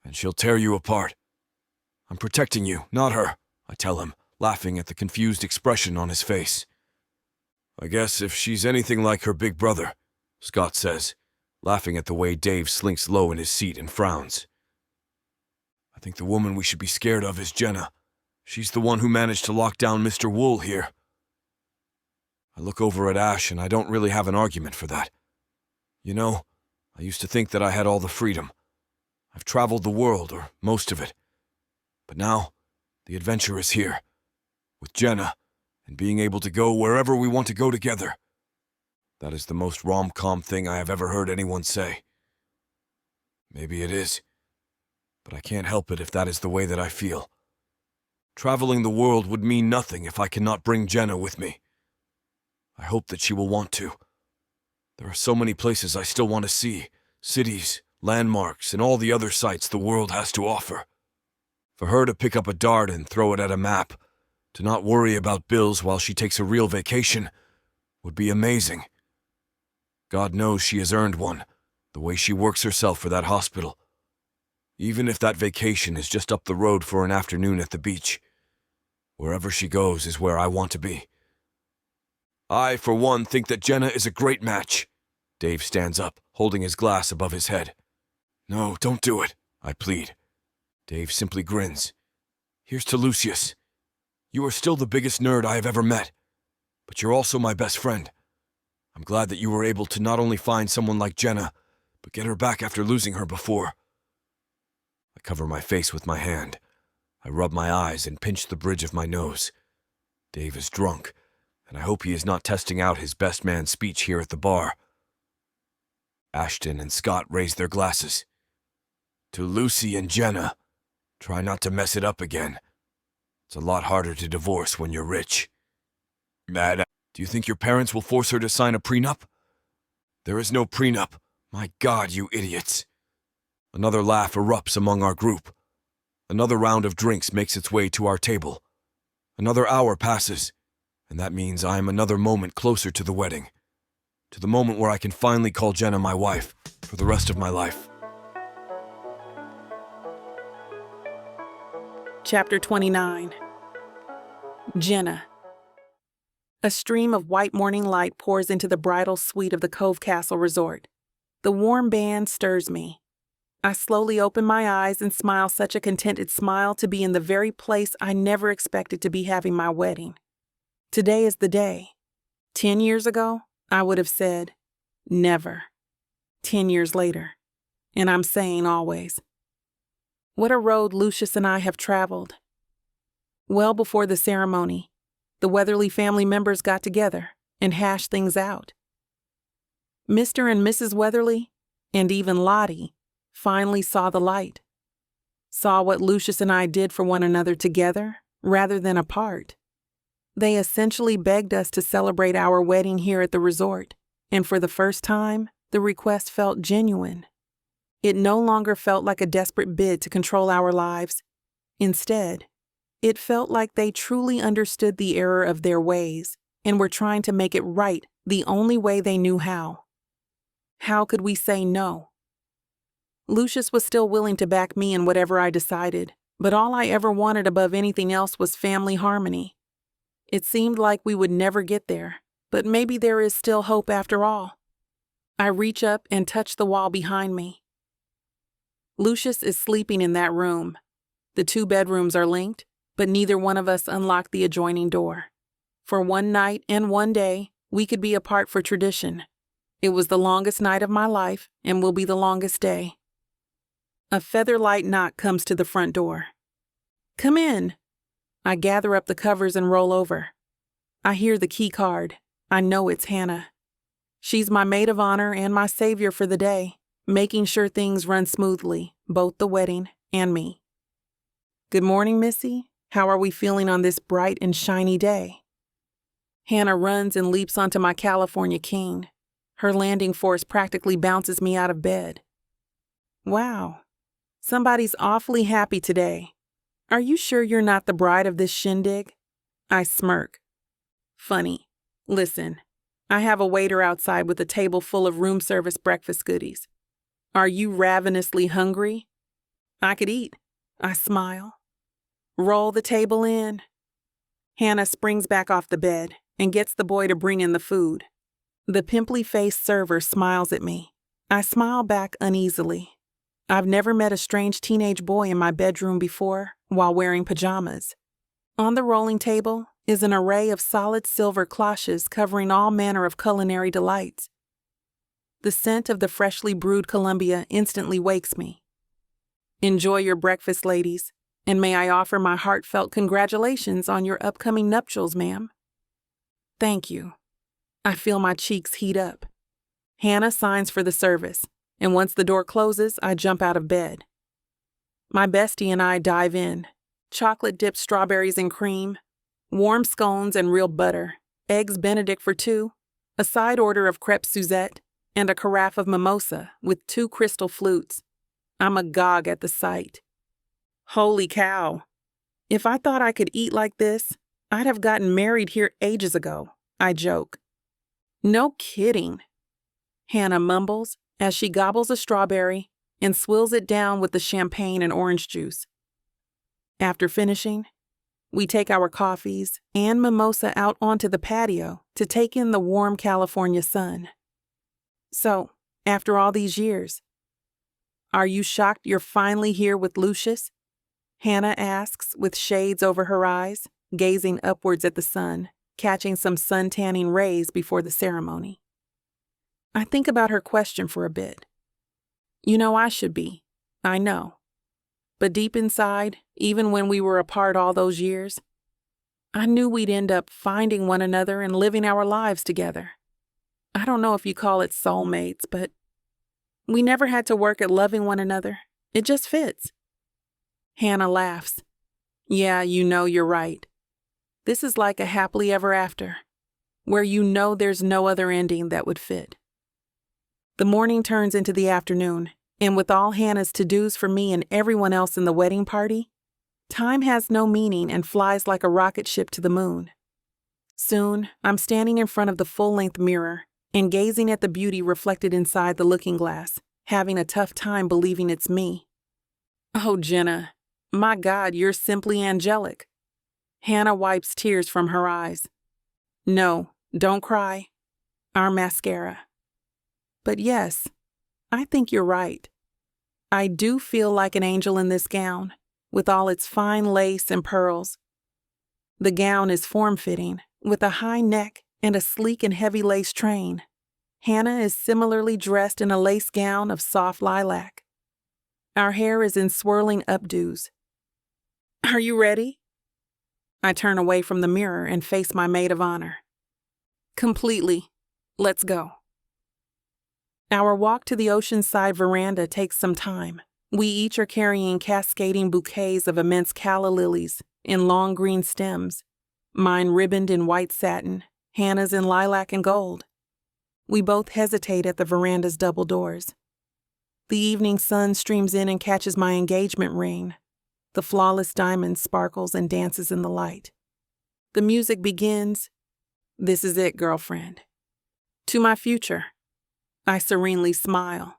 And she'll tear you apart. I'm protecting you, not her, I tell him, laughing at the confused expression on his face. I guess if she's anything like her big brother, Scott says, laughing at the way Dave slinks low in his seat and frowns. I think the woman we should be scared of is Jenna. She's the one who managed to lock down Mr. Wool here. I look over at Ash and I don't really have an argument for that. You know, I used to think that I had all the freedom. I've traveled the world, or most of it. But now, the adventure is here, with Jenna, and being able to go wherever we want to go together. That is the most rom-com thing I have ever heard anyone say. Maybe it is, but I can't help it if that is the way that I feel. Traveling the world would mean nothing if I cannot bring Jenna with me. I hope that she will want to. There are so many places I still want to see, cities, landmarks, and all the other sights the world has to offer. For her to pick up a dart and throw it at a map, to not worry about bills while she takes a real vacation, would be amazing. God knows she has earned one, the way she works herself for that hospital. Even if that vacation is just up the road for an afternoon at the beach, wherever she goes is where I want to be. I, for one, think that Jenna is a great match. Dave stands up, holding his glass above his head. No, don't do it, I plead. Dave simply grins. Here's to Lucius. You are still the biggest nerd I have ever met, but you're also my best friend. I'm glad that you were able to not only find someone like Jenna, but get her back after losing her before. I cover my face with my hand. I rub my eyes and pinch the bridge of my nose. Dave is drunk, and I hope he is not testing out his best man speech here at the bar. Ashton and Scott raise their glasses. To Lucy and Jenna, try not to mess it up again. It's a lot harder to divorce when you're rich. Mad, do you think your parents will force her to sign a prenup? There is no prenup. My God, you idiots. Another laugh erupts among our group. Another round of drinks makes its way to our table. Another hour passes, and that means I am another moment closer to the wedding. To the moment where I can finally call Jenna my wife for the rest of my life. Chapter 29. Jenna. A stream of white morning light pours into the bridal suite of the Cove Castle Resort. The warm band stirs me. I slowly open my eyes and smile such a contented smile to be in the very place I never expected to be having my wedding. Today is the day. 10 years ago, I would have said, never. 10 years later, and I'm saying always. What a road Lucius and I have traveled. Well before the ceremony, the Weatherly family members got together and hashed things out. Mr. and Mrs. Weatherly, and even Lottie, finally saw the light. Saw what Lucius and I did for one another together rather than apart. They essentially begged us to celebrate our wedding here at the resort, and for the first time, the request felt genuine. It no longer felt like a desperate bid to control our lives. Instead, it felt like they truly understood the error of their ways and were trying to make it right the only way they knew how. How could we say no? Lucius was still willing to back me in whatever I decided, but all I ever wanted above anything else was family harmony. It seemed like we would never get there, but maybe there is still hope after all. I reach up and touch the wall behind me. Lucius is sleeping in that room. The 2 bedrooms are linked, but neither one of us unlocked the adjoining door. For one night and one day, we could be apart for tradition. It was the longest night of my life and will be the longest day. A feather-light knock comes to the front door. Come in. I gather up the covers and roll over. I hear the key card. I know it's Hannah. She's my maid of honor and my savior for the day, making sure things run smoothly, both the wedding and me. Good morning, Missy. How are we feeling on this bright and shiny day? Hannah runs and leaps onto my California king. Her landing force practically bounces me out of bed. Wow. Somebody's awfully happy today. Are you sure you're not the bride of this shindig? I smirk. Funny. Listen, I have a waiter outside with a table full of room service breakfast goodies. Are you ravenously hungry? I could eat. I smile. Roll the table in. Hannah springs back off the bed and gets the boy to bring in the food. The pimply-faced server smiles at me. I smile back uneasily. I've never met a strange teenage boy in my bedroom before while wearing pajamas. On the rolling table is an array of solid silver cloches covering all manner of culinary delights. The scent of the freshly brewed Columbia instantly wakes me. Enjoy your breakfast, ladies, and may I offer my heartfelt congratulations on your upcoming nuptials, ma'am. Thank you. I feel my cheeks heat up. Hannah signs for the service, and once the door closes, I jump out of bed. My bestie and I dive in. Chocolate-dipped strawberries and cream, warm scones and real butter, eggs Benedict for 2, a side order of crêpe Suzette, and a carafe of mimosa with 2 crystal flutes. I'm agog at the sight. Holy cow. If I thought I could eat like this, I'd have gotten married here ages ago, I joke. No kidding, Hannah mumbles as she gobbles a strawberry and swills it down with the champagne and orange juice. After finishing, we take our coffees and mimosa out onto the patio to take in the warm California sun. So, after all these years, are you shocked you're finally here with Lucius? Hannah asks with shades over her eyes, gazing upwards at the sun, catching some sun-tanning rays before the ceremony. I think about her question for a bit. You know I should be. I know. But deep inside, even when we were apart all those years, I knew we'd end up finding one another and living our lives together. I don't know if you call it soulmates, but we never had to work at loving one another. It just fits. Hannah laughs. Yeah, you're right. This is like a happily ever after, where there's no other ending that would fit. The morning turns into the afternoon, and with all Hannah's to-dos for me and everyone else in the wedding party, time has no meaning and flies like a rocket ship to the moon. Soon, I'm standing in front of the full-length mirror and gazing at the beauty reflected inside the looking glass, having a tough time believing it's me. Oh, Jenna, my God, you're simply angelic. Hannah wipes tears from her eyes. No, don't cry. Our mascara. But yes, I think you're right. I do feel like an angel in this gown, with all its fine lace and pearls. The gown is form-fitting, with a high neck and a sleek and heavy lace train. Hannah is similarly dressed in a lace gown of soft lilac. Our hair is in swirling updos. Are you ready? I turn away from the mirror and face my maid of honor. Completely. Let's go. Our walk to the oceanside veranda takes some time. We each are carrying cascading bouquets of immense calla lilies in long green stems, mine ribboned in white satin, Hannah's in lilac and gold. We both hesitate at the veranda's double doors. The evening sun streams in and catches my engagement ring. The flawless diamond sparkles and dances in the light. The music begins. This is it, girlfriend. To my future. I serenely smile.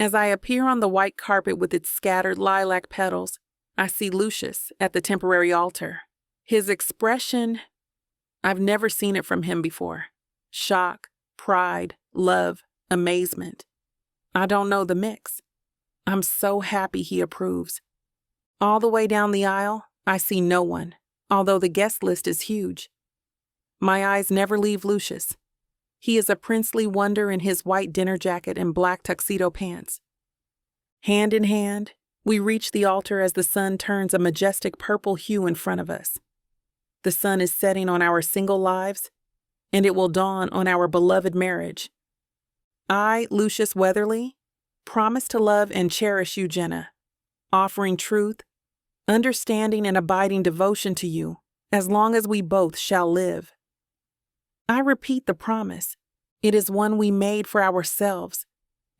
As I appear on the white carpet with its scattered lilac petals, I see Lucius at the temporary altar. His expression, I've never seen it from him before. Shock, pride, love, amazement. I don't know the mix. I'm so happy he approves. All the way down the aisle, I see no one, although the guest list is huge. My eyes never leave Lucius. He is a princely wonder in his white dinner jacket and black tuxedo pants. Hand in hand, we reach the altar as the sun turns a majestic purple hue in front of us. The sun is setting on our single lives, and it will dawn on our beloved marriage. I, Lucius Weatherly, promise to love and cherish you, Jenna, offering truth, understanding, and abiding devotion to you as long as we both shall live. I repeat the promise. It is one we made for ourselves,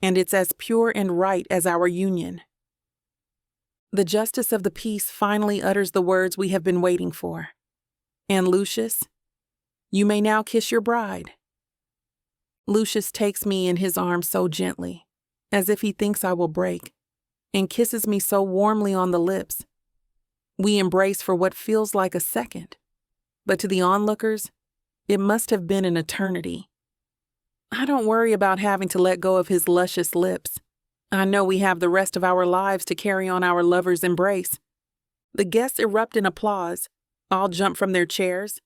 and it's as pure and right as our union. The justice of the peace finally utters the words we have been waiting for. And Lucius, you may now kiss your bride. Lucius takes me in his arms so gently, as if he thinks I will break, and kisses me so warmly on the lips. We embrace for what feels like a second, but to the onlookers, it must have been an eternity. I don't worry about having to let go of his luscious lips. I know we have the rest of our lives to carry on our lover's embrace. The guests erupt in applause, all jump from their chairs,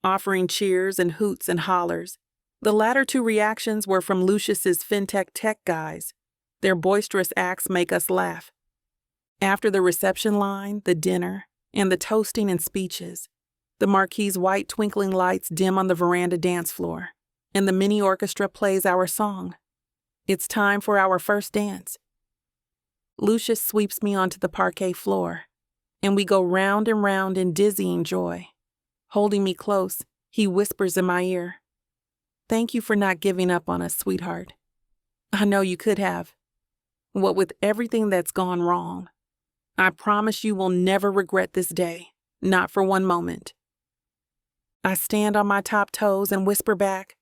offering cheers and hoots and hollers. The latter two reactions were from Lucius's fintech tech guys. Their boisterous acts make us laugh. After the reception line, the dinner, and the toasting and speeches, the marquee's white twinkling lights dim on the veranda dance floor, and the mini orchestra plays our song. It's time for our first dance. Lucius sweeps me onto the parquet floor, and we go round and round in dizzying joy. Holding me close, he whispers in my ear, "Thank you for not giving up on us, sweetheart. I know you could have. What with everything that's gone wrong, I promise you will never regret this day, not for one moment." I stand on my top toes and whisper back,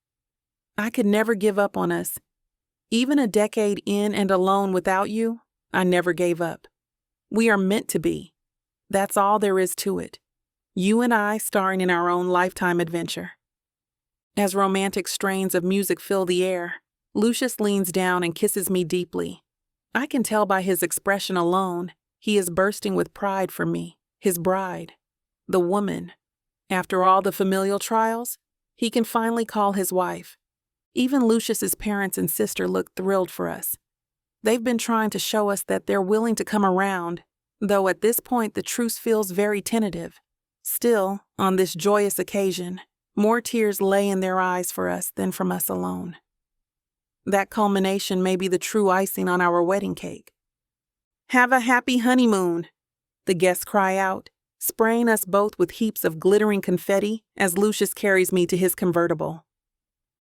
"I could never give up on us. Even a decade in and alone without you, I never gave up. We are meant to be. That's all there is to it. You and I starring in our own lifetime adventure." As romantic strains of music fill the air, Lucius leans down and kisses me deeply. I can tell by his expression alone, he is bursting with pride for me, his bride, the woman. After all the familial trials, he can finally call his wife. Even Lucius's parents and sister look thrilled for us. They've been trying to show us that they're willing to come around, though at this point the truce feels very tentative. Still, on this joyous occasion, more tears lay in their eyes for us than from us alone. That culmination may be the true icing on our wedding cake. "Have a happy honeymoon," the guests cry out, spraying us both with heaps of glittering confetti as Lucius carries me to his convertible.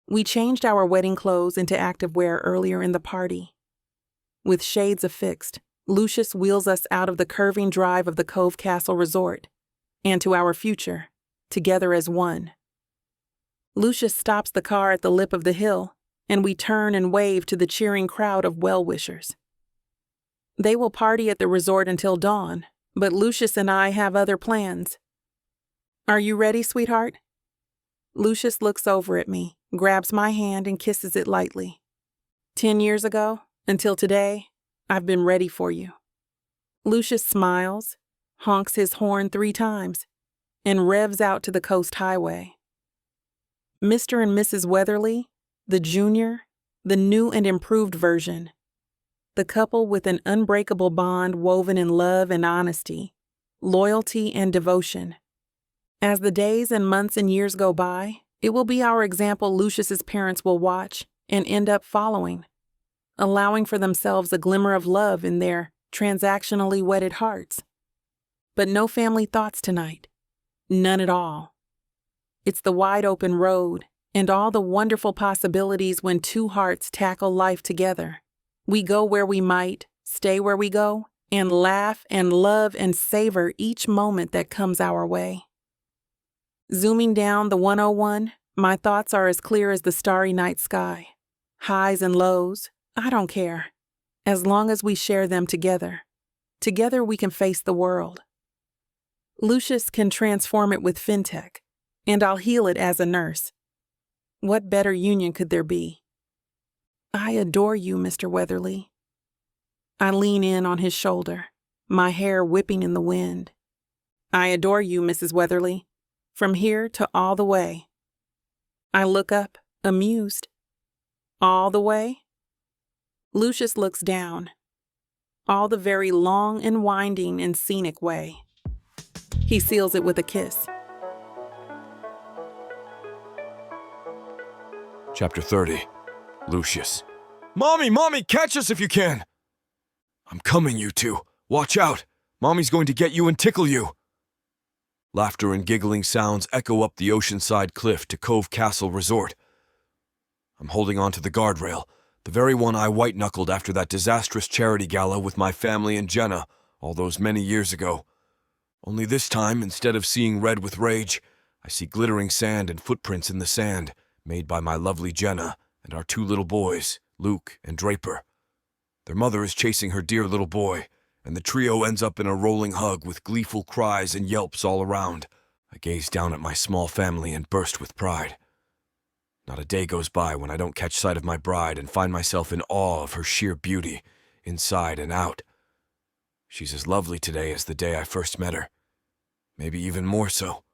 We changed our wedding clothes into activewear earlier in the party. With shades affixed, Lucius wheels us out of the curving drive of the Cove Castle Resort and to our future, together as one. Lucius stops the car at the lip of the hill, and we turn and wave to the cheering crowd of well-wishers. They will party at the resort until dawn, but Lucius and I have other plans. "Are you ready, sweetheart?" Lucius looks over at me, grabs my hand, and kisses it lightly. 10 years ago, until today, I've been ready for you. Lucius smiles, honks his horn 3 times, and revs out to the coast highway. Mr. and Mrs. Weatherly, the junior, the new and improved version, the couple with an unbreakable bond woven in love and honesty, loyalty and devotion. As the days and months and years go by, it will be our example Lucius's parents will watch and end up following, allowing for themselves a glimmer of love in their transactionally wedded hearts. But no family thoughts tonight. None at all. It's the wide open road and all the wonderful possibilities when 2 hearts tackle life together. We go where we might, stay where we go, and laugh and love and savor each moment that comes our way. Zooming down the 101, my thoughts are as clear as the starry night sky. Highs and lows, I don't care. As long as we share them together. Together we can face the world. Lucius can transform it with fintech, and I'll heal it as a nurse. What better union could there be? "I adore you, Mr. Weatherly." I lean in on his shoulder, my hair whipping in the wind. "I adore you, Mrs. Weatherly, from here to all the way." I look up, amused. "All the way?" Lucius looks down. "All the very long and winding and scenic way." He seals it with a kiss. Chapter 30. Lucius. Mommy, catch us if you can! I'm coming, you two. Watch out. Mommy's going to get you and tickle you. Laughter and giggling sounds echo up the oceanside cliff to Cove Castle Resort. I'm holding onto the guardrail, the very one I white-knuckled after that disastrous charity gala with my family and Jenna all those many years ago. Only this time, instead of seeing red with rage, I see glittering sand and footprints in the sand made by my lovely Jenna and our 2 little boys, Luke and Draper. Their mother is chasing her dear little boy, and the trio ends up in a rolling hug with gleeful cries and yelps all around. I gaze down at my small family and burst with pride. Not a day goes by when I don't catch sight of my bride and find myself in awe of her sheer beauty, inside and out. She's as lovely today as the day I first met her, maybe even more so.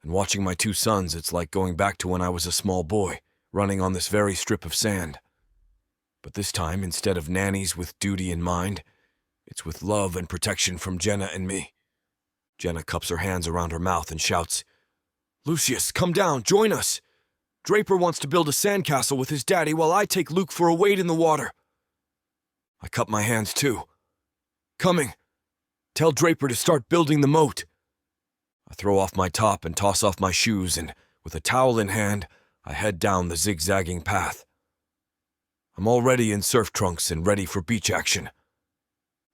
And watching my 2 sons, it's like going back to when I was a small boy, running on this very strip of sand. But this time, instead of nannies with duty in mind, it's with love and protection from Jenna and me. Jenna cups her hands around her mouth and shouts, "Lucius, come down, join us! Draper wants to build a sandcastle with his daddy while I take Luke for a wade in the water." I cup my hands too. "Coming. Tell Draper to start building the moat." I throw off my top and toss off my shoes, and with a towel in hand, I head down the zigzagging path. I'm already in surf trunks and ready for beach action.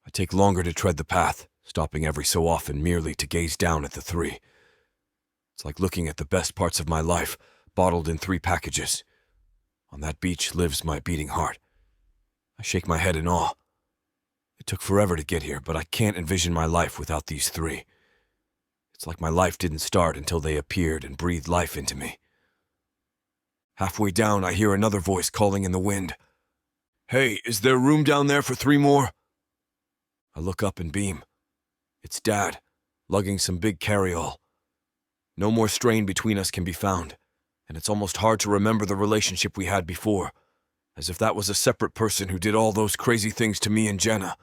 I take longer to tread the path, stopping every so often merely to gaze down at the 3. It's like looking at the best parts of my life, bottled in 3 packages. On that beach lives my beating heart. I shake my head in awe. It took forever to get here, but I can't envision my life without these 3. It's like my life didn't start until they appeared and breathed life into me. Halfway down, I hear another voice calling in the wind. "Hey, is there room down there for 3 more? I look up and beam. It's Dad, lugging some big carry-all. No more strain between us can be found, and it's almost hard to remember the relationship we had before, as if that was a separate person who did all those crazy things to me and Jenna.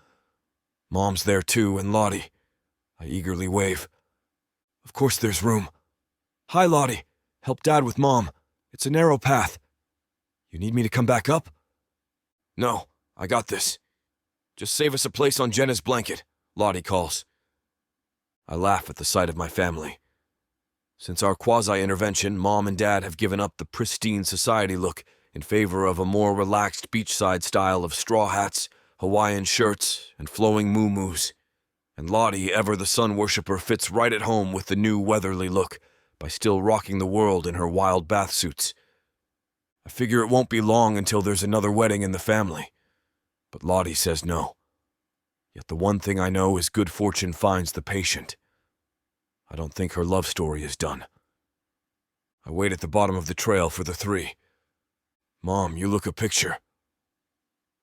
Mom's there too, and Lottie. I eagerly wave. Of course there's room. Hi, Lottie. Help Dad with Mom. It's a narrow path. You need me to come back up? No, I got this. Just save us a place on Jenna's blanket, Lottie calls. I laugh at the sight of my family. Since our quasi-intervention, Mom and Dad have given up the pristine society look in favor of a more relaxed beachside style of straw hats, Hawaiian shirts, and flowing moo-moos. And Lottie, ever the sun worshipper, fits right at home with the new weatherly look by still rocking the world in her wild bath suits. I figure it won't be long until there's another wedding in the family. But Lottie says no. Yet the one thing I know is good fortune finds the patient. I don't think her love story is done. I wait at the bottom of the trail for the three. Mom, you look a picture.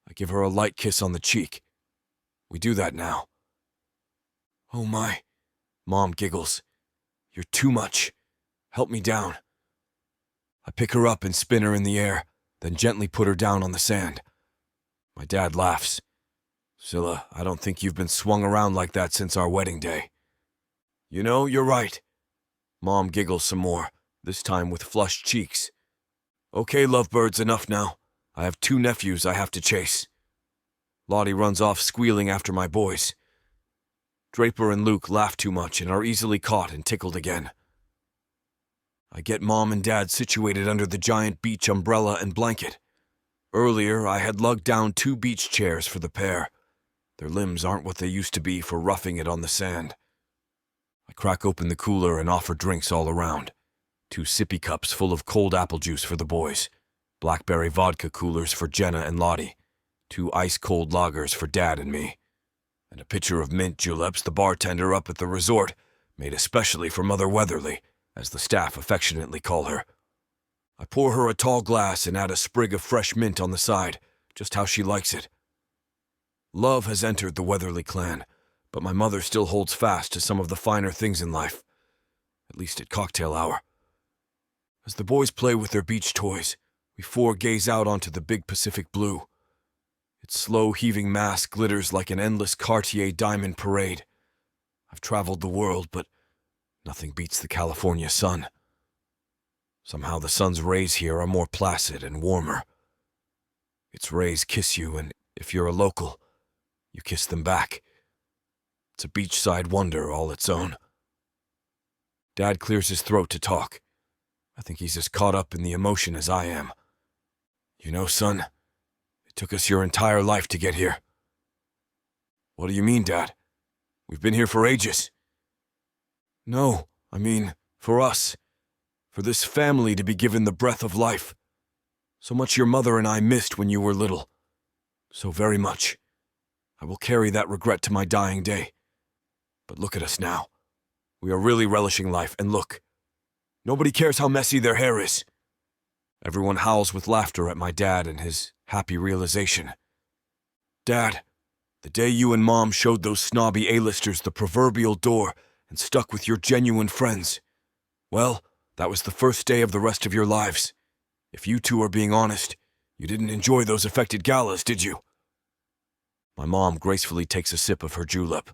I give her a light kiss on the cheek. We do that now. Oh my, Mom giggles. You're too much. Help me down. I pick her up and spin her in the air, then gently put her down on the sand. My dad laughs. Zilla, I don't think you've been swung around like that since our wedding day. You know, you're right. Mom giggles some more, this time with flushed cheeks. Okay, lovebirds, enough now. I have 2 nephews I have to chase. Lottie runs off squealing after my boys. Draper and Luke laugh too much and are easily caught and tickled again. I get Mom and Dad situated under the giant beach umbrella and blanket. Earlier, I had lugged down 2 beach chairs for the pair. Their limbs aren't what they used to be for roughing it on the sand. I crack open the cooler and offer drinks all around. 2 sippy cups full of cold apple juice for the boys, blackberry vodka coolers for Jenna and Lottie, 2 ice-cold lagers for Dad and me, and a pitcher of mint juleps the bartender up at the resort made especially for Mother Weatherly, as the staff affectionately call her. I pour her a tall glass and add a sprig of fresh mint on the side, just how she likes it. Love has entered the Weatherly clan, but my mother still holds fast to some of the finer things in life, at least at cocktail hour. As the boys play with their beach toys, we 4 gaze out onto the big Pacific blue. Its slow heaving mass glitters like an endless Cartier diamond parade. I've traveled the world, but nothing beats the California sun. Somehow the sun's rays here are more placid and warmer. Its rays kiss you, and if you're a local, you kiss them back. It's a beachside wonder all its own. Dad clears his throat to talk. I think he's as caught up in the emotion as I am. You know, son, it took us your entire life to get here. What do you mean, Dad? We've been here for ages. No, I mean, for us. For this family to be given the breath of life. So much your mother and I missed when you were little. So very much. I will carry that regret to my dying day. But look at us now. We are really relishing life, and look. Nobody cares how messy their hair is. Everyone howls with laughter at my dad and his happy realization. Dad, the day you and Mom showed those snobby A-listers the proverbial door and stuck with your genuine friends, well, that was the first day of the rest of your lives. If you two are being honest, you didn't enjoy those affected galas, did you? My mom gracefully takes a sip of her julep.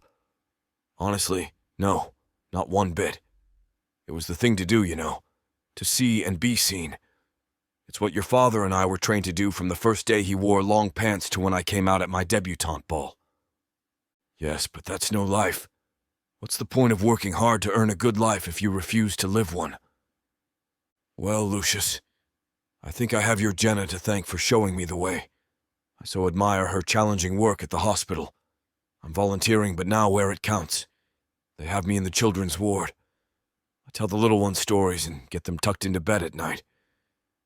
Honestly, no, not one bit. It was the thing to do, you know, to see and be seen. It's what your father and I were trained to do from the first day he wore long pants to when I came out at my debutante ball. Yes, but that's no life. What's the point of working hard to earn a good life if you refuse to live one? Well, Lucius, I think I have your Jenna to thank for showing me the way. I so admire her challenging work at the hospital. I'm volunteering, but now where it counts. They have me in the children's ward. I tell the little ones stories and get them tucked into bed at night.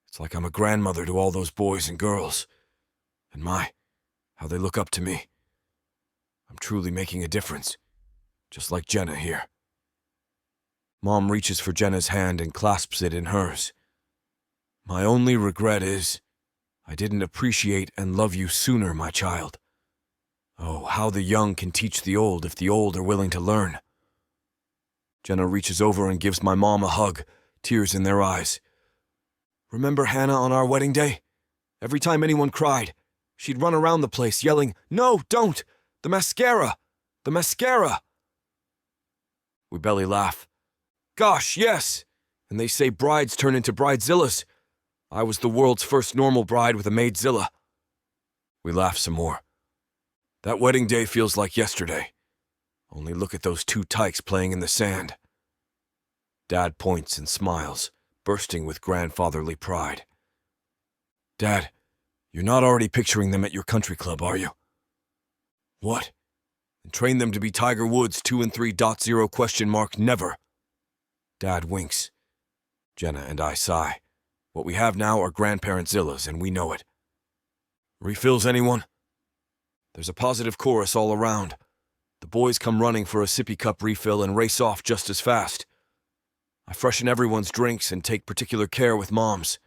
It's like I'm a grandmother to all those boys and girls. And my, how they look up to me. I'm truly making a difference, just like Jenna here. Mom reaches for Jenna's hand and clasps it in hers. My only regret is, I didn't appreciate and love you sooner, my child. Oh, how the young can teach the old if the old are willing to learn. Jenna reaches over and gives my mom a hug, tears in their eyes. Remember Hannah on our wedding day? Every time anyone cried, she'd run around the place yelling, "No, don't! The mascara! The mascara! We belly laugh. Gosh, yes! And they say brides turn into bridezillas. I was the world's first normal bride with a maidzilla. We laugh some more. That wedding day feels like yesterday. Only look at those two tykes playing in the sand. Dad points and smiles, bursting with grandfatherly pride. Dad, you're not already picturing them at your country club, are you? What? And train them to be Tiger Woods 2 and 3.0 ? Never. Dad winks. Jenna and I sigh. What we have now are grandparent-zillas, and we know it. Refills, anyone? There's a positive chorus all around. The boys come running for a sippy cup refill and race off just as fast. I freshen everyone's drinks and take particular care with Mom's.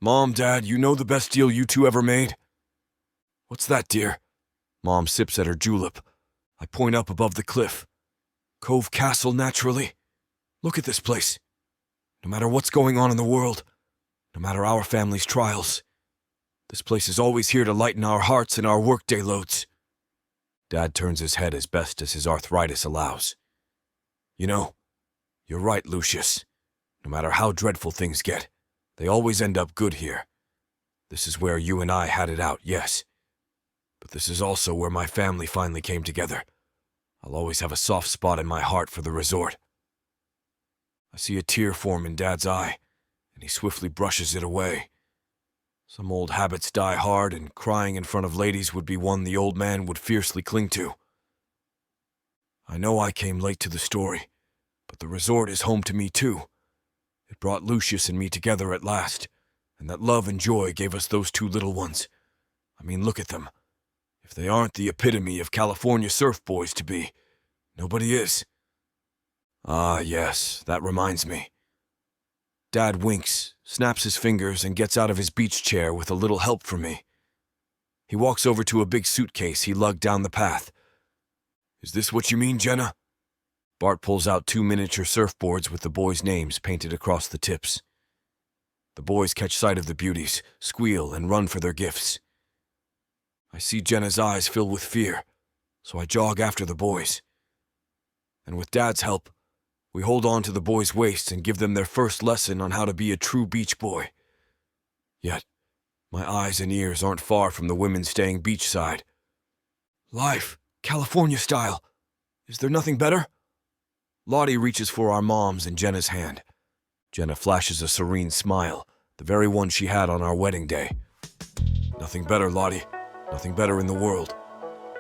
Mom, Dad, you know the best deal you two ever made? What's that, dear? Mom sips at her julep. I point up above the cliff. Cove Castle, naturally. Look at this place. No matter what's going on in the world, no matter our family's trials, this place is always here to lighten our hearts and our workday loads. Dad turns his head as best as his arthritis allows. You know, you're right, Lucius. No matter how dreadful things get, they always end up good here. This is where you and I had it out, yes. But this is also where my family finally came together. I'll always have a soft spot in my heart for the resort. I see a tear form in Dad's eye, and he swiftly brushes it away. Some old habits die hard, and crying in front of ladies would be one the old man would fiercely cling to. I know I came late to the story, but the resort is home to me too. It brought Lucius and me together at last, and that love and joy gave us those two little ones. I mean, look at them. If they aren't the epitome of California surf boys to be, nobody is. Ah, yes, that reminds me. Dad winks, snaps his fingers, and gets out of his beach chair with a little help from me. He walks over to a big suitcase he lugged down the path. Is this what you mean, Jenna? Bart pulls out 2 miniature surfboards with the boys' names painted across the tips. The boys catch sight of the beauties, squeal, and run for their gifts. I see Jenna's eyes fill with fear, so I jog after the boys. And with Dad's help, we hold on to the boys' waists and give them their first lesson on how to be a true beach boy. Yet, my eyes and ears aren't far from the women staying beachside. Life, California style. Is there nothing better? Lottie reaches for our mom's and Jenna's hand. Jenna flashes a serene smile, the very one she had on our wedding day. Nothing better, Lottie. Nothing better in the world.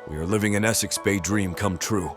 We are living an Essex Bay dream come true.